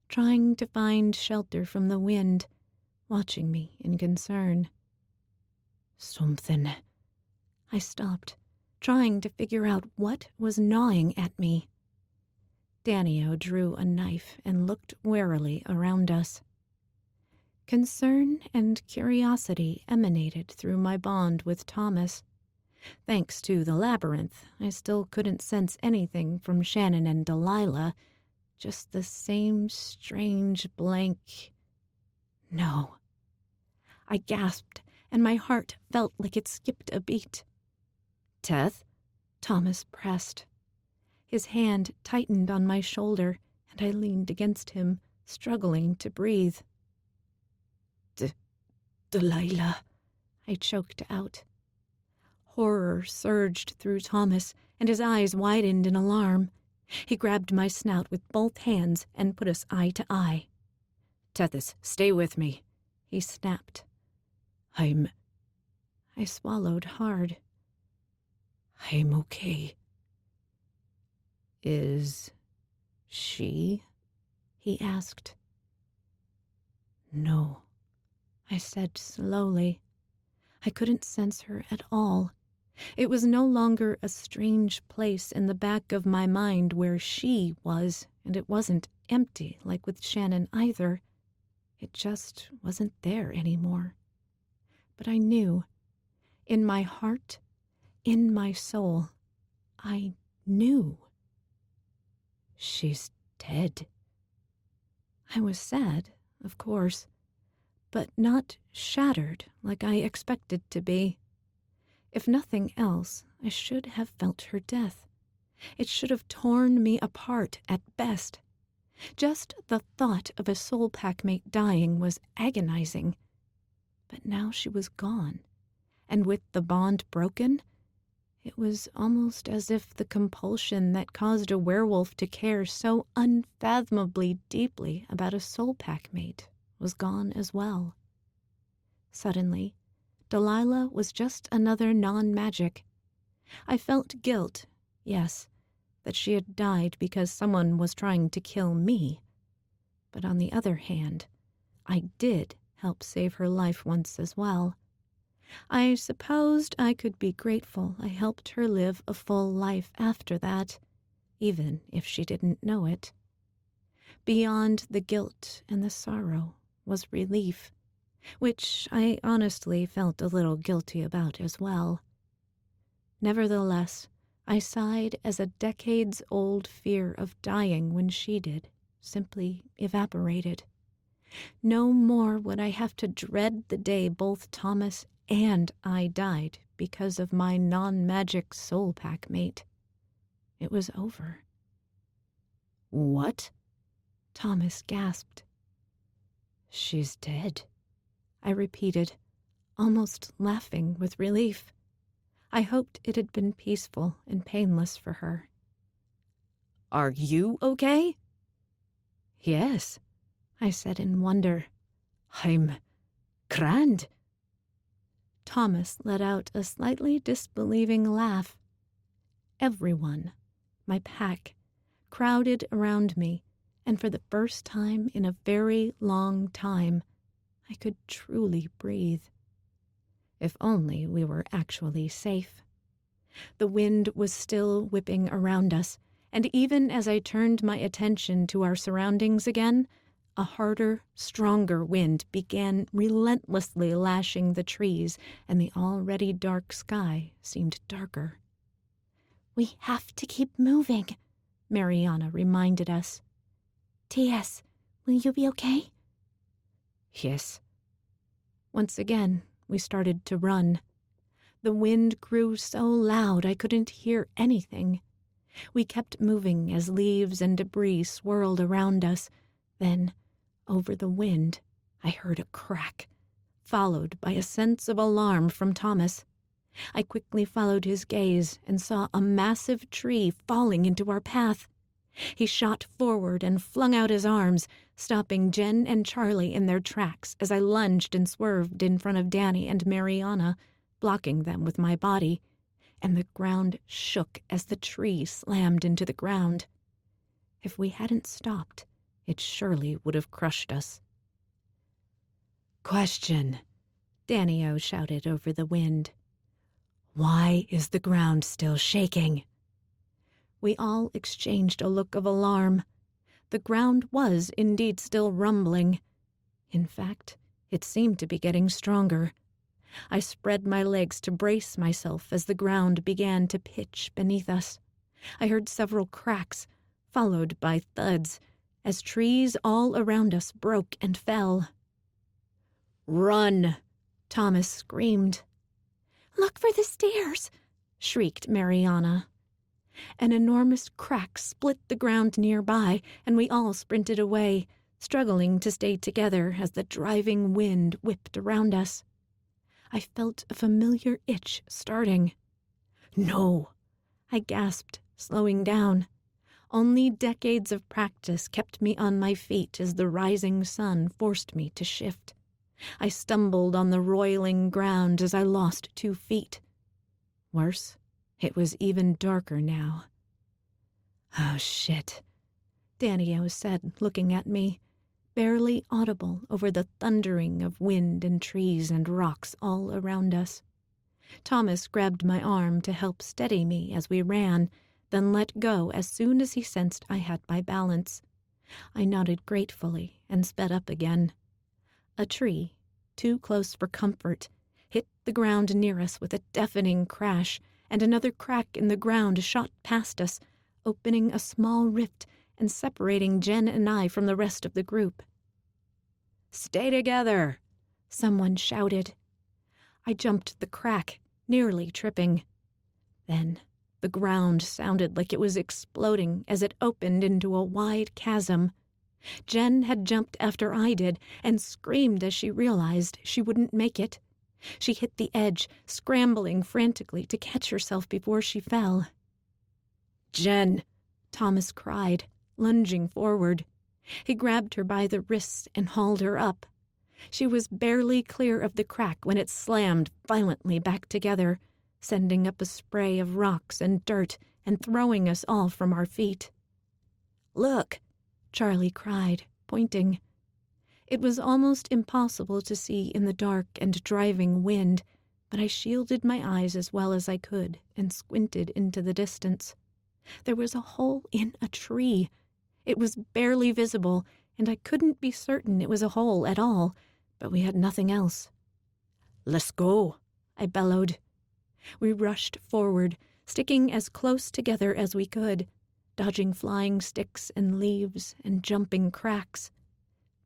trying to find shelter from the wind, watching me in concern. Something. I stopped, trying to figure out what was gnawing at me. Danio drew a knife and looked warily around us. Concern and curiosity emanated through my bond with Thomas. Thanks to the labyrinth, I still couldn't sense anything from Shannon and Delilah, just the same strange blank. No. I gasped, and my heart felt like it skipped a beat. Teth? Thomas pressed. His hand tightened on my shoulder, and I leaned against him, struggling to breathe. Delilah, I choked out. Horror surged through Thomas, and his eyes widened in alarm. He grabbed my snout with both hands and put us eye to eye. Tethys, stay with me, he snapped. I swallowed hard. I'm okay. Is she? He asked. No, I said slowly. I couldn't sense her at all. It was no longer a strange place in the back of my mind where she was, and it wasn't empty like with Shannon either. It just wasn't there anymore. But I knew. In my heart, in my soul, I knew. She's dead. I was sad, of course, but not shattered like I expected to be. If nothing else, I should have felt her death. It should have torn me apart at best. Just the thought of a soul packmate dying was agonizing. But now she was gone, and with the bond broken, it was almost as if the compulsion that caused a werewolf to care so unfathomably deeply about a soul packmate was gone as well. Suddenly, Delilah was just another non-magic. I felt guilt, yes, that she had died because someone was trying to kill me. But on the other hand, I did help save her life once as well. I supposed I could be grateful I helped her live a full life after that, even if she didn't know it. Beyond the guilt and the sorrow was relief, which I honestly felt a little guilty about as well. Nevertheless, I sighed as a decades-old fear of dying when she did simply evaporated. No more would I have to dread the day both Thomas and I died because of my non-magic soul pack mate. It was over. What? Thomas gasped. She's dead, I repeated, almost laughing with relief. I hoped it had been peaceful and painless for her. Are you okay? Yes, I said in wonder. I'm grand. Thomas let out a slightly disbelieving laugh. Everyone, my pack, crowded around me, and for the first time in a very long time, I could truly breathe. If only we were actually safe. The wind was still whipping around us, and even as I turned my attention to our surroundings again, a harder, stronger wind began relentlessly lashing the trees, and the already dark sky seemed darker. "We have to keep moving," Mariana reminded us. "T.S., will you be okay?" Yes. Once again, we started to run. The wind grew so loud I couldn't hear anything. We kept moving as leaves and debris swirled around us. Then, over the wind, I heard a crack, followed by a sense of alarm from Thomas. I quickly followed his gaze and saw a massive tree falling into our path. He shot forward and flung out his arms, stopping Jen and Charlie in their tracks as I lunged and swerved in front of Danny and Mariana, blocking them with my body, and the ground shook as the tree slammed into the ground. If we hadn't stopped, it surely would have crushed us. Question. Danny-O shouted over the wind. "Why is the ground still shaking?" We all exchanged a look of alarm. The ground was indeed still rumbling. In fact, it seemed to be getting stronger. I spread my legs to brace myself as the ground began to pitch beneath us. I heard several cracks, followed by thuds, as trees all around us broke and fell. "Run!" Thomas screamed. "Look for the stairs!" shrieked Mariana. An enormous crack split the ground nearby, and we all sprinted away, struggling to stay together as the driving wind whipped around us. I felt a familiar itch starting. "No!" I gasped, slowing down. Only decades of practice kept me on my feet as the rising sun forced me to shift. I stumbled on the roiling ground as I lost 2 feet. Worse, it was even darker now. "Oh, shit," Danny-O said, looking at me, barely audible over the thundering of wind and trees and rocks all around us. Thomas grabbed my arm to help steady me as we ran, then let go as soon as he sensed I had my balance. I nodded gratefully and sped up again. A tree, too close for comfort, hit the ground near us with a deafening crash, and another crack in the ground shot past us, opening a small rift and separating Jen and I from the rest of the group. "Stay together!" someone shouted. I jumped the crack, nearly tripping. Then the ground sounded like it was exploding as it opened into a wide chasm. Jen had jumped after I did and screamed as she realized she wouldn't make it. She hit the edge, scrambling frantically to catch herself before she fell. "Jen!" Thomas cried, lunging forward. He grabbed her by the wrists and hauled her up. She was barely clear of the crack when it slammed violently back together, sending up a spray of rocks and dirt and throwing us all from our feet. "Look!" Charlie cried, pointing. It was almost impossible to see in the dark and driving wind, but I shielded my eyes as well as I could and squinted into the distance. There was a hole in a tree. It was barely visible, and I couldn't be certain it was a hole at all, but we had nothing else. "Let's go," I bellowed. We rushed forward, sticking as close together as we could, dodging flying sticks and leaves and jumping cracks.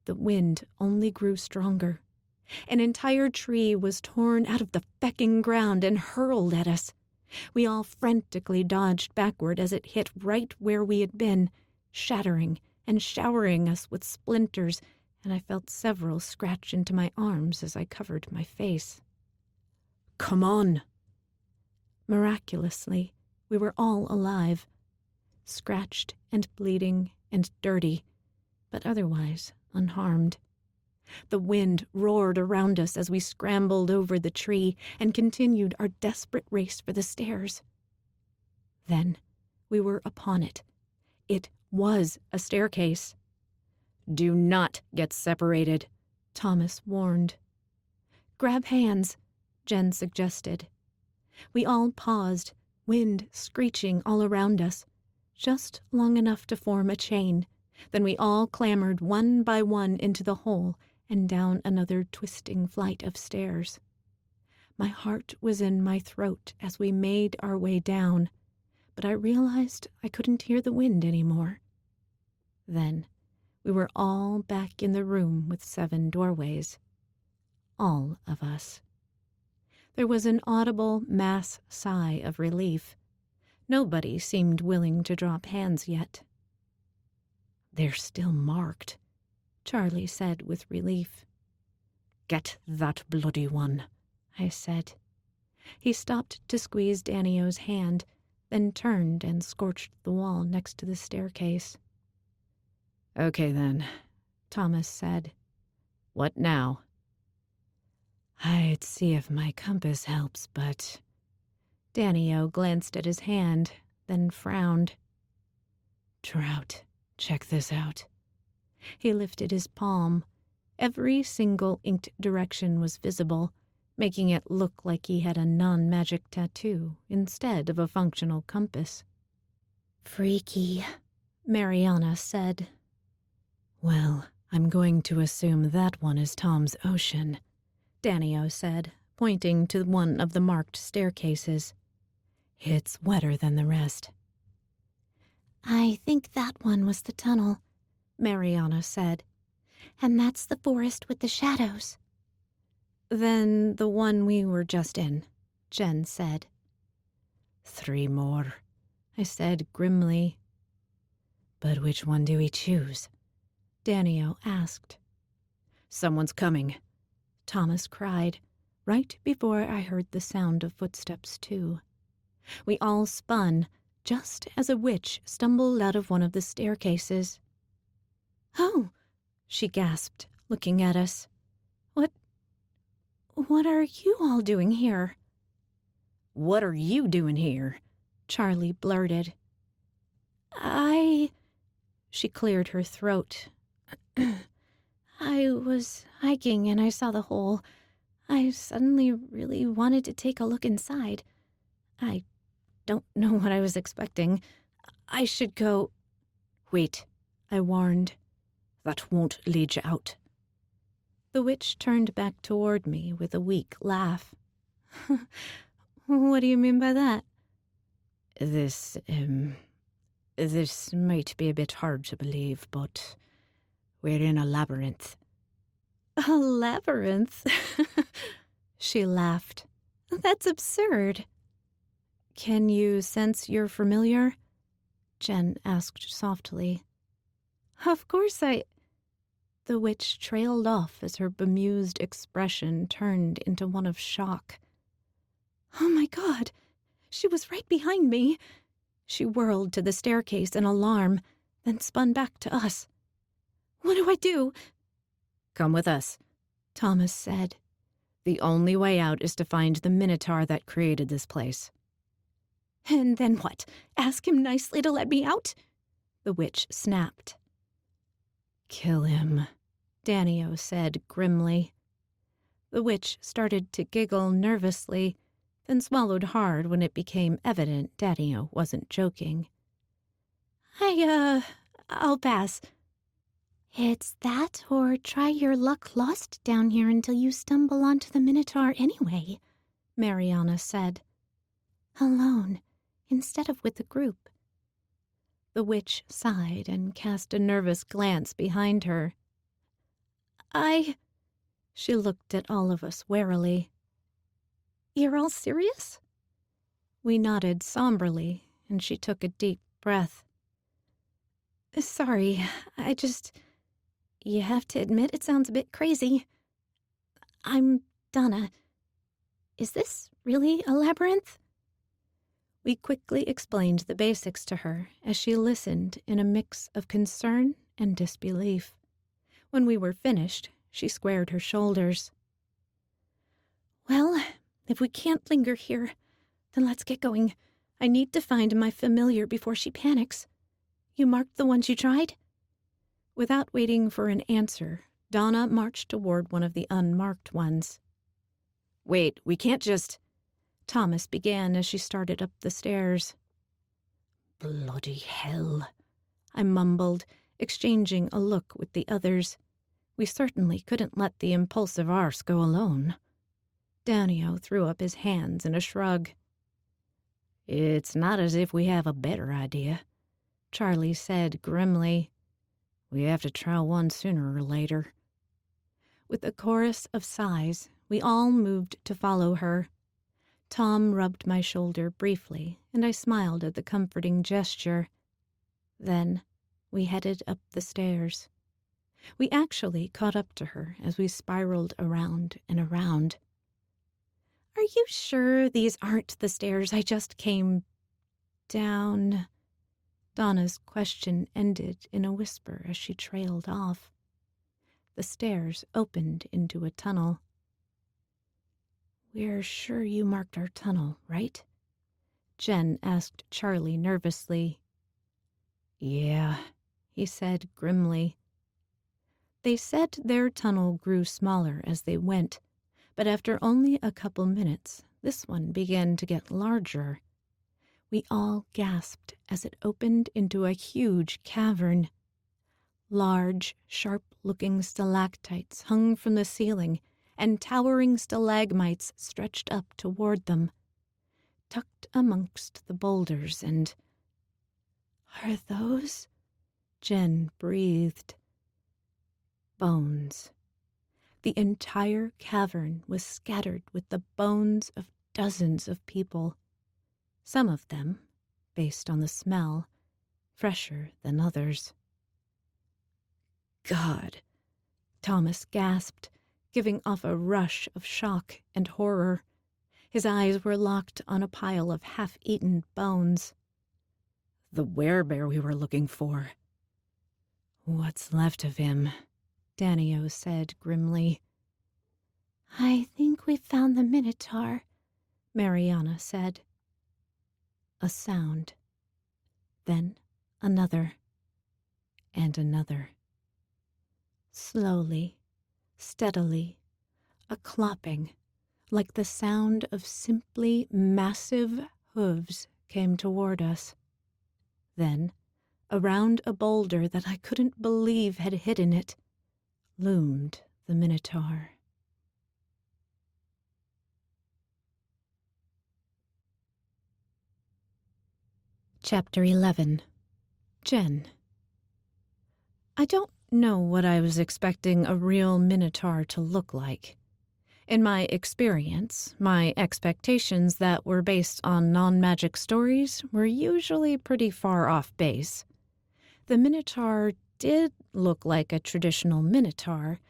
The wind only grew stronger. An entire tree was torn out of the fecking ground and hurled at us. We all frantically dodged backward as it hit right where we had been, shattering and showering us with splinters, and I felt several scratch into my arms as I covered my face. "Come on!" Miraculously, we were all alive, scratched and bleeding and dirty, but otherwise unharmed. The wind roared around us as we scrambled over the tree and continued our desperate race for the stairs. Then we were upon it. It was a staircase. "Do not get separated," Thomas warned. "Grab hands," Jen suggested. We all paused, wind screeching all around us, just long enough to form a chain. Then we all clambered one by one into the hole and down another twisting flight of stairs. My heart was in my throat as we made our way down, but I realized I couldn't hear the wind anymore. Then we were all back in the room with 7 doorways. All of us. There was an audible mass sigh of relief. Nobody seemed willing to drop hands yet. "They're still marked," Charlie said with relief. "Get that bloody one," I said. He stopped to squeeze Danny-O's hand, then turned and scorched the wall next to the staircase. "Okay then," Thomas said. "What now?" "I'd see if my compass helps, but..." Danny-O glanced at his hand, then frowned. "Trout, check this out." He lifted his palm. Every single inked direction was visible, making it look like he had a non-magic tattoo instead of a functional compass. Freaky, Mariana said. Well, I'm going to assume that one is Tom's ocean, Danio said, pointing to one of the marked staircases. It's wetter than the rest. I think that one was the tunnel, Mariana said. and that's the forest with the shadows. Then the one we were just in, Jen said. 3 more, I said grimly. But which one do we choose? Danio asked. Someone's coming, Thomas cried, right before I heard the sound of footsteps, too. We all spun, just as a witch stumbled out of one of the staircases. "Oh," she gasped, looking at us. What are you all doing here?" "What are you doing here?" Charlie blurted. She cleared her throat. I was hiking and I saw the hole. I suddenly really wanted to take a look inside. I don't know what I was expecting. I should go." "Wait," I warned. "That won't lead you out." The witch turned back toward me with a weak laugh. "What do you mean by that?" This might be a bit hard to believe, but we're in a labyrinth." "A labyrinth?" She laughed. "That's absurd." "Can you sense you're familiar?" Jen asked softly. "Of course The witch trailed off as her bemused expression turned into one of shock. "Oh my God! She was right behind me!" She whirled to the staircase in alarm, then spun back to us. "What do I do?" "Come with us," Thomas said. "The only way out is to find the Minotaur that created this place." "And then what? Ask him nicely to let me out?" The witch snapped. "Kill him," Danio said grimly. The witch started to giggle nervously, then swallowed hard when it became evident Danio wasn't joking. I'll pass." It's that or try your luck lost down here until you stumble onto the Minotaur anyway, Mariana said. alone, instead of with the group. The witch sighed and cast a nervous glance behind her. She looked at all of us warily. "You're all serious?" We nodded somberly, and she took a deep breath. "Sorry, you have to admit it sounds a bit crazy. I'm Donna. Is this really a labyrinth?" We quickly explained the basics to her as she listened in a mix of concern and disbelief. When we were finished, she squared her shoulders. "Well, if we can't linger here, then let's get going. I need to find my familiar before she panics. You marked the ones you tried?" Without waiting for an answer, Donna marched toward one of the unmarked ones. "Wait, we can't just..." Thomas began as she started up the stairs. "Bloody hell," I mumbled, exchanging a look with the others. We certainly couldn't let the impulsive arse go alone. Danio threw up his hands in a shrug. "It's not as if we have a better idea," Charlie said grimly. "We have to try one sooner or later." With a chorus of sighs, we all moved to follow her. Tom rubbed my shoulder briefly, and I smiled at the comforting gesture. Then we headed up the stairs. We actually caught up to her as we spiraled around and around. "Are you sure these aren't the stairs I just came down?" Donna's question ended in a whisper as she trailed off. The stairs opened into a tunnel. "We're sure you marked our tunnel, right?" Jen asked Charlie nervously. "Yeah," he said grimly. They said their tunnel grew smaller as they went, But after only a couple minutes, this one began to get larger. We all gasped as it opened into a huge cavern. Large, sharp-looking stalactites hung from the ceiling, and towering stalagmites stretched up toward them, tucked amongst the boulders, and... "Are those?" Jen breathed. Bones. The entire cavern was scattered with the bones of dozens of people. Some of them, based on the smell, fresher than others. "God," Thomas gasped, giving off a rush of shock and horror. His eyes were locked on a pile of half-eaten bones. "The werebear we were looking for." "What's left of him," Danio said grimly. "I think we've found the Minotaur," Mariana said. A sound. Then another. And another. Slowly, steadily, a clopping, like the sound of simply massive hooves, came toward us. Then, around a boulder that I couldn't believe had hidden it, loomed the Minotaur. Chapter 11. Jen. I don't know what I was expecting a real Minotaur to look like. In my experience, my expectations that were based on non-magic stories were usually pretty far off base. The Minotaur did look like a traditional Minotaur,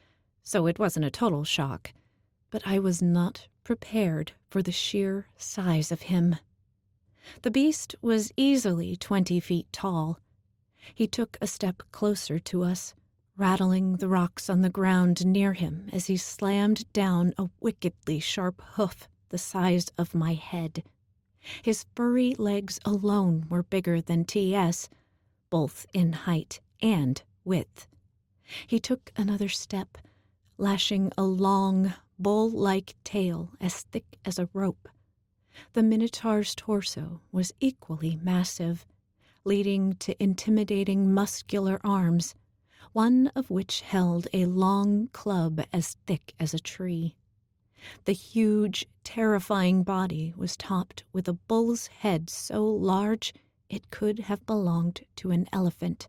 so it wasn't a total shock, but I was not prepared for the sheer size of him. The beast was easily 20 feet tall. He took a step closer to us, rattling the rocks on the ground near him as he slammed down a wickedly sharp hoof the size of my head. His furry legs alone were bigger than T.S., both in height and width. He took another step, lashing a long, bull-like tail as thick as a rope. The Minotaur's torso was equally massive, leading to intimidating muscular arms, one of which held a long club as thick as a tree. The huge, terrifying body was topped with a bull's head so large it could have belonged to an elephant.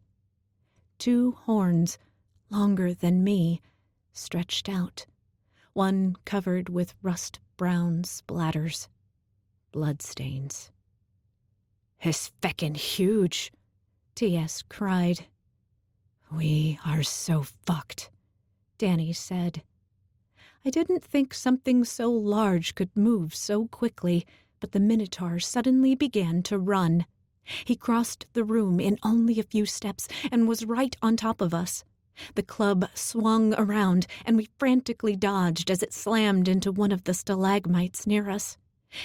2 horns, longer than me, stretched out, one covered with rust-brown splatters. Bloodstains. "It's feckin' huge," T.S. cried. "We are so fucked," Danny said. I didn't think something so large could move so quickly, but the Minotaur suddenly began to run. He crossed the room in only a few steps and was right on top of us. The club swung around, and we frantically dodged as it slammed into one of the stalagmites near us.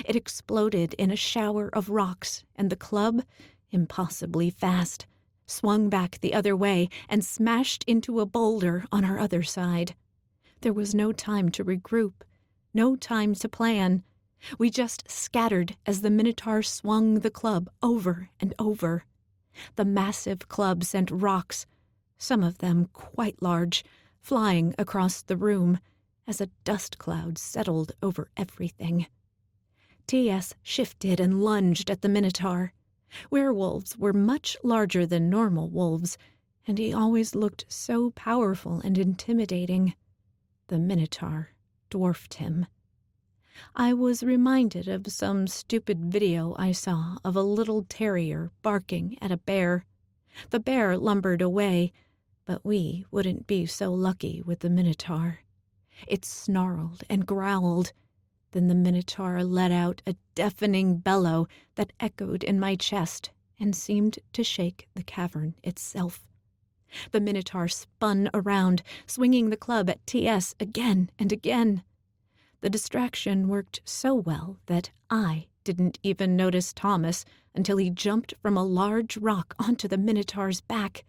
It exploded in a shower of rocks, and the club, impossibly fast, swung back the other way and smashed into a boulder on our other side. There was no time to regroup, no time to plan. We just scattered as the Minotaur swung the club over and over. The massive club sent rocks, some of them quite large, flying across the room as a dust cloud settled over everything. T.S. shifted and lunged at the Minotaur. Werewolves were much larger than normal wolves, and he always looked so powerful and intimidating. The Minotaur dwarfed him. I was reminded of some stupid video I saw of a little terrier barking at a bear. The bear lumbered away, but we wouldn't be so lucky with the Minotaur. It snarled and growled. Then the Minotaur let out a deafening bellow that echoed in my chest and seemed to shake the cavern itself. The Minotaur spun around, swinging the club at T.S. again and again. The distraction worked so well that I didn't even notice Thomas until he jumped from a large rock onto the Minotaur's back.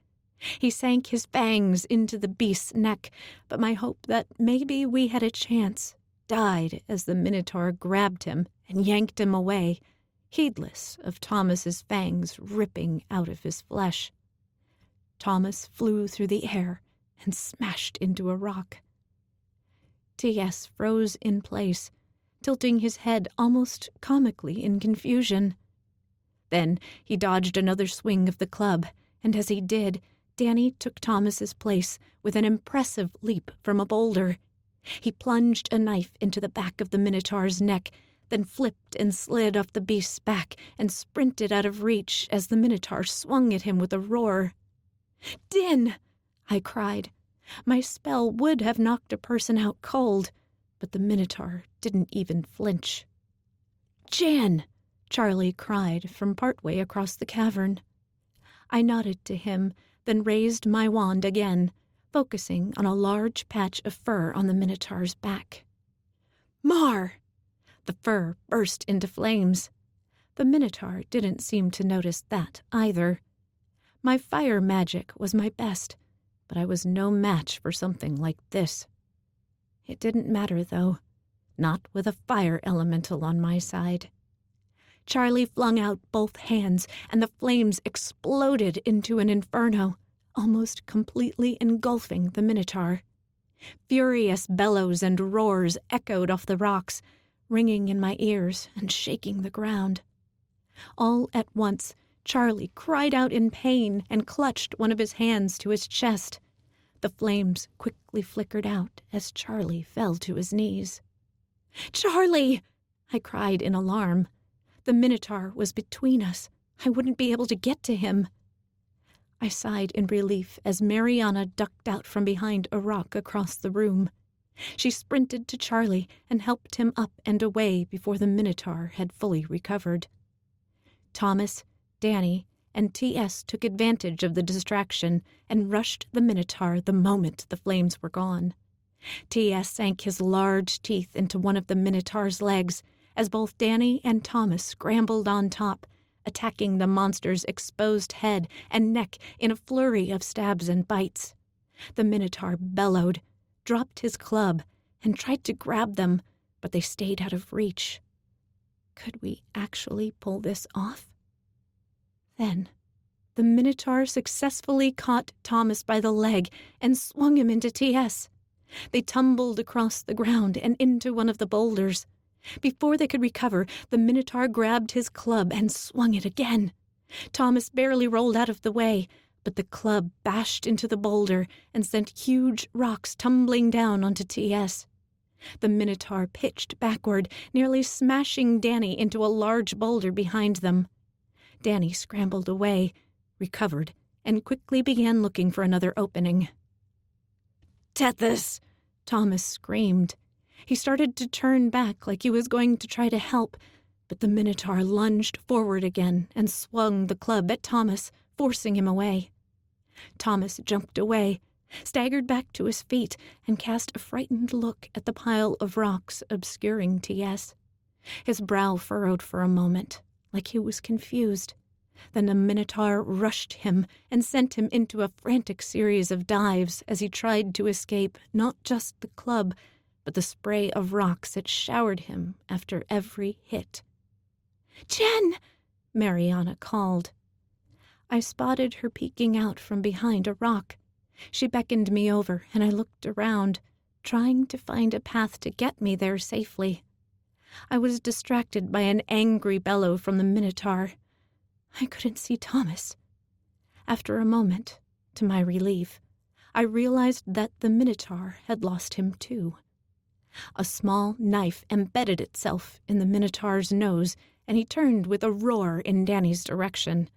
He sank his fangs into the beast's neck, but my hope that maybe we had a chance died as the Minotaur grabbed him and yanked him away, heedless of Thomas's fangs ripping out of his flesh. Thomas flew through the air and smashed into a rock. T.S. froze in place, tilting his head almost comically in confusion. Then he dodged another swing of the club, and as he did, Danny took Thomas's place with an impressive leap from a boulder. He plunged a knife into the back of the Minotaur's neck, then flipped and slid off the beast's back and sprinted out of reach as the Minotaur swung at him with a roar. "Din!" I cried. My spell would have knocked a person out cold, but the Minotaur didn't even flinch. "Jan!" Charlie cried from partway across the cavern. I nodded to him, then raised my wand again, focusing on a large patch of fur on the Minotaur's back. "Mar!" The fur burst into flames. The Minotaur didn't seem to notice that either. My fire magic was my best, but I was no match for something like this. It didn't matter, though, not with a fire elemental on my side. Charlie flung out both hands, and the flames exploded into an inferno, almost completely engulfing the Minotaur. Furious bellows and roars echoed off the rocks, ringing in my ears and shaking the ground. All at once, Charlie cried out in pain and clutched one of his hands to his chest. The flames quickly flickered out as Charlie fell to his knees. "Charlie!" I cried in alarm. The Minotaur was between us. I wouldn't be able to get to him. I sighed in relief as Mariana ducked out from behind a rock across the room. She sprinted to Charlie and helped him up and away before the Minotaur had fully recovered. Thomas, Danny, and T.S. took advantage of the distraction and rushed the Minotaur the moment the flames were gone. T.S. sank his large teeth into one of the Minotaur's legs as both Danny and Thomas scrambled on top, attacking the monster's exposed head and neck in a flurry of stabs and bites. The Minotaur bellowed, dropped his club, and tried to grab them, but they stayed out of reach. Could we actually pull this off? Then, the Minotaur successfully caught Thomas by the leg and swung him into T.S. They tumbled across the ground and into one of the boulders. Before they could recover, the Minotaur grabbed his club and swung it again. Thomas barely rolled out of the way, but the club bashed into the boulder and sent huge rocks tumbling down onto T.S. The Minotaur pitched backward, nearly smashing Danny into a large boulder behind them. Danny scrambled away, recovered, and quickly began looking for another opening. "Tethys!" Thomas screamed. He started to turn back like he was going to try to help, but the Minotaur lunged forward again and swung the club at Thomas, forcing him away. Thomas jumped away, staggered back to his feet, and cast a frightened look at the pile of rocks obscuring T.S. His brow furrowed for a moment, like he was confused. Then the Minotaur rushed him and sent him into a frantic series of dives as he tried to escape not just the club, but the spray of rocks that showered him after every hit. "Jen!" Mariana called. I spotted her peeking out from behind a rock. She beckoned me over, and I looked around, trying to find a path to get me there safely. I was distracted by an angry bellow from the Minotaur. I couldn't see Thomas. After a moment, to my relief, I realized that the Minotaur had lost him too. A small knife embedded itself in the Minotaur's nose, and he turned with a roar in Danny's direction.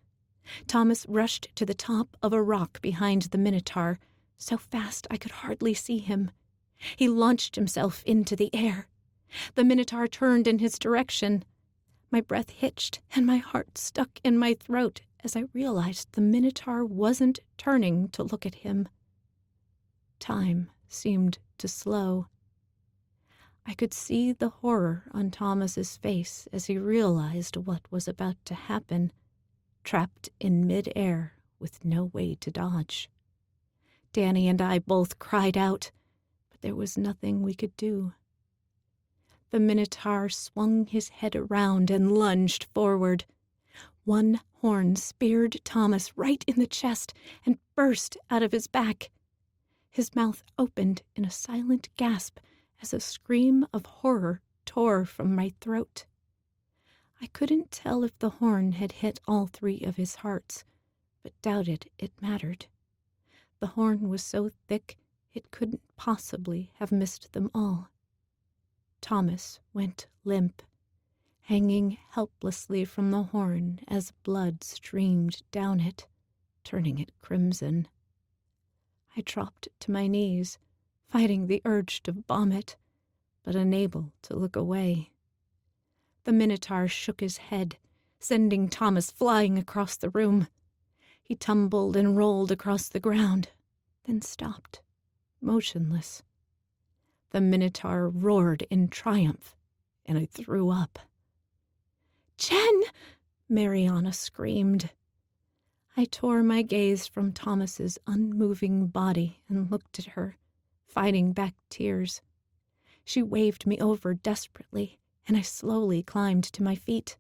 Thomas rushed to the top of a rock behind the Minotaur, so fast I could hardly see him. He launched himself into the air. The Minotaur turned in his direction. My breath hitched, and my heart stuck in my throat as I realized the Minotaur wasn't turning to look at him. Time seemed to slow. I could see the horror on Thomas's face as he realized what was about to happen, trapped in mid-air with no way to dodge. Danny and I both cried out, but there was nothing we could do. The Minotaur swung his head around and lunged forward. One horn speared Thomas right in the chest and burst out of his back. His mouth opened in a silent gasp as a scream of horror tore from my throat. I couldn't tell if the horn had hit all 3 of his hearts, but doubted it mattered. The horn was so thick it couldn't possibly have missed them all. Thomas went limp, hanging helplessly from the horn as blood streamed down it, turning it crimson. I dropped to my knees, fighting the urge to vomit, but unable to look away. The Minotaur shook his head, sending Thomas flying across the room. He tumbled and rolled across the ground, then stopped, motionless. The Minotaur roared in triumph, and I threw up. "Jen!" Mariana screamed. I tore my gaze from Thomas's unmoving body and looked at her, fighting back tears. She waved me over desperately, and I slowly climbed to my feet.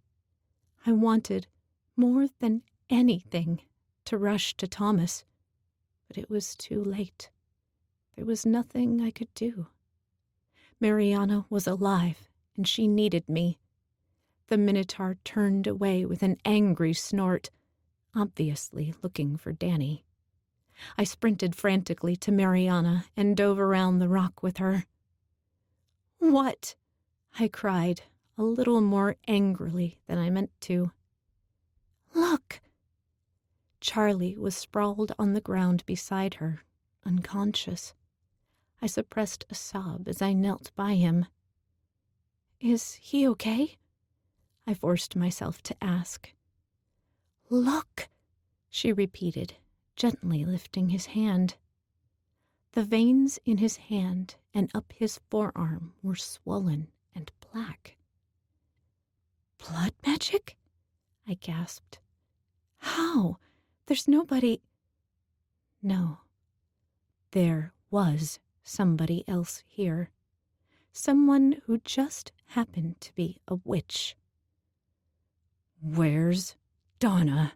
I wanted, more than anything, to rush to Thomas, but it was too late. There was nothing I could do. Mariana was alive, and she needed me. The Minotaur turned away with an angry snort, obviously looking for Danny. I sprinted frantically to Mariana and dove around the rock with her. "What?" I cried, a little more angrily than I meant to. "Look!" Charlie was sprawled on the ground beside her, unconscious. I suppressed a sob as I knelt by him. "Is he okay?" I forced myself to ask. "Look!" she repeated, gently lifting his hand. The veins in his hand and up his forearm were swollen and black. "Blood magic?" I gasped. "How? There's nobody—" No. There was somebody else here. Someone who just happened to be a witch. "Where's Donna?"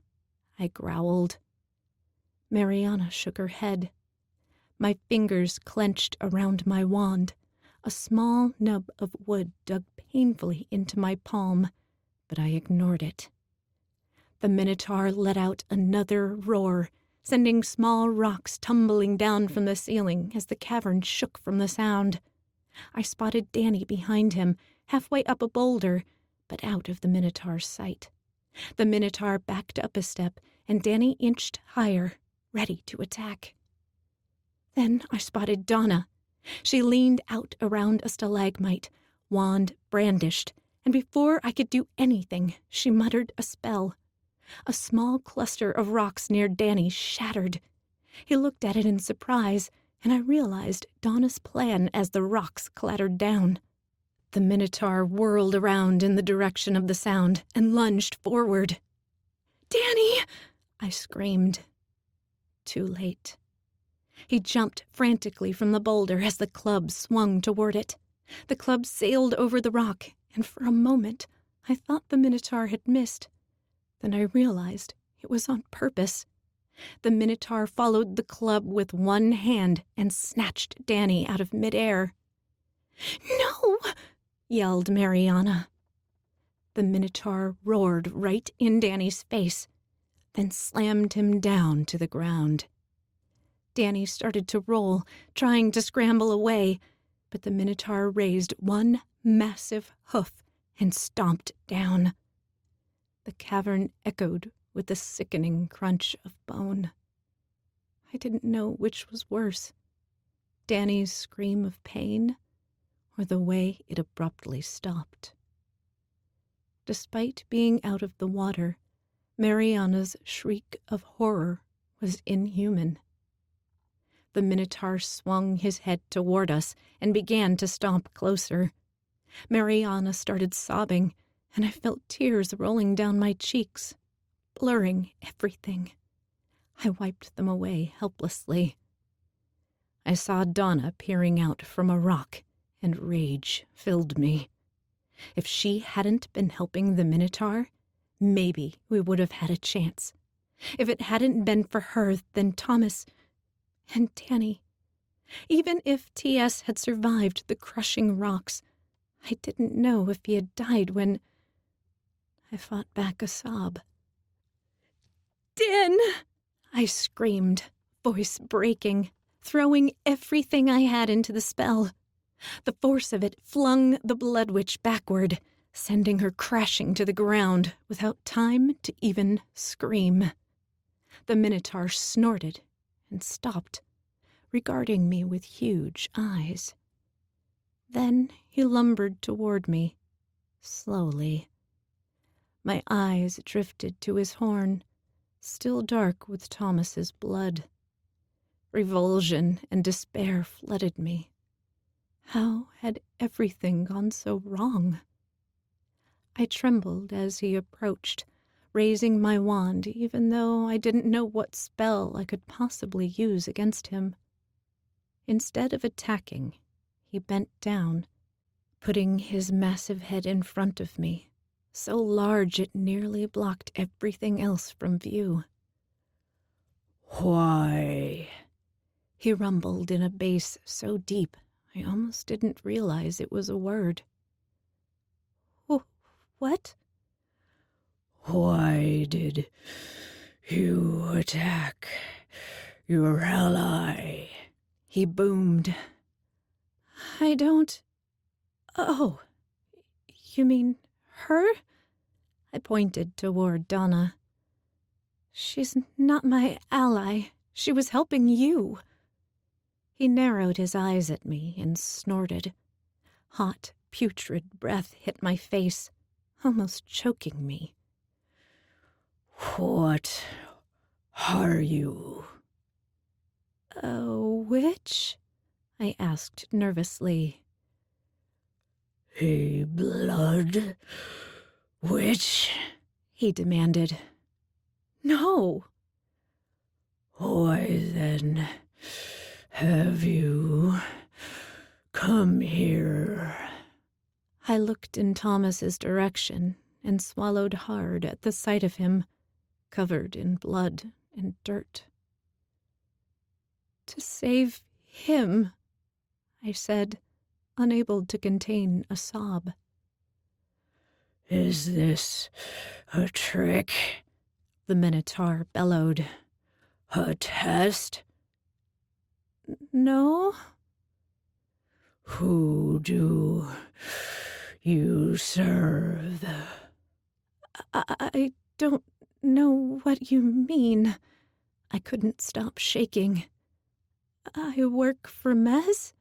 I growled. Mariana shook her head. My fingers clenched around my wand. A small nub of wood dug painfully into my palm, but I ignored it. The Minotaur let out another roar, sending small rocks tumbling down from the ceiling as the cavern shook from the sound. I spotted Danny behind him, halfway up a boulder, but out of the Minotaur's sight. The Minotaur backed up a step, and Danny inched higher, ready to attack. Then I spotted Donna. She leaned out around a stalagmite, wand brandished, and before I could do anything, she muttered a spell. A small cluster of rocks near Danny shattered. He looked at it in surprise, and I realized Donna's plan as the rocks clattered down. The Minotaur whirled around in the direction of the sound and lunged forward. "Danny!" I screamed. Too late. He jumped frantically from the boulder as the club swung toward it. The club sailed over the rock, and for a moment I thought the Minotaur had missed. Then I realized it was on purpose. The Minotaur followed the club with one hand and snatched Danny out of midair. "No!" yelled Mariana. The Minotaur roared right in Danny's face, then slammed him down to the ground. Danny started to roll, trying to scramble away, but the Minotaur raised one massive hoof and stomped down. The cavern echoed with the sickening crunch of bone. I didn't know which was worse, Danny's scream of pain or the way it abruptly stopped. Despite being out of the water, Mariana's shriek of horror was inhuman. The Minotaur swung his head toward us and began to stomp closer. Mariana started sobbing, and I felt tears rolling down my cheeks, blurring everything. I wiped them away helplessly. I saw Donna peering out from a rock, and rage filled me. If she hadn't been helping the Minotaur, maybe we would have had a chance. If it hadn't been for her, then Thomas and Danny. Even if T.S. had survived the crushing rocks, I didn't know if he had died when I fought back a sob. "Dan!" I screamed, voice breaking, throwing everything I had into the spell. The force of it flung the Blood Witch backward, sending her crashing to the ground without time to even scream. The Minotaur snorted and stopped, regarding me with huge eyes. Then he lumbered toward me, slowly. My eyes drifted to his horn, still dark with Thomas's blood. Revulsion and despair flooded me. How had everything gone so wrong? I trembled as he approached, raising my wand even though I didn't know what spell I could possibly use against him. Instead of attacking, he bent down, putting his massive head in front of me, so large it nearly blocked everything else from view. "Why?" He rumbled in a bass so deep I almost didn't realize it was a word. "What?" "Why did you attack your ally?" He boomed. "I don't... Oh, you mean her?" I pointed toward Donna. "She's not my ally. She was helping you." He narrowed his eyes at me and snorted. Hot, putrid breath hit my face, almost choking me. "What are you?" "A witch?" I asked nervously. "A blood witch?" he demanded. "No." "Why then have you come here?" I looked in Thomas's direction and swallowed hard at the sight of him, covered in blood and dirt. "To save him," I said, unable to contain a sob. "Is this a trick?" the Minotaur bellowed. "A test?" "No." "Who do you serve?" I don't know what you mean." I couldn't stop shaking. "I work for Mez?"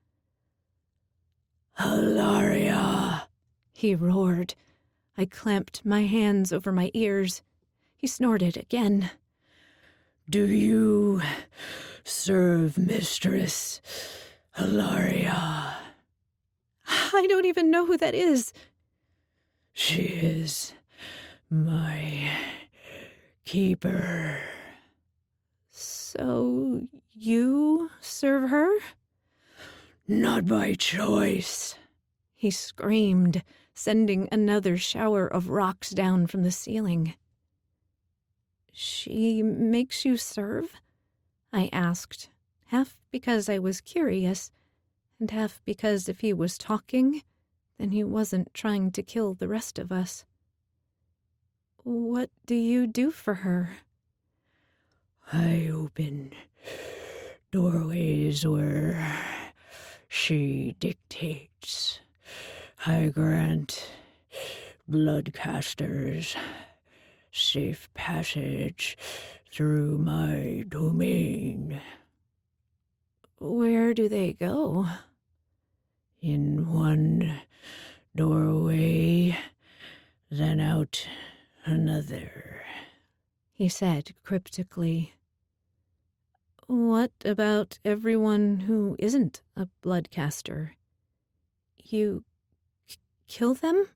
"Hilaria!" he roared. I clamped my hands over my ears. He snorted again. "Do you serve Mistress Hilaria?" "I don't even know who that is." "She is my keeper." "So you serve her?" "Not by choice." he screamed, sending another shower of rocks down from the ceiling. "She makes you serve?" I asked, half because I was curious, and half because if he was talking, then he wasn't trying to kill the rest of us. "What do you do for her?" "I open doorways where she dictates. I grant bloodcasters safe passage through my domain." "Where do they go?" "In one doorway, then out another," he said cryptically. "What about everyone who isn't a bloodcaster? You kill them?"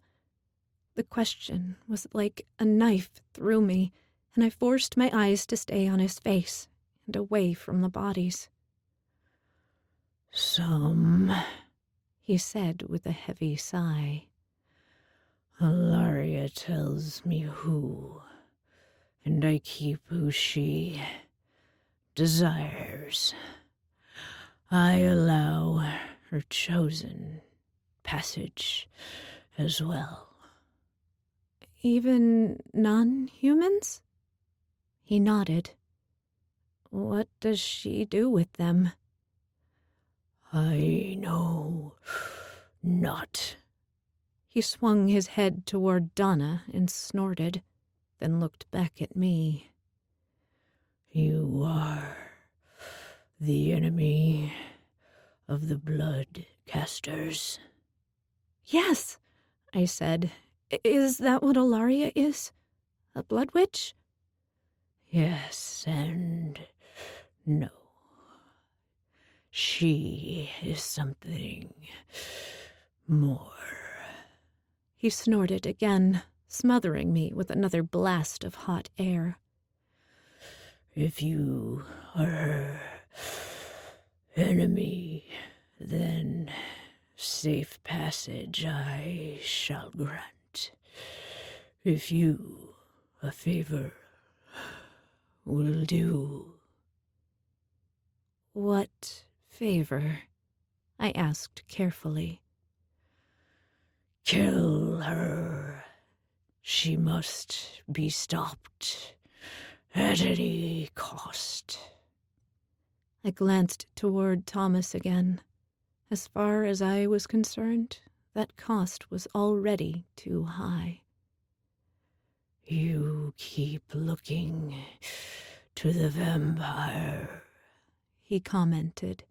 The question was like a knife through me, and I forced my eyes to stay on his face and away from the bodies. "Some," he said with a heavy sigh. Ilaria tells me who, and I keep who she desires. I allow her chosen passage as well. Even non-humans? He nodded. What does she do with them? I know not. He swung his head toward Donna and snorted, then looked back at me. You are the enemy of the blood casters. Yes, I said. Is that what Ilaria is? A blood witch? Yes and no. She is something more. He snorted again, smothering me with another blast of hot air. If you are her enemy, then safe passage I shall grant. If you a favor will do. What favor? I asked carefully. Kill her. She must be stopped at any cost. I glanced toward Thomas again. As far as I was concerned, that cost was already too high. You keep looking to the vampire, he commented.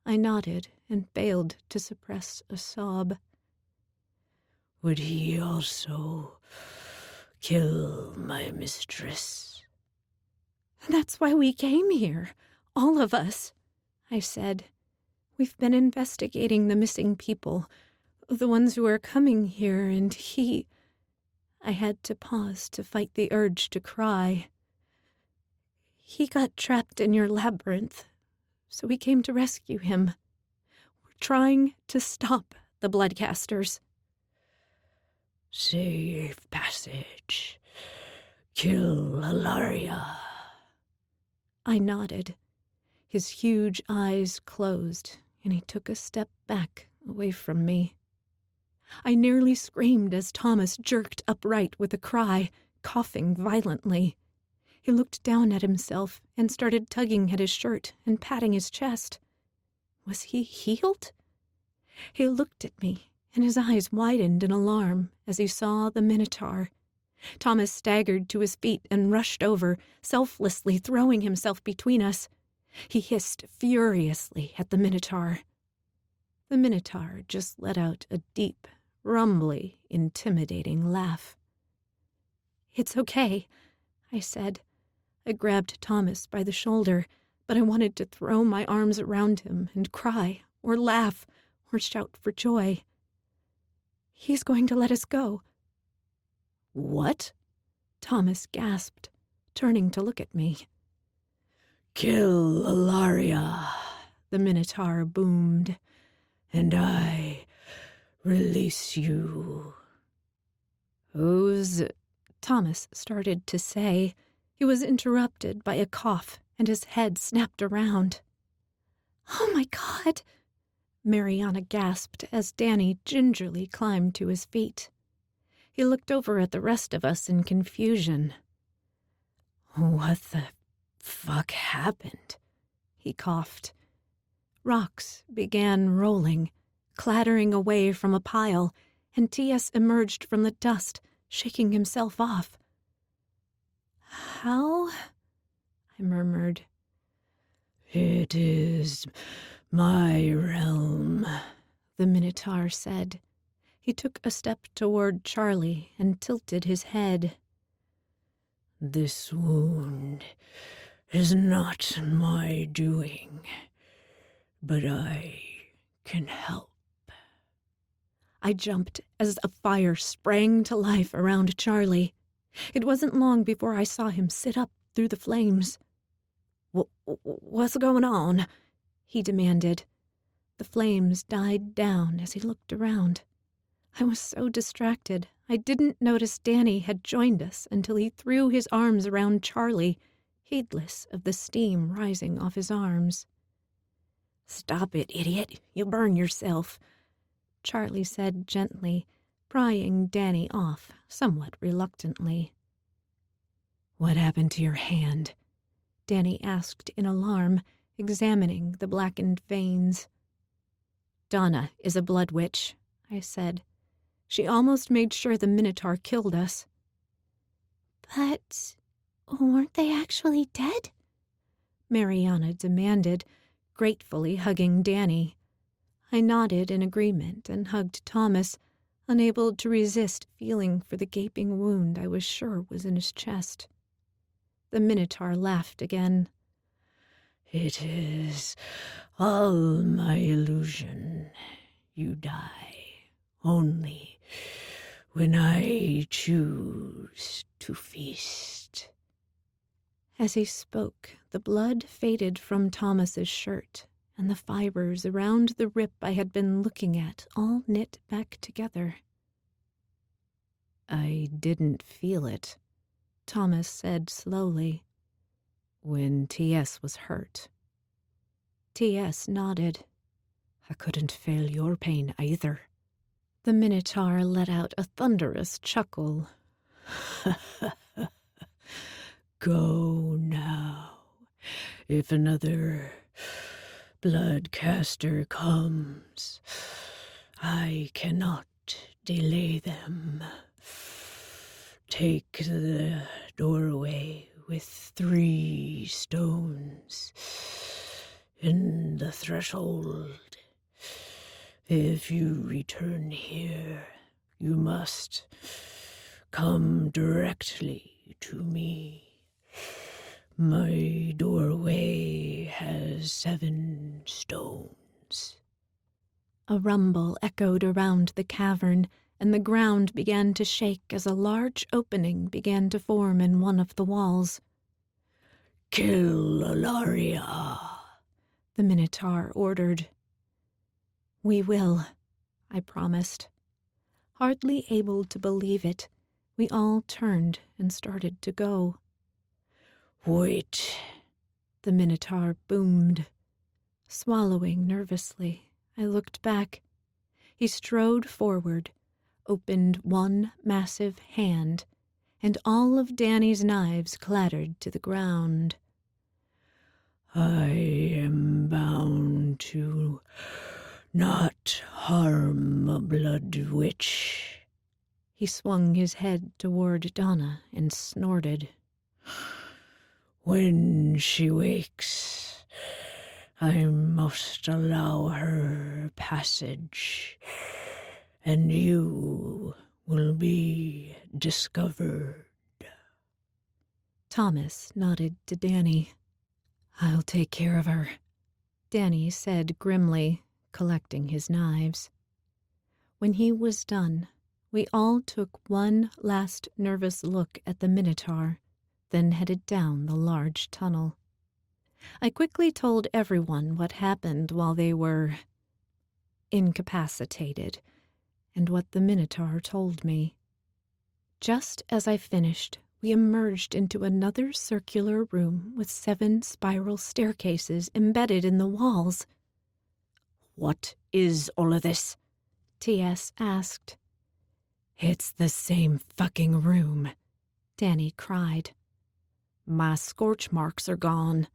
I nodded and failed to suppress a sob. Would he also kill my mistress? That's why we came here, all of us, I said. We've been investigating the missing people, the ones who are coming here, and he... I had to pause to fight the urge to cry. He got trapped in your labyrinth, so we came to rescue him. We're trying to stop the bloodcasters. Safe passage. Kill Ilaria. I nodded. His huge eyes closed, and he took a step back away from me. I nearly screamed as Thomas jerked upright with a cry, coughing violently. He looked down at himself and started tugging at his shirt and patting his chest. Was he healed? He looked at me, and his eyes widened in alarm as he saw the Minotaur. Thomas staggered to his feet and rushed over, selflessly throwing himself between us. He hissed furiously at the Minotaur. The Minotaur just let out a deep, rumbly, intimidating laugh. It's okay, I said. I grabbed Thomas by the shoulder, but I wanted to throw my arms around him and cry, or laugh, or shout for joy. He's going to let us go. What? Thomas gasped, turning to look at me. Kill Ilaria, the Minotaur boomed, and I release you. Who's... Thomas started to say. He was interrupted by a cough, and his head snapped around. Oh my God! Mariana gasped as Danny gingerly climbed to his feet. He looked over at the rest of us in confusion. What the fuck happened? He coughed. Rocks began rolling, clattering away from a pile, and T.S. emerged from the dust, shaking himself off. How? I murmured. It is my realm, the Minotaur said. He took a step toward Charlie and tilted his head. This wound is not my doing, but I can help. I jumped as a fire sprang to life around Charlie. It wasn't long before I saw him sit up through the flames. What's going on? He demanded. The flames died down as he looked around. I was so distracted, I didn't notice Danny had joined us until he threw his arms around Charlie, heedless of the steam rising off his arms. "Stop it, idiot. You'll burn yourself," Charlie said gently, prying Danny off somewhat reluctantly. "What happened to your hand?" Danny asked in alarm, examining the blackened veins. "Donna is a blood witch," I said. "She almost made sure the Minotaur killed us." "But weren't they actually dead?" Mariana demanded, gratefully hugging Danny. I nodded in agreement and hugged Thomas, unable to resist feeling for the gaping wound I was sure was in his chest. The Minotaur laughed again. "It is all my illusion. You die only when I choose to feast." As he spoke, the blood faded from Thomas's shirt, and the fibers around the rip I had been looking at all knit back together. "I didn't feel it," Thomas said slowly, "when T.S. was hurt." T.S. nodded. "I couldn't feel your pain either." The Minotaur let out a thunderous chuckle. "Go now. If another bloodcaster comes, I cannot delay them. Take the doorway with 3 stones in the threshold. If you return here, you must come directly to me. My doorway has 7 stones." A rumble echoed around the cavern, and the ground began to shake as a large opening began to form in one of the walls. "Kill Ilaria," the Minotaur ordered. "We will," I promised. Hardly able to believe it, we all turned and started to go. "Wait," the Minotaur boomed. Swallowing nervously, I looked back. He strode forward, opened one massive hand, and all of Danny's knives clattered to the ground. "I am bound to not harm a blood witch." He swung his head toward Donna and snorted. "When she wakes, I must allow her passage, and you will be discovered." Thomas nodded to Danny. "I'll take care of her," Danny said grimly, collecting his knives. When he was done, we all took one last nervous look at the Minotaur, then headed down the large tunnel. I quickly told everyone what happened while they were incapacitated, and what the Minotaur told me. Just as I finished, we emerged into another circular room with 7 spiral staircases embedded in the walls. "What is all of this?" T.S. asked. "It's the same fucking room," Danny cried. "My scorch marks are gone,"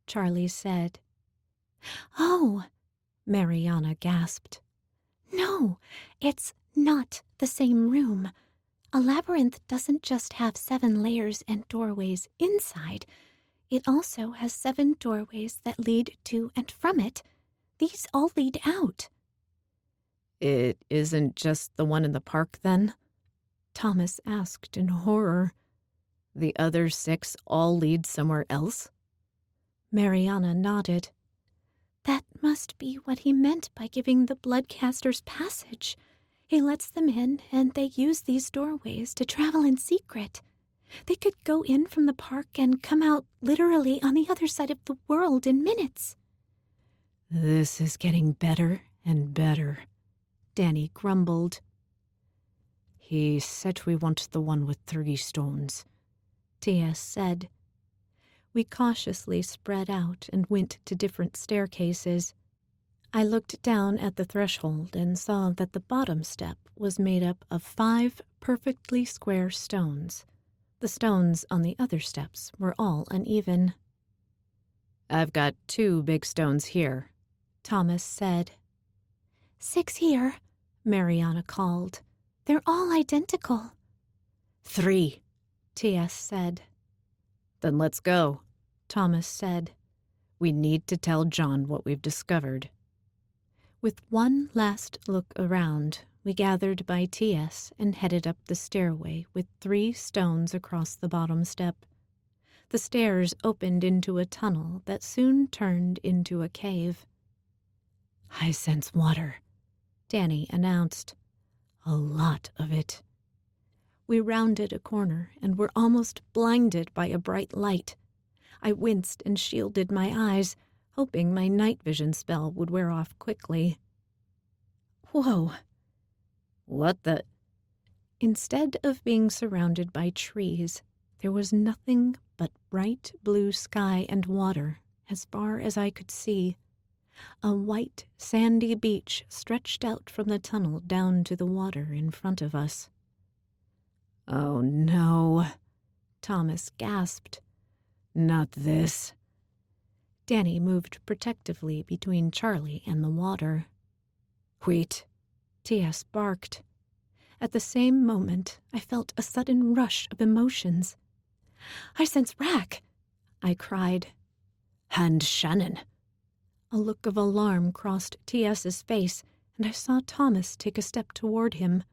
Charlie said. "Oh," Mariana gasped. "No, it's not the same room. A labyrinth doesn't just have 7 layers and doorways inside. It also has 7 doorways that lead to and from it. These all lead out." "It isn't just the one in the park, then?" Thomas asked in horror. "The other 6 all lead somewhere else?" Mariana nodded. "That must be what he meant by giving the bloodcasters passage. He lets them in, and they use these doorways to travel in secret. They could go in from the park and come out literally on the other side of the world in minutes." "This is getting better and better," Danny grumbled. He said we want the one with 3 stones, T.S. said. We cautiously spread out and went to different staircases. I looked down at the threshold and saw that the bottom step was made up of 5 perfectly square stones. The stones on the other steps were all uneven. I've got 2 big stones here, Thomas said. 6 here, Mariana called. They're all identical. 3, T.S. said. Then let's go, Thomas said. We need to tell John what we've discovered. With one last look around, we gathered by T.S. and headed up the stairway with 3 stones across the bottom step. The stairs opened into a tunnel that soon turned into a cave. I sense water, Danny announced. A lot of it. We rounded a corner and were almost blinded by a bright light. I winced and shielded my eyes, hoping my night vision spell would wear off quickly. Whoa! What the? Instead of being surrounded by trees, there was nothing but bright blue sky and water as far as I could see. A white, sandy beach stretched out from the tunnel down to the water in front of us. Oh no, Thomas gasped. Not this. Danny moved protectively between Charlie and the water. Wait, T.S. barked. At the same moment, I felt a sudden rush of emotions. I sense Rack, I cried. And Shannon. A look of alarm crossed T.S.'s face, and I saw Thomas take a step toward him.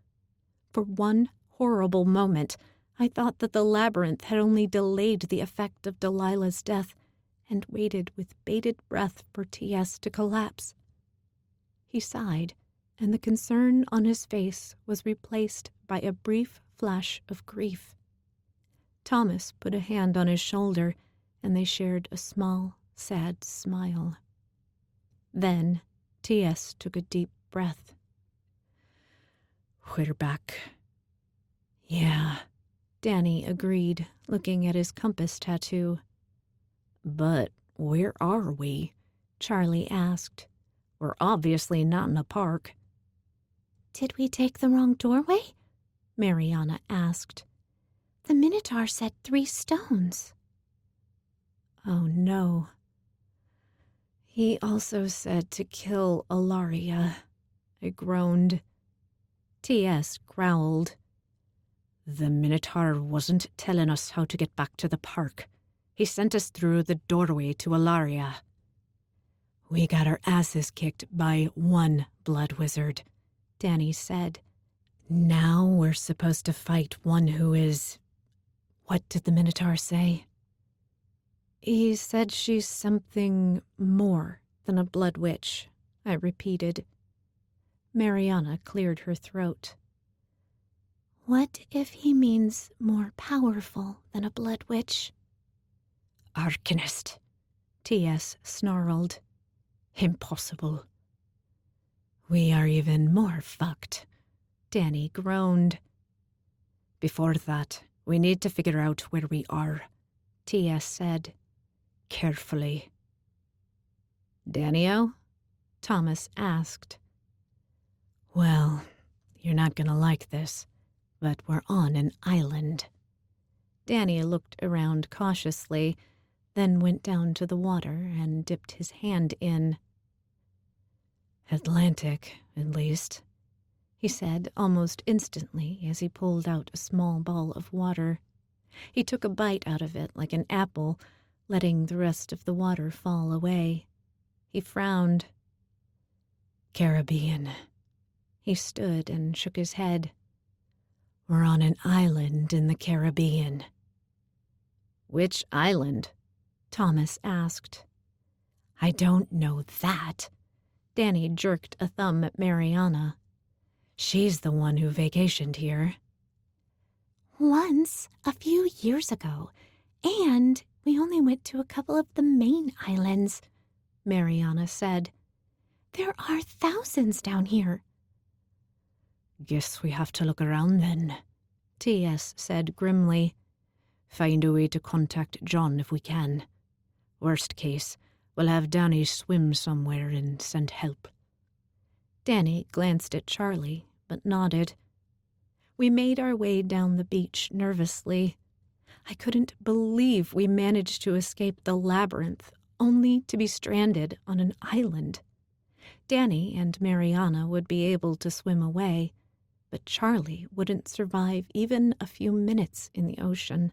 For one horrible moment, I thought that the labyrinth had only delayed the effect of Delilah's death and waited with bated breath for T.S. to collapse. He sighed, and the concern on his face was replaced by a brief flash of grief. Thomas put a hand on his shoulder, and they shared a small, sad smile. Then T.S. took a deep breath. We're back. Yeah, Danny agreed, looking at his compass tattoo. But where are we? Charlie asked. We're obviously not in a park. Did we take the wrong doorway? Mariana asked. The Minotaur said 3 stones. Oh no. He also said to kill Ilaria. I groaned. T.S. growled. The Minotaur wasn't telling us how to get back to the park. He sent us through the doorway to Ilaria. We got our asses kicked by one blood wizard, Danny said. Now we're supposed to fight one who is... What did the Minotaur say? He said she's something more than a blood witch, I repeated. Mariana cleared her throat. What if he means more powerful than a blood witch? Arcanist, T.S. snarled. Impossible. We are even more fucked, Danny groaned. Before that, we need to figure out where we are, T.S. said. Carefully. Danny-o? Thomas asked. Well, you're not gonna like this, but we're on an island. Danny looked around cautiously, then went down to the water and dipped his hand in. Atlantic, at least, he said almost instantly as he pulled out a small ball of water. He took a bite out of it like an apple, letting the rest of the water fall away. He frowned. Caribbean. He stood and shook his head. We're on an island in the Caribbean. Which island? Thomas asked. I don't know that. Danny jerked a thumb at Mariana. She's the one who vacationed here. Once, a few years ago, and we only went to a couple of the main islands, Mariana said. There are thousands down here. Guess we have to look around then, T.S. said grimly. Find a way to contact John if we can. Worst case, we'll have Danny swim somewhere and send help. Danny glanced at Charlie, but nodded. We made our way down the beach nervously. I couldn't believe we managed to escape the labyrinth, only to be stranded on an island. Danny and Mariana would be able to swim away, but Charlie wouldn't survive even a few minutes in the ocean.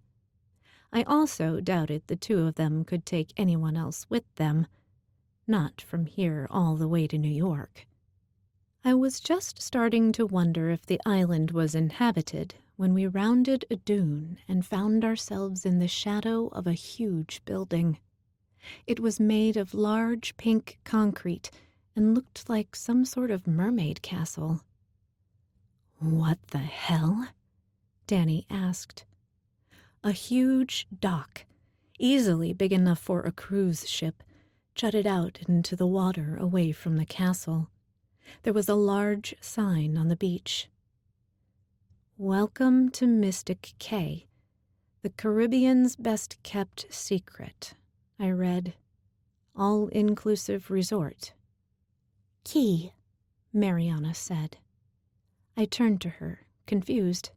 I also doubted the two of them could take anyone else with them, not from here all the way to New York. I was just starting to wonder if the island was inhabited when we rounded a dune and found ourselves in the shadow of a huge building. It was made of large pink concrete and looked like some sort of mermaid castle. What the hell? Danny asked. A huge dock, easily big enough for a cruise ship, jutted out into the water away from the castle. There was a large sign on the beach. Welcome to Mystic Cay, the Caribbean's best-kept secret, I read. All-inclusive resort. Key, Mariana said. I turned to her, confused.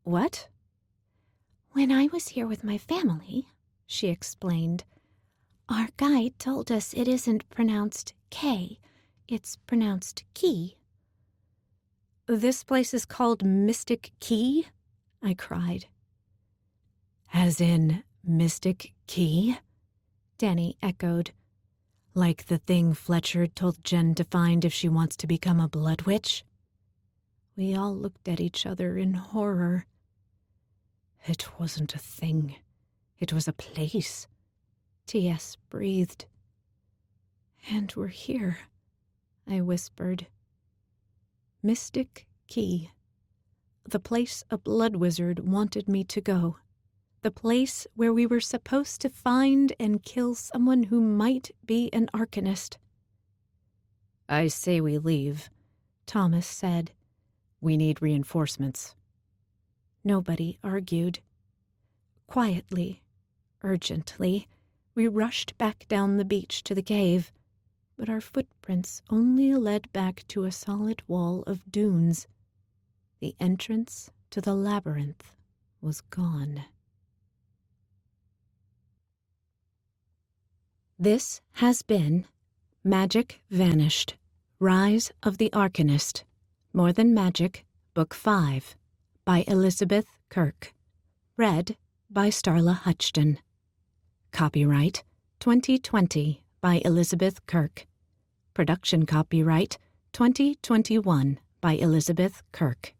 What? When I was here with my family, she explained, our guide told us it isn't pronounced K, it's pronounced Key. This place is called Mystic Key? I cried. As in Mystic Key? Danny echoed. Like the thing Fletcher told Jen to find if she wants to become a blood witch? We all looked at each other in horror. It wasn't a thing. It was a place. T.S. breathed. And we're here, I whispered. Mystic Key. The place a blood wizard wanted me to go. The place where we were supposed to find and kill someone who might be an Arcanist. I say we leave, Thomas said. We need reinforcements. Nobody argued. Quietly, urgently, we rushed back down the beach to the cave, but our footprints only led back to a solid wall of dunes. The entrance to the labyrinth was gone. This has been Magic Vanished, Rise of the Arcanist, More Than Magic, Book 5, by Elizabeth Kirke. Read by Starla Huchton. Copyright 2020 by Elizabeth Kirke. Production copyright 2021 by Elizabeth Kirke.